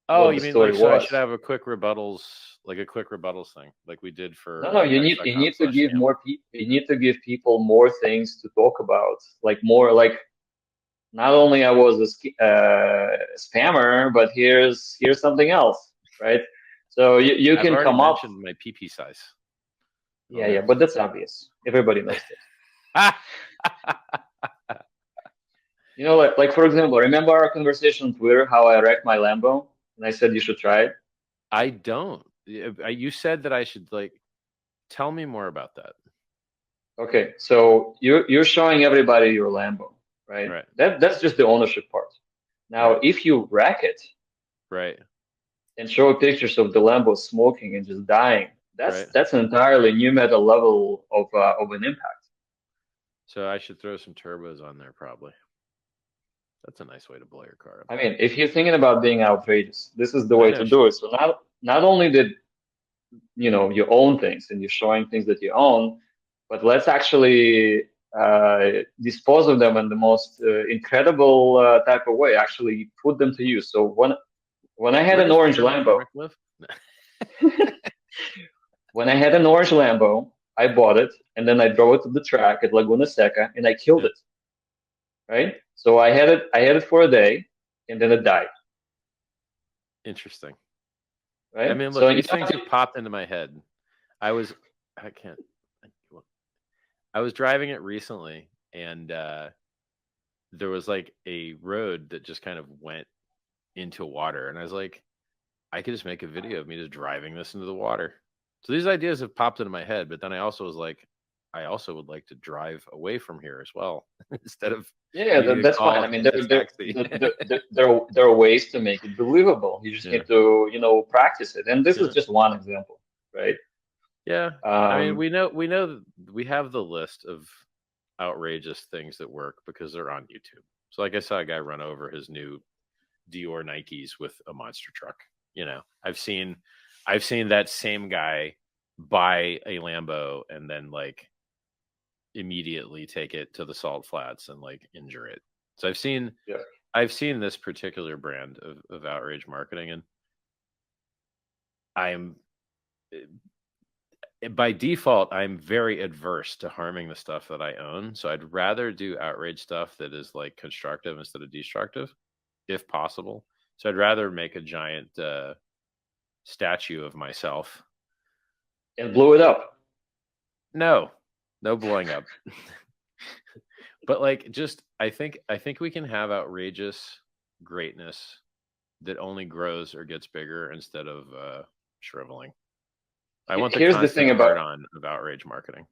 Oh, you mean like so I should have a quick rebuttals thing, like we did for. No. You need to give more people. You need to give people more things to talk about, like more like. Not only I was a spammer, but here's something else, right? So you can come up. I've my PP size. Yeah, but that's obvious. Everybody knows this. You know, like for example, remember our conversation on Twitter, how I wrecked my Lambo, and I said you should try it. I don't. You said that I should tell me more about that. Okay, so you're showing everybody your Lambo, right? Right. That's just the ownership part. Now, if you wreck it, right, and show pictures of the Lambo smoking and just dying, that's an entirely new meta level of an impact. So I should throw some turbos on there, probably. That's a nice way to blow your car up. I mean, if you're thinking about being outrageous, this is the way to do it. So not only did you own things and you're showing things that you own, but let's actually dispose of them in the most incredible type of way. Actually, put them to use. So when I had an orange Lambo, when I had an orange Lambo, I bought it and then I drove it to the track at Laguna Seca and I killed it. Right. So I had it for a day and then it died. Interesting. Right. I mean, look, these things have popped into my head. I was driving it recently and there was like a road that just kind of went into water. And I was like, I could just make a video of me just driving this into the water. So these ideas have popped into my head. But then I also was like, I also would like to drive away from here as well instead of. Yeah, that's fine. I mean, there are ways to make it believable. You just need to, practice it. And this is just one example, right? Yeah. I mean, we know we have the list of outrageous things that work because they're on YouTube. So like I saw a guy run over his new Dior Nikes with a monster truck. I've seen that same guy buy a Lambo and then immediately take it to the salt flats and injure it. So I've seen this particular brand of outrage marketing, and I'm by default I'm very adverse to harming the stuff that I own. So I'd rather do outrage stuff that is constructive instead of destructive, if possible. So I'd rather make a giant statue of myself and blow it up. No blowing up. But like, just I think we can have outrageous greatness that only grows or gets bigger instead of shriveling. I want the Here's the thing about of outrage marketing.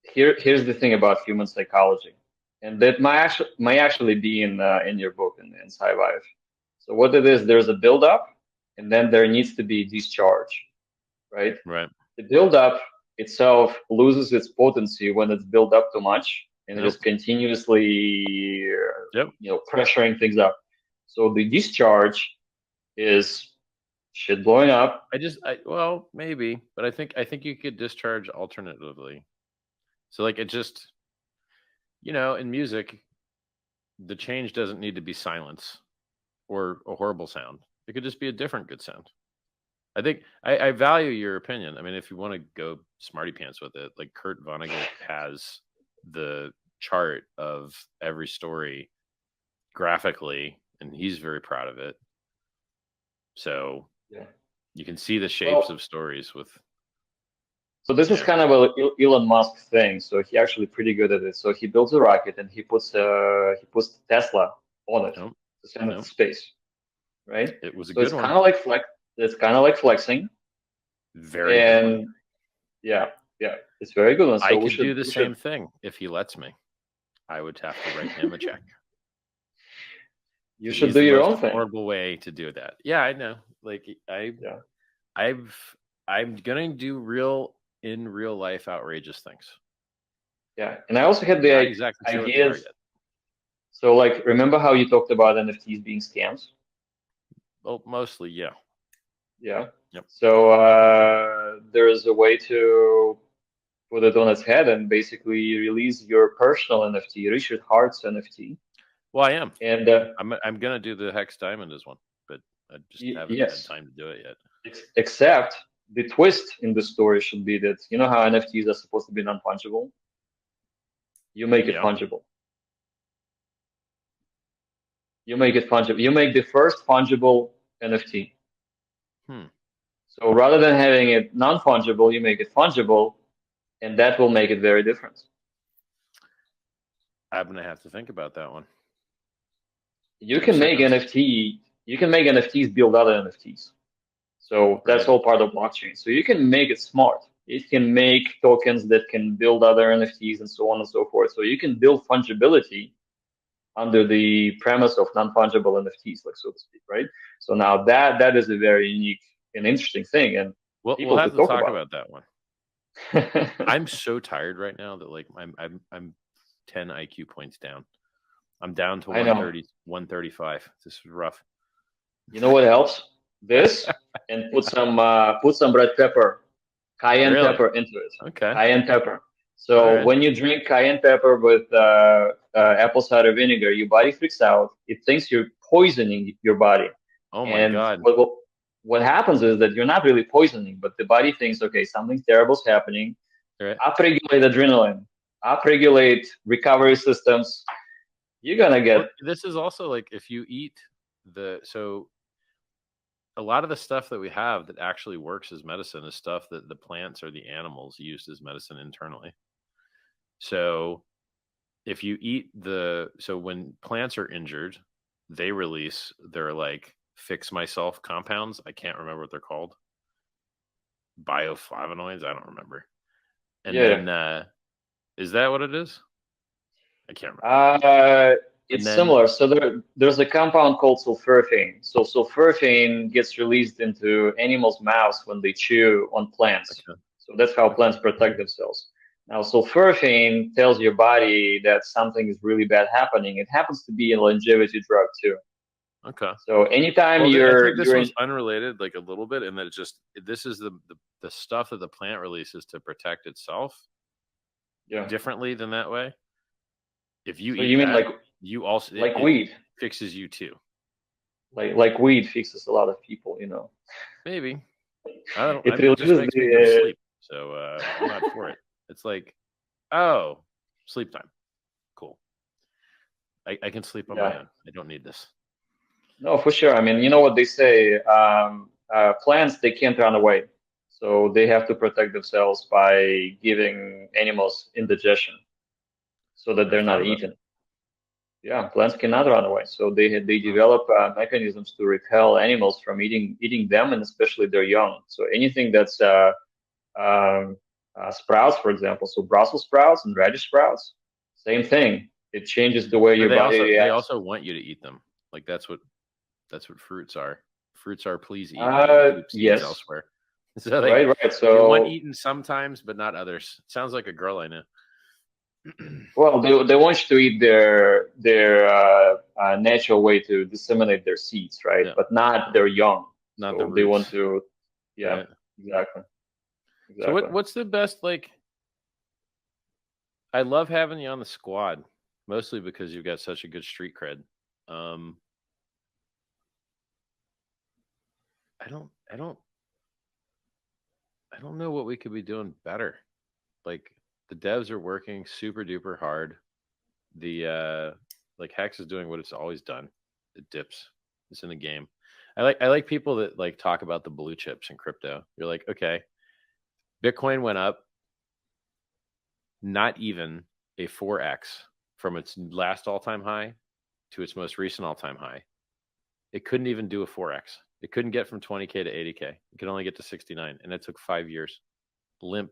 Here's the thing about human psychology, and that might actually be in your book in SciVive. So what it is, there's a build-up, and then there needs to be discharge, right? Right. The build-up itself loses its potency when it's built up too much, and Yep. just continuously, pressuring things up. So the discharge is shit blowing up. Well, maybe, but I think you could discharge alternatively. So like, it just, in music, the change doesn't need to be silence or a horrible sound. It could just be a different good sound. I think I value your opinion. I mean, if you want to go smarty pants with it, like Kurt Vonnegut has the chart of every story graphically, and he's very proud of it. So you can see the shapes of stories with. So this is kind of a Elon Musk thing. So he actually pretty good at it. So he builds a rocket and he puts Tesla on it to send it to space, right? It was a so good it's one. kind of like It's kind of like flexing. Very good one. Yeah, it's very good one. So I we could should do the same thing if he lets me. I would have to write him a check. You should do your own thing. Horrible way to do that. Yeah, I know. Like I'm gonna do in real life outrageous things. Yeah, and I also had the Not exactly sure what they are ideas. yet. So like, remember how you talked about NFTs being scams? Well, mostly, yeah. Yeah. Yep. So there is a way to put it on its head and basically release your personal NFT, Richard Hart's NFT. Well, I am, and I'm gonna do the Hex Diamond as one, but I just haven't had time to do it yet. Except the twist in the story should be that how NFTs are supposed to be non-fungible. You make it fungible. You make it fungible. You make the first fungible NFT. So rather than having it non-fungible, you make it fungible, and that will make it very different. I'm gonna have to think about that one. You can make NFTs build other NFTs. So that's all part of blockchain. So you can make it smart. It can make tokens that can build other NFTs and so on and so forth. So you can build fungibility under the premise of non-fungible NFTs, like so to speak, right? So now that is a very unique and interesting thing, and we'll have to talk about that one. I'm so tired right now that like I'm 10 IQ points down. I'm down to 130, 135. This is rough. You know what helps? This and put some red pepper, cayenne pepper into it. Okay. Cayenne pepper. So when you drink cayenne pepper with apple cider vinegar, your body freaks out. It thinks you're poisoning your body. Oh my God. What happens is that you're not really poisoning, but the body thinks, okay, something terrible is happening. Upregulate adrenaline, upregulate recovery systems. You're gonna get. This is also like if you eat so a lot of the stuff that we have that actually works as medicine is stuff that the plants or the animals used as medicine internally. So if you eat so when plants are injured, they release their like fix myself compounds. I can't remember what they're called. Bioflavonoids. I don't remember. And then, is that what it is? I can't remember. It's similar. So there's a compound called sulforaphane. So sulforaphane gets released into animals' mouths when they chew on plants. Okay. So that's how plants protect themselves. Now, sulforaphane tells your body that something is really bad happening. It happens to be a longevity drug too. Okay. So anytime I think this was unrelated, like a little bit, and that it's just this is the stuff that the plant releases to protect itself. Yeah. Differently than that way. If you eat that, you also like weed fixes you too. Like weed fixes a lot of people, Maybe. I don't. It just makes me go to sleep, so I'm not for it. It's like, oh, sleep time. Cool. I can sleep on my own. I don't need this. No, for sure. I mean, you know what they say, plants, they can't run away. So they have to protect themselves by giving animals indigestion so that they're not eaten. Yeah, plants cannot run away. So they develop mechanisms to repel animals from eating them, and especially their young. So anything that's sprouts, for example, so Brussels sprouts and radish sprouts, same thing. It changes the way your body reacts. They also want you to eat them. Like that's what fruits are. Fruits are please eat. Yes. Elsewhere. So right. They So want eaten sometimes, but not others. Sounds like a girl I know. Well, they want you to eat their natural way to disseminate their seeds, right? But not their young. Not so the roots. They want to, yeah, Right. exactly. So what's the best, like? I love having you on the squad, mostly because you've got such a good street cred. I don't know what we could be doing better. Like the devs are working super duper hard. The like Hex is doing what it's always done. It dips. It's in the game. I like people that like talk about the blue chips in crypto. You're like, okay, Bitcoin went up not even a 4x from its last all-time high to its most recent all-time high. It couldn't even do a 4x. It couldn't get from 20K to 80K. It could only get to 69. And it took 5 years. Limp,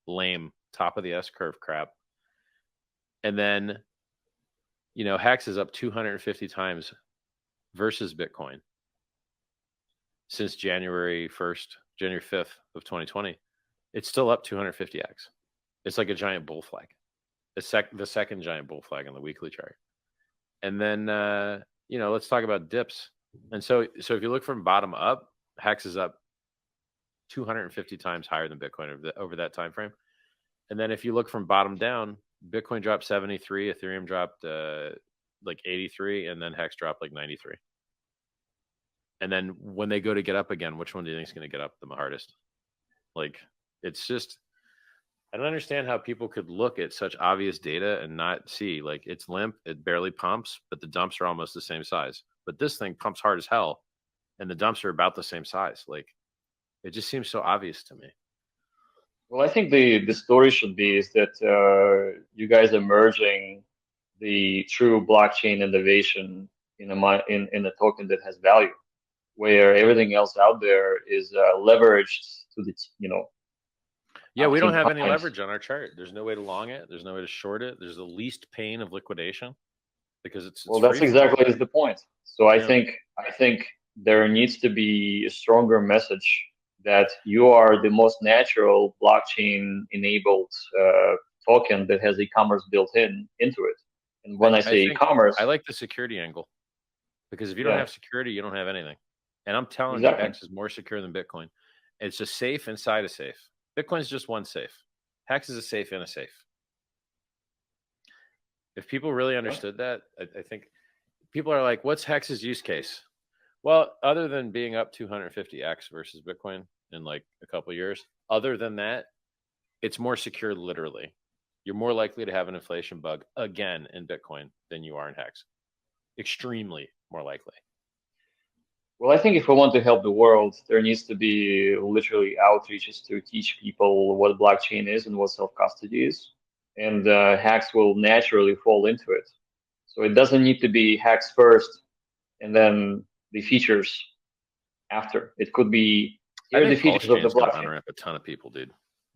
lame, top of the S-curve crap. And then, you know, Hex is up 250 times versus Bitcoin since January 5th of 2020. It's still up 250x. It's like a giant bull flag. The second giant bull flag on the weekly chart. And then, you know, let's talk about dips. And so if you look from bottom up, Hex is up 250 times higher than Bitcoin over that time frame. And then if you look from bottom down, Bitcoin dropped 73, Ethereum dropped like 83, and then Hex dropped like 93. And then when they go to get up again, which one do you think is going to get up the hardest? Like, it's just, I don't understand how people could look at such obvious data and not see, like, it's limp, it barely pumps, but the dumps are almost the same size. But this thing pumps hard as hell, and the dumps are about the same size. Like, it just seems so obvious to me. Well, I think the story should be is that you guys are merging the true blockchain innovation in a token that has value, where everything else out there is leveraged to the, you know. Yeah, we don't have any leverage on our chart. There's no way to long it. There's no way to short it. There's the least pain of liquidation because it's well, that's exactly is the point. So I think there needs to be a stronger message that you are the most natural blockchain enabled token that has e-commerce built into it. And when I say e-commerce, I like the security angle, because if you don't have security, you don't have anything. And I'm telling Exactly. you, Hex is more secure than Bitcoin. It's a safe inside a safe. Bitcoin's just one safe. Hex is a safe in a safe. If people really understood that, I think people are like, what's Hex's use case? Well, other than being up 250x versus Bitcoin in like a couple of years, other than that, it's more secure literally. You're more likely to have an inflation bug again in Bitcoin than you are in Hex. Extremely more likely. Well, I think if we want to help the world, there needs to be literally outreaches to teach people what blockchain is and what self-custody is. And Hex will naturally fall into it. So it doesn't need to be Hex first and then the features after. It could be, here are the features of the blockchain. On-ramp a ton of people, dude.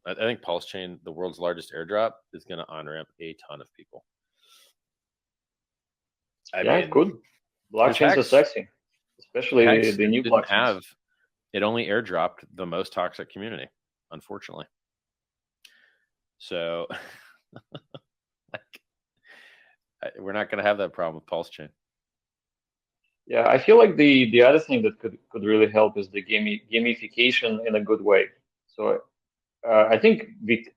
I think PulseChain, the world's largest airdrop, is going to on-ramp a ton of people. I mean, it could. Blockchains are sexy. Especially the new blockchains. It only airdropped the most toxic community, unfortunately. So we're not going to have that problem with PulseChain. Yeah, I feel like the other thing that could really help is the gamification in a good way. So I think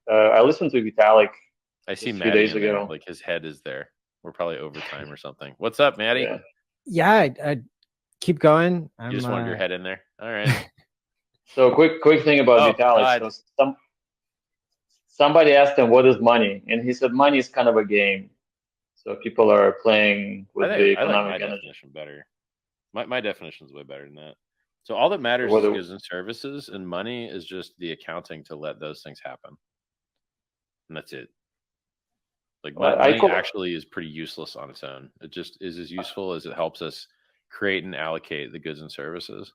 I listened to Vitalik. I see a few Maddie days in ago. there, like his head is there. We're probably overtime or something. What's up, Maddie? Yeah, I keep going. You just wanted your head in there. All right. So quick thing about Vitalik. So somebody asked him, what is money? And he said, money is kind of a game. So people are playing with the economic I like my energy. definition better. My definition is way better than that. So all that matters is goods and services, and money is just the accounting to let those things happen. And that's it. Like money actually is pretty useless on its own. It just is as useful as it helps us create and allocate the goods and services.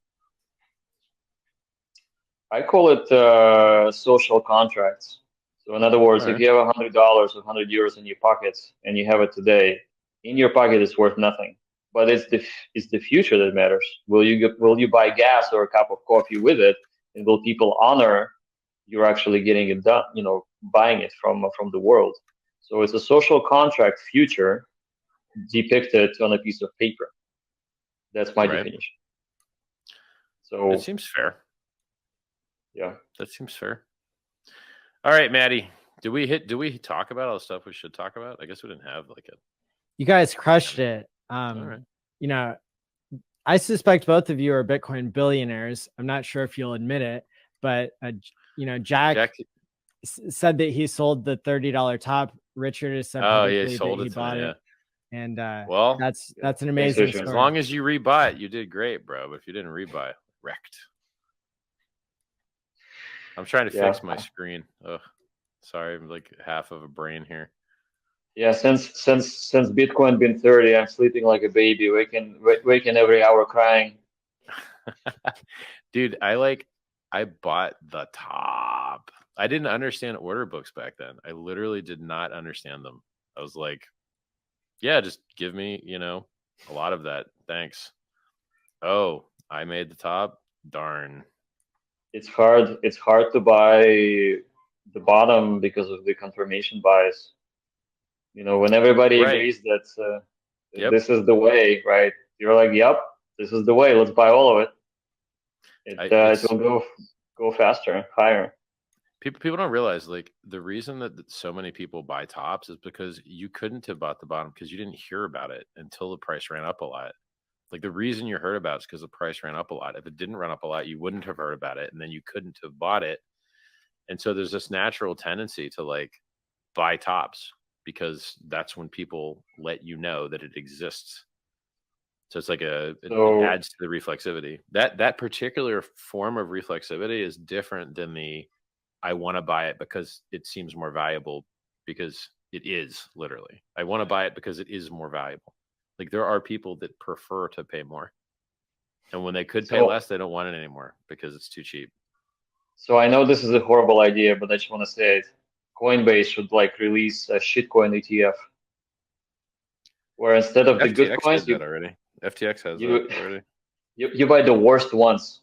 I call it social contracts. So in other words, if you have $100 or €100 in your pockets and you have it today, in your pocket it's worth nothing. But it's the future that matters. Will you buy gas or a cup of coffee with it, and will people honor you're actually getting it done? You know, buying it from the world. So it's a social contract future depicted on a piece of paper. That's my definition. So it seems fair. Yeah, that seems fair. All right, Maddie. Do we talk about all the stuff we should talk about? I guess we didn't have like a. You guys crushed it. All right. You know, I suspect both of you are Bitcoin billionaires. I'm not sure if you'll admit it, but you know, Jack said that he sold the $30 top. Richard has said publicly that he bought it. And well, that's an amazing story. As long as you rebuy it, you did great, bro. But if you didn't rebuy it, wrecked. I'm trying to fix my screen. Ugh, sorry, I'm like half of a brain here. Yeah, since Bitcoin been 30, I'm sleeping like a baby, waking every hour crying. Dude, I bought the top. I didn't understand order books back then. I literally did not understand them. I was like, yeah, just give me, a lot of that. Thanks. Oh, I made the top. Darn. It's hard to buy the bottom because of the confirmation bias. When everybody agrees that this is the way, right? You're like, yep, this is the way. Let's buy all of it. It will go faster, higher. People don't realize, like, the reason that so many people buy tops is because you couldn't have bought the bottom because you didn't hear about it until the price ran up a lot. Like, the reason you heard about it is because the price ran up a lot. If it didn't run up a lot, you wouldn't have heard about it, and then you couldn't have bought it. And so there's this natural tendency to, like, buy tops because that's when people let you know that it exists. So it's like it adds to the reflexivity. That particular form of reflexivity is different than the I want to buy it because it seems more valuable, because it is, literally. I want to buy it because it is more valuable. Like, there are people that prefer to pay more. And when they could pay less, they don't want it anymore because it's too cheap. So I know this is a horrible idea, but I just want to say it. Coinbase should release a shitcoin ETF, where instead of the good coins, did that already. FTX has that already. You buy the worst ones,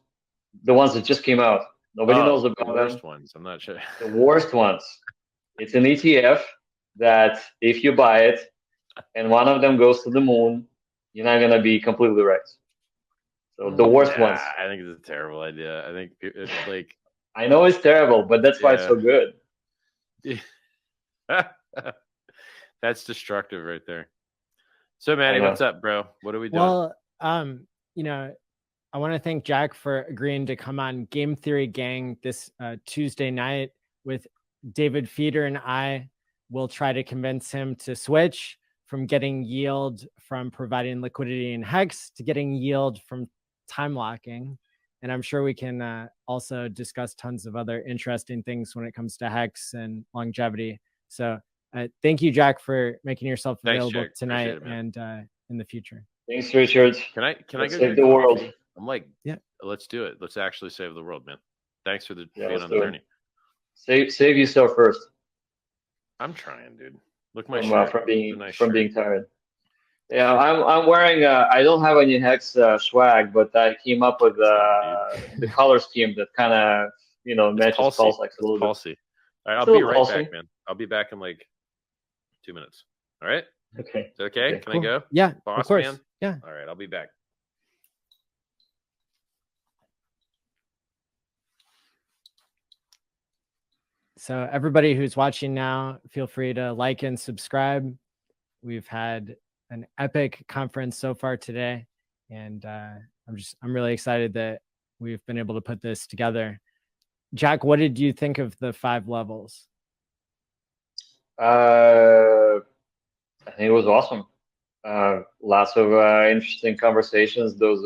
the ones that just came out. Nobody knows about them. The worst ones. I'm not sure. The worst ones. It's an ETF that if you buy it and one of them goes to the moon, you're not gonna be completely right. So the worst ones. I think it's a terrible idea. I think it's like. I know it's terrible, but that's why it's so good. That's destructive right there. So, Manny, what's up, bro? What are we doing? Well, I want to thank Jack for agreeing to come on Game Theory Gang this Tuesday night with David Feeder, and I will try to convince him to switch from getting yield from providing liquidity in Hex to getting yield from time locking. And I'm sure we can also discuss tons of other interesting things when it comes to Hex and longevity. So thank you, Jack, for making yourself available tonight and in the future. Thanks, Richard. Can I go save the world? I'm like, yeah, let's do it. Let's actually save the world, man. Thanks for being on the journey. Save yourself first. I'm trying, dude. Look my shirt. From being tired. Yeah, I'm wearing. I don't have any Hex swag, but I came up with the color scheme that kind of matches Pulse a little bit. All right, I'll be right back, man. I'll be back in like 2 minutes. All right. Okay. Is it okay? Can I go? Yeah, boss of course. Man. Yeah. All right, I'll be back. So everybody who's watching now, feel free to like and subscribe. We've had an epic conference so far today, and I'm really excited that we've been able to put this together. Jack, what did you think of the 5 levels? I think it was awesome. Lots of interesting conversations. Those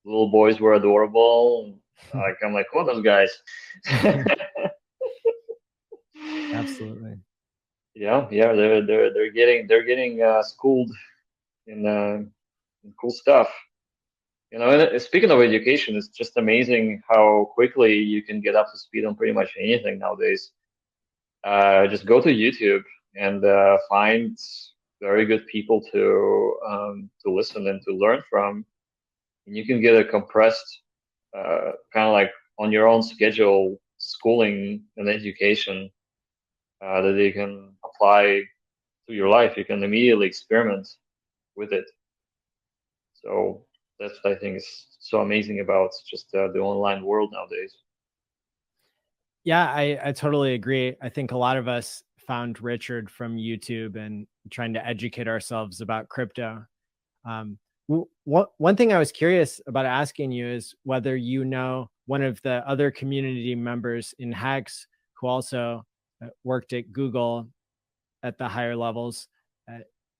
little boys were adorable. I'm like, oh, those guys. Absolutely. Yeah, they're getting schooled in cool stuff. You know, and speaking of education, it's just amazing how quickly you can get up to speed on pretty much anything nowadays. Just go to YouTube and find very good people to listen and to learn from, and you can get a compressed, kind of like on your own schedule, schooling and education that you can apply to your life. You can immediately experiment with it. So that's what I think is so amazing about just the online world nowadays. Yeah, I totally agree. I think a lot of us found Richard from YouTube and trying to educate ourselves about crypto. One thing I was curious about asking you is whether you know one of the other community members in Hex who also worked at Google at the higher levels.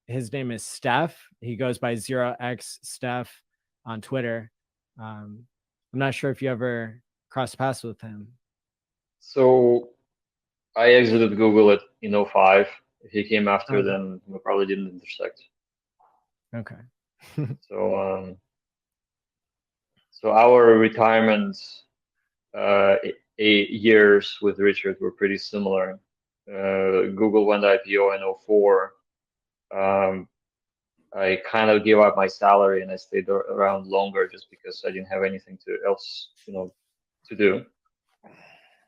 His name is Steph. He goes by 0x Steph on Twitter. I'm not sure if you ever crossed paths with him. So I exited Google in 2005. If he came after, Okay. then we probably didn't intersect. Okay. So our retirement years with Richard were pretty similar. Google went IPO in 2004. I kind of gave up my salary and I stayed around longer just because I didn't have anything else to do.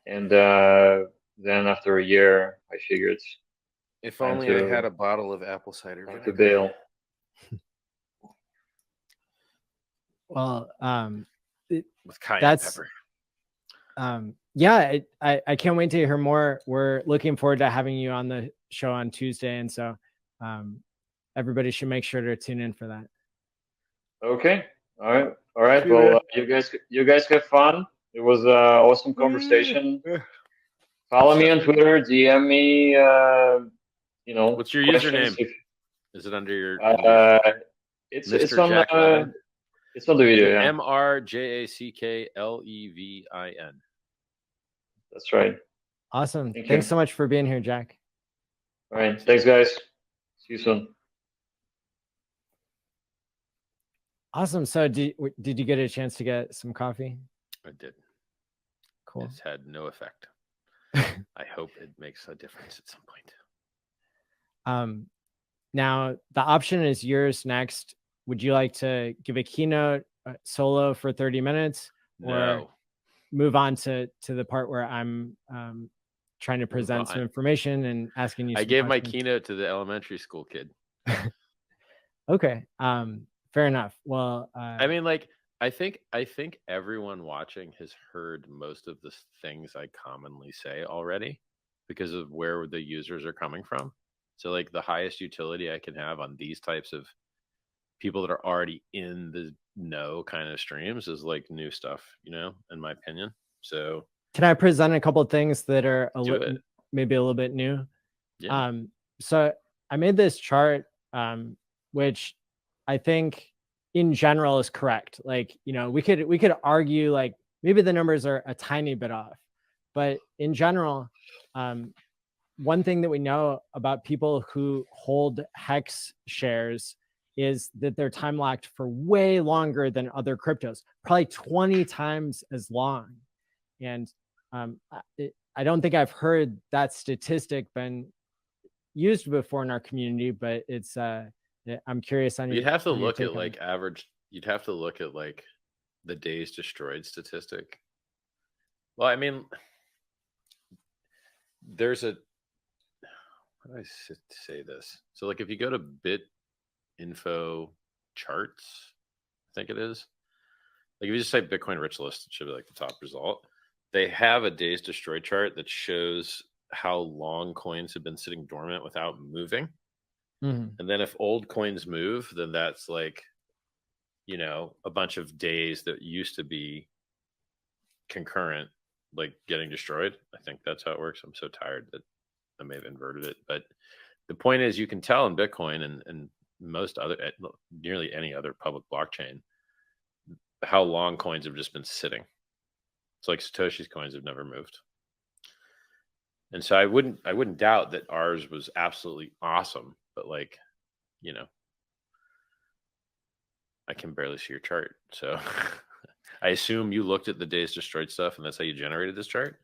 And then after a year, I figured, if only I had a bottle of apple cider vinegar. To bail. Well, with cayenne pepper. Yeah, I can't wait to hear more. We're looking forward to having you on the show on Tuesday, and so everybody should make sure to tune in for that. Okay. All right. Well, you guys have fun. It was an awesome conversation. Follow me on Twitter, DM me. What's your questions. username? Is it under your? It's on it's on the video. Yeah. MRJACKLEVIN. That's right. Awesome. Thanks so much for being here, Jack. All right. Thanks, guys. See you soon. Awesome. So did you get a chance to get some coffee? I did. Cool. It's had no effect. I hope it makes a difference at some point. Now the option is yours next. Would you like to give a keynote solo for 30 minutes or move on to the part where I'm trying to present some information and asking you? I gave my keynote to the elementary school kid. Okay. Fair enough. Well, I mean, like, I think everyone watching has heard most of the things I commonly say already because of where the users are coming from. So like the highest utility I can have on these types of people that are already in the know kind of streams is like new stuff, in my opinion. So can I present a couple of things that are maybe a little bit new? Yeah. So I made this chart, which I think in general is correct. Like, we could argue like maybe the numbers are a tiny bit off, but in general, one thing that we know about people who hold Hex shares is that they're time locked for way longer than other cryptos, probably 20 times as long. And I don't think I've heard that statistic been used before in our community, but it's I'm curious on. You'd have to look at like average. You'd have to look at like the days destroyed statistic. Well, I mean, there's a. How do I say this? So, like, if you go to BitInfo charts, I think it is. Like, if you just say Bitcoin rich list, it should be like the top result. They have a days destroyed chart that shows how long coins have been sitting dormant without moving. Mm-hmm. And then if old coins move, then that's like, a bunch of days that used to be concurrent, like getting destroyed. I think that's how it works. I'm so tired that I may have inverted it. But the point is you can tell in Bitcoin and nearly any other public blockchain, how long coins have just been sitting. It's like Satoshi's coins have never moved. And so I wouldn't doubt that ours was absolutely awesome, but like, you know, I can barely see your chart. So I assume you looked at the days destroyed stuff and that's how you generated this chart?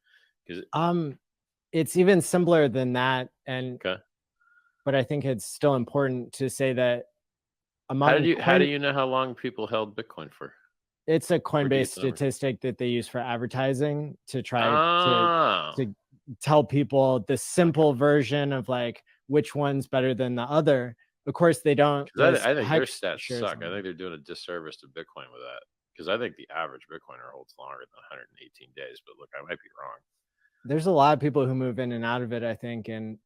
It's even simpler than that. And okay. But I think it's still important to say that how do you know how long people held Bitcoin for? It's a Coinbase statistic that they use for advertising to try to tell people the simple version of like which one's better than the other. Of course, they don't. I think their stats suck. I think they're doing a disservice to Bitcoin with that, because I think the average Bitcoiner holds longer than 118 days. But look, I might be wrong. There's a lot of people who move in and out of it, I think, and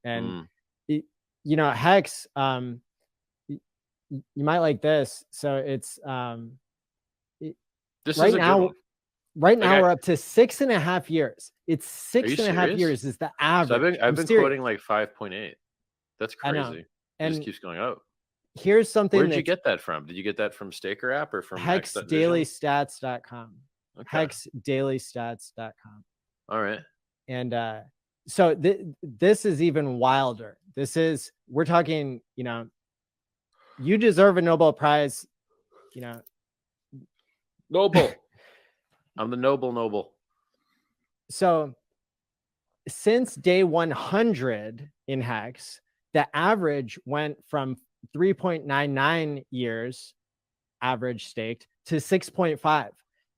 you know, Hex. You might like this. So it's this right is a now. good one. Right now, we're up to 6.5 years. It's six and a half serious? years is the average. So I've been quoting like 5.8. That's crazy. It just keeps going up. Here's something. Where did you get that from? Did you get that from Staker app or from hexdailystats.com? Okay. Hexdailystats.com. All right. And so this is even wilder. We're talking, you know, you deserve a Nobel Prize, you know. Noble. I'm the noble. So since day 100 in Hex, the average went from 3.99 years average staked to 6.5.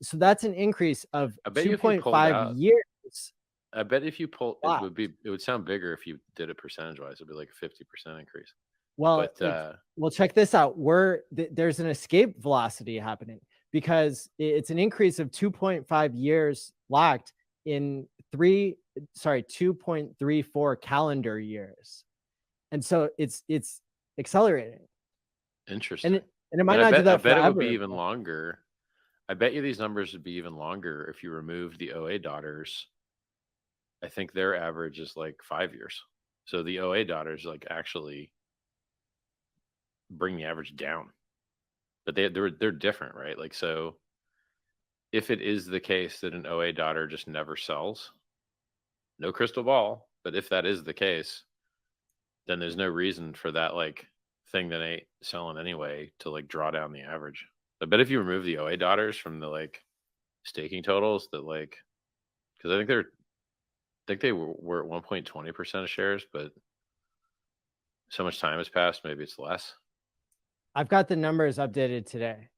So that's an increase of 2.5 years. I bet if you pull, it would sound bigger if you did it percentage wise. It'd be like a 50% increase. Well, well, check this out. There's an escape velocity happening because it's an increase of 2.5 years locked in 2.34 calendar years. And so it's accelerating. Interesting. And it might not do that forever. I bet it would be even longer. I bet you these numbers would be even longer if you removed the OA daughters. I think their average is like 5 years. So the OA daughters like actually bring the average down. But they're different, right? Like, so if it is the case that an OA daughter just never sells, no crystal ball, but if that is the case, then there's no reason for that like thing that ain't selling anyway to like draw down the average. I bet if you remove the OA daughters from the like staking totals, that like, because I think they were at 1.20% of shares, but so much time has passed, maybe it's less. I've got the numbers updated today.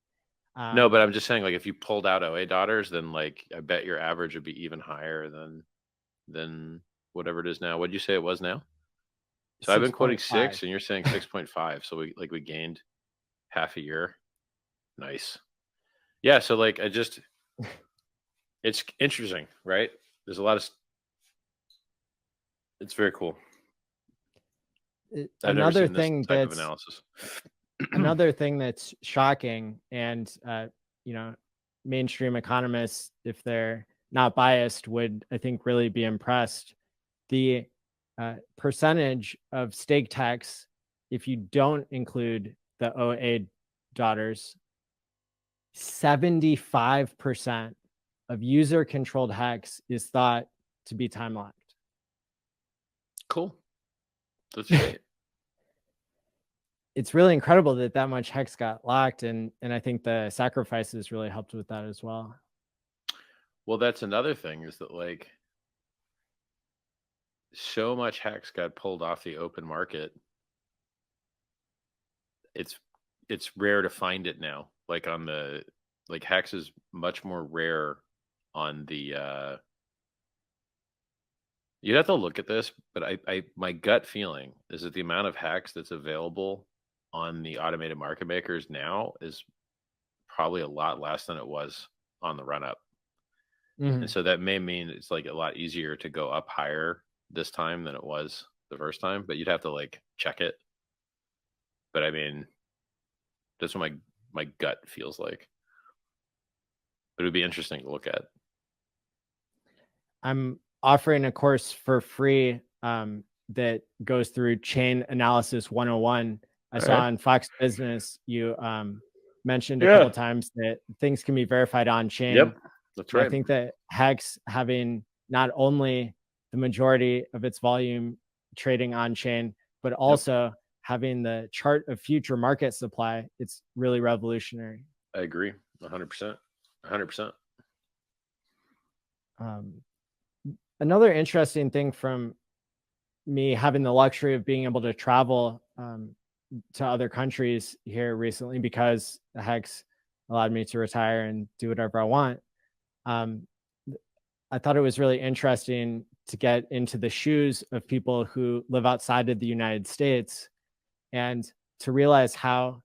No, but I'm just saying, like, if you pulled out OA daughters, then like I bet your average would be even higher than whatever it is now. What did you say it was now? So I've been quoting 6 and you're saying 6.5. So we gained half a year. Nice. Yeah. So like it's interesting, right? There's a lot of, it's very cool. Another thing that's shocking, and you know, mainstream economists, if they're not biased, would I think really be impressed. The percentage of stake tax, if you don't include the OA daughters, 75% of user-controlled Hex is thought to be time locked. Cool. That's great. It's really incredible that much Hex got locked, and I think the sacrifices really helped with that as well. Well, that's another thing, is that like so much Hex got pulled off the open market. It's rare to find it now. Like on the Hex is much more rare on the you'd have to look at this, but I my gut feeling is that the amount of Hex that's available on the automated market makers now is probably a lot less than it was on the run up. Mm-hmm. And so that may mean it's like a lot easier to go up higher this time than it was the first time, but you'd have to like check it. But I mean, that's what my gut feels like. But it would be interesting to look at. I'm offering a course for free that goes through Chain Analysis 101 I saw right. on Fox Business, you mentioned a couple times that things can be verified on chain. Yep, that's And right. I think that Hex having not only the majority of its volume trading on chain, but also having the chart of future market supply, it's really revolutionary. I agree 100%. 100%. Another interesting thing from me having the luxury of being able to travel to other countries here recently, because the Hex allowed me to retire and do whatever I want. I thought it was really interesting to get into the shoes of people who live outside of the United States and to realize how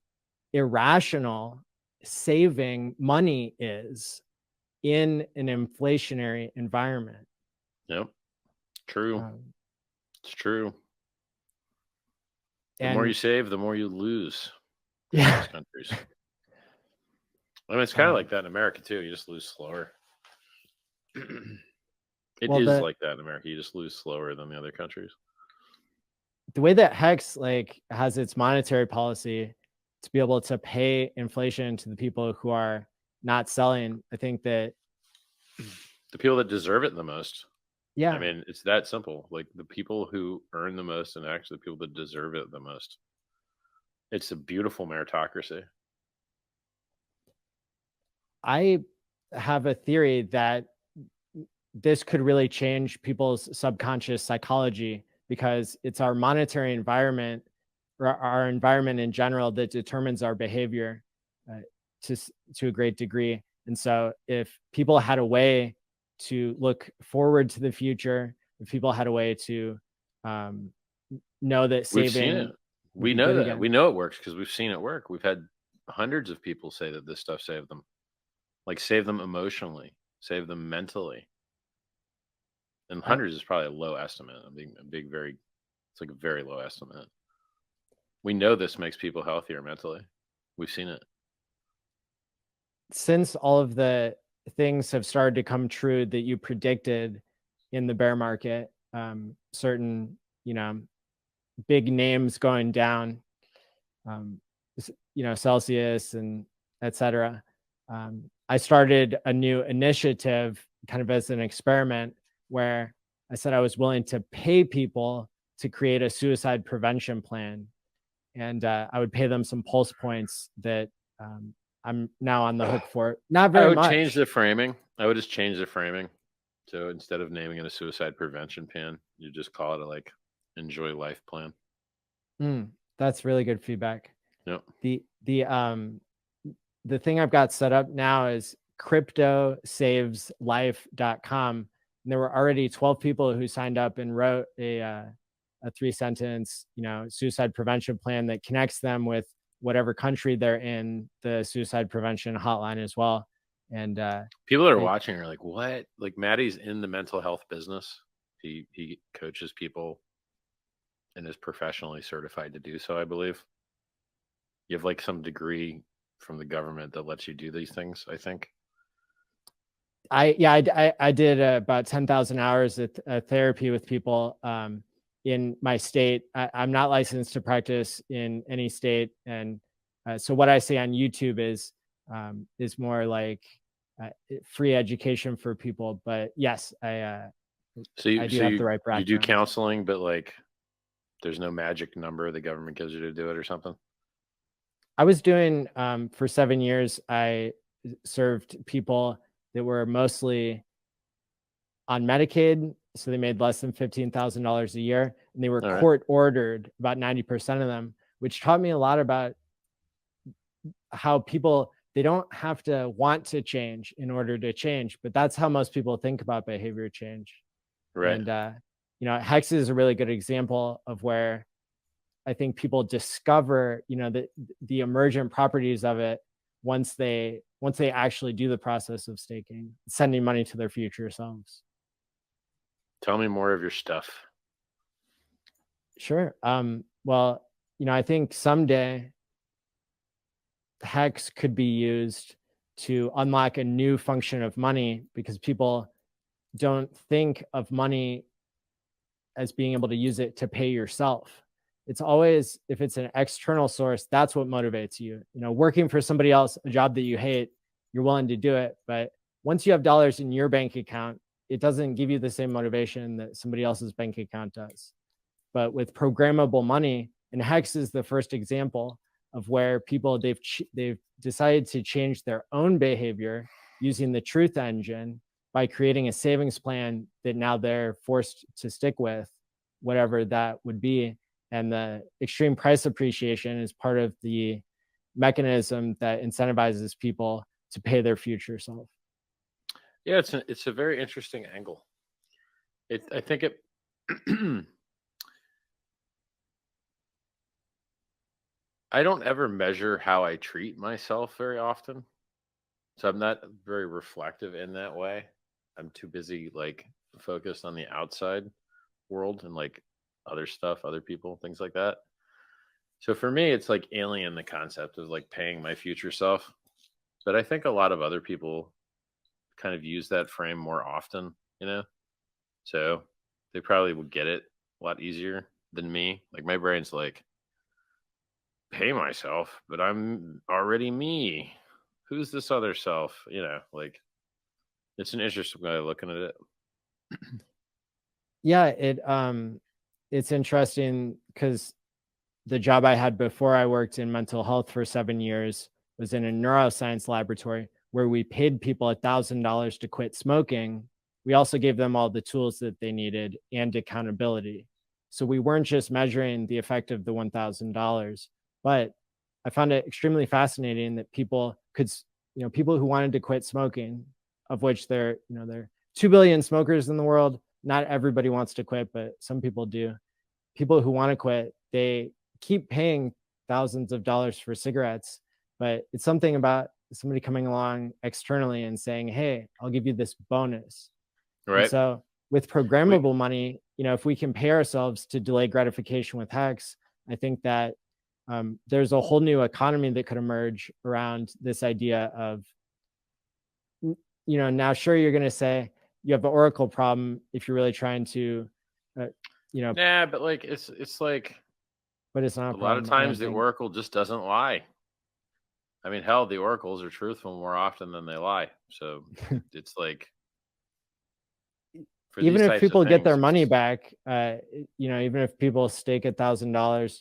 irrational saving money is in an inflationary environment. Yep. True. It's true. The and- more you save, the more you lose in Yeah. those countries. I mean, it's kind of like that in America too. You just lose slower. It Well, is like that in America. You just lose slower than the other countries. The way that Hex has its monetary policy to be able to pay inflation to the people who are not selling, I think that The people that deserve it the most. Yeah. I mean, it's that simple. Like the people who earn the most and actually the people that deserve it the most. It's a beautiful meritocracy. I have a theory that this could really change people's subconscious psychology, because it's our monetary environment, or our environment in general, that determines our behavior to a great degree. And so if people had a way to look forward to the future, if people had a way to know that saving, We've seen it. We know that. We know it works because we've seen it work. We've had hundreds of people say that this stuff saved them. Like save them emotionally, save them mentally. And hundreds is probably a low estimate. It's like a very low estimate. We know this makes people healthier mentally. We've seen it. Since all of the things have started to come true that you predicted in the bear market, certain, big names going down, Celsius and et cetera. I started a new initiative kind of as an experiment where I said I was willing to pay people to create a suicide prevention plan. And I would pay them some pulse points that I'm now on the hook for. Not very much. Change the framing. I would just change the framing. So instead of naming it a suicide prevention plan, you just call it a enjoy life plan. That's really good feedback. Yep. The thing I've got set up now is cryptosaveslife.com. And there were already 12 people who signed up and wrote a 3-sentence, suicide prevention plan that connects them with whatever country they're in, the suicide prevention hotline as well. And people that are watching are like, what? Like Maddie's in the mental health business. He coaches people and is professionally certified to do so, I believe. You have some degree from the government that lets you do these things, I think. I did about 10,000 hours of therapy with people in my state. I'm not licensed to practice in any state, and so what I say on YouTube is more like free education for people. But yes, I do have the right background. You do counseling, but there's no magic number the government gives you to do it or something. I was doing for 7 years. I served people that were mostly on Medicaid, so they made less than $15,000 a year, and they were court ordered, about 90% of them, which taught me a lot about how people, they don't have to want to change in order to change, but that's how most people think about behavior change. Right. And Hex is a really good example of where I think people discover, the emergent properties of it once they actually do the process of staking, sending money to their future selves. Tell me more of your stuff. Sure. Well, I think someday Hex could be used to unlock a new function of money, because people don't think of money as being able to use it to pay yourself. it's always, if it's an external source, that's what motivates you. You know, working for somebody else, a job that you hate, you're willing to do it. But once you have dollars in your bank account, it doesn't give you the same motivation that somebody else's bank account does. But with programmable money, and Hex is the first example of where people, they've decided to change their own behavior using the truth engine by creating a savings plan that now they're forced to stick with, whatever that would be. And the extreme price appreciation is part of the mechanism that incentivizes people to pay their future self. Yeah, it's a very interesting angle. I think it I don't ever measure how I treat myself very often. So I'm not very reflective in that way. I'm too busy like focused on the outside world and like other stuff, other people, things like that. So for me, it's like alien, the concept of like paying my future self. But I think a lot of other people kind of use that frame more often, you know? So they probably would get it a lot easier than me. Like my brain's like, pay myself, but I'm already me. Who's this other self? You know, like it's an interesting way of looking at it. Yeah, it's interesting because the job I had before I worked in mental health for 7 years was in a neuroscience laboratory where we paid people $1,000 to quit smoking. We also gave them all the tools that they needed and accountability. So we weren't just measuring the effect of the $1,000, but I found it extremely fascinating that people could, you know, people who wanted to quit smoking, of which there are 2 billion smokers in the world. Not everybody wants to quit, but some people do. People who want to quit, they keep paying thousands of dollars for cigarettes, but it's something about somebody coming along externally and saying, hey, I'll give you this bonus. Right. And so with programmable money, you know, if we can pay ourselves to delay gratification with Hex, I think that there's a whole new economy that could emerge around this idea of, you know, now sure, you're going to say you have an Oracle problem if you're really trying to, you know. Nah, but like it's like, but it's not a lot of times the Oracle just doesn't lie. I mean, hell, the oracles are truthful more often than they lie. So it's like, even if people get their money back, you know, even if people stake $1,000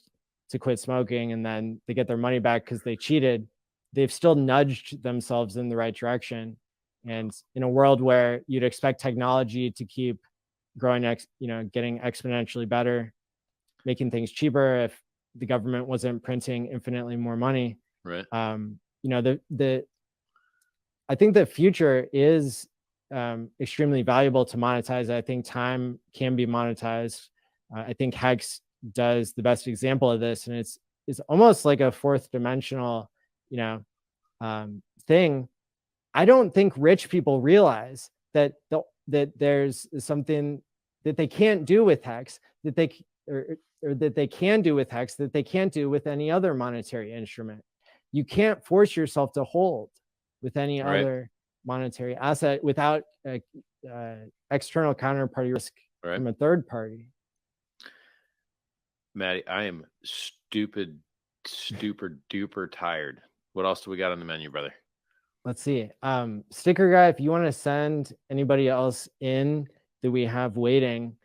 to quit smoking and then they get their money back because they cheated, they've still nudged themselves in the right direction. And in a world where you'd expect technology to keep growing, you know, getting exponentially better, making things cheaper if the government wasn't printing infinitely more money. Right. You know, I think the future is extremely valuable to monetize. I think time can be monetized. I think Hex does the best example of this, and it's almost like a fourth dimensional, you know, thing. I don't think rich people realize that that there's something that they can't do with Hex that they or that they can do with Hex that they can't do with any other monetary instrument. You can't force yourself to hold with any other monetary asset without external counterparty risk from a third party. Maddie, I am super duper tired. What else do we got on the menu, brother? Let's see. Sticker guy, if you want to send anybody else in that we have waiting,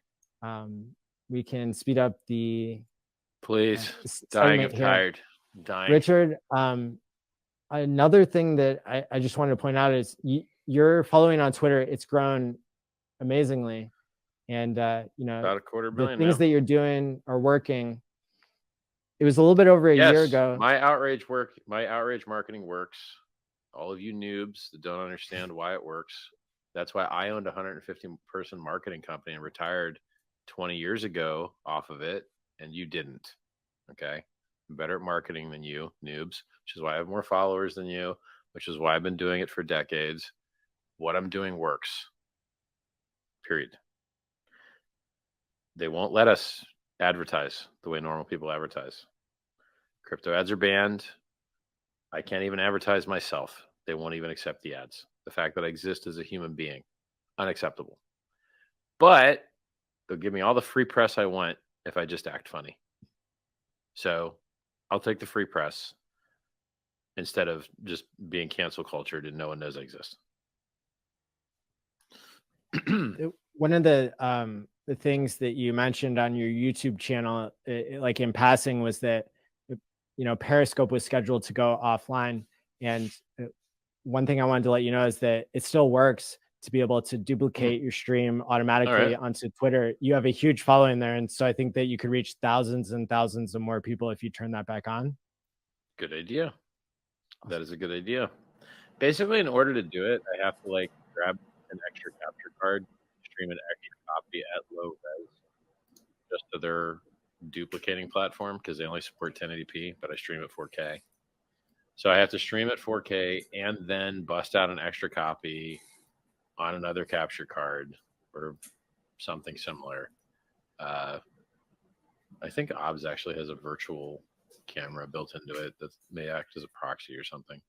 we can speed up the please. Dying of tired. Dying. Richard, another thing that I just wanted to point out is you're following on Twitter. It's grown amazingly. And you know, about 250,000 the things that you're doing are working. It was a little bit over a year ago. My outrage marketing works. All of you noobs that don't understand why it works. That's why I owned a 150-person marketing company and retired 20 years ago off of it, and you didn't. Okay, I'm better at marketing than you noobs, which is why I have more followers than you, which is why I've been doing it for decades. What I'm doing works. Period. They won't let us advertise the way normal people advertise. Crypto ads are banned. I can't even advertise myself. They won't even accept the ads. The fact that I exist as a human being, unacceptable. But they'll give me all the free press I want if I just act funny. So I'll take the free press instead of just being cancel cultured and no one knows I exist. One of the things that you mentioned on your YouTube channel, like in passing, was that, you know, Periscope was scheduled to go offline. And one thing I wanted to let you know is that it still works to be able to duplicate your stream automatically onto Twitter. You have a huge following there. And so I think that you could reach thousands and thousands of more people if you turn that back on. Good idea. That is a good idea. Basically, in order to do it, I have to like grab an extra capture card, stream an extra copy at low res just to their duplicating platform because they only support 1080p, but I stream at 4K. So I have to stream at 4K and then bust out an extra copy on another capture card or something similar. I think OBS actually has a virtual camera built into it that may act as a proxy or something.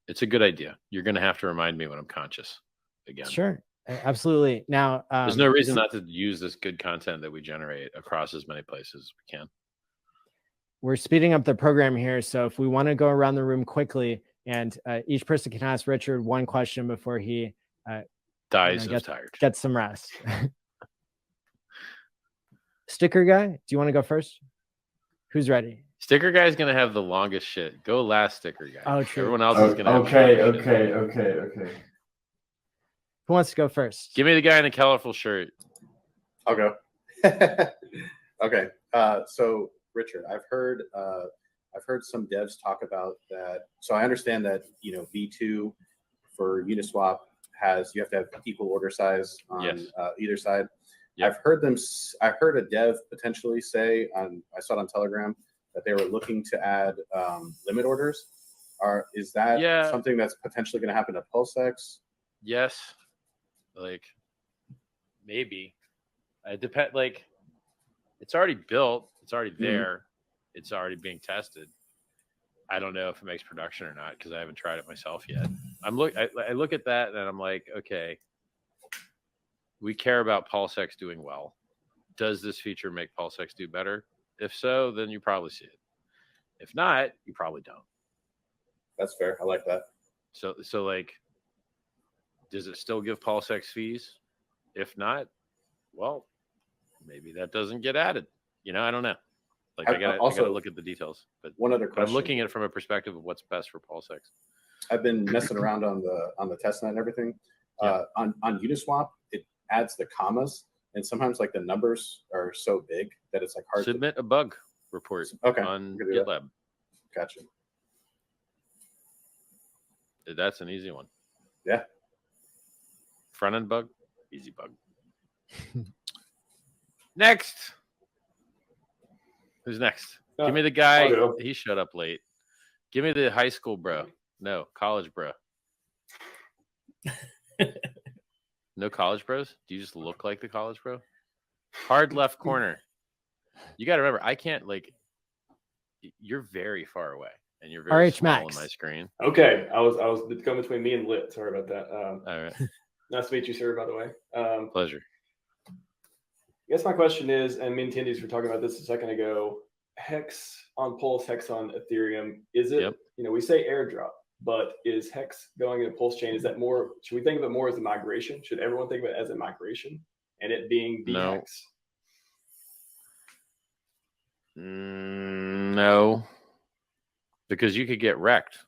It's a good idea. You're going to have to remind me when I'm conscious again. Sure. Absolutely. Now, there's no reason not to use this good content that we generate across as many places as we can. We're speeding up the program here. So if we want to go around the room quickly and each person can ask Richard one question before he dies of tired. Get some rest. Sticker guy, do you want to go first? Who's ready? Sticker guy is going to have the longest shit. Go last, sticker guy. Oh, true. Everyone else is going to have Okay. Who wants to go first? Give me the guy in the colorful shirt. I'll go. Okay. So Richard, I've heard some devs talk about that. So I understand that, you know, V2 for Uniswap you have to have equal order size on either side. Yep. I've heard a dev potentially say I saw it on Telegram that they were looking to add limit orders. Is that something that's potentially going to happen to PulseX? Yes. Like maybe. It depends. Like it's already built. It's already there. It's already being tested. I don't know if it makes production or not because I haven't tried it myself yet. I look at that and I'm like, okay, we care about PulseX doing well. Does this feature make PulseX do better? If so, then you probably see it. If not, you probably don't. That's fair. I like that. So like, does it still give PulseX fees? If not, well, maybe that doesn't get added. You know, I don't know. Like I gotta look at the details. But one other question. I'm looking at it from a perspective of what's best for PulseX. I've been messing around on the testnet and everything. On Uniswap, it adds the commas, and sometimes like the numbers are so big that it's like hard submit a bug report on GitLab. Gotcha. That's an easy one. Yeah. Front end bug, easy bug. Next. Who's next? Give me the guy. He showed up late. Give me the high school bro. No, college bro. No college bros? Do you just look like the college bro? Hard left corner. You got to remember, I can't you're very far away and you're very small on my screen. Okay. I was going between me and Lit. Sorry about that. All right. Nice to meet you, sir, by the way. Pleasure. I guess my question is, and me and Tindy's were talking about this a second ago, Hex on Pulse, Hex on Ethereum, is it, you know, we say airdrop, but is Hex going in a Pulse chain? Is that more, should we think of it more as a migration? Should everyone think of it as a migration and it being the Hex? No, because you could get wrecked.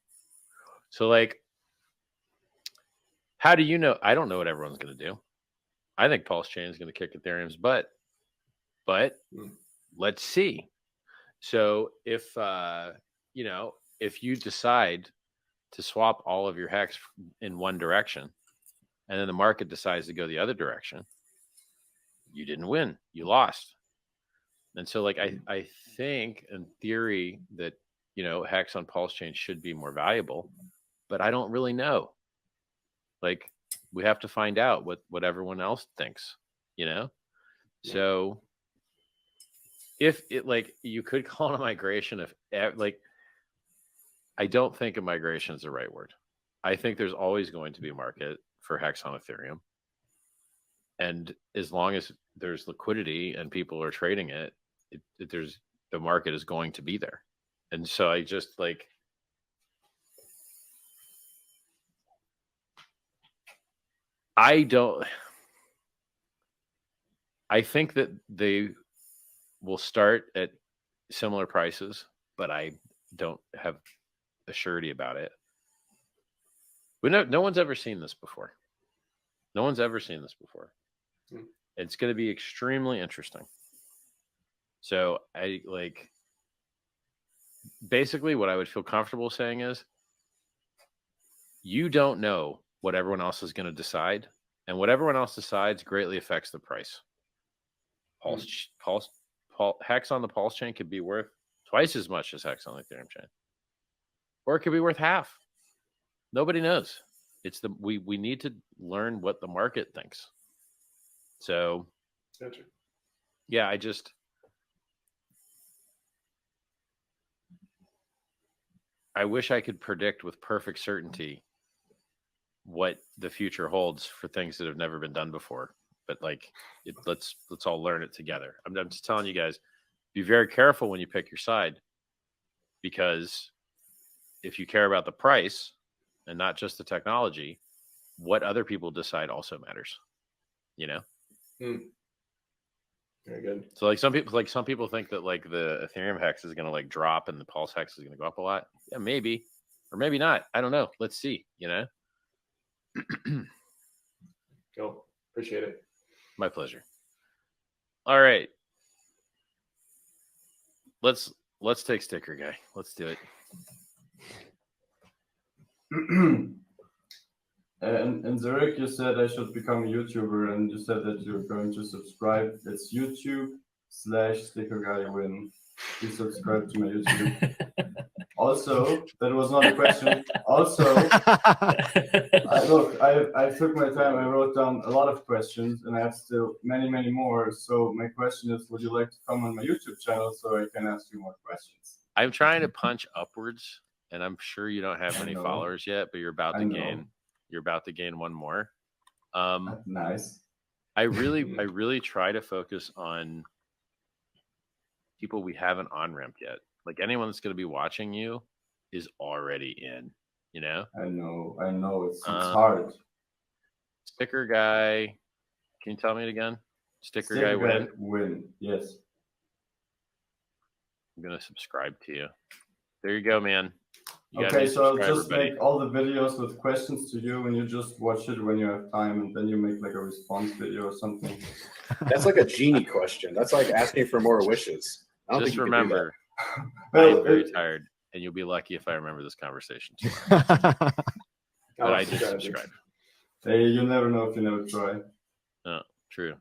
So like, how do you know? I don't know what everyone's going to do. I think Pulse Chain is going to kick Ethereum's butt, but let's see. So if you know, if you decide to swap all of your Hex in one direction, and then the market decides to go the other direction, you didn't win. You lost. And so, like, I think in theory that, you know, Hex on Pulse Chain should be more valuable, but I don't really know. Like, we have to find out what everyone else thinks, you know? Yeah. So if it, like, you could call it a migration if, like, I don't think a migration is the right word. I think there's always going to be a market for Hex on Ethereum. And as long as there's liquidity and people are trading it, there's the market is going to be there. And so I just like, I think that they will start at similar prices, but I don't have a surety about it. No one's ever seen this before. No one's ever seen this before. It's going to be extremely interesting. So I like, basically what I would feel comfortable saying is, you don't know what everyone else is going to decide, and what everyone else decides greatly affects the price. Hex on the Pulse chain could be worth twice as much as Hex on the Ethereum chain, or it could be worth half. Nobody knows. We need to learn what the market thinks. So, Gotcha. yeah, I wish I could predict with perfect certainty what the future holds for things that have never been done before. But like, let's all learn it together. I'm just telling you guys, be very careful when you pick your side, because if you care about the price and not just the technology, what other people decide also matters. You know? Very good. So like some people think that like the Ethereum hex is going to like drop and the Pulse hex is going to go up a lot. Yeah, maybe, or maybe not. I don't know. Let's see, you know? Cool. Appreciate it. My pleasure. All right. Let's take Sticker Guy. Let's do it. And Zurich, you said I should become a YouTuber, and you said that you're going to subscribe. It's YouTube/StickerGuyWin. Please subscribe to my YouTube. Also, that was not a question. Also, I took my time. I wrote down a lot of questions, and I have still many, many more. So my question is, would you like to come on my YouTube channel so I can ask you more questions? I'm trying to punch upwards, and I'm sure you don't have many followers yet, but you're about to gain. You're about to gain one more. Nice. I really try to focus on people we haven't on-ramped yet. Like anyone that's going to be watching you is already in, you know? I know. It's hard. Sticker Guy. Can you tell me it again? Sticker Guy Win? Win, yes. I'm going to subscribe to you. There you go, man. Okay, so I'll just make all the videos with questions to you, and you just watch it when you have time, and then you make like a response video or something. That's like a genie question. That's like asking for more wishes. I don't Just think you remember, Well, I'm very tired, and you'll be lucky if I remember this conversation tomorrow. But I did subscribe. Hey, you never know if you never try. Oh, true.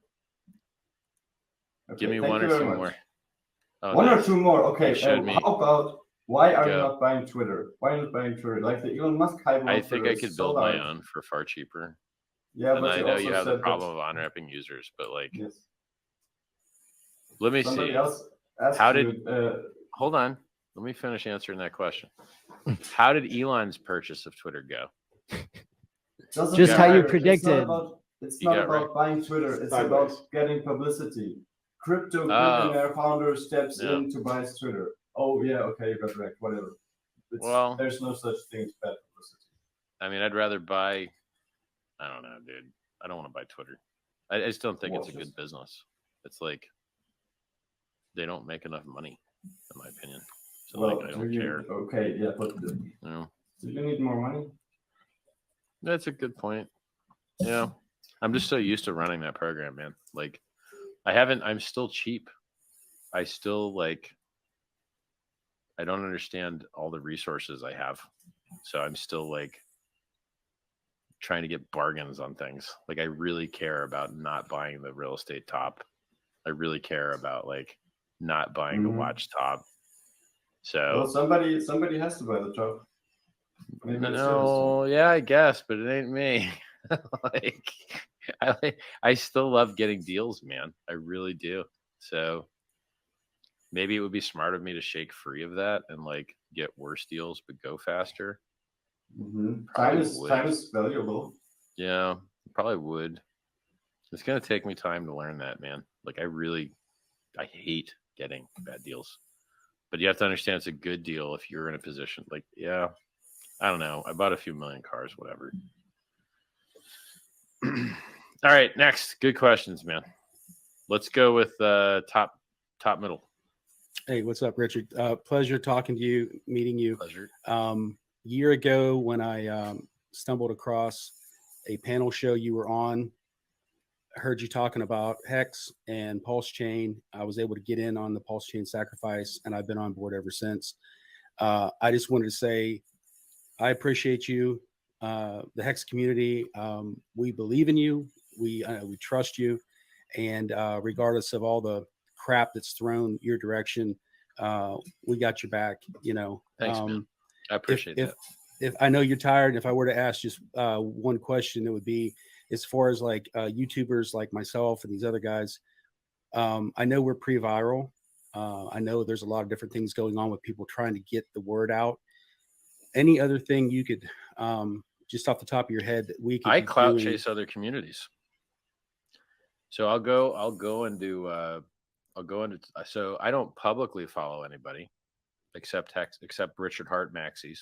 Okay, Give me thank one you or very two much. more. Oh, One or nice. two more. Okay. You showed me. How about why are you Go. not buying Twitter? Why not buying Twitter? Like the Elon Musk hype. I think I could build my own for far cheaper. Yeah, and but I you know also you have the said problem that- of on-ramping users, but like, Yes. let me Somebody see. else asked How you, did? Hold on. Let me finish answering that question. How did Elon's purchase of Twitter go? Doesn't Just how you matter. predicted. It's You not got about right. buying Twitter. It's Sideways. about getting publicity. Crypto Oh. billionaire founder steps Yeah. in to buy Twitter. Oh yeah, okay, you got right. Whatever. Well- there's no such thing as bad publicity. I mean, I'd rather buy. I don't know, dude. I don't want to buy Twitter. I just don't think it's a good business. It's like they don't make enough money, in my opinion. So Well, like, I don't care. Okay, yeah, but You know? do you need more money? That's a good point. Yeah. I'm just so used to running that program, man. Like I'm still cheap. I still like, I don't understand all the resources I have. So I'm still like trying to get bargains on things. Like I really care about not buying the real estate top. I really care about like not buying the watch top. So Well, somebody has to buy the top. Maybe it's no, yeah, I guess, but it ain't me. I still love getting deals, man. I really do. So maybe it would be smart of me to shake free of that and like get worse deals, but go faster. Time is valuable. Yeah, probably would. It's gonna take me time to learn that, man. Like I hate getting bad deals. But you have to understand it's a good deal if you're in a position like, yeah, I don't know. I bought a few million cars, whatever. All right, next. Good questions, man. Let's go with top middle. Hey, what's up, Richard? Pleasure talking to you, meeting you. Pleasure. Year ago, when I stumbled across a panel show you were on, I heard you talking about Hex and Pulse Chain. I was able to get in on the Pulse Chain sacrifice, and I've been on board ever since. I just wanted to say I appreciate you, the Hex community. We believe in you. We trust you, and regardless of all the crap that's thrown your direction, we got your back. You know. Thanks, man. I appreciate that. If I know you're tired, if I were to ask just one question, it would be, as far as like YouTubers like myself and these other guys, I know we're pre-viral. I know there's a lot of different things going on with people trying to get the word out. Any other thing you could, just off the top of your head, that we could? I clout chase other communities. So I'll go and do. So I don't publicly follow anybody except Richard Hart Maxis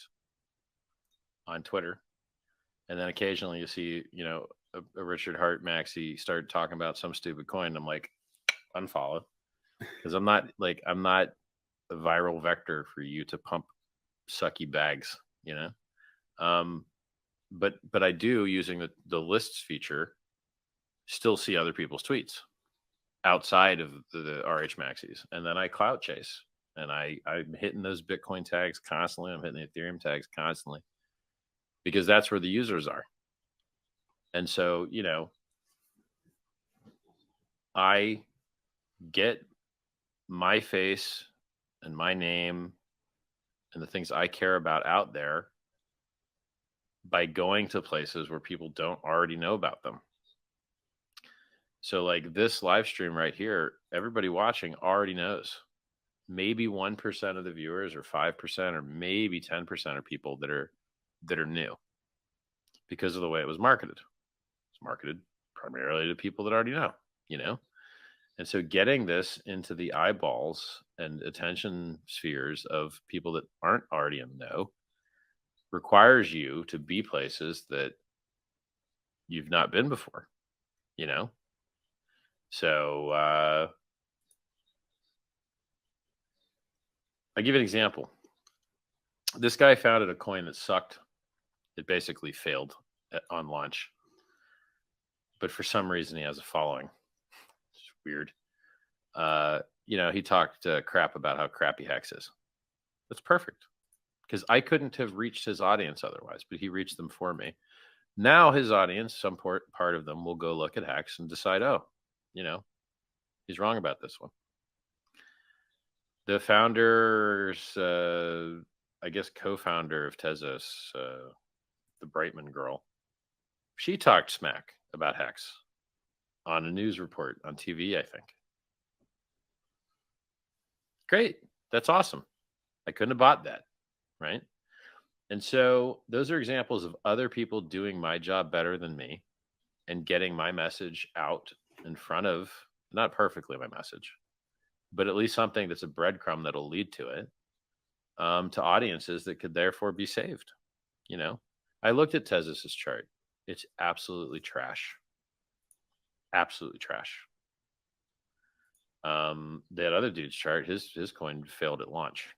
on Twitter, and then occasionally you see, you know, a Richard Hart Maxi start talking about some stupid coin. I'm like, unfollow, because I'm not a viral vector for you to pump sucky bags, you know. But I do, using the lists feature, still see other people's tweets outside of the RH Maxis, and then I clout chase, and I'm hitting those Bitcoin tags constantly. I'm hitting the Ethereum tags constantly, because that's where the users are. And so, you know, I get my face and my name and the things I care about out there by going to places where people don't already know about them. So like this live stream right here, everybody watching already knows. Maybe 1% of the viewers, or 5%, or maybe 10% are people that are new, because of the way it was marketed. It's marketed primarily to people that already know, you know? And so getting this into the eyeballs and attention spheres of people that aren't already in the know requires you to be places that you've not been before, you know? So I'll give you an example. This guy founded a coin that sucked. It basically failed on launch. But for some reason, he has a following. It's weird. You know, he talked crap about how crappy Hex is. That's perfect, because I couldn't have reached his audience otherwise, but he reached them for me. Now his audience, some part of them, will go look at Hex and decide, oh, you know, he's wrong about this one. The founders, I guess co-founder of Tezos, the Brightman girl, she talked smack about Hex on a news report on TV, I think. Great. That's awesome. I couldn't have bought that, right? And so those are examples of other people doing my job better than me and getting my message out in front of, not perfectly my message, but at least something that's a breadcrumb that'll lead to it, to audiences that could therefore be saved. You know, I looked at Tezos's chart. It's absolutely trash. Absolutely trash. That other dude's chart, his coin failed at launch.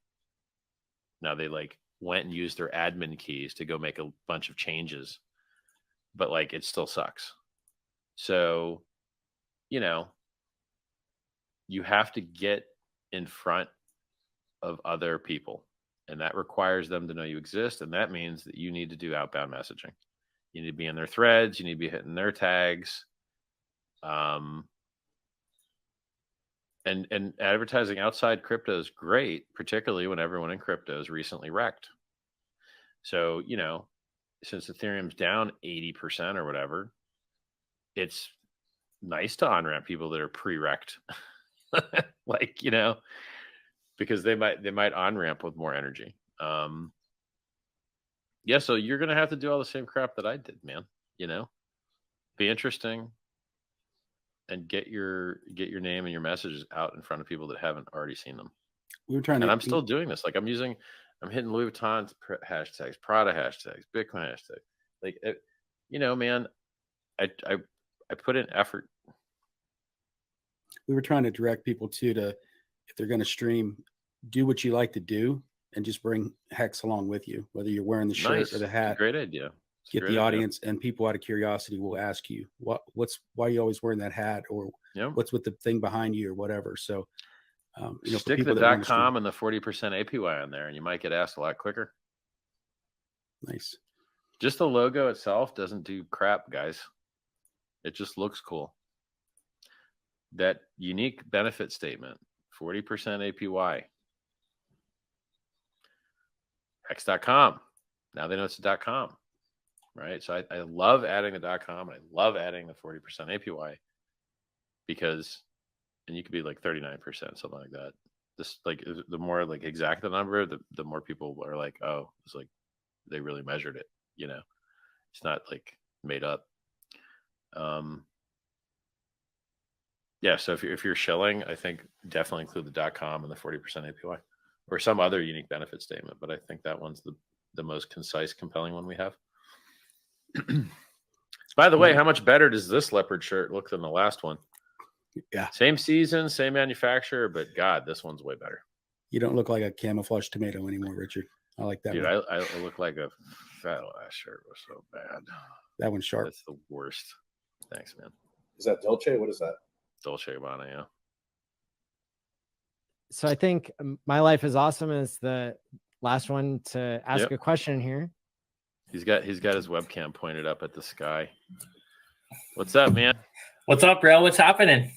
Now they like went and used their admin keys to go make a bunch of changes, but like it still sucks. So, you know, you have to get in front of other people, and that requires them to know you exist. And that means that you need to do outbound messaging. You need to be in their threads. You need to be hitting their tags. And advertising outside crypto is great, particularly when everyone in crypto is recently wrecked. So, you know, since Ethereum's down 80% or whatever, it's nice to on-ramp people that are pre-wrecked. Like, you know, because they might on-ramp with more energy. Yeah, so you're going to have to do all the same crap that I did, man. You know, be interesting and get your name and your messages out in front of people that haven't already seen them. We were trying and to. I'm still doing this. Like I'm hitting Louis Vuitton hashtags, Prada hashtags, Bitcoin hashtags. Like, man, I put in effort. We were trying to direct people to if they're going to stream, do what you like to do and just bring Hex along with you, whether you're wearing the shirt or the hat. Great idea. Get the audience and people out of curiosity will ask you why are you always wearing that hat, or what's with the thing behind you or whatever. So, stick the .com and the 40% APY on there, and you might get asked a lot quicker. Nice. Just the logo itself doesn't do crap, guys. It just looks cool. That unique benefit statement, 40% APY. Hex.com. Now they know it's a .com, right? So I love adding the .com. I love adding the 40% APY because, and you could be like 39%, something like that. This, like, the more like exact the number, the more people are like, oh, it's like they really measured it. It's not like made up. Yeah, so if you're shilling, I think definitely include the .com and the 40% APY or some other unique benefit statement. But I think that one's the most concise, compelling one we have. By the way, how much better does this leopard shirt look than the last one? Yeah. Same season, same manufacturer, but God, this one's way better. You don't look like a camouflage tomato anymore, Richard. I like that. Dude, one. I look like a fat last shirt was so bad. That one's sharp. That's the worst. Thanks, man. Is that Dolce? What is that? Dolce & Gabbana, yeah. So I think My Life is Awesome is the last one to ask a question here. He's got his webcam pointed up at the sky. What's up, man? What's up, bro? What's happening?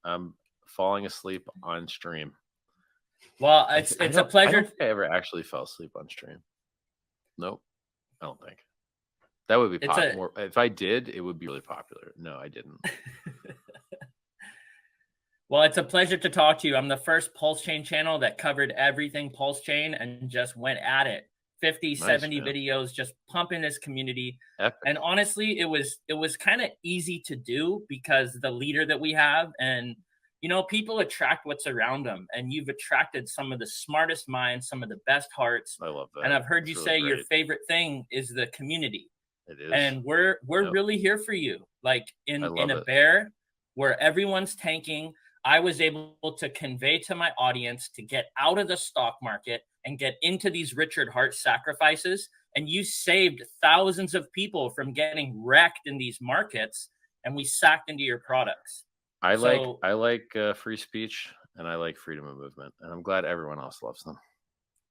I'm falling asleep on stream. Well, it's a pleasure. I don't think I ever actually fell asleep on stream. Nope, I don't think. That would be popular. If I did, it would be really popular. No, I didn't. Well, it's a pleasure to talk to you. I'm the first Pulse Chain channel that covered everything Pulse Chain and just went at it. 50, 70 videos, just pumping this community. Epic. And honestly, it was kind of easy to do because the leader that we have, and people attract what's around them, and you've attracted some of the smartest minds, some of the best hearts. I love that. And I've heard you It's say really your great. favorite thing is the community. It is. And we're really here for you. Like in a bear where everyone's tanking, I was able to convey to my audience to get out of the stock market and get into these Richard Hart sacrifices. And you saved thousands of people from getting wrecked in these markets, and we sacked into your products. I like free speech, and I like freedom of movement, and I'm glad everyone else loves them.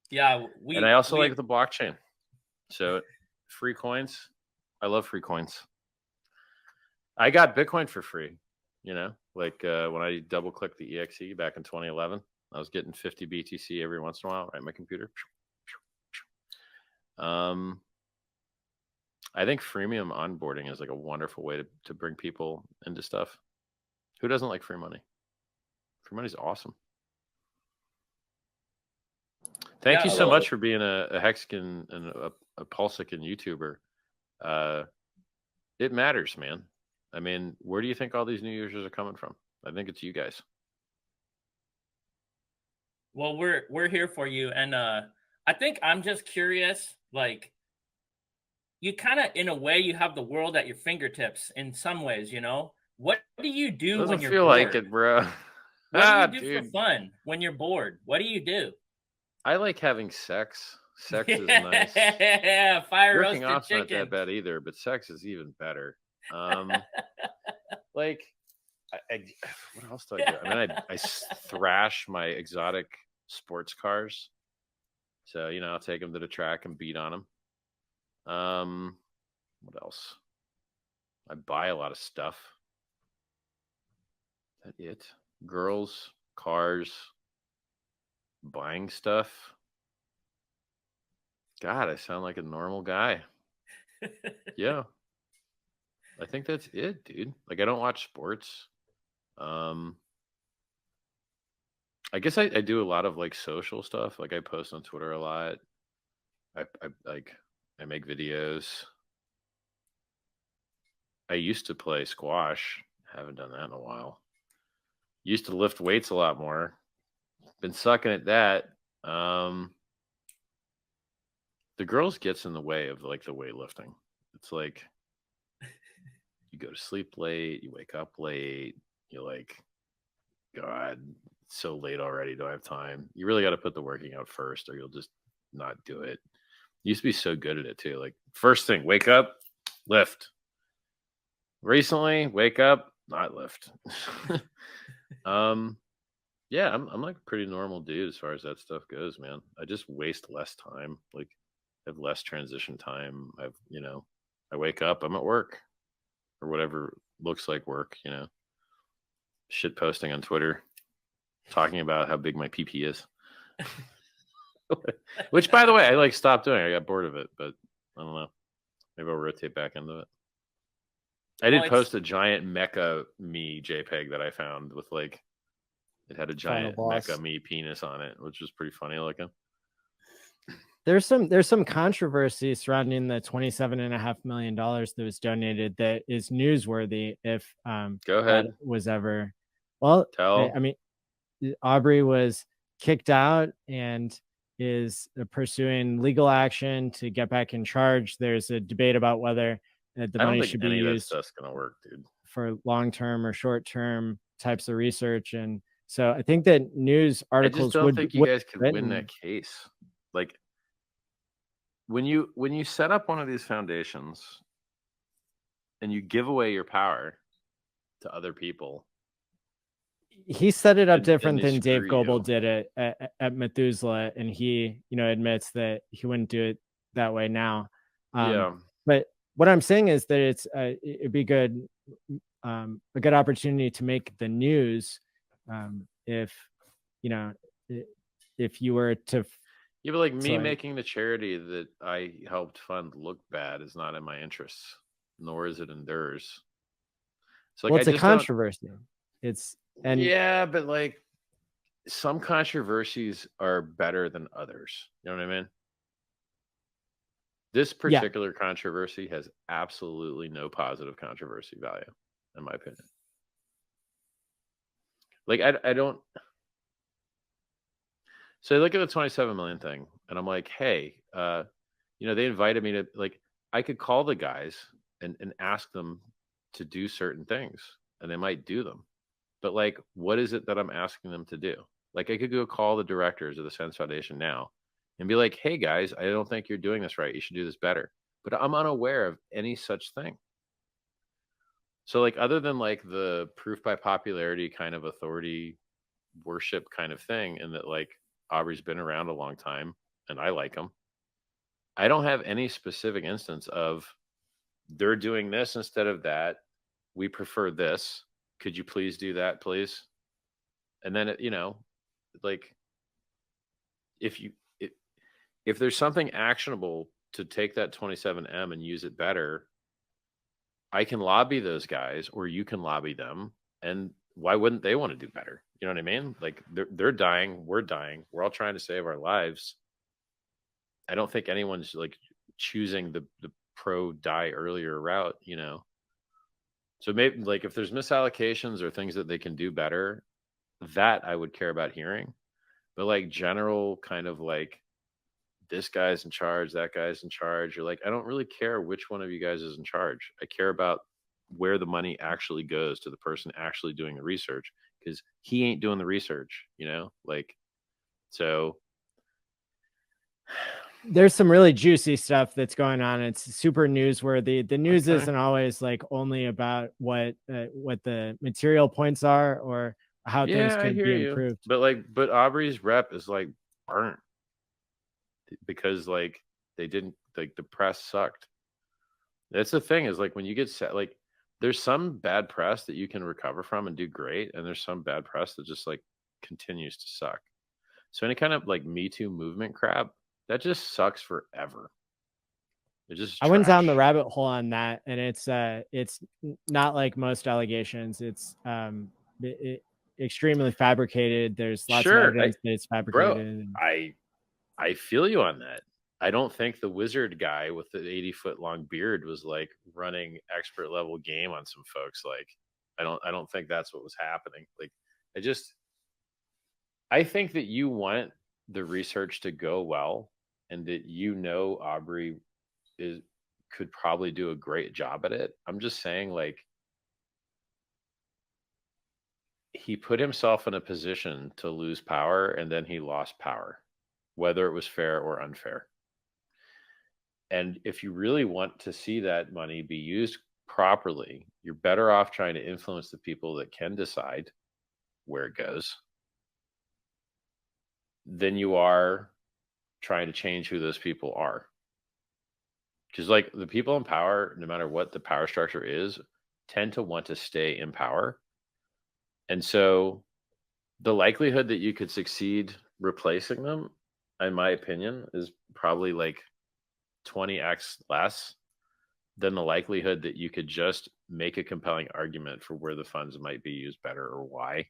Yeah, and I also like the blockchain. So free coins, I love free coins. I got Bitcoin for free. When I double clicked the EXE back in 2011, I was getting 50 BTC every once in a while, right? My computer. I think freemium onboarding is like a wonderful way to bring people into stuff. Who doesn't like free money? Free money is awesome. Thank you so much for being a Hexagon and a PulseCon YouTuber. It matters, man. I mean, where do you think all these new users are coming from? I think it's you guys. Well, we're here for you, and I think I'm just curious. Like, you kind of, in a way, you have the world at your fingertips in some ways. What do you do Doesn't when you're feel bored? like it, bro. What do you do for fun when you're bored? What do you do? I like having sex. Sex is nice. Yeah, fire Jerking roasted off's not chicken. that bad either, but sex is even better. Like, what else do I do? I mean, I thrash my exotic sports cars. So, I'll take them to the track and beat on them. What else? I buy a lot of stuff. Is that it? Girls, cars, buying stuff. God, I sound like a normal guy. Yeah. I think that's it, dude. Like, I don't watch sports. I guess I do a lot of like social stuff. Like, I post on Twitter a lot. I make videos. I used to play squash. Haven't done that in a while. Used to lift weights a lot more. been sucking at that. The girls gets in the way of like the weightlifting. It's like you go to sleep late, you wake up late, you're like, God, it's so late already, don't have time. You really got to put the working out first or you'll just not do it. You used to be so good at it too. Like first thing, wake up, lift. Recently, wake up, not lift. Yeah, I'm like a pretty normal dude as far as that stuff goes, man. I just waste less time. Like I have less transition time. I wake up, I'm at work or whatever looks like work, shit posting on Twitter, talking about how big my PP is. Which, by the way, I like stopped doing. I got bored of it, but I don't know. Maybe I'll rotate back into it. I did post a giant mecha me JPEG that I found with like, it had a giant mecha me penis on it, which was pretty funny looking. There's some controversy surrounding the $27.5 million that was donated that is newsworthy. If go ahead, was ever I mean, Aubrey was kicked out and is pursuing legal action to get back in charge. There's a debate about whether the money should be used. That's gonna work, dude, for long-term or short-term types of research. And so I think that news articles I just don't think you guys could win that case. Like when you set up one of these foundations and you give away your power to other people. He set it up different than Dave Goebel did it at Methuselah, and he, admits that he wouldn't do it that way now. But what I'm saying is that it'd be good, a good opportunity to make the news, if you were to. Yeah, but like me making the charity that I helped fund look bad is not in my interests, nor is it in theirs. So like, it's a controversy. Yeah, but like some controversies are better than others. You know what I mean? This particular controversy has absolutely no positive controversy value, in my opinion. Like I don't. So I look at the 27 million thing, and I'm like, hey, they invited me to, like, I could call the guys and ask them to do certain things, and they might do them. But like, what is it that I'm asking them to do? Like, I could go call the directors of the Sense Foundation now and be like, hey guys, I don't think you're doing this right. You should do this better. But I'm unaware of any such thing. So like, other than like the proof by popularity kind of authority worship kind of thing, and that like Aubrey's been around a long time and I like him, I don't have any specific instance of they're doing this instead of that. We prefer this. Could you please do that, please? And then, like, if there's something actionable to take that 27M and use it better, I can lobby those guys, or you can lobby them. And why wouldn't they want to do better? You know what I mean? Like they're dying, we're dying, we're all trying to save our lives. I don't think anyone's like choosing the pro die earlier route, So maybe like if there's misallocations or things that they can do better, that I would care about hearing. But like general kind of like this guy's in charge, that guy's in charge, you're like, I don't really care which one of you guys is in charge. I care about where the money actually goes to the person actually doing the research, because he ain't doing the research, like, so there's some really juicy stuff that's going on. It's super newsworthy. The news isn't always like only about what the material points are or how things could be improved. But Aubrey's rep is like burnt because like they didn't, like, the press sucked. That's the thing, is like when you get set, like there's some bad press that you can recover from and do great, and there's some bad press that just like continues to suck. So any kind of like Me Too movement crap, that just sucks forever. It just I went down the rabbit hole on that, and it's not like most allegations. It's extremely fabricated. There's lots of evidence that it's fabricated. Bro, I feel you on that. I don't think the wizard guy with the 80-foot long beard was like running expert level game on some folks. Like, I don't think that's what was happening. Like, I think that you want the research to go well, and that Aubrey could probably do a great job at it. I'm just saying, like, he put himself in a position to lose power, and then he lost power, whether it was fair or unfair. And if you really want to see that money be used properly, you're better off trying to influence the people that can decide where it goes than you are trying to change who those people are. Because, like, the people in power, no matter what the power structure is, tend to want to stay in power. And so the likelihood that you could succeed replacing them, in my opinion, is probably like 20x less than the likelihood that you could just make a compelling argument for where the funds might be used better or why.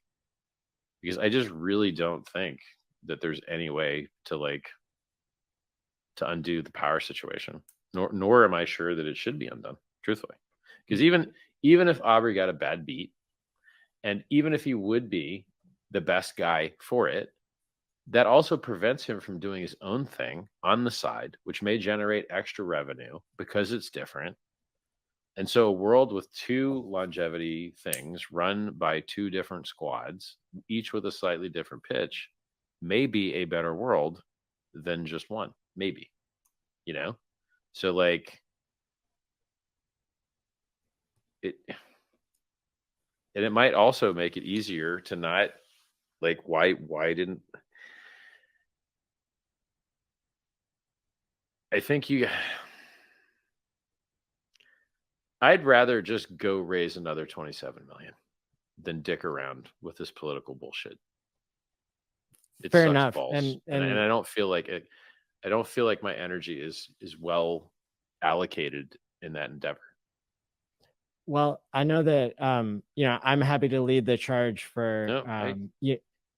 Because I just really don't think that there's any way to undo the power situation. Nor am I sure that it should be undone, truthfully. Because even if Aubrey got a bad beat, and even if he would be the best guy for it, that also prevents him from doing his own thing on the side, which may generate extra revenue because it's different. And so a world with two longevity things run by two different squads, each with a slightly different pitch, may be a better world than just one. Maybe, So, like, and it might also make it easier to not, like, why didn't I think I'd rather just go raise another 27 million than dick around with this political bullshit. It Fair sucks enough. balls. And I don't feel like it. I don't feel like my energy is well allocated in that endeavor. Well, I know that I'm happy to lead the charge for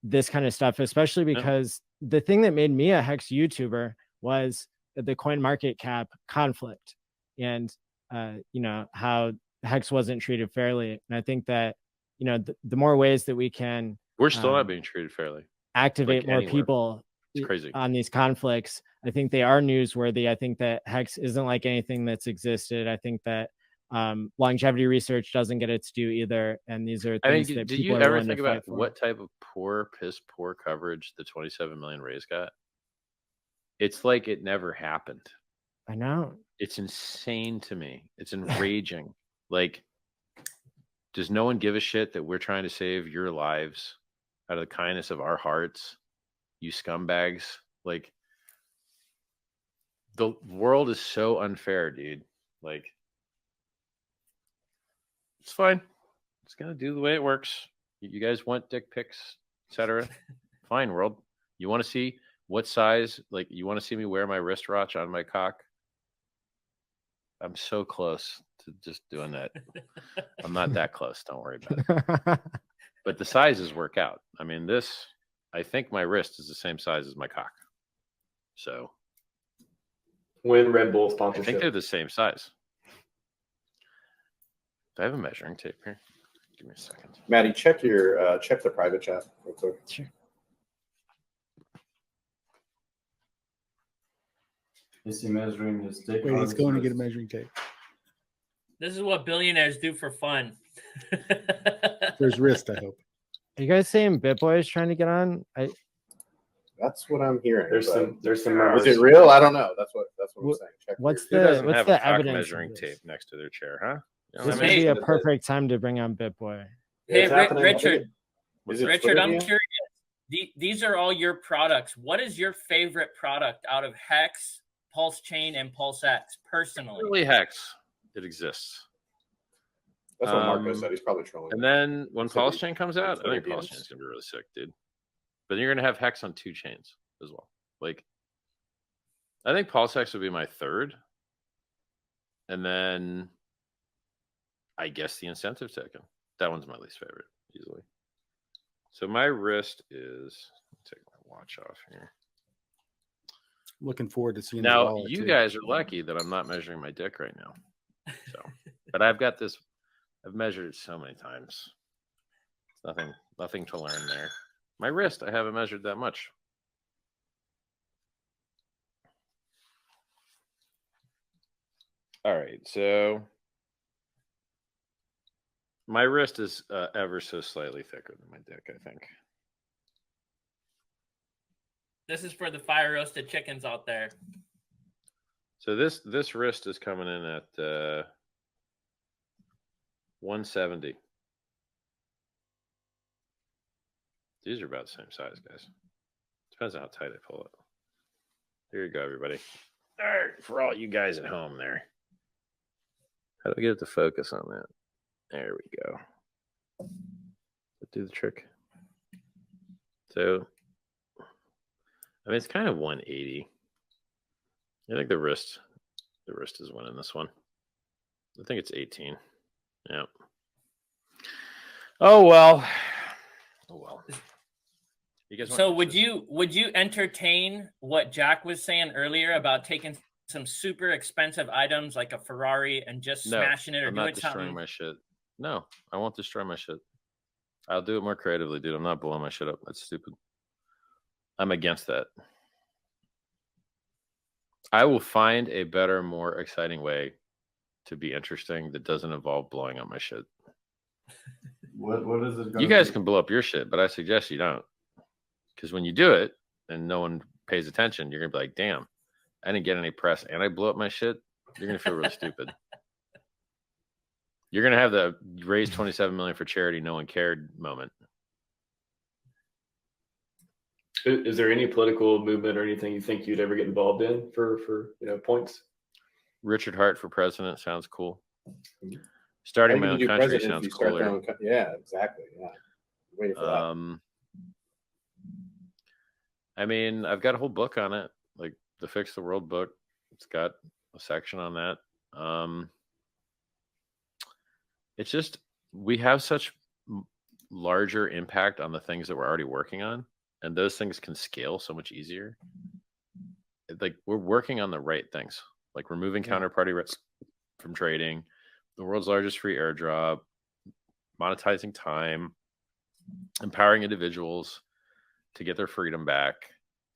this kind of stuff, especially because the thing that made me a Hex YouTuber was the coin market cap conflict, and how Hex wasn't treated fairly. And I think that the more ways that we can, we're still not being treated fairly, activate more people it's crazy on these conflicts. I think they are newsworthy. I think that Hex isn't like anything that's existed. I think that longevity research doesn't get its due either, and these are things that did people you are ever willing think to fight about for. what type of piss poor coverage the 27 million raise got? It's like it never happened. I know. It's insane to me. It's enraging. Like, does no one give a shit that we're trying to save your lives out of the kindness of our hearts? You scumbags. Like, the world is so unfair, dude. Like, it's fine. It's gonna do the way it works. You guys want dick pics, etc. Fine, world. You want to see what size? Like, you want to see me wear my wristwatch on my cock? I'm so close to just doing that. I'm not that close. Don't worry about it. But the sizes work out. I mean, I think my wrist is the same size as my cock. So, when Red Bull sponsorship, I think they're the same size. Do I have a measuring tape here? Give me a second. Maddie, check the private chat real quick. Sure. Is he measuring his dick? Wait, he's going to get a measuring tape. This is what billionaires do for fun. There's wrist, I hope. Are you guys saying BitBoy is trying to get on? That's what I'm hearing. There's some Is it real? I don't know. That's what I'm saying. Check What's Who doesn't the have a cock evidence? measuring tape next to their chair, huh? This would be a perfect time to bring on BitBoy. Hey, Richard. Richard, I'm Trivia? curious. These are all your products. What is your favorite product out of Hex, Pulse Chain, and PulseX personally? Really, Hex. It exists. That's what Marco said. He's probably trolling. And then when Said Pulse he- Chain comes out, I think Twitter Pulse DMs. Chain is gonna be really sick, dude. But then you're gonna have Hex on 2 chains as well. Like, I think PulseX would be my third, and then I guess the incentive token. That one's my least favorite, easily. So my wrist is. Take my watch off here. Looking forward to seeing the Now wallet, you too. guys are lucky that I'm not measuring my dick right now. So, but I've got this. I've measured it so many times. It's nothing to learn there. My wrist, I haven't measured that much. All right, so my wrist is ever so slightly thicker than my dick, I think. This is for the fire roasted chickens out there. So this wrist is coming in at 170. These are about the same size, guys. Depends on how tight I pull it. Here you go, everybody. All right, for all you guys at home there. How do I get it to focus on that? There we go. Do the trick. So, I mean, it's kind of 180. I think the wrist is winning this one. I think it's 18. Yeah. Oh well. Oh well. You guys So would you entertain what Jack was saying earlier about taking some super expensive items like a Ferrari and just smashing it or I'm doing not destroying something? my shit. No, I won't destroy my shit. I'll do it more creatively, dude. I'm not blowing my shit up. That's stupid. I'm against that. I will find a better, more exciting way to be interesting that doesn't involve blowing up my shit. What is it? You guys can blow up your shit, but I suggest you don't. Because when you do it and no one pays attention, you're going to be like, damn, I didn't get any press and I blew up my shit. You're going to feel really stupid. You're going to have the raise 27 million for charity, no one cared moment. Is there any political movement or anything you think you'd ever get involved in for points? Richard Hart for president sounds cool. Starting my own country sounds cooler. Yeah, exactly. Yeah. Waiting for that. I mean, I've got a whole book on it, like the Fix the World book. It's got a section on that. It's just, we have such larger impact on the things that we're already working on, and those things can scale so much easier. Like, we're working on the right things, like removing counterparty risk from trading, the world's largest free airdrop, monetizing time, empowering individuals to get their freedom back,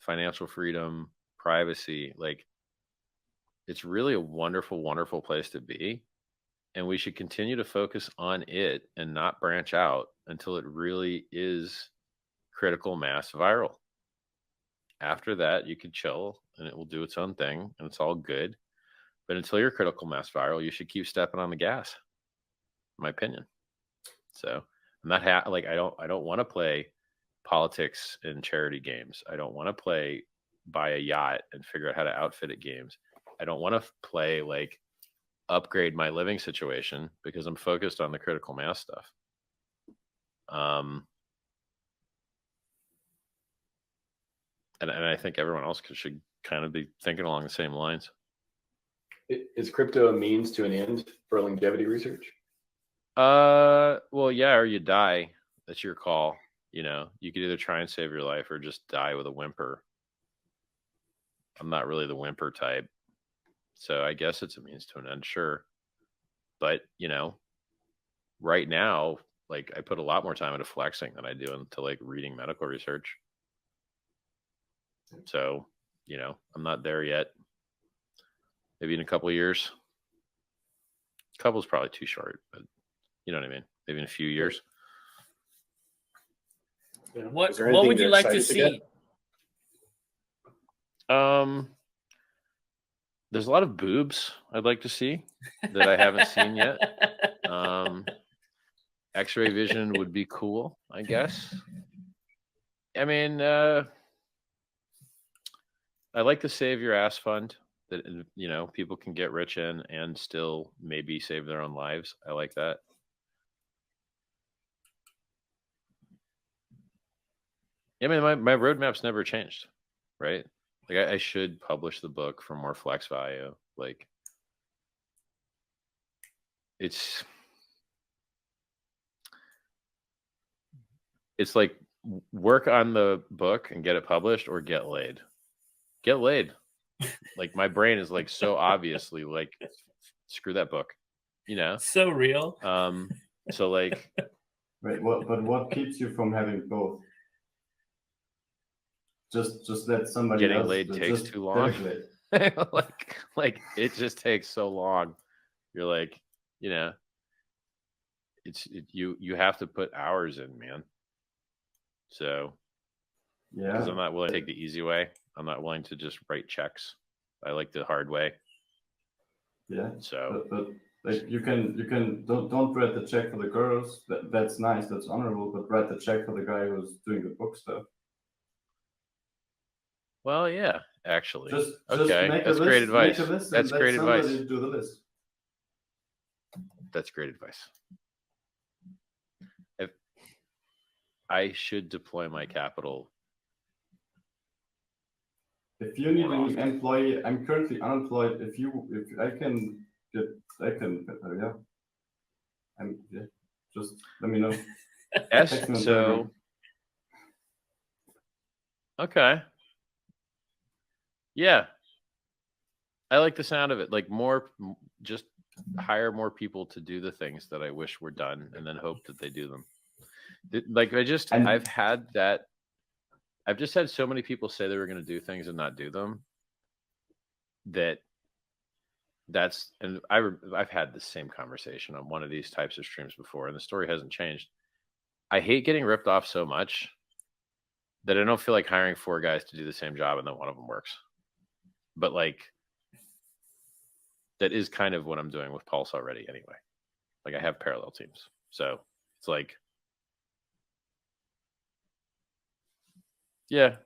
financial freedom, privacy. Like, it's really a wonderful, wonderful place to be. And we should continue to focus on it and not branch out until it really is critical mass viral. After that, you can chill and it will do its own thing and it's all good. But until you're critical mass viral, you should keep stepping on the gas, in my opinion. So I'm not I don't want to play politics and charity games. I don't want to buy a yacht and figure out how to outfit it games. I don't want to play like upgrade my living situation because I'm focused on the critical mass stuff. And I think everyone else should kind of be thinking along the same lines. Is crypto a means to an end for longevity research? Well, yeah, or you die. That's your call. You know, you could either try and save your life or just die with a whimper. I'm not really the whimper type. So I guess it's a means to an end, sure. But, you know, right now, like, I put a lot more time into flexing than I do into like reading medical research. So, you know, I'm not there yet. Maybe in a couple of years. A couple is probably too short, but you know what I mean? Maybe in a few years. Yeah. What would you like to see? There's a lot of boobs I'd like to see that I haven't seen yet. X-ray vision would be cool, I guess. I mean, I like the Save Your Ass Fund that, you know, people can get rich in and still maybe save their own lives. I like that. I mean, my roadmap's never changed, right? Like, I should publish the book for more flex value. Like, it's like work on the book and get it published or get laid. Get laid. Like, my brain is like so obviously like, screw that book, you know? So real. So like, Wait, what keeps you from having both? just let somebody Getting else laid takes just too long. typically. like it just takes so long. You're like, you have to put hours in, man. So because I'm not willing to take the easy way. I'm not willing to just write checks. I like the hard way. Yeah. So but like you can don't write the check for the girls. That's nice, that's honorable, but write the check for the guy who's doing the book stuff. Well, yeah, actually. Just okay. make That's a list, great advice. Make a list That's and great let somebody advice. do the list. That's great advice. If I should deploy my capital. If you need an employee, I'm currently unemployed. If I can get, just let me know. So okay. Yeah. I like the sound of it. Like just hire more people to do the things that I wish were done and then hope that they do them. I've just had so many people say they were going to do things and not do them. And I've had the same conversation on one of these types of streams before, and the story hasn't changed. I hate getting ripped off so much that I don't feel like hiring 4 guys to do the same job and then one of them works. But that is kind of what I'm doing with Pulse already anyway. Like I have parallel teams. So it's like, yeah.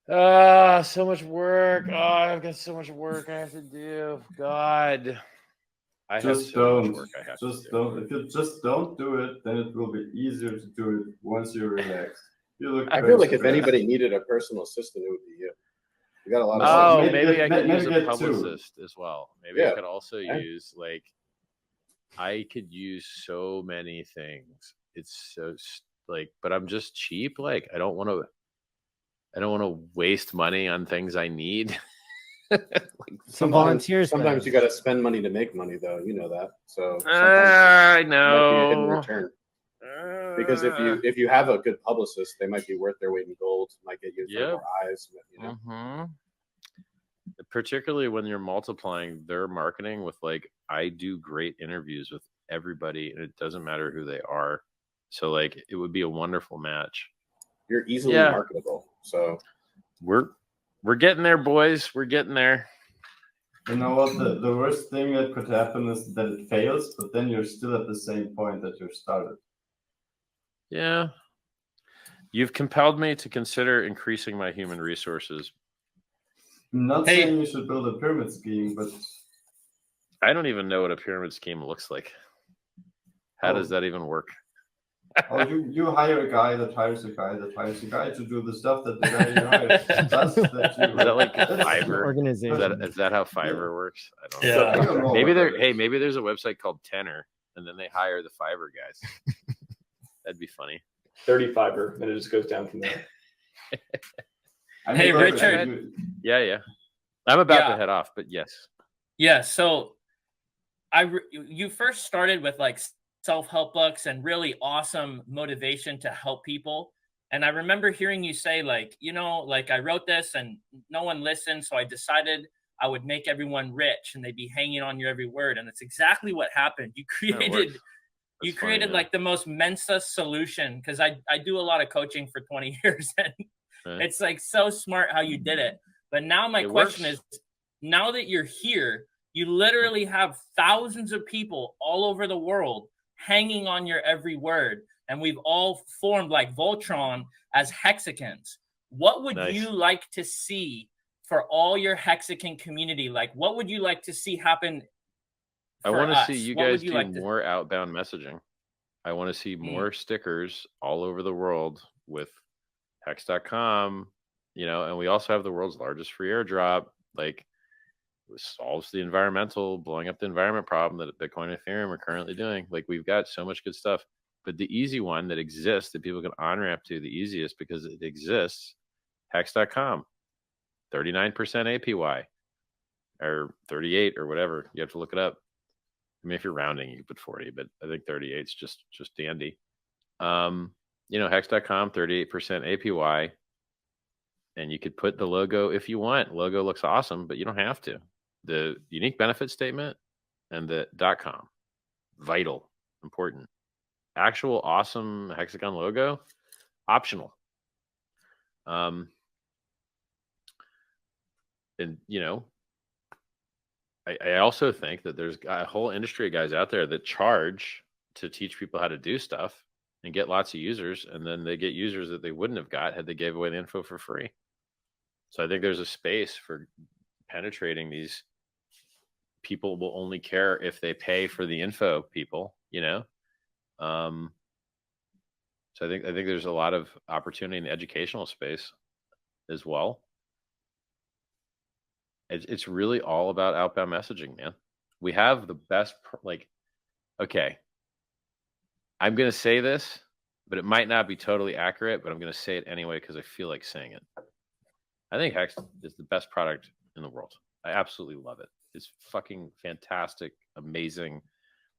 So much work. Oh, I've got so much work I have to do. God. I have so much work I have to do. If you just don't do it, then it will be easier to do it once you're relaxed. I feel like if anybody needed a personal assistant, it would be you. You got a lot of maybe I could use a publicist as well. Maybe I could also use I could use so many things. It's so but I'm just cheap. Like I don't want to waste money on things I need. Sometimes you got to spend money to make money, though. You know that. So I know. Might be a hidden return. Because if you have a good publicist, they might be worth their weight in gold. Might get you more eyes. Particularly when you're multiplying their marketing with I do great interviews with everybody, and it doesn't matter who they are. So it would be a wonderful match. You're easily marketable. So we're getting there, boys. We're getting there. You know what? The worst thing that could happen is that it fails, but then you're still at the same point that you started. Yeah. You've compelled me to consider increasing my human resources. I'm not saying you should build a pyramid scheme, but I don't even know what a pyramid scheme looks like. How does that even work? You hire a guy that hires a guy that hires a guy to do the stuff that the guy you hire does. Is that like Fiverr? Organization. Is that how Fiverr works? I don't know. Maybe there's a website called Tenor, and then they hire the Fiverr guys. That'd be funny. 30 Fiverr, then it just goes down from there. Hey, Richard. Yeah. I'm about to head off, but yes. Yeah. So you first started with self-help books and really awesome motivation to help people. And I remember hearing you say I wrote this and no one listened. So I decided I would make everyone rich and they'd be hanging on your every word. And that's exactly what happened. You created the most Mensa solution, because I do a lot of coaching for 20 years and it's so smart how you did it. But now my question is, now that you're here, you literally have thousands of people all over the world hanging on your every word. And we've all formed like Voltron as hexagons. What would you like to see for all your hexagon community? What would you like to see happen? I want to see you guys do more outbound messaging. I want to see more stickers all over the world with hex.com, and we also have the world's largest free airdrop. It solves the blowing up the environment problem that Bitcoin and Ethereum are currently doing. We've got so much good stuff, but the easy one that exists that people can on-ramp to the easiest because it exists, hex.com, 39% APY or 38 or whatever. You have to look it up. I mean, if you're rounding, you can put 40, but I think 38 is just dandy. Hex.com, 38% APY. And you could put the logo if you want. Logo looks awesome, but you don't have to. The unique benefit statement and the .com, vital, important. Actual awesome hexagon logo, optional. And you know, I also think that there's a whole industry of guys out there that charge to teach people how to do stuff and get lots of users, and then they get users that they wouldn't have got had they gave away the info for free. So I think there's a space for penetrating these. People will only care if they pay for the info, people, you know. So I think there's a lot of opportunity in the educational space as well. It's really all about outbound messaging, man. We have the best, like, okay, I'm going to say this, but it might not be totally accurate, but I'm going to say it anyway because I feel like saying it. I think Hex is the best product in the world. I absolutely love it. It's fucking fantastic, amazing,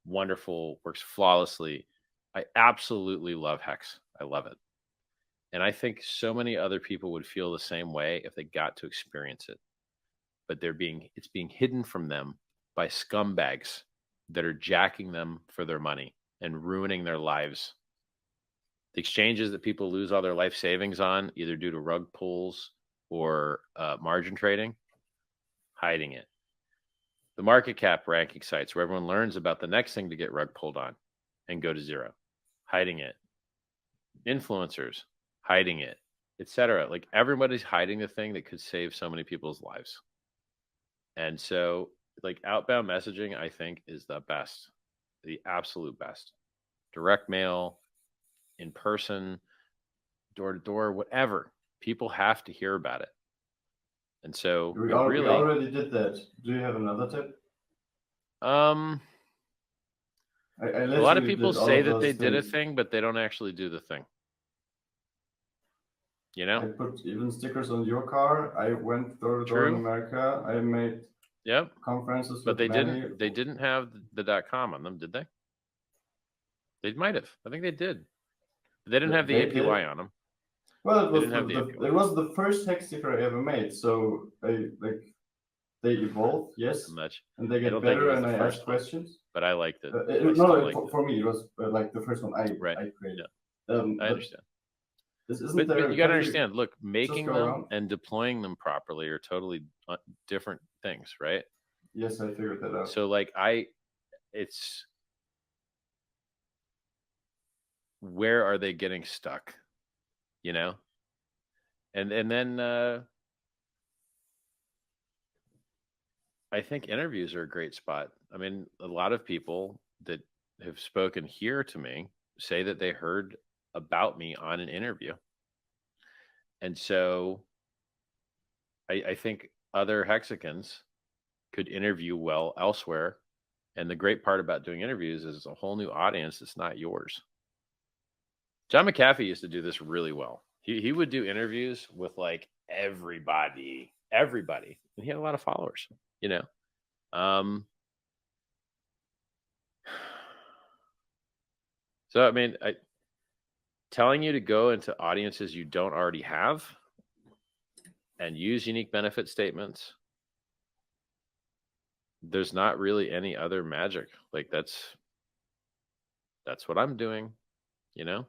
wonderful, works flawlessly. I absolutely love Hex. I love it. And I think so many other people would feel the same way if they got to experience it. But it's being hidden from them by scumbags that are jacking them for their money and ruining their lives. The exchanges that people lose all their life savings on, either due to rug pulls or margin trading, hiding it. The market cap ranking sites where everyone learns about the next thing to get rug pulled on and go to zero, hiding it. Influencers, hiding it, etc. Like everybody's hiding the thing that could save so many people's lives. And so, like, outbound messaging, I think, is the best, the absolute best. Direct mail, in person, door to door, whatever. People have to hear about it. And so, we already did that. Do you have another tip? A lot of people say that they did a thing, but they don't actually do the thing. You know, I put even stickers on your car. I went door to door in America. I made conferences, but they didn't have the .com on them, did they? They might have. I think they did. They didn't have the APY on them. Well, it was the first hex sticker I ever made. So they evolve, yes, and they get better. And I ask questions. But I liked it. For me, it was like the first one I created. I understand. This isn't but you got to understand, look, making them and deploying them properly are totally different things, right? Yes, I figured that out. So like it's where are they getting stuck, you know? And then I think interviews are a great spot. I mean, a lot of people that have spoken here to me say that they heard about me on an interview. And so I think other hexagons could interview well elsewhere. And the great part about doing interviews is a whole new audience that's not yours. John McAfee used to do this really well. He would do interviews with like everybody, and he had a lot of followers, you know. So I mean, telling you to go into audiences you don't already have and use unique benefit statements, there's not really any other magic. Like that's what I'm doing, you know?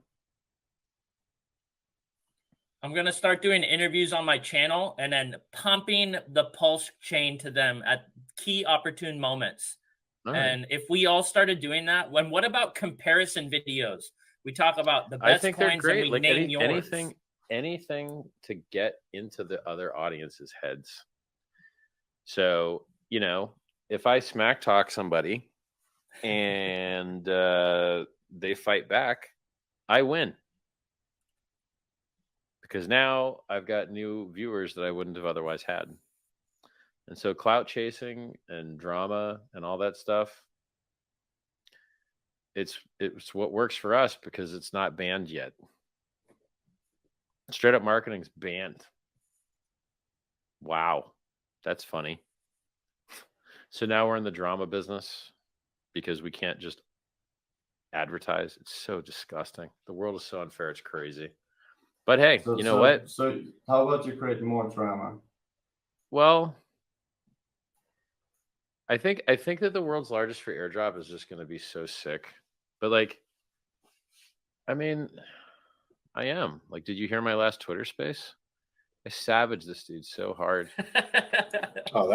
I'm going to start doing interviews on my channel and then pumping the pulse chain to them at key opportune moments. Right. And if we all started doing that, what about comparison videos? We talk about the best coins and we name yours. Anything to get into the other audience's heads. So, you know, if I smack talk somebody and they fight back, I win. Because now I've got new viewers that I wouldn't have otherwise had. And so clout chasing and drama and all that stuff, it's what works for us because it's not banned yet. Straight up marketing's banned. Wow. That's funny. So now we're in the drama business because we can't just advertise. It's so disgusting. The world is so unfair. It's crazy. But hey, you know what? So how about you create more drama? Well, I think that the world's largest free airdrop is just going to be so sick. But like, I mean, I am. Like, did you hear my last Twitter space? I savaged this dude so hard. Oh,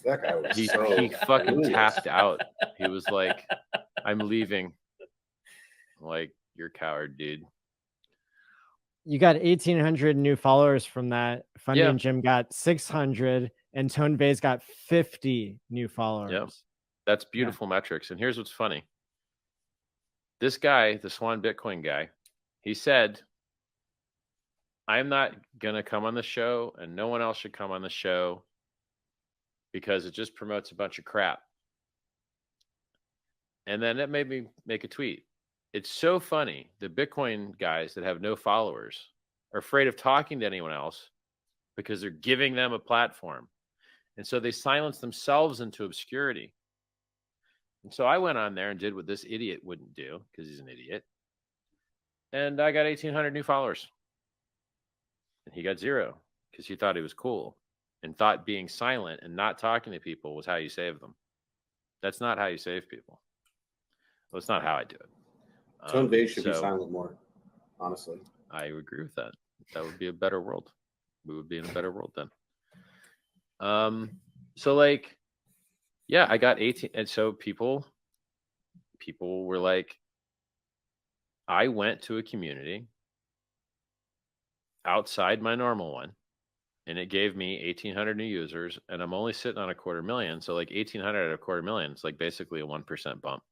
that guy was He fucking clueless. tapped out. He was like, I'm leaving. I'm like, you're a coward, dude. You got 1,800 new followers from that. Funny Yeah. and Jim got 600, and Tone Vase got 50 new followers. Yep. That's beautiful metrics. And here's what's funny. This guy, the Swan Bitcoin guy, he said, I'm not going to come on the show, and no one else should come on the show because it just promotes a bunch of crap. And then that made me make a tweet. It's so funny. The Bitcoin guys that have no followers are afraid of talking to anyone else because they're giving them a platform. And so they silence themselves into obscurity. And so I went on there and did what this idiot wouldn't do because he's an idiot. And I got 1,800 new followers. And he got 0 because he thought he was cool and thought being silent and not talking to people was how you save them. That's not how you save people. Well, it's not how I do it. Tone Vase should be silent more, honestly. I agree with that. That would be a better world. We would be in a better world then. So like, yeah, I got 18. And so people were like, I went to a community outside my normal one, and it gave me 1,800 new users, and I'm only sitting on 250,000. So like 1,800 out of 250,000, it's like basically a 1% bump.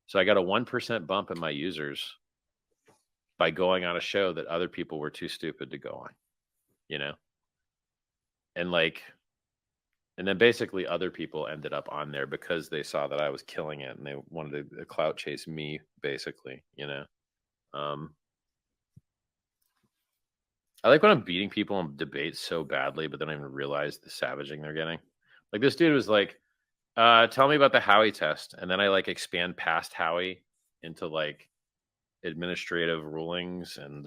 So I got a 1% bump in my users by going on a show that other people were too stupid to go on, you know? And like, and then basically other people ended up on there because they saw that I was killing it and they wanted to clout chase me, basically, you know? I like when I'm beating people in debates so badly, but then I don't even realize the savaging they're getting. Like this dude was like, tell me about the Howey test. And then I like expand past Howey into like administrative rulings and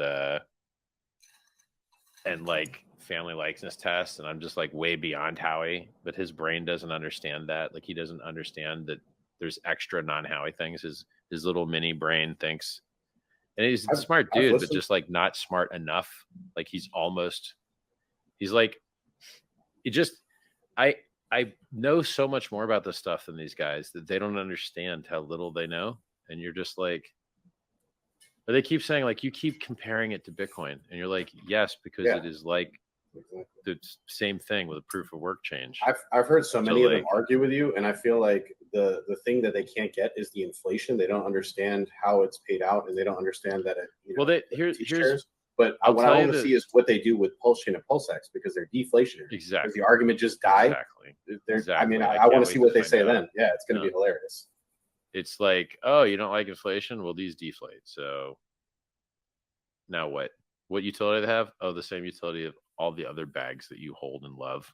like family likeness tests. And I'm just like way beyond Howey, but his brain doesn't understand that. Like he doesn't understand that there's extra non-Howey things. His little mini brain thinks, and he's a smart dude, but just like not smart enough. Like he's like, I know so much more about this stuff than these guys that they don't understand how little they know. And you're just like, but they keep saying like, you keep comparing it to Bitcoin. And you're like, yes, because it is like the same thing with a proof of work change. I've heard so many of them argue with you. And I feel like the thing that they can't get is the inflation. They don't understand how it's paid out. And they don't understand that it, you know, here's but what I want to see is what they do with PulseChain and PulseX because they're deflationary. Exactly. Because the argument just died. Exactly. I mean, I want to see what they say then. Yeah, it's going to be hilarious. It's like, oh, you don't like inflation? Well, these deflate. So now what? What utility they have? Oh, the same utility of all the other bags that you hold and love.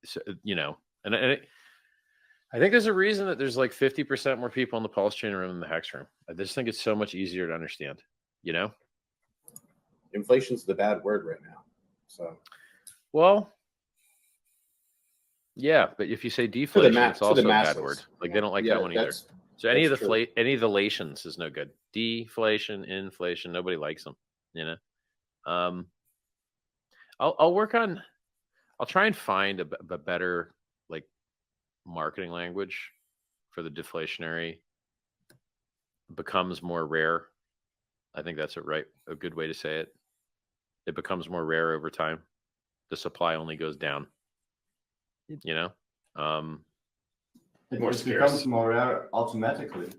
So, you know, and I think there's a reason that there's like 50% more people in the PulseChain room than the Hex room. I just think it's so much easier to understand, you know? Inflation's the bad word right now. So, well, yeah, but if you say deflation, it's also a bad word. Like they don't like that one either. So any of the lations is no good. Deflation, inflation, nobody likes them. You know, I'll try and find a better like marketing language for the deflationary becomes more rare. I think that's a good way to say it. It becomes more rare over time. The supply only goes down. You know, it becomes more rare automatically.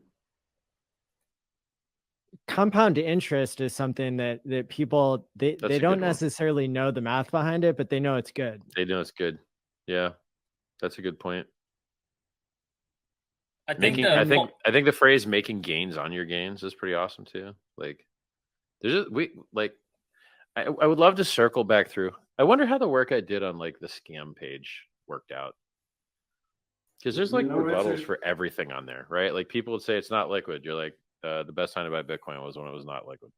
Compound interest is something that people they don't necessarily know the math behind it, but they know it's good. They know it's good. Yeah, that's a good point. I think the phrase "making gains on your gains" is pretty awesome too. Like, I would love to circle back through. I wonder how the work I did on like the scam page worked out. Because there's like rebuttals for everything on there, right? Like people would say it's not liquid. You're like, the best time to buy Bitcoin was when it was not liquid.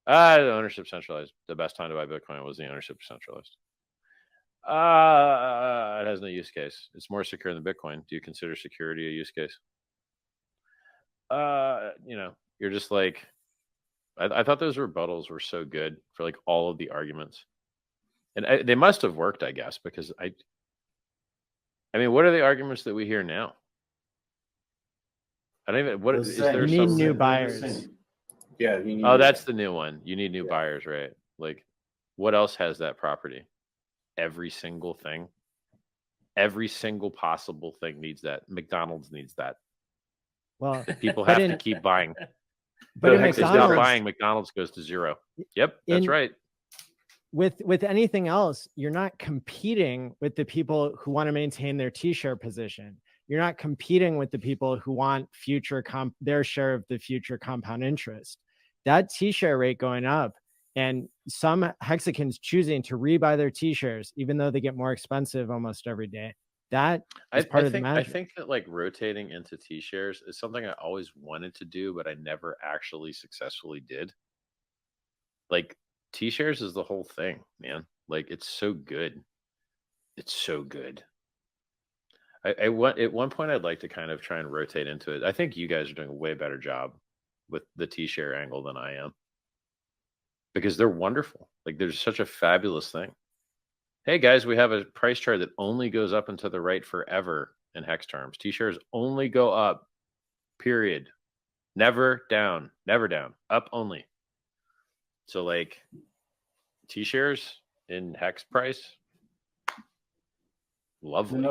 The ownership centralized. The best time to buy Bitcoin was the ownership centralized. It has no use case. It's more secure than Bitcoin. Do you consider security a use case? You're just like, I thought those rebuttals were so good for like all of the arguments, and they must have worked, I guess, because I mean, what are the arguments that we hear now? I don't even. What is there? You need new buyers. Yeah. Oh, that's the new one. You need new buyers, right? Like, what else has that property? Every single thing. Every single possible thing needs that. McDonald's needs that. Well, People have to keep buying. But in if they stop McDonald's, buying, McDonald's goes to zero. Yep, that's right. With anything else, you're not competing with the people who want to maintain their T-share position. You're not competing with the people who want their share of the future compound interest. That T-share rate going up, and some Hexicans choosing to rebuy their T-shares, even though they get more expensive almost every day. That is part of the magic. I think that like rotating into T-shares is something I always wanted to do, but I never actually successfully did. Like T-shares is the whole thing, man. Like it's so good. It's so good. At one point I'd like to kind of try and rotate into it. I think you guys are doing a way better job with the T-share angle than I am, because they're wonderful. Like they're such a fabulous thing. Hey guys, we have a price chart that only goes up and to the right forever in Hex terms. T-shares only go up, period. Never down, up only. So like T-shares in Hex price, lovely.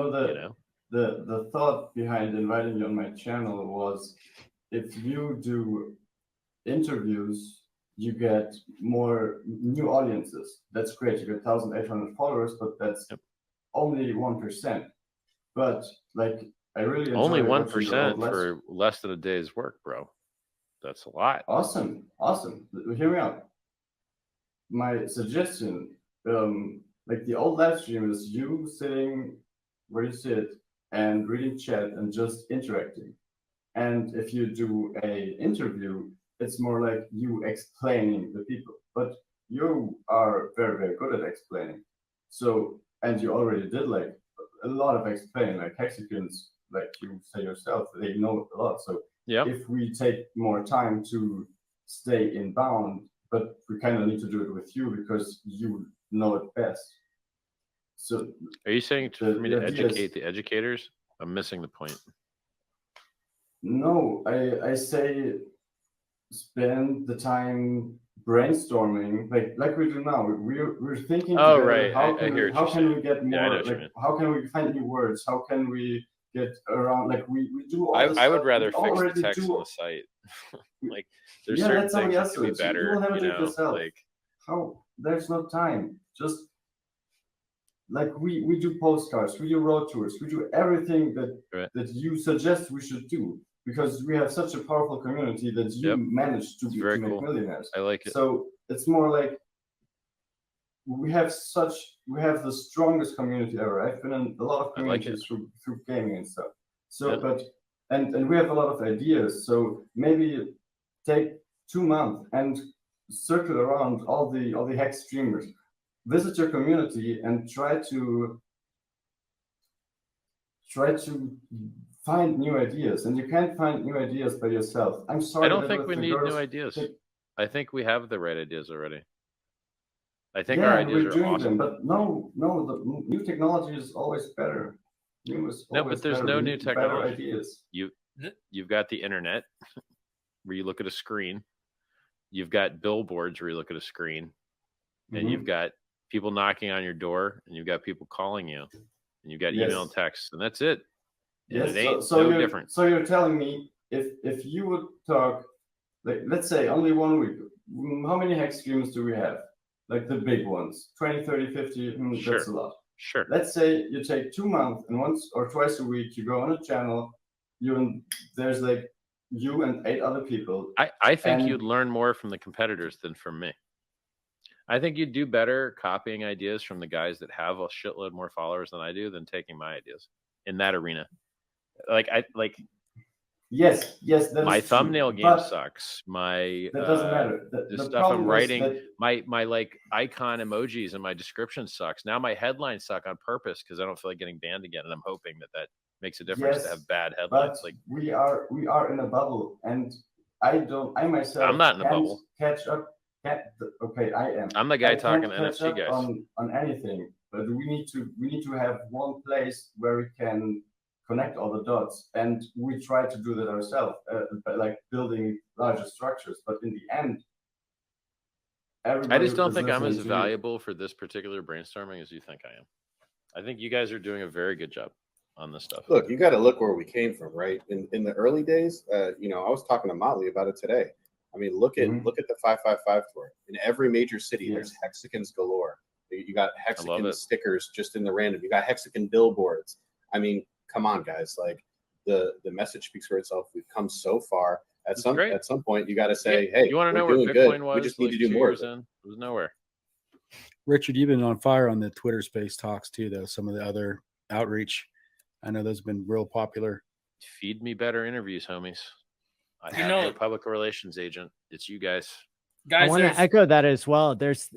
The thought behind inviting you on my channel was, if you do interviews, you get more new audiences. That's great. You get 1,800 followers, but that's only 1%. But like, I really enjoy only 1% for less than a day's work, bro. That's a lot. Awesome. Hear me out. My suggestion, like the old live stream is you sitting where you sit and reading chat and just interacting. And if you do a interview, it's more like you explaining the people. But you are very, very good at explaining. So, and you already did like a lot of explaining, like Hexicans, like you say yourself, they know a lot. So if we take more time to stay inbound, but we kind of need to do it with you because you know it best. So are you saying for me to educate the educators? I'm missing the point. No, I say spend the time brainstorming like we do now. We're thinking together, right. how can we get more, how can we find new words, how can we get around, like we do all this I would stuff. rather fix the text on the site. Like there's certain things that could be better, like how there's no time. Just like we do postcards, we do road tours, we do everything that you suggest we should do, because we have such a powerful community that you managed to make millionaires. I like it. So it's more like we have the strongest community ever. I've been in a lot of communities through gaming and stuff. So but and we have a lot of ideas. So maybe take 2 months and circle around all the Hex streamers. Visit your community and try to find new ideas. And you can't find new ideas by yourself. I'm sorry. I don't think we need new ideas. I think we have the right ideas already. I think our ideas are awesome. But no, the new technology is always better. But there's no new technology. You've got the internet where you look at a screen. You've got billboards where you look at a screen, and you've got people knocking on your door, and you've got people calling you, and you've got email and text, and that's it. Yes, it ain't no different. So you're telling me if you would talk, like, let's say only 1 week, how many Hex streams do we have? Like the big ones, 20, 30, 50, that's a lot. Sure. Let's say you take 2 months and once or twice a week, you go on a channel, there's like you and 8 other people. I think you'd learn more from the competitors than from me. I think you'd do better copying ideas from the guys that have a shitload more followers than I do than taking my ideas in that arena. Yes, yes, that My is true, thumbnail game but sucks. My that doesn't matter. the The stuff I'm problem is writing, that my like icon emojis and my description sucks. Now my headlines suck on purpose because I don't feel like getting banned again, and I'm hoping that makes a difference to yes, have bad but headlines. Like we are in a bubble, and I myself I'm not in a can't bubble. catch up. Okay, I am. I'm the guy I talking can't to catch NFC up guys. on anything, but we need to have one place where we can connect all the dots, and we try to do that ourselves, like building larger structures. But in the end, I everybody just don't is think I'm as listening to you. valuable for this particular brainstorming as you think I am. I think you guys are doing a very good job on this stuff. Look, you got to look where we came from, right? In the early days, you know, I was talking to Motley about it today. I mean, look at the 555 tour. In every major city, there's hexagons galore. You got hexagon stickers just in the random. You got hexagon billboards. I mean, come on, guys. Like the message speaks for itself. We've come so far. At some point, you got to say, hey, you want to know we're where doing Bitcoin good. was? We just need like to do 2 more. years in. It was nowhere. Richard, you've been on fire on the Twitter Space talks too, though. Some of the other outreach, I know those have been real popular. Feed me better interviews, homies. I have no public relations agent. It's you guys. I want to echo that as well. There's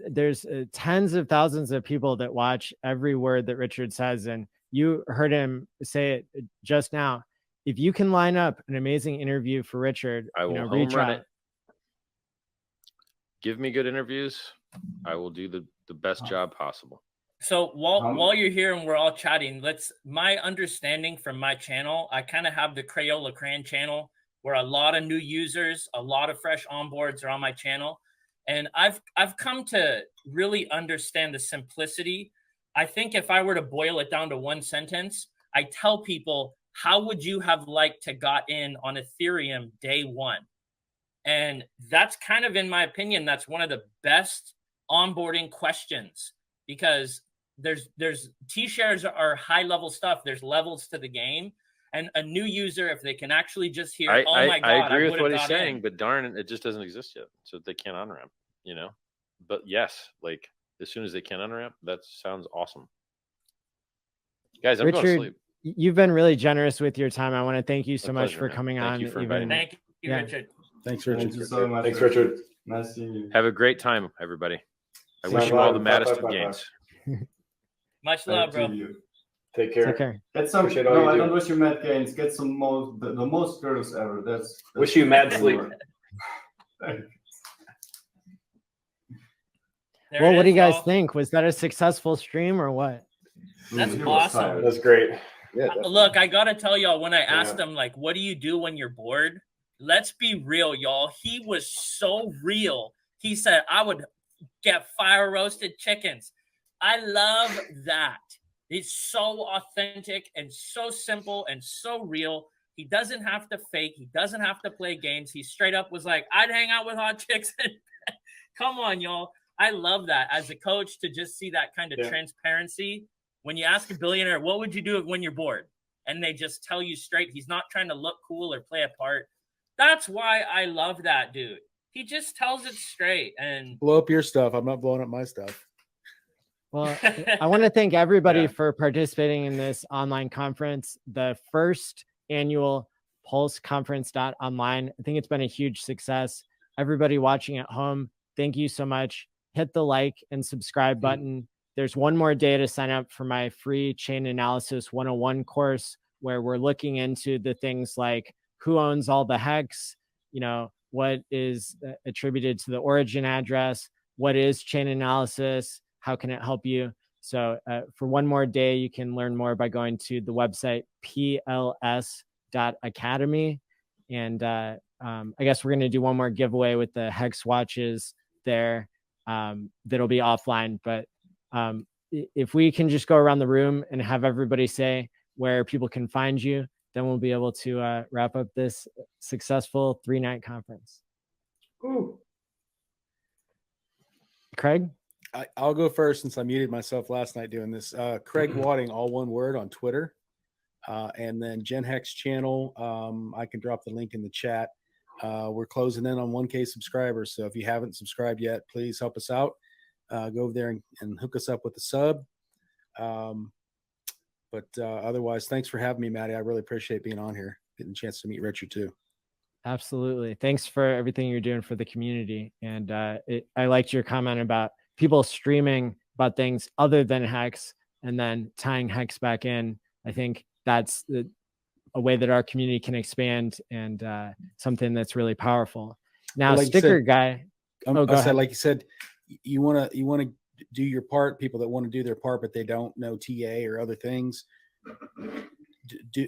tens of thousands of people that watch every word that Richard says, and you heard him say it just now. If you can line up an amazing interview for Richard, I will reach home run out. it. Give me good interviews. I will do the best job possible. So while you're here and we're all chatting, my understanding from my channel, I kind of have the Crayola Crayon channel where a lot of new users, a lot of fresh onboards are on my channel. And I've come to really understand the simplicity. I think if I were to boil it down to one sentence, I tell people, how would you have liked to got in on Ethereum day one? And that's kind of, in my opinion, that's one of the best onboarding questions, because there's T-shares are high level stuff. There's levels to the game. And a new user, if they can actually just hear, oh my God, I agree with what he's got saying, in. but darn it, it just doesn't exist yet. So they can't on-ramp, you know? But yes, like as soon as they can on-ramp, that sounds awesome. Guys, I'm Richard, going to sleep. You've been really generous with your time. I want to thank you so much pleasure, for man. coming Thank on. you for inviting me. Thank you, Richard. Thanks, Richard. Thank you so much. Thanks, Richard. Nice seeing you. Have a great time, everybody. I See wish you you all later. the maddest Bye, of bye, bye, gains. Much love, bro. Take care. Take care. Get some. Appreciate all No, you I do. don't wish you mad gains. Get some more. The most girls ever. That's Wish you mad sleep. Well, what do you guys think? Was that a successful stream or what? That's awesome. That's great. Yeah. Look, I gotta tell y'all, when I asked him, like, what do you do when you're bored? Let's be real, y'all. He was so real. He said, I would get fire roasted chickens. I love that. It's so authentic and so simple and so real. He doesn't have to fake. He doesn't have to play games. He straight up was like, I'd hang out with hot chicks. Come on, y'all. I love that as a coach, to just see that kind of transparency. When you ask a billionaire, what would you do when you're bored? And they just tell you straight. He's not trying to look cool or play a part. That's why I love that dude. He just tells it straight. And blow up your stuff. I'm not blowing up my stuff. Well, I want to thank everybody for participating in this online conference, the first annual PulseConference.online. I think it's been a huge success. Everybody watching at home, thank you so much. Hit the like and subscribe button. There's one more day to sign up for my free Chain Analysis 101 course, where we're looking into the things like who owns all the hex, what is attributed to the origin address, what is chain analysis, how can it help you? So for one more day, you can learn more by going to the website pls.academy. And I guess we're going to do one more giveaway with the hex watches there that'll be offline. But if we can just go around the room and have everybody say where people can find you, then we'll be able to wrap up this successful 3-night conference. Ooh. Craig? I'll go first since I muted myself last night doing this. Craig Wadding, all one word, on Twitter. And then Gen Hex channel, I can drop the link in the chat. We're closing in on 1K subscribers. So if you haven't subscribed yet, please help us out. Go over there and hook us up with a sub. But otherwise, thanks for having me, Maddie. I really appreciate being on here. getting a chance to meet Richard too. Absolutely. Thanks for everything you're doing for the community. And I liked your comment about people streaming about things other than Hex and then tying Hex back in. I think that's a way that our community can expand and something that's really powerful. Now, like Sticker Guy. Like you said, you want to do your part. People that want to do their part, but they don't know TA or other things.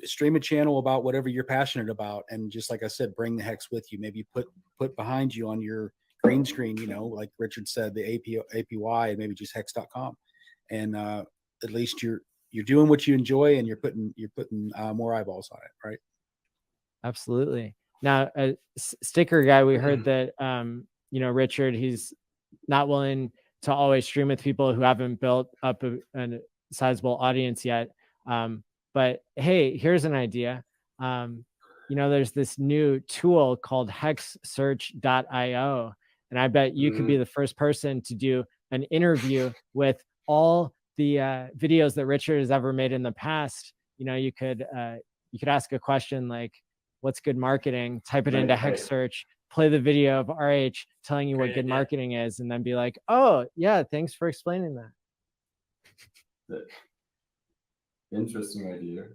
Stream a channel about whatever you're passionate about, and just like I said, bring the Hex with you. Maybe put behind you on your green screen, like Richard said, the APY, and maybe just hex.com, and at least you're doing what you enjoy, and you're putting more eyeballs on it, right? Absolutely. Now, Sticker Guy, we heard that Richard, he's not willing to always stream with people who haven't built up a sizable audience yet. But hey, here's an idea. There's this new tool called hexsearch.io, and I bet you could be the first person to do an interview with all the videos that Richard has ever made in the past. You could ask a question like, "What's good marketing?" Type it into Hex Search, play the video of RH telling you what good marketing is, and then be like, "Oh yeah, thanks for explaining that." Interesting idea.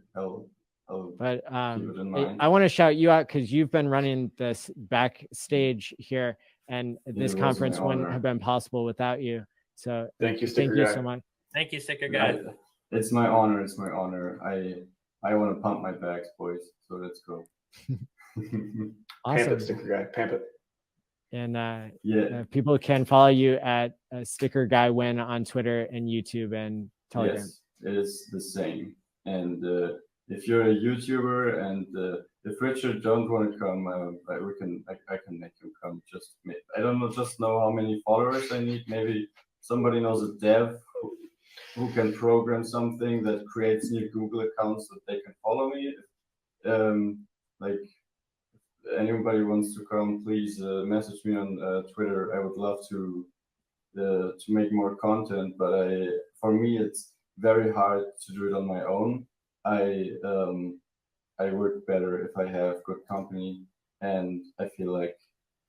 But keep it in mind. I want to shout you out because you've been running this backstage here, and this conference wouldn't have been possible without you. So thank you so much. Thank you, Sticker Guy. It's my honor. It's my honor. I want to pump my bags, boys. So let's go. Awesome. Pamp it, Sticker Guy. Pamp it. And people can follow you at Sticker Guy Win on Twitter and YouTube and Telegram. Yes, it is the same. And if you're a YouTuber and if Richard don't want to come, I can make him come. I don't know how many followers I need. Maybe somebody knows a dev who can program something that creates new Google accounts that they can follow me. Like anybody wants to come, please message me on Twitter. I would love to make more content, but for me it's very hard to do it on my own. I work better if I have good company, and I feel like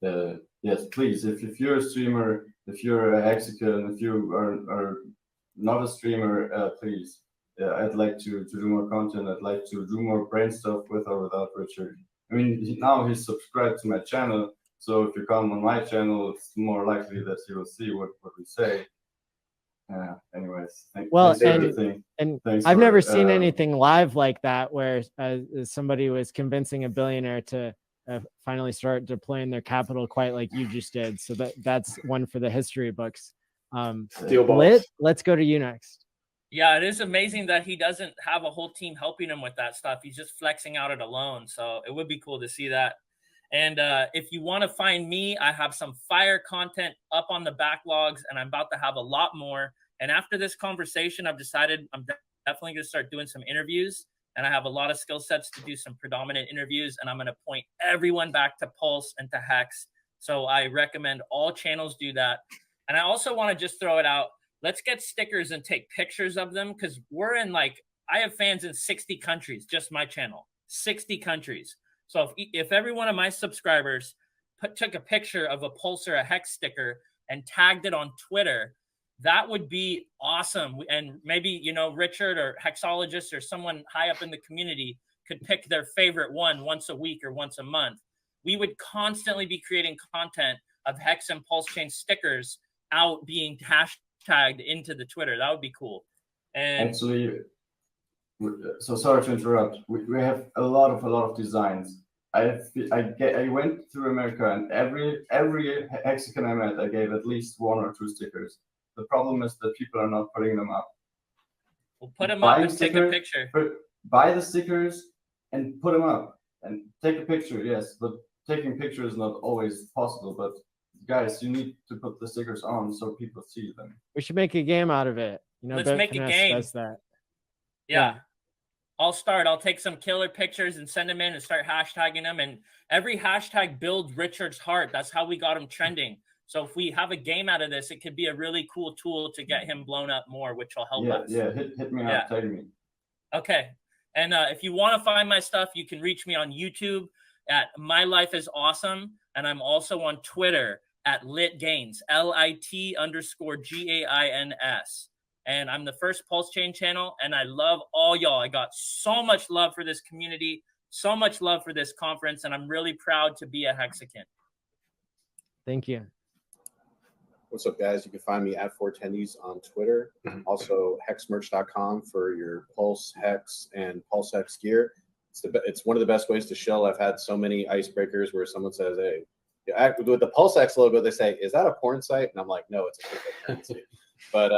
yes, please, if you're a streamer, if you're a Hexagon, if you are not a streamer, please, I'd like to do more content. I'd like to do more brain stuff with or without Richard. I mean, now he's subscribed to my channel, so if you come on my channel, it's more likely that you will see what we say. Anyways, thanks for everything. And I've never seen anything live like that where somebody was convincing a billionaire to finally start deploying their capital quite like you just did. So that's one for the history books. Let's go to you next. Yeah, it is amazing that he doesn't have a whole team helping him with that stuff. He's just flexing out it alone. So it would be cool to see that. And if you want to find me, I have some fire content up on the backlogs, and I'm about to have a lot more. And after this conversation, I've decided I'm definitely going to start doing some interviews. And I have a lot of skill sets to do some predominant interviews. And I'm going to point everyone back to Pulse and to Hex. So I recommend all channels do that. And I also want to just throw it out. Let's get stickers and take pictures of them, because we're in I have fans in 60 countries, just my channel, 60 countries. So if every one of my subscribers took a picture of a Pulse or a Hex sticker and tagged it on Twitter, that would be awesome. And maybe, Richard or Hexologist or someone high up in the community could pick their favorite one once a week or once a month. We would constantly be creating content of Hex and Pulse Chain stickers out being hashtagged into the Twitter. That would be cool. And actually, so sorry to interrupt. We have a lot of designs. I went through America, and every Hexagon I met, I gave at least 1 or 2 stickers. The problem is that people are not putting them up. We'll put them up and take a picture. Buy the stickers and put them up and take a picture. Yes, but taking pictures is not always possible. But guys, you need to put the stickers on so people see them. We should make a game out of it. Let's make a game. Does that. Yeah. I'll take some killer pictures and send them in and start hashtagging them. And every hashtag builds Richard's heart. That's how we got him trending. So if we have a game out of this, it could be a really cool tool to get him blown up more, which will help us. Yeah, hit me up, tag me. Okay. And if you want to find my stuff, you can reach me on YouTube at My Life is Awesome. And I'm also on Twitter at LitGains, LIT_GAINS. And I'm the first Pulse Chain channel. And I love all y'all. I got so much love for this community, so much love for this conference. And I'm really proud to be a Hexican. Thank you. What's up, guys? You can find me at 4tendies on Twitter. Also, hexmerch.com for your Pulse Hex and Pulse Hex gear. It's one of the best ways to shill. I've had so many icebreakers where someone says, "Hey, with the Pulse Hex logo," they say, "Is that a porn site?" And I'm like, "No, it's a cryptocurrency." But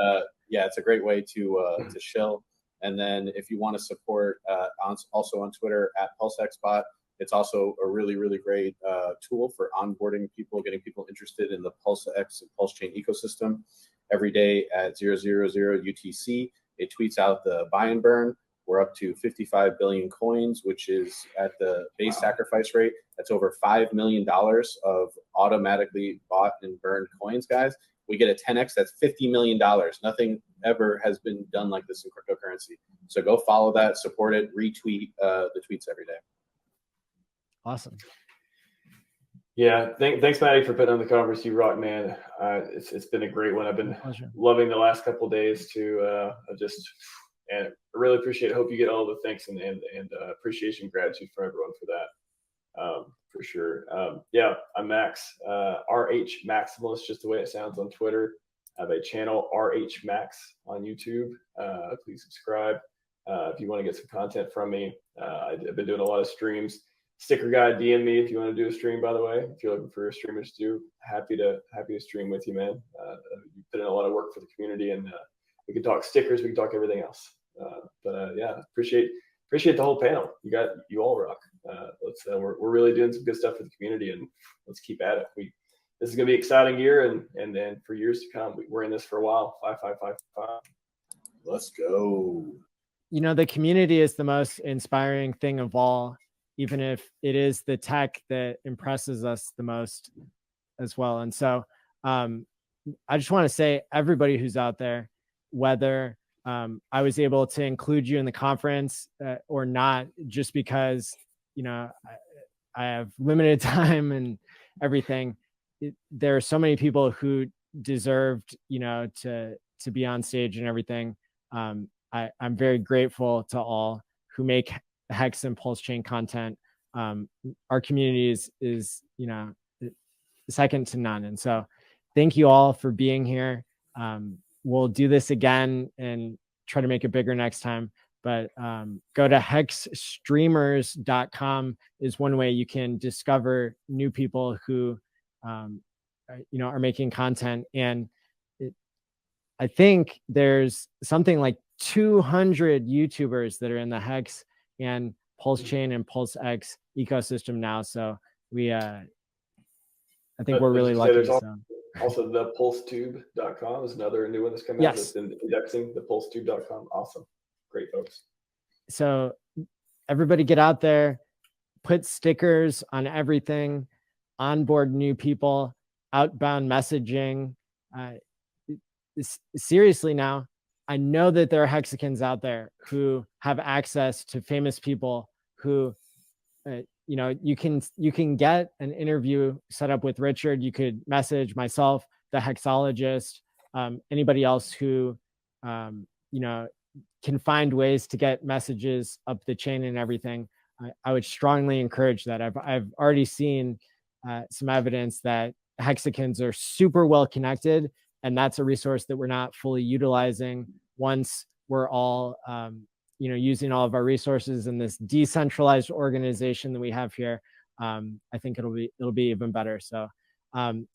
yeah, it's a great way to shill. And then if you want to support, also on Twitter at PulseXBot. It's also a really, really great tool for onboarding people, getting people interested in the PulseX and Pulse Chain ecosystem. Every day at 000 UTC, it tweets out the buy and burn. We're up to 55 billion coins, which is at the base sacrifice rate. That's over $5 million of automatically bought and burned coins, guys. We get a 10x, that's $50 million. Nothing ever has been done like this in cryptocurrency. So go follow that, support it, retweet the tweets every day. Awesome. Yeah, thanks, Maddie, for putting on the conference. You rock, man. It's been a great one. I've been loving the last couple of days to and I really appreciate it. Hope you get all the thanks and appreciation, gratitude from everyone for that. For sure. Yeah, I'm Max, RH Maximalist, just the way it sounds on Twitter. I have a channel, RH Max, on YouTube. Please subscribe if you want to get some content from me. I've been doing a lot of streams. Sticker guy, DM me if you want to do a stream, by the way. If you're looking for a streamer to do, happy to stream with you, man. You put in a lot of work for the community, and we can talk stickers, we can talk everything else. Yeah, appreciate the whole panel. You all rock. We're really doing some good stuff for the community, and let's keep at it. This is gonna be an exciting year, and then for years to come. We're in this for a while. 5555. Let's go. You know, the community is the most inspiring thing of all, even if it is the tech that impresses us the most as well. And so I just want to say, everybody who's out there, whether I was able to include you in the conference or not, just because, you know, I have limited time and everything, there are so many people who deserved, you know, to be on stage and everything. I'm very grateful to all who make Hex and Pulse Chain content. Our community is, you know, second to none. And so thank you all for being here. We'll do this again and try to make it bigger next time. But go to hexstreamers.com is one way you can discover new people who, you know, are making content. And I think there's something like 200 YouTubers that are in the Hex and Pulse Chain and PulseX ecosystem now. So I think we're really lucky. Also the PulseTube.com is another new one that's coming out. That's been indexing, the PulseTube.com. Awesome. Great folks. So everybody get out there, put stickers on everything, onboard new people, outbound messaging. Seriously now, I know that there are Hexicans out there who have access to famous people who, you know, you can get an interview set up with Richard. You could message myself, the Hexologist, anybody else who, you know, can find ways to get messages up the chain and everything. I would strongly encourage that. I've already seen some evidence that Hexicans are super well connected, and that's a resource that we're not fully utilizing. Once we're all, you know, using all of our resources in this decentralized organization that we have here, I think it'll be even better. So the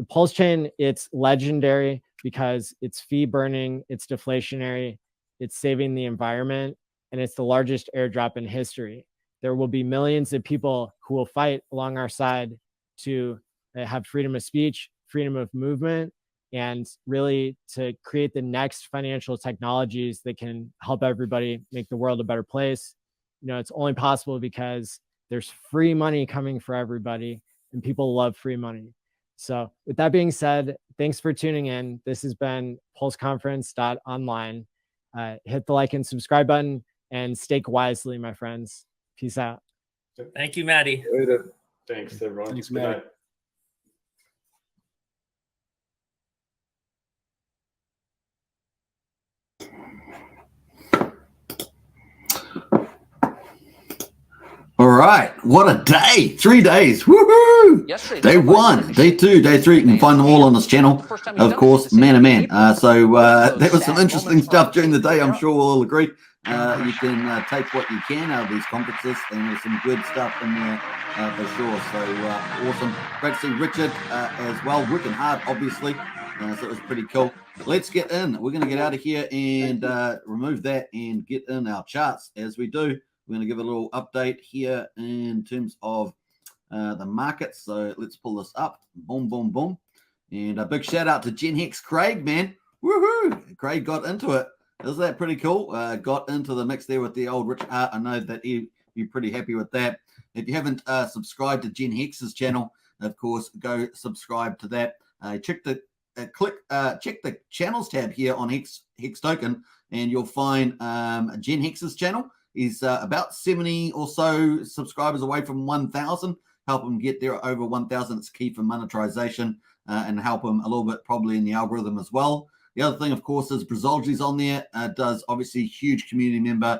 Pulse Chain, it's legendary because it's fee burning, it's deflationary, it's saving the environment, and it's the largest airdrop in history. There will be millions of people who will fight along our side to have freedom of speech, freedom of movement, and really to create the next financial technologies that can help everybody make the world a better place. You know, it's only possible because there's free money coming for everybody, and people love free money. So with that being said, thanks for tuning in. This has been PulseConference.online. Hit the like and subscribe button. and stake wisely, my friends. Peace out. Thank you, Maddie. Later. Thanks, everyone. Thanks, Good Maddie. night. All right, what a day. 3 days. Woohoo! Day 1, day 2, day 3. You can find them all on this channel. Of course, man to man. There was some interesting stuff during the day, I'm sure we'll all agree. You can take what you can out of these conferences, and there's some good stuff in there for sure. So awesome. Great to see Richard as well, working hard, obviously. So it was pretty cool. Let's get in. We're going to get out of here and remove that and get in our charts. As we do, we're going to give a little update here in terms of the market. So let's pull this up. Boom, boom, boom. And a big shout out to Gen Hex Craig, man. Woohoo! Craig got into it. Isn't that pretty cool? Got into the mix there with the old Richard Hart. I know that he'd be pretty happy with that. If you haven't subscribed to Gen Hex's channel, of course, go subscribe to that. Check the channels tab here on Hex Token, and you'll find Gen Hex's channel. He's about 70 or so subscribers away from 1,000. Help him get there over 1,000. It's key for monetization and help him a little bit probably in the algorithm as well. The other thing, of course, is Brazolji's on there. Does obviously huge community member.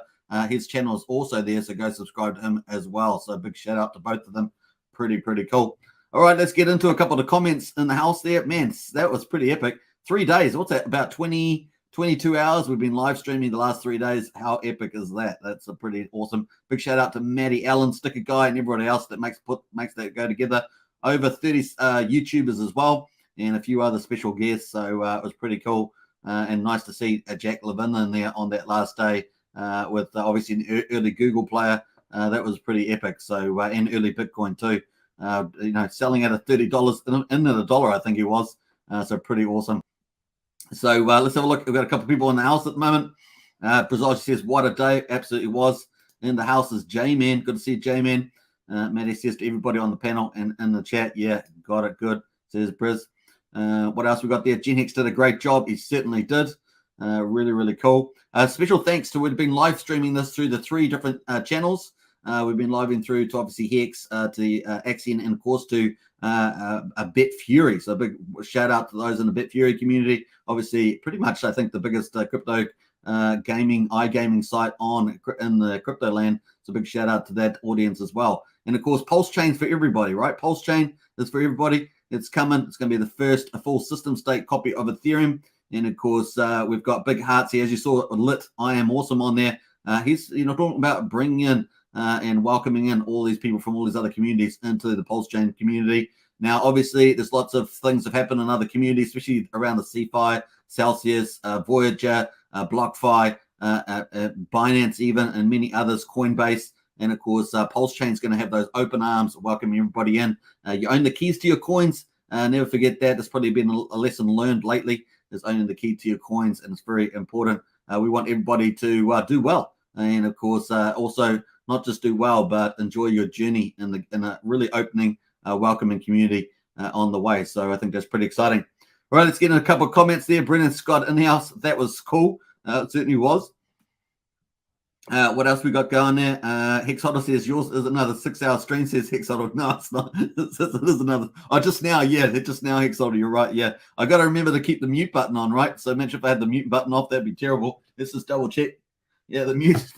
His channel is also there, so go subscribe to him as well. So big shout out to both of them. Pretty cool. All right, let's get into a couple of comments in the house there. Man, that was pretty epic. 3 days. What's that? About 22 hours. We've been live streaming the last 3 days. How epic is that? That's a pretty awesome. Big shout out to Maddie Allen, Sticker Guy, and everybody else that makes that go together. Over 30 YouTubers as well, and a few other special guests. So it was pretty cool and nice to see Jack Levin in there on that last day with obviously an early Google player. That was pretty epic. So and early Bitcoin too. Selling at $30 in at $1, I think he was. So pretty awesome. So let's have a look. We've got a couple of people in the house at the moment. Brazil says, what a day. Absolutely was. In the house is J-Man. Good to see J-Man. Maddie says to everybody on the panel and in the chat, yeah, got it. Good. Says Briz. What else we got there? Gen Hex did a great job. He certainly did. Really cool. Special thanks to, we've been live streaming this through the 3 different channels. We've been living through to obviously Hex, to Axion, and of course to a Bet Fury. So a big shout out to those in the Bet Fury community. Obviously, pretty much I think the biggest crypto iGaming site in the crypto land. So big shout out to that audience as well. And of course, Pulse Chain's for everybody, right? Pulse Chain is for everybody. It's coming. It's going to be the first full system state copy of Ethereum. And of course, we've got big hearts here, as you saw, Lit. I am awesome on there. He's talking about bringing in and welcoming in all these people from all these other communities into the Pulse Chain community. Now, obviously, there's lots of things that have happened in other communities, especially around the CeFi, Celsius, Voyager, BlockFi, Binance even, and many others, Coinbase. And of course, Pulse Chain is going to have those open arms, welcoming everybody in. You own the keys to your coins. Never forget that. There's probably been a lesson learned lately, is owning the key to your coins, and it's very important. We want everybody to do well. And of course, also not just do well, but enjoy your journey in a really opening, welcoming community on the way. So I think that's pretty exciting. All right, let's get in a couple of comments there. Brennan Scott in the house. That was cool. It certainly was. What else we got going there? Hexotter says yours is another 6-hour stream, says Hexotter. No, it's not. It is another. Oh, just now, yeah. Just now, Hexotter, you're right. Yeah. I got to remember to keep the mute button on, right? So imagine if I had the mute button off, that'd be terrible. Let's just double check. Yeah, the mute's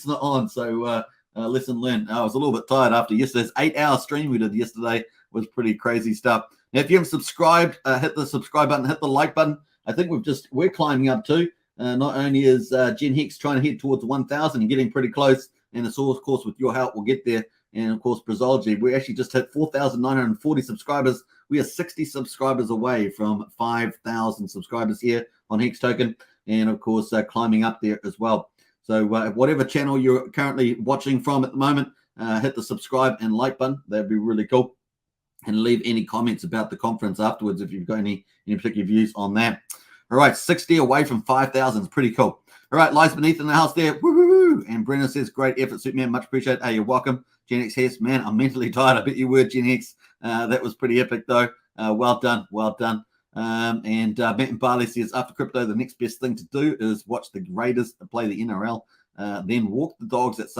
not on. So lesson learned. I was a little bit tired after yesterday's 8-hour stream we did yesterday. Was pretty crazy stuff. Now, if you haven't subscribed, hit the subscribe button, hit the like button. I think we're climbing up too. Not only is Gen Hex trying to head towards 1,000 and getting pretty close, and it's all, of course, with your help, we'll get there. And of course, Brazolji, we actually just hit 4,940 subscribers. We are 60 subscribers away from 5,000 subscribers here on Hex Token, and of course, climbing up there as well. So whatever channel you're currently watching from at the moment, hit the subscribe and like button. That'd be really cool. And leave any comments about the conference afterwards if you've got any particular views on that. All right, 60 away from 5,000 is pretty cool. All right, Lies Beneath in the house there. Woo-hoo-hoo. And Brennan says, great effort, Superman. Much appreciated. Hey, you're welcome. Gen X Hess, man, I'm mentally tired. I bet you were, Gen X. That was pretty epic, though. Well done. And Benton Barley says, after crypto, the next best thing to do is watch the Raiders play the NRL. then walk the dogs at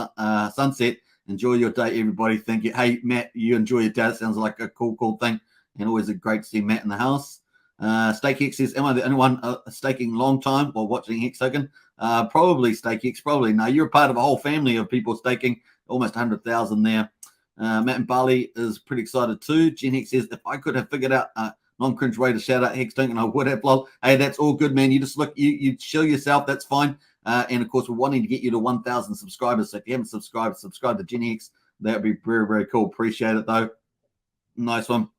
sunset. Enjoy your day, everybody. Thank you. Hey, Matt, you enjoy your day. It sounds like a cool thing, and always great to see Matt in the house. StakeX says, am I the only one staking long time or watching Hex token? Probably, StakeX, probably. No, you're a part of a whole family of people staking, almost 100,000 there. Matt and Bali is pretty excited too. Jen Hex says, if I could have figured out a non-cringe way to shout out Hex token, I would have. Lol. Hey, that's all good, man. You just look, you show yourself, that's fine. And of course, we're wanting to get you to 1,000 subscribers. So if you haven't subscribed to Gen X. That would be very, very cool. Appreciate it, though. Nice one.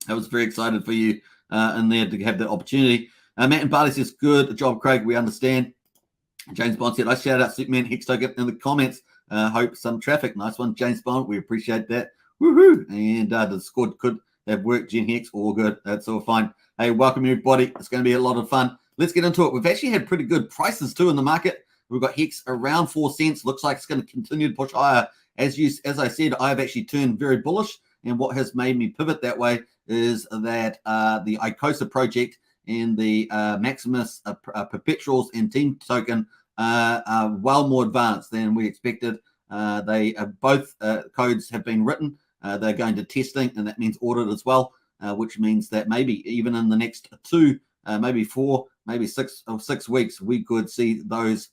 I was very excited for you in there to have that opportunity. Matt and Barley says, good job, Craig. We understand. James Bond said, I shout out Superman Hex token in the comments. Hope some traffic. Nice one, James Bond. We appreciate that. Woohoo. And the Discord could have worked. Gen Hex, all good. That's all fine. Hey, welcome, everybody. It's going to be a lot of fun. Let's get into it. We've actually had pretty good prices, too, in the market. We've got Hex around 4 cents. Looks like it's going to continue to push higher. As I said, I've actually turned very bullish. And what has made me pivot that way is that the ICOSA project and the Maximus Perpetuals and Team token are well more advanced than we expected. They both codes have been written. They're going to testing, and that means audit as well, which means that maybe even in the next 2, maybe 4, maybe 6 weeks, we could see those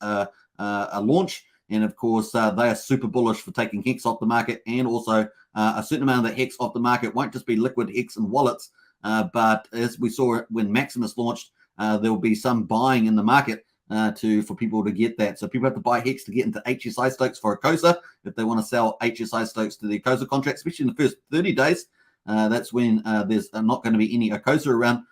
launch. And of course, they are super bullish for taking Hex off the market, and also a certain amount of the Hex off the market won't just be liquid Hex and wallets, but as we saw when Maximus launched, there will be some buying in the market for people to get that. So people have to buy Hex to get into HSI stokes for ICOSA if they want to sell HSI stokes to the ICOSA contract, especially in the first 30 days. That's when there's not going to be any ICOSA around.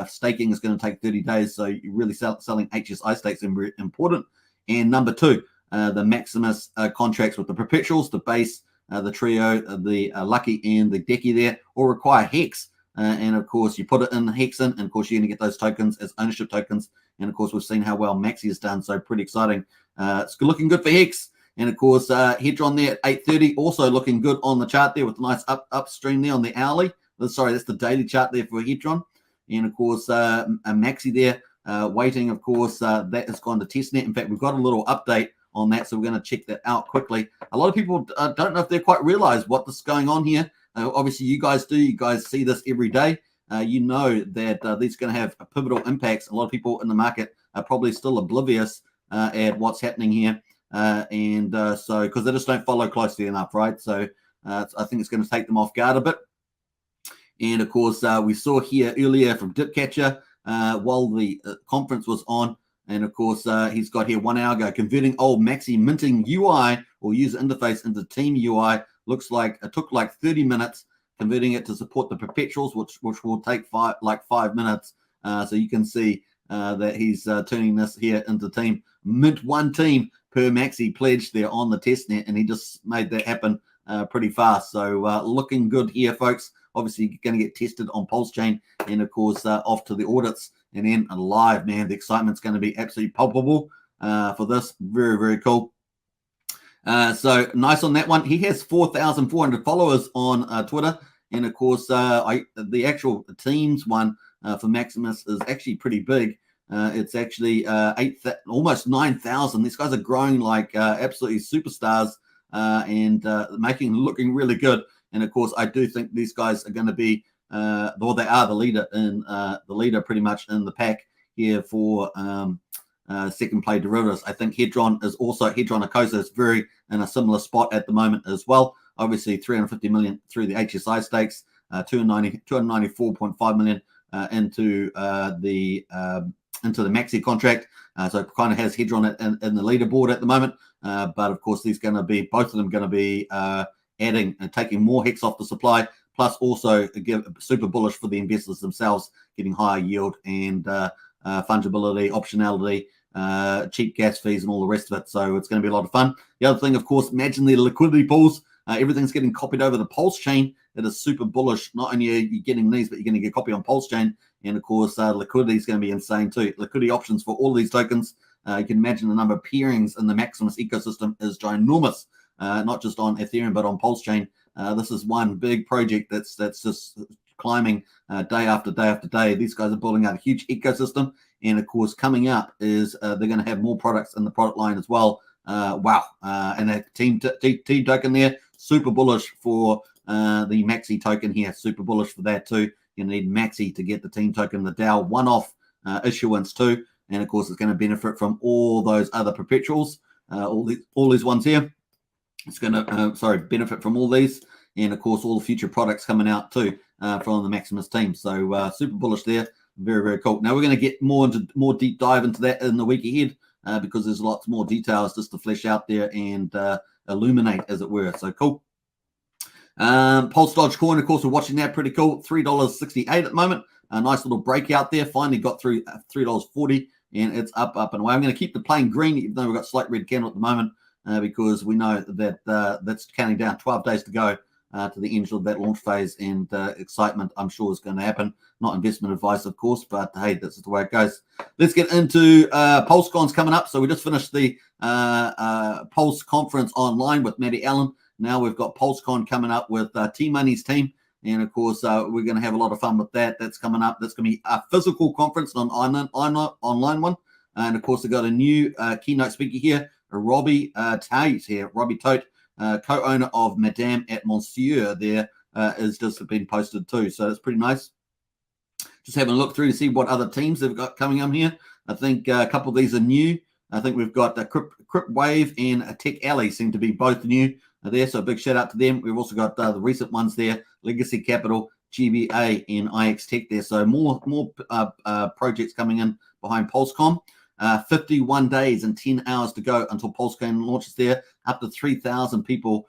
Staking is going to take 30 days, so you really selling HSI stakes is important. And number 2, the Maximus contracts with the perpetuals, the base, the trio, the lucky, and the decky there all require Hex. And of course, you put it in Hex in, and of course, you're going to get those tokens as ownership tokens. And of course, we've seen how well Maxi has done, so pretty exciting. It's looking good for Hex. And of course, Hedron there at 8:30, also looking good on the chart there with a nice upstream there on the hourly. Sorry, that's the daily chart there for Hedron. And of course, Maxi there waiting. Of course, that has gone to testnet. In fact, we've got a little update on that, so we're going to check that out quickly. A lot of people don't know if they quite realize what is going on here. Obviously, you guys do. You guys see this every day. You know that these are going to have pivotal impacts. A lot of people in the market are probably still oblivious at what's happening here. So because they just don't follow closely enough, right? So I think it's going to take them off guard a bit. And of course, we saw here earlier from Dipcatcher while the conference was on. And of course, he's got here 1 hour ago, converting old Maxi minting UI or user interface into Team UI. Looks like it took like 30 minutes, converting it to support the perpetuals, which will take 5 minutes. So you can see that he's turning this here into Team. Mint 1 team per Maxi pledge there on the testnet, and he just made that happen pretty fast. So looking good here, folks. Obviously, going to get tested on Pulse Chain, and of course, off to the audits, and then live, man. The excitement's going to be absolutely palpable for this. Very, very cool. So nice on that one. He has 4,400 followers on Twitter, and of course, the actual teams one for Maximus is actually pretty big. It's actually almost 9,000. These guys are growing like absolutely superstars and looking really good. And of course, I do think these guys are going to be, they are the leader pretty much in the pack here for second play derivatives. I think Hedron ICOSA is very in a similar spot at the moment as well. Obviously, 350 million through the HSI stakes, 294.5 million into the Maxi contract. So it kind of has Hedron in the leaderboard at the moment. But of course, both of them going to be adding and taking more Hex off the supply, plus also super bullish for the investors themselves, getting higher yield and fungibility, optionality, cheap gas fees, and all the rest of it. So it's going to be a lot of fun. The other thing, of course, imagine the liquidity pools. Everything's getting copied over the Pulse chain. That is super bullish. Not only are you getting these, but you're going to get copy on Pulse chain. And of course, liquidity is going to be insane too. Liquidity options for all these tokens. You can imagine the number of peerings in the Maximus ecosystem is ginormous. Not just on Ethereum, but on Pulse chain. This is one big project that's just climbing day after day after day. These guys are building out a huge ecosystem. And of course, coming up is they're going to have more products in the product line as well Wow. And that team token there, super bullish for the Maxi token here. Super bullish for that too. You need Maxi to get the team token, the DAO one-off issuance too. And of course, it's going to benefit from all those other perpetuals, all these ones here. It's going to, benefit from all these. And of course, all the future products coming out too from the Maximus team. So super bullish there. Very, very cool. Now we're going to get more deep dive into that in the week ahead because there's lots more details just to flesh out there and illuminate, as it were. So cool. Pulse Dodge coin, of course, we're watching that. Pretty cool. $3.68 at the moment. A nice little breakout there. Finally got through $3.40, and it's up and away. I'm going to keep the plane green, even though we've got slight red candle at the moment, because we know that that's counting down 12 days to go to the end of that launch phase, and excitement, I'm sure, is going to happen. Not investment advice, of course, but hey, that's just the way it goes. Let's get into PulseCon's coming up. So we just finished the Pulse conference online with Maddie Allen. Now we've got PulseCon coming up with T-Money's team. And of course, we're going to have a lot of fun with that. That's coming up. That's going to be a physical conference, not an online one. And of course, I've got a new keynote speaker here, Robbie Tate here. Robbie Tate, co-owner of Madame et Monsieur there, is just been posted too. So that's pretty nice. Just having a look through to see what other teams they've got coming up here. I think a couple of these are new. I think we've got Crypt Wave and Tech Alley seem to be both new there. So a big shout out to them. We've also got the recent ones there, Legacy Capital, GBA, and IX Tech there. So more projects coming in behind PulseCon. 51 days and 10 hours to go until PulseCon launches there. Up to 3,000 people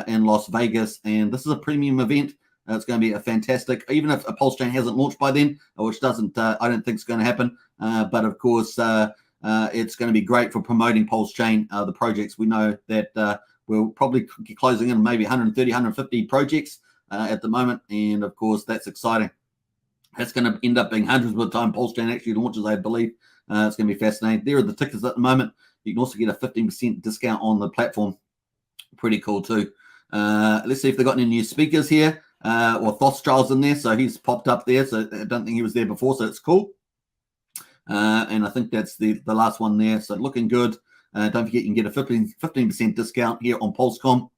in Las Vegas. And this is a premium event. It's going to be a fantastic, even if a Pulse Chain hasn't launched by then, which doesn't, I don't think it's going to happen. But of course, it's going to be great for promoting Pulse Chain, the projects. We know that we'll probably be closing in maybe 130, 150 projects at the moment. And of course, that's exciting. That's going to end up being hundreds by the time Pulse Chain actually launches, I believe. It's going to be fascinating. There are the tickets at the moment. You can also get a 15% discount on the platform. Pretty cool too. Let's see if they've got any new speakers here. Thothstral's in there, so he's popped up there. So I don't think he was there before, so it's cool. And I think that's the last one there. So looking good. Don't forget you can get a 15% discount here on PulseCon.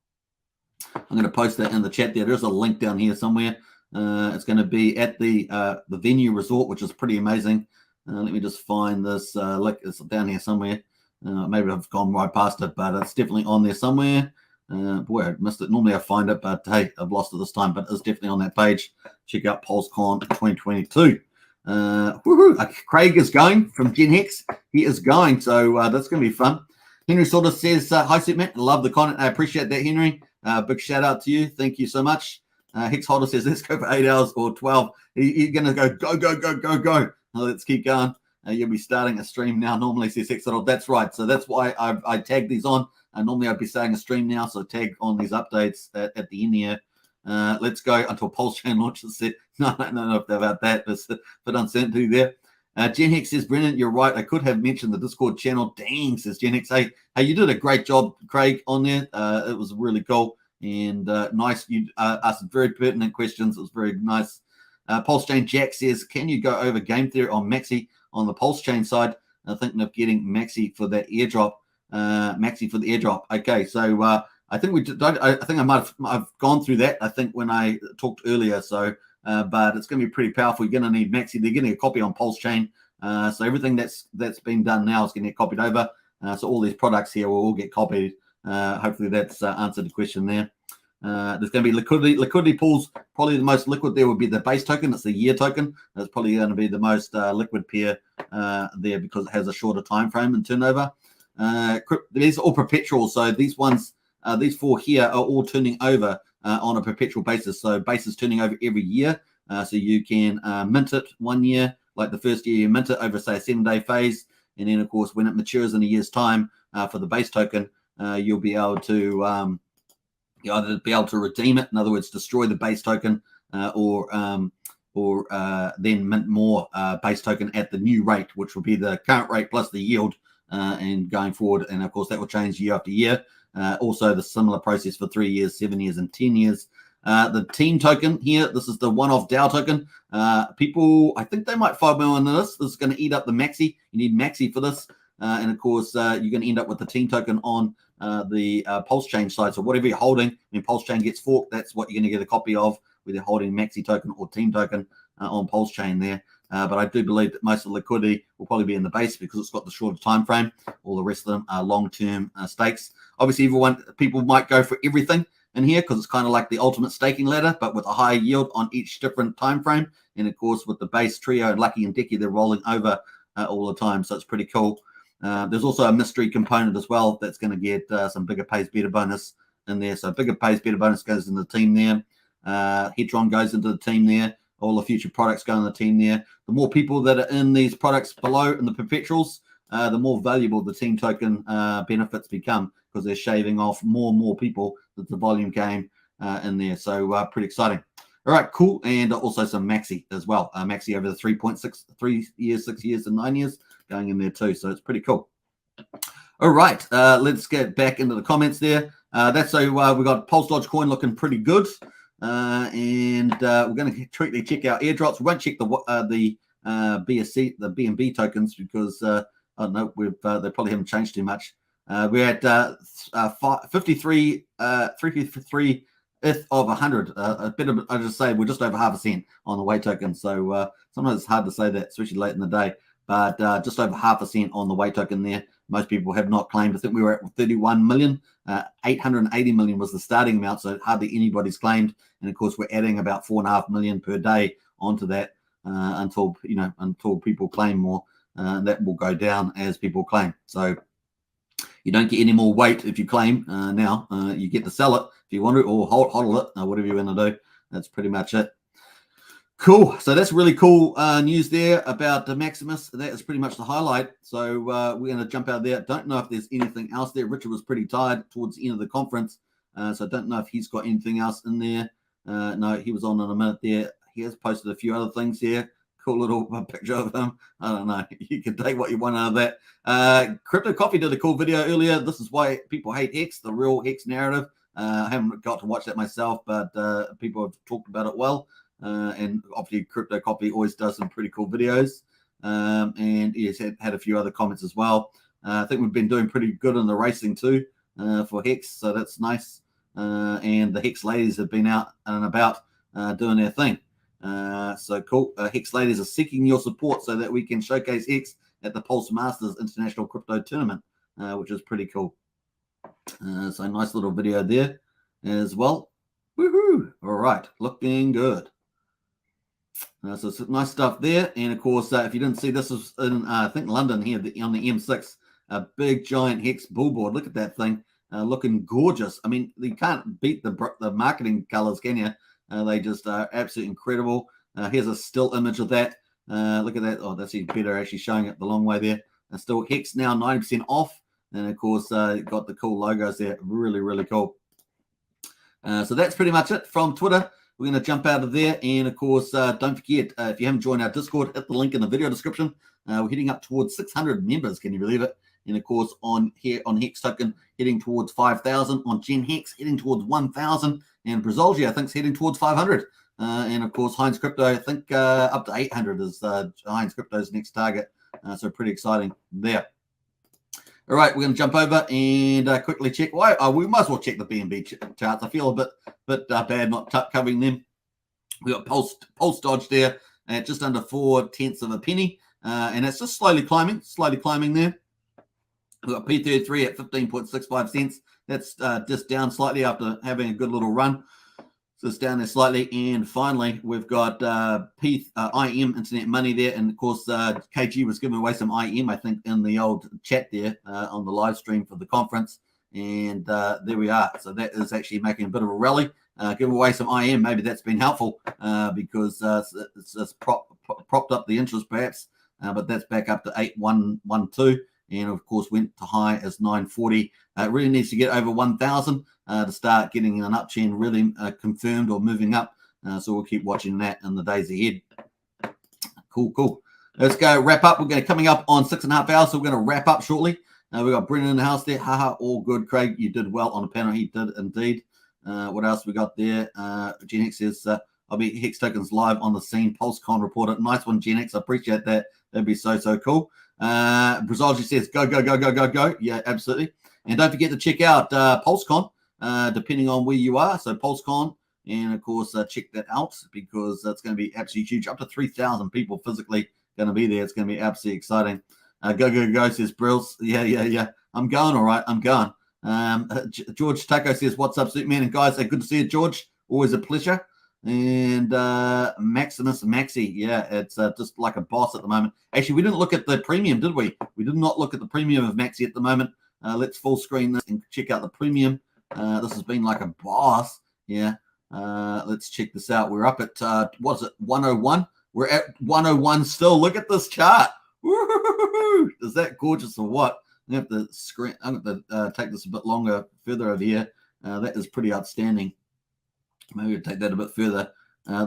I'm going to post that in the chat there. There's a link down here somewhere. It's going to be at the venue resort, which is pretty amazing. Let me just find this link. It's down here somewhere. Maybe I've gone right past it, but it's definitely on there somewhere. Boy, I missed it. Normally I find it, but hey, I've lost it this time. But it's definitely on that page. Check out PulseCon 2022. Craig is going from Gen Hex. He is going, so that's going to be fun. Henry sort of says, hi, Superman. Love the content. I appreciate that, Henry. Big shout out to you. Thank you so much. Hex Holder says, let's go for 8 hours or 12. You're going to go. Now, let's keep going. You'll be starting a stream now. Normally, says Hex Holder. That's right. So that's why I tagged these on. Normally, I'd be starting a stream now, so tag on these updates at the end here. Let's go until Pulse Chain launches. No, I don't know about that. There's a bit uncertainty there. Gen Hex says, Brennan, you're right. I could have mentioned the Discord channel. Dang, says Gen Hex. Hey, you did a great job, Craig, on there. It was really cool and nice. You asked very pertinent questions. It was very nice. Pulse Chain Jack says, can you go over game theory on Maxi on the Pulse Chain side? I'm thinking of getting Maxi for that airdrop. Maxi for the airdrop. Okay, so I think I think I might have gone through that. I think when I talked earlier. So, but it's going to be pretty powerful. You're going to need Maxi. They're getting a copy on Pulse Chain. So everything that's been done now is going to get copied over. So all these products here will all get copied. Hopefully that's answered the question there. There's going to be liquidity pools. Probably the most liquid there would be the base token. It's the year token. That's probably going to be the most liquid pair there because it has a shorter time frame and turnover. These are all perpetual. So these ones, these four here are all turning over on a perpetual basis. So base is turning over every year. So you can mint it 1 year, like the first year you mint it over, say, a 7-day phase. And then, of course, when it matures in a year's time for the base token, you'll be able to you either be able to redeem it, in other words, destroy the base token, or then mint more base token at the new rate, which will be the current rate plus the yield, and going forward. And of course, that will change year after year. Also, the similar process for 3 years, 7 years, and 10 years. The team token here, this is the one-off DAO token. People, I think they might 5 million in this. This is going to eat up the Maxi. You need Maxi for this. And of course, you're going to end up with the team token on the Pulse Chain side. So whatever you're holding, when Pulse Chain gets forked, that's what you're going to get a copy of, whether you're holding Maxi token or team token on Pulse Chain there. But I do believe that most of the liquidity will probably be in the base because it's got the shorter time frame. All the rest of them are long-term stakes. Obviously, people might go for everything in here because it's kind of like the ultimate staking ladder, but with a higher yield on each different time frame. And of course, with the base trio and Lucky and Decky, they're rolling over all the time, so it's pretty cool. There's also a mystery component as well that's going to get some bigger pays better bonus in there. So bigger pays better bonus goes into the team there. Hedron goes into the team there. All the future products go in the team there. The more people that are in these products below in the perpetuals, the more valuable the team token benefits become because they're shaving off more and more people with the volume game in there. So pretty exciting. All right, cool. And also some Maxi as well. Maxi over the 3 years, 6 years, and 9 years going in there too. So it's pretty cool. All right, let's get back into the comments there. That's so we got Pulse Dodge coin looking pretty good. And we're going to quickly check our airdrops. We won't check the BSC, the BNB tokens because I don't know, they probably haven't changed too much. We're at 353th of 100. I just say we're just over half a cent on the weight token. So sometimes it's hard to say that, especially late in the day. But just over half a cent on the weight token there. Most people have not claimed. I think we were at 31 million. 880 million was the starting amount, so hardly anybody's claimed. And of course, we're adding about 4.5 million per day onto that until people claim more. That will go down as people claim. So you don't get any more weight if you claim now. You get to sell it if you want to, or hodl it, whatever you want to do. That's pretty much it. Cool. So that's really cool news there about the Maximus. That is pretty much the highlight. So we're going to jump out there. Don't know if there's anything else there. Richard was pretty tired towards the end of the conference. So I don't know if he's got anything else in there. No, he was on in a minute there. He has posted a few other things here. Cool little picture of him. I don't know. You can take what you want out of that. Crypto Coffee did a cool video earlier. This is why people hate Hex, the real Hex narrative. I haven't got to watch that myself, but people have talked about it well. And obviously Crypto Coffee always does some pretty cool videos. And he's had a few other comments as well. I think we've been doing pretty good in the racing too for Hex, so that's nice. And the Hex ladies have been out and about doing their thing. So cool. Hex ladies are seeking your support so that we can showcase Hex at the Pulse Masters International Crypto Tournament, which is pretty cool. So nice little video there as well. Woohoo! All right, looking good. So some nice stuff there. And of course, if you didn't see, this was in, I think, London here on the M6, a big giant Hex billboard. Look at that thing, looking gorgeous. I mean, you can't beat the marketing colors, can you? They just are absolutely incredible. Here's a still image of that. Look at that. Oh, that's even better, actually showing it the long way there. Still Hex now 90% off. And of course, got the cool logos there. Really, really cool. So that's pretty much it from Twitter. We're going to jump out of there. And of course, don't forget, if you haven't joined our Discord, hit the link in the video description. We're heading up towards 600 members. Can you believe it? And of course, on Hex Token, heading towards 5,000. On Gen Hex, heading towards 1,000. And Brazology, I think, is heading towards 500. And of course, Heinz Crypto, I think up to 800 is Heinz Crypto's next target. So pretty exciting there. All right, we're going to jump over and quickly check. We might as well check the BNB charts. I feel a bit bad not covering them. We got Pulse Dodge there at just under 0.4 of a penny, and it's just slowly climbing there. We got P33 at 15.65 cents. That's just down slightly after having a good little run. So it's down there slightly. And finally, we've got IM Internet Money there. And of course, KG was giving away some IM, I think, in the old chat there on the live stream for the conference. And there we are. So that is actually making a bit of a rally. Give away some IM. Maybe that's been helpful because it's just propped up the interest perhaps. But that's back up to 8,112. And of course, went to high as 940. It really needs to get over 1,000 to start getting an uptrend really confirmed or moving up. So we'll keep watching that in the days ahead. Cool. Let's go wrap up. We're going to coming up on 6.5 hours. So we're going to wrap up shortly. We got Brendan in the house there. Haha, all good. Craig, you did well on the panel. He did indeed. What else we got there? Gen X says, I'll be Hex Tokens live on the scene. PulseCon reporter. Nice one, Gen X. I appreciate that. That'd be so cool. Brazology says, go, go, go, go, go, go. Yeah, absolutely. And don't forget to check out PulseCon, depending on where you are. So PulseCon, and of course, check that out because that's going to be absolutely huge. Up to 3,000 people physically going to be there. It's going to be absolutely exciting. Go, go, go, says Brills. Yeah. I'm going, all right. I'm going. George Taco says, what's up, Superman? And guys, good to see you, George. Always a pleasure. And Maximus Maxi, yeah, it's just like a boss at the moment. Actually, we didn't look at the premium, did we? We did not look at the premium of Maxi at the moment. Let's full screen this and check out the premium. This has been like a boss. Yeah. Let's check this out. We're up at what's it, 101? We're at 101 still. Look at this chart. Woo-hoo-hoo-hoo. Is that gorgeous or what? I'm gonna have to take this a bit longer further over here. That is pretty outstanding. Maybe we'll take that a bit further.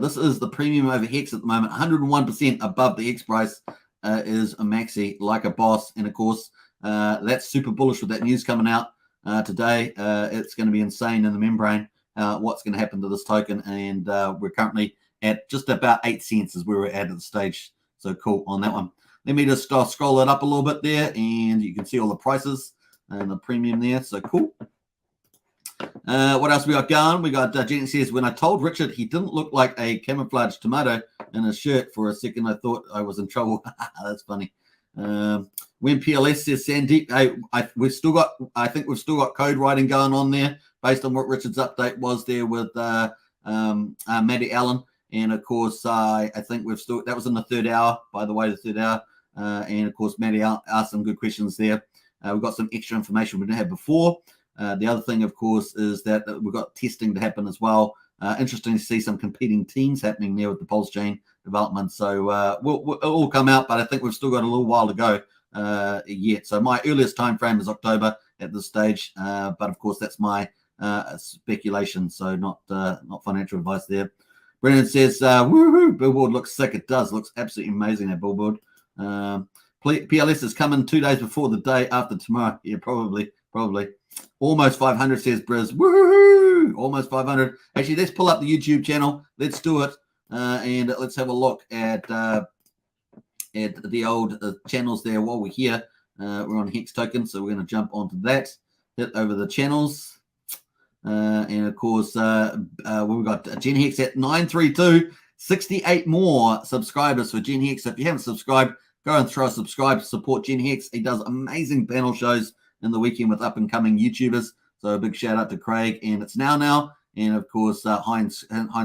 This is the premium over Hex at the moment. 101% above the Hex price is a Maxi, like a boss. And of course, that's super bullish with that news coming out today. It's going to be insane in the membrane what's going to happen to this token. And we're currently at just about 8 cents is where we're at the stage. So cool on that one. Let me just scroll it up a little bit there, and you can see all the prices and the premium there. So cool. What else we got going? We got Jenny says, when I told Richard he didn't look like a camouflage tomato in his shirt for a second, I thought I was in trouble. That's funny. When PLS says, Sandeep, hey, I think we've still got code writing going on there based on what Richard's update was there with Maddie Allen. And of course, I think that was in the third hour, by the way, the third hour. And of course, Maddie asked some good questions there. We've got some extra information we didn't have before. The other thing, of course, is that we've got testing to happen as well. Interesting to see some competing teams happening there with the Pulse Chain development. So it'll all come out, but I think we've still got a little while to go yet. So my earliest time frame is October at this stage, but of course that's my speculation, so not financial advice there. Brennan says, woohoo, Billboard looks sick. It does. Looks absolutely amazing, that Billboard. PLS is coming 2 days before the day after tomorrow. Yeah, probably. Almost 500, says Briz. Woohoo! Almost 500. Actually, let's pull up the YouTube channel. Let's do it. And let's have a look at the old channels there while we're here. We're on Hex Token, so we're going to jump onto that. Hit over the channels. And of course, we've got Gen Hex at 932. 68 more subscribers for Gen Hex. So if you haven't subscribed, go and throw a subscribe to support Gen Hex. He does amazing panel shows in the weekend with up-and-coming YouTubers. So a big shout-out to Craig. And it's now. And, of course, Heinz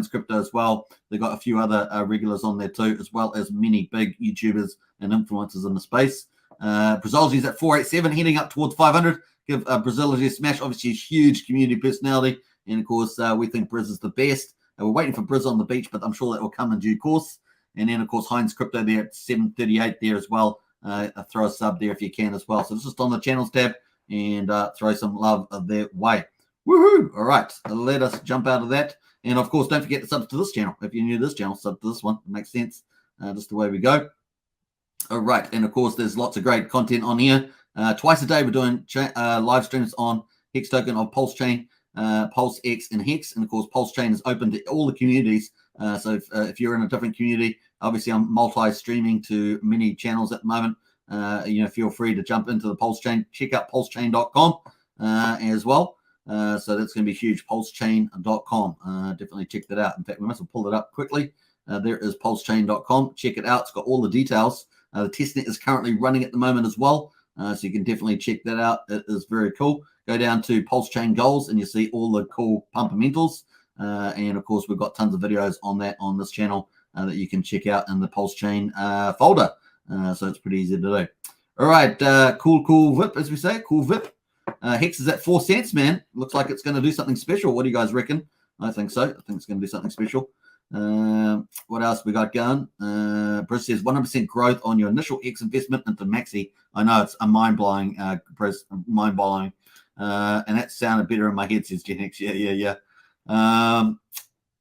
Crypto as well. They've got a few other regulars on there too, as well as many big YouTubers and influencers in the space. Brazology's at 487, heading up towards 500. Give Brazology a smash. Obviously, a huge community personality. And, of course, we think Briz is the best. We're waiting for Briz on the beach, but I'm sure that will come in due course. And then, of course, Heinz Crypto there at 738 there as well. Throw a sub there if you can as well. So it's just on the channels tab and throw some love their way. Woohoo! All right, let us jump out of that. And, of course, don't forget to sub to this channel. If you're new to this channel, sub to this one. It makes sense. Just the way we go. All right, and, of course, there's lots of great content on here. Twice a day we're doing live streams on Hex Token of Pulse Chain, Pulse X, and Hex. And, of course, Pulse Chain is open to all the communities. So if you're in a different community, obviously I'm multi-streaming to many channels at the moment. Feel free to jump into the Pulse Chain. Check out pulsechain.com as well. So that's going to be huge, pulsechain.com. Definitely check that out. In fact, we must have pulled it up quickly. There is pulsechain.com. Check it out. It's got all the details. The testnet is currently running at the moment as well. So you can definitely check that out. It is very cool. Go down to Pulse Chain Goals and you see all the cool pumpamentals. And of course, we've got tons of videos on that on this channel that you can check out in the Pulse Chain folder. So it's pretty easy to do. All right, cool VIP, as we say, cool VIP. Hex is at 4 cents, man. Looks like it's going to do something special. What do you guys reckon? I think so. I think it's going to do something special. What else we got going? Bruce says 100% growth on your initial X investment into Maxi. I know it's a mind-blowing, Bruce, mind-blowing. And that sounded better in my head, says Gen X. Yeah.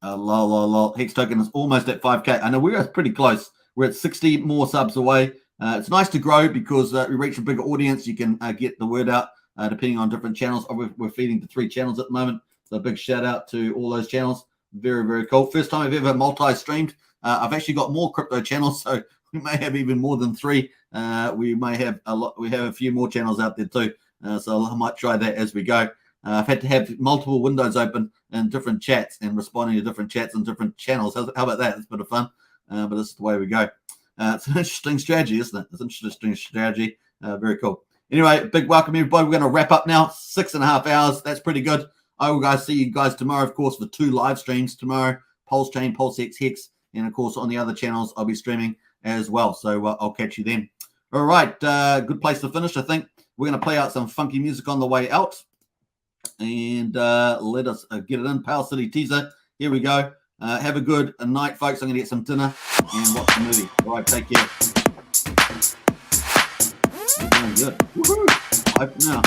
Lol. Hex token is almost at 5K. I know we're pretty close. We're at 60 more subs away. It's nice to grow because we reach a bigger audience. You can get the word out depending on different channels. We're feeding to 3 channels at the moment. So a big shout out to all those channels. Very, very cool. First time I've ever multi-streamed. I've actually got more crypto channels, so we may have even more than 3 we may have we have a few more channels out there too. So I might try that as we go. I've had to have multiple windows open in different chats and responding to different chats on different channels. How about that? It's a bit of fun, but this is the way we go. It's an interesting strategy, isn't it? It's an interesting strategy. Very cool. Anyway, big welcome, everybody. We're going to wrap up now. 6.5 hours. That's pretty good. I will guys see you guys tomorrow, of course, for 2 live streams tomorrow. Pulse Chain, PulseX, Hex, and of course on the other channels I'll be streaming as well. So I'll catch you then. All right, good place to finish, I think. We're going to play out some funky music on the way out. And let us get it in. Power City teaser. Here we go. Have a good night, folks. I'm going to get some dinner and watch the movie. All right, take care. You're doing good. Woohoo! Bye for now.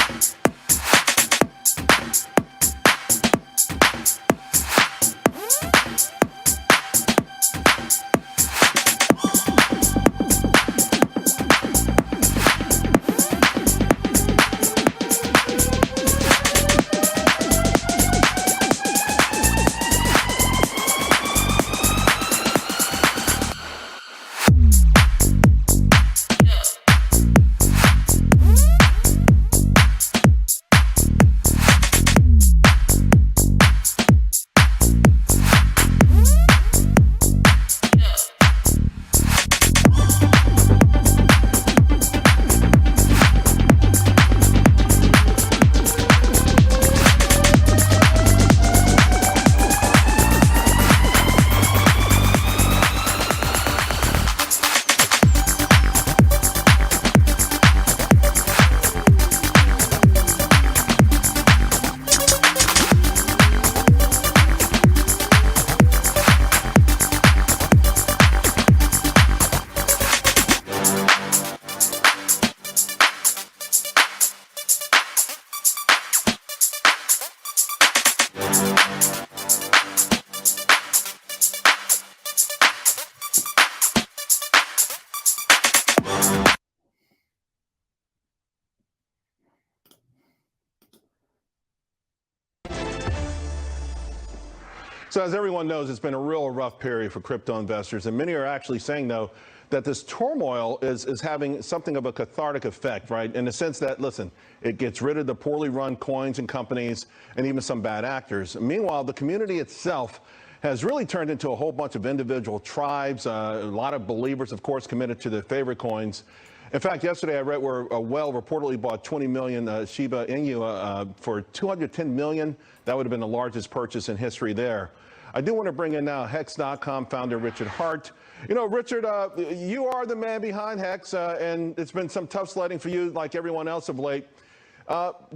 So as everyone knows, it's been a real rough period for crypto investors, and many are actually saying, though, that this turmoil is having something of a cathartic effect, right? In the sense that, listen, it gets rid of the poorly run coins and companies and even some bad actors. Meanwhile, the community itself has really turned into a whole bunch of individual tribes, a lot of believers, of course, committed to their favorite coins. In fact, yesterday I read where a well reportedly bought 20 million Shiba Inu for 210 million. That would have been the largest purchase in history there. I do want to bring in now Hex.com founder Richard Hart. You know, Richard, you are the man behind Hex, and it's been some tough sledding for you, like everyone else of late.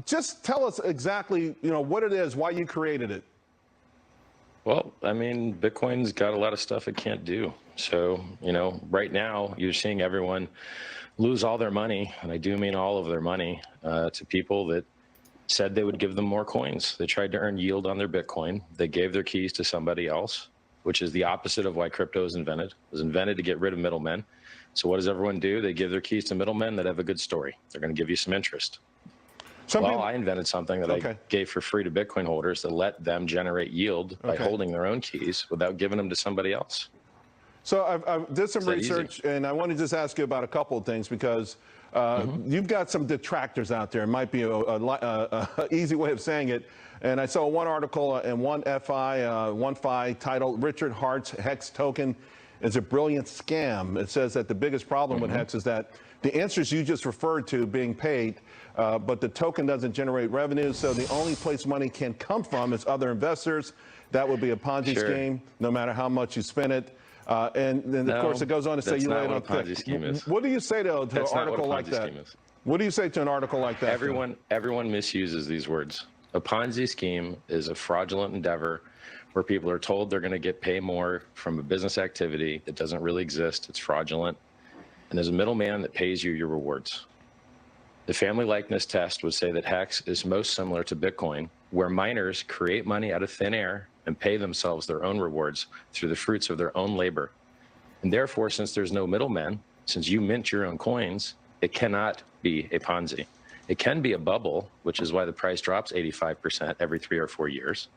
Just tell us exactly, you know, what it is, why you created it. Well, I mean, Bitcoin's got a lot of stuff it can't do. So, you know, right now you're seeing everyone lose all their money, and I do mean all of their money, to people that said they would give them more coins. They tried to earn yield on their Bitcoin. They gave their keys to somebody else, which is the opposite of why crypto was invented. It was invented to get rid of middlemen. So what does everyone do? They give their keys to middlemen that have a good story. They're going to give you some interest. I invented something that I gave for free to Bitcoin holders that let them generate yield by holding their own keys without giving them to somebody else. So I did some research, and I want to just ask you about a couple of things, because you've got some detractors out there. It might be a easy way of saying it. And I saw one article and one FI titled "Richard Hart's Hex Token is a Brilliant Scam." It says that the biggest problem with Hex is that the answers you just referred to being paid, but the token doesn't generate revenue. So the only place money can come from is other investors. That would be a Ponzi scheme, no matter how much you spend it. And then, of course, it goes on to say you lay it on thick. What do you say to an article like that? What do you say to an article like that? Everyone misuses these words. A Ponzi scheme is a fraudulent endeavor where people are told they're going to get paid more from a business activity that doesn't really exist. It's fraudulent. And there's a middleman that pays you your rewards. The family likeness test would say that Hex is most similar to Bitcoin, where miners create money out of thin air and pay themselves their own rewards through the fruits of their own labor. And therefore, since there's no middlemen, since you mint your own coins, it cannot be a Ponzi. It can be a bubble, which is why the price drops 85% every 3 or 4 years.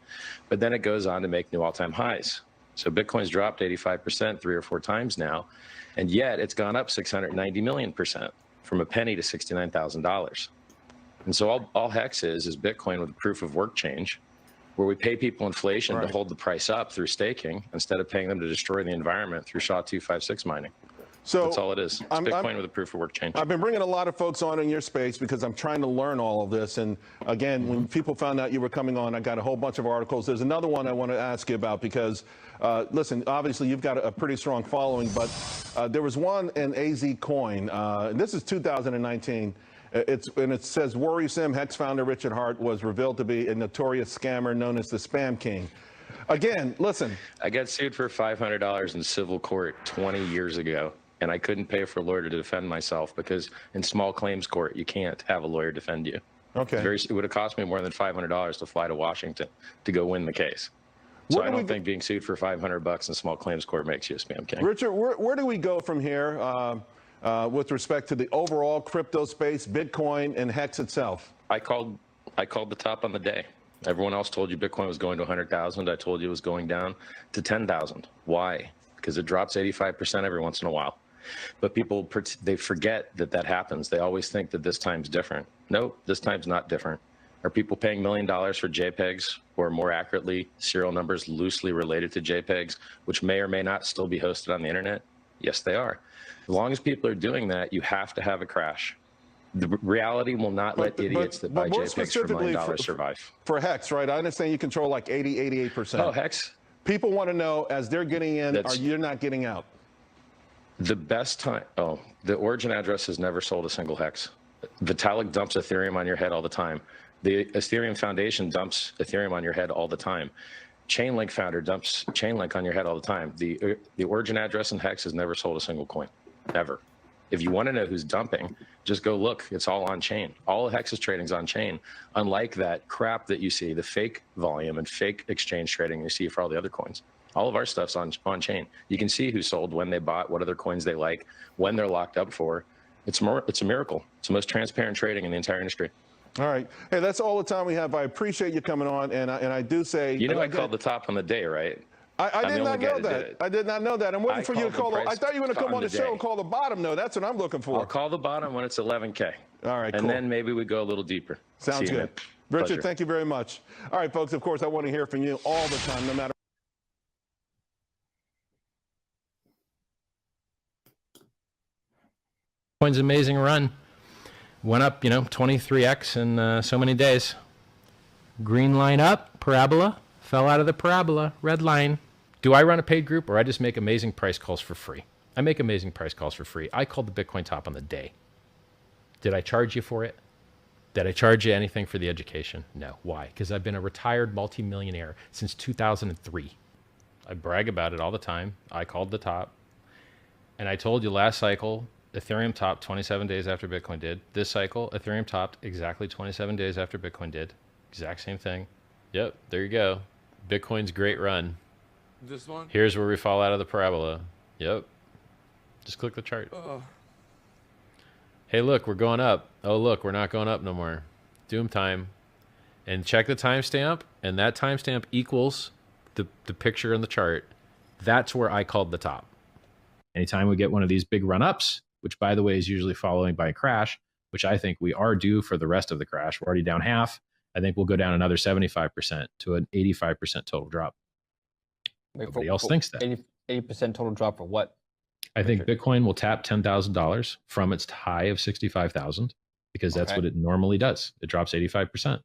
But then it goes on to make new all-time highs. So Bitcoin's dropped 85% 3 or 4 times now. And yet it's gone up 690 million% from a penny to $69,000. And so all Hex is Bitcoin with a proof of work change, where we pay people inflation to hold the price up through staking instead of paying them to destroy the environment through SHA-256 mining. So that's all it is. It's Bitcoin with a proof of work change. I've been bringing a lot of folks on in your space because I'm trying to learn all of this. And again, when people found out you were coming on, I got a whole bunch of articles. There's another one I want to ask you about because, listen, obviously you've got a pretty strong following, but there was one in AZ Coin. This is 2019. It says worrisome Hex founder Richard Hart was revealed to be a notorious scammer known as the Spam King. Again, listen. I got sued for $500 in civil court 20 years ago. And I couldn't pay for a lawyer to defend myself because in small claims court, you can't have a lawyer defend you. Okay. It would have cost me more than $500 to fly to Washington to go win the case. So I don't think being sued for $500 in small claims court makes you a spam king. Richard, where do we go from here with respect to the overall crypto space, Bitcoin, and Hex itself? I called the top on the day. Everyone else told you Bitcoin was going to 100,000. I told you it was going down to 10,000. Why? Because it drops 85% every once in a while. But people, they forget that happens. They always think that this time's different. No, this time's not different. Are people paying $1 million for JPEGs, or more accurately, serial numbers loosely related to JPEGs, which may or may not still be hosted on the internet? Yes, they are. As long as people are doing that, you have to have a crash. The reality will not let idiots that buy JPEGs for $1 million survive. For Hex, right? I understand you control like 88%. Oh, Hex. People want to know, as they're getting in, are you not getting out? The best time, the origin address has never sold a single Hex. Vitalik dumps Ethereum on your head all the time. The Ethereum Foundation dumps Ethereum on your head all the time. Chainlink founder dumps Chainlink on your head all the time. The origin address in Hex has never sold a single coin, ever. If you want to know who's dumping, just go look. It's all on chain. All of Hex's trading is on chain, unlike that crap that you see, the fake volume and fake exchange trading you see for all the other coins. All of our stuff's on chain. You can see who sold, when they bought, what other coins they like, when they're locked up for. It's a miracle. It's the most transparent trading in the entire industry. All right. Hey, that's all the time we have. I appreciate you coming on, and I do say... You know I called the top on the day, right? I did not know that. I did not know that. I'm waiting for you to call I thought you were going to come on the show and call the bottom. No, that's what I'm looking for. I'll call the bottom when it's 11K. All right, and then maybe we go a little deeper. Sounds good. Richard, thank you very much. All right, folks, of course, I want to hear from you all the time, no matter... Bitcoin's amazing run. Went up, 23x in so many days. Green line up, parabola. Fell out of the parabola, red line. Do I run a paid group, or I just make amazing price calls for free? I make amazing price calls for free. I called the Bitcoin top on the day. Did I charge you for it? Did I charge you anything for the education? No. Why? Because I've been a retired multimillionaire since 2003. I brag about it all the time. I called the top. And I told you last cycle, Ethereum topped 27 days after Bitcoin did. This cycle, Ethereum topped exactly 27 days after Bitcoin did. Exact same thing. Yep, there you go. Bitcoin's great run. This one? Here's where we fall out of the parabola. Yep. Just click the chart. Hey, look, we're going up. Oh, look, we're not going up no more. Doom time. And check the timestamp, and that timestamp equals the picture in the chart. That's where I called the top. Anytime we get one of these big run-ups, which, by the way, is usually following by a crash, which I think we are due for the rest of the crash. We're already down half. I think we'll go down another 75% to an 85% total drop. Nobody else thinks that. 80% total drop for what? I think Bitcoin will tap $10,000 from its high of 65,000 because that's what it normally does. It drops 85%.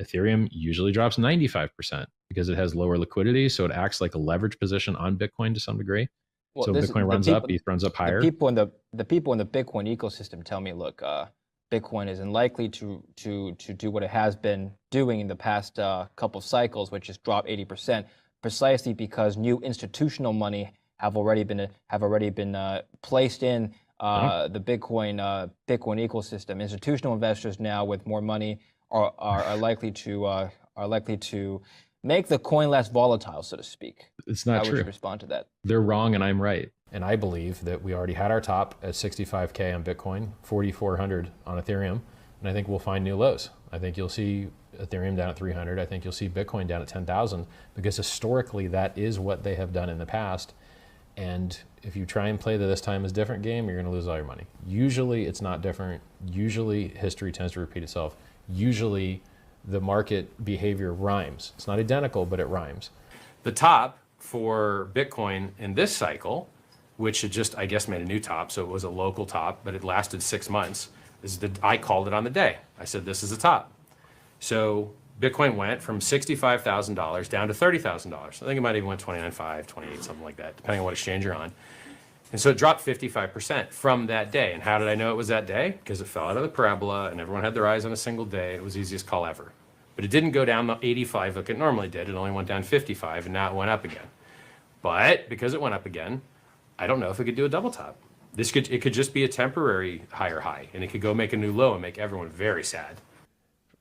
Ethereum usually drops 95% because it has lower liquidity, so it acts like a leverage position on Bitcoin to some degree. Well, so Bitcoin runs up, ETH runs up higher. The people in the Bitcoin ecosystem tell me, look, Bitcoin is unlikely to do what it has been doing in the past couple of cycles, which is drop 80%, precisely because new institutional money have already been placed in the Bitcoin ecosystem. Institutional investors now with more money are likely to make the coin less volatile, so to speak. It's not true. How would you respond to that? They're wrong and I'm right. And I believe that we already had our top at 65K on Bitcoin, 4,400 on Ethereum, and I think we'll find new lows. I think you'll see Ethereum down at 300. I think you'll see Bitcoin down at 10,000 because historically that is what they have done in the past. And if you try and play the this time is different game, you're going to lose all your money. Usually it's not different. Usually history tends to repeat itself. Usually the market behavior rhymes. It's not identical, but it rhymes. The top for Bitcoin in this cycle, which had just, I guess, made a new top, so it was a local top, but it lasted 6 months, I called it on the day. I said, this is a top. So Bitcoin went from $65,000 down to $30,000. I think it might even went 29.5, 28, something like that, depending on what exchange you're on. And so it dropped 55% from that day. And how did I know it was that day? Because it fell out of the parabola and everyone had their eyes on a single day. It was the easiest call ever. But it didn't go down the 85 like it normally did. It only went down 55 and now it went up again. But because it went up again, I don't know if it could do a double top. It could just be a temporary higher high and it could go make a new low and make everyone very sad.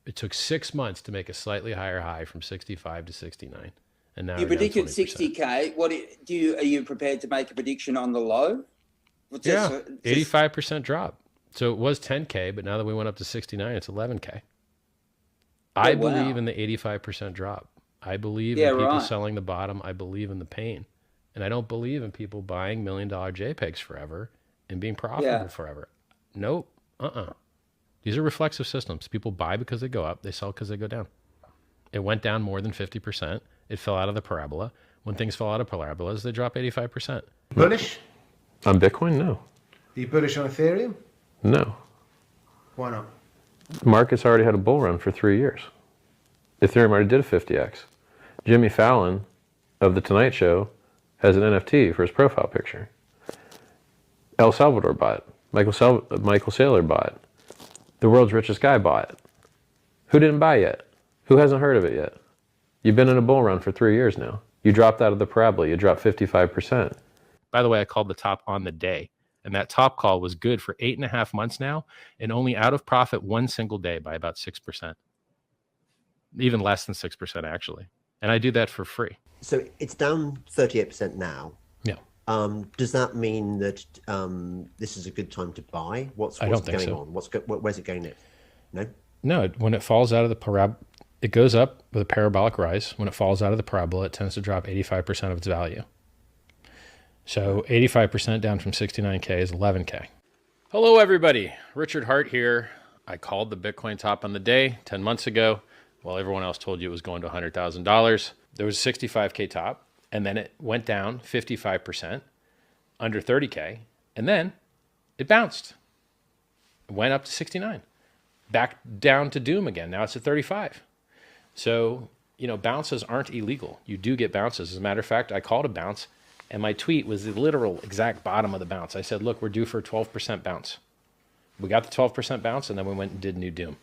It took 6 months to make a slightly higher high from 65 to 69. And now you predicted 60K. Are you prepared to make a prediction on the low? Yeah, 85% drop. So it was 10K, but now that we went up to 69, it's 11K. I believe in the 85% drop. I believe in people selling the bottom. I believe in the pain. And I don't believe in people buying $1 million JPEGs forever and being profitable forever. Nope. These are reflexive systems. People buy because they go up. They sell because they go down. It went down more than 50%. It fell out of the parabola. When things fall out of parabolas, they drop 85%. Bullish? On Bitcoin? No. Are you bullish on Ethereum? No. Why not? The market's already had a bull run for 3 years. Ethereum already did a 50x. Jimmy Fallon of The Tonight Show has an NFT for his profile picture. El Salvador bought it. Michael Saylor bought it. The world's richest guy bought it. Who didn't buy yet? Who hasn't heard of it yet? You've been in a bull run for 3 years now. You dropped out of the parabola. You dropped 55%. By the way, I called the top on the day. And that top call was good for 8.5 months now and only out of profit one single day by about 6%. Even less than 6%, actually. And I do that for free. So it's down 38% now. Yeah. Does that mean that this is a good time to buy? What's I don't think going so. on? Where's it going next? No? No, when it falls out of the parabola, it goes up with a parabolic rise. When it falls out of the parabola, it tends to drop 85% of its value. So 85% down from 69K is 11K. Hello, everybody. Richard Hart here. I called the Bitcoin top on the day 10 months ago while everyone else told you it was going to $100,000. There was a 65K top, and then it went down 55% under 30K, and then it bounced. It went up to 69. Back down to doom again. Now it's at 35. So, bounces aren't illegal. You do get bounces. As a matter of fact, I called a bounce, and my tweet was the literal exact bottom of the bounce. I said, look, we're due for a 12% bounce. We got the 12% bounce, and then we went and did new doom.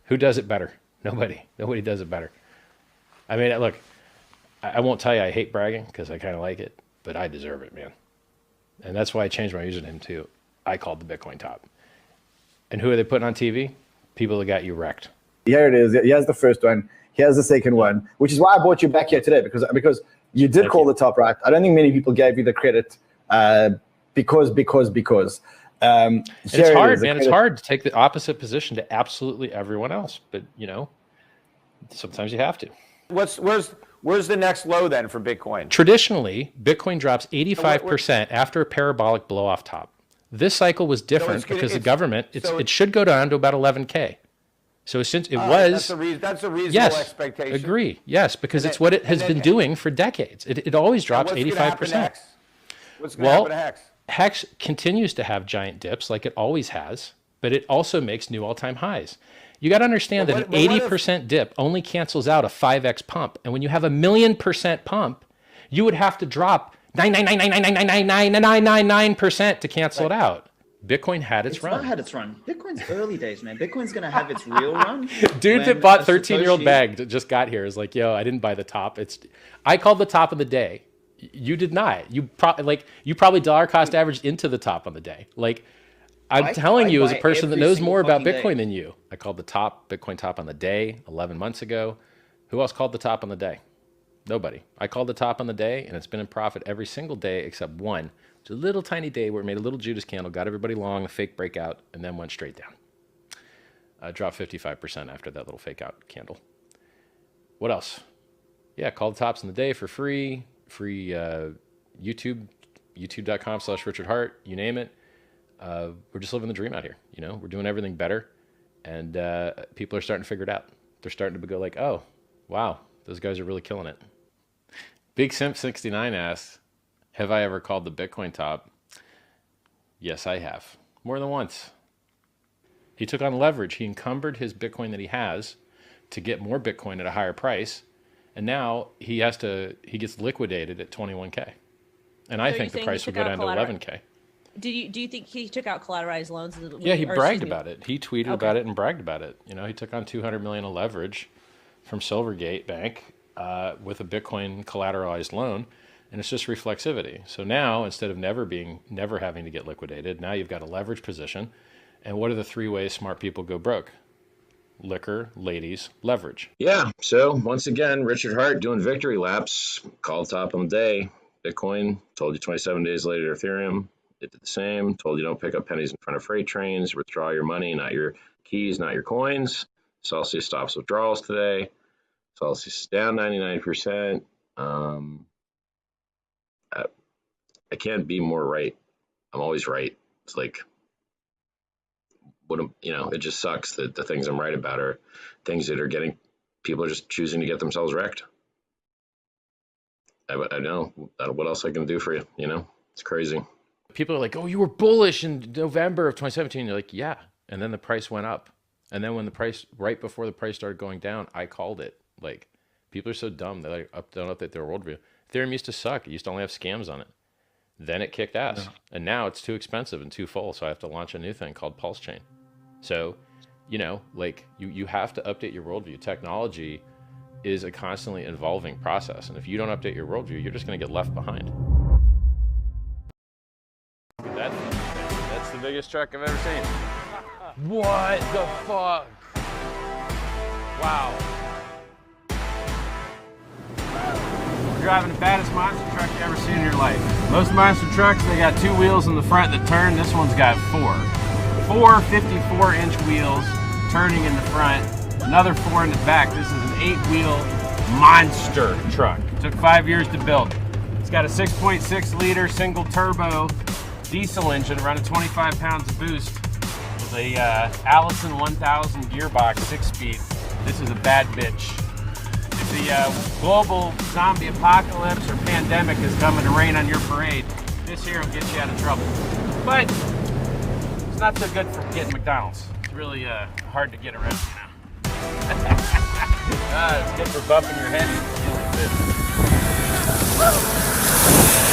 Who does it better? Nobody. Nobody does it better. I mean, look, I won't tell you I hate bragging because I kind of like it, but I deserve it, man. And that's why I changed my username too. I called the Bitcoin top. And who are they putting on TV? People that got you wrecked. Here it is. Here's the first one. Here's the second one, which is why I brought you back here today, because you did call the top right. I don't think many people gave you the credit because. It's hard, man. It's hard to take the opposite position to absolutely everyone else, but sometimes you have to. Where's the next low then for Bitcoin? Traditionally, Bitcoin drops 85% after a parabolic blow-off top. This cycle was different because the government, it should go down to about 11K. So since it was... That's a reasonable expectation. Agree. Yes, because it's what it has been doing for decades. It always drops 85%. What's going to happen to Hex? Hex continues to have giant dips like it always has, but it also makes new all-time highs. You got to understand that an 80% dip only cancels out a 5x pump. And when you have 1,000,000% pump, you would have to drop 99999999999% to cancel it out. Bitcoin had its run. It's not had its run. Bitcoin's early days, man. Bitcoin's going to have its real run. Dude that bought 13-year-old bag that just got here is like, yo, I didn't buy the top. I called the top of the day. You did not. You probably dollar cost averaged into the top on the day. I'm telling you as a person that knows more about Bitcoin than you. I called the Bitcoin top on the day 11 months ago. Who else called the top on the day? Nobody. I called the top on the day, and it's been in profit every single day except one. It's a little tiny day where it made a little Judas candle, got everybody long, a fake breakout, and then went straight down. Dropped 55% after that little fake out candle. What else? Yeah, called the tops on the day for free youtube.com/Richard Hart, you name it. We're just living the dream out here. You know, we're doing everything better, and people are starting to figure it out. They're starting to go like, oh, wow, those guys are really killing it. Big Simp 69 asks, have I ever called the Bitcoin top? Yes, I have. More than once. He took on leverage. He encumbered his Bitcoin that he has to get more Bitcoin at a higher price. And now he gets liquidated at 21K. And I think the price will go down to 11K. Do you think he took out collateralized loans? Yeah, he bragged about it. He tweeted about it and bragged about it. You know, he took on 200 million of leverage from Silvergate Bank with a Bitcoin collateralized loan, and it's just reflexivity. So now, instead of never having to get liquidated, now you've got a leverage position. And what are the 3 ways smart people go broke? Liquor, ladies, leverage. Yeah. So once again, Richard Hart doing victory laps. Called top of the day. Bitcoin, told you 27 days later, Ethereum. It did the same. Told you don't pick up pennies in front of freight trains. Withdraw your money, not your keys, not your coins. Celsius stops withdrawals today. Celsius is down 99%. I can't be more right. I'm always right. It's like, it just sucks that the things I'm right about are things that are getting, people are just choosing to get themselves wrecked. I know. What else I can do for you? You know, it's crazy. People are like, oh, you were bullish in November of 2017. You're like, yeah. And then the price went up. And then when the price, right before the price started going down, I called it. Like, people are so dumb. They don't update their worldview. Ethereum used to suck. It used to only have scams on it. Then it kicked ass. Yeah. And now it's too expensive and too full. So I have to launch a new thing called Pulse Chain. So, you know, like you have to update your worldview. Technology is a constantly evolving process. And if you don't update your worldview, you're just going to get left behind. That's the biggest truck I've ever seen. What the fuck? Wow. You're driving the baddest monster truck you've ever seen in your life. Most monster trucks, they got 2 wheels in the front that turn. This one's got 4. 4 54-inch wheels turning in the front, another 4 in the back. This is an 8-wheel monster truck. It took 5 years to build. It's got a 6.6 liter single turbo diesel engine running 25 pounds of boost with a Allison 1000 gearbox 6-speed. This is a bad bitch. If the global zombie apocalypse or pandemic is coming to rain on your parade, this here will get you out of trouble. But it's not so good for getting McDonald's. It's really hard to get around, you know. It's good for bumping your head and feeling good.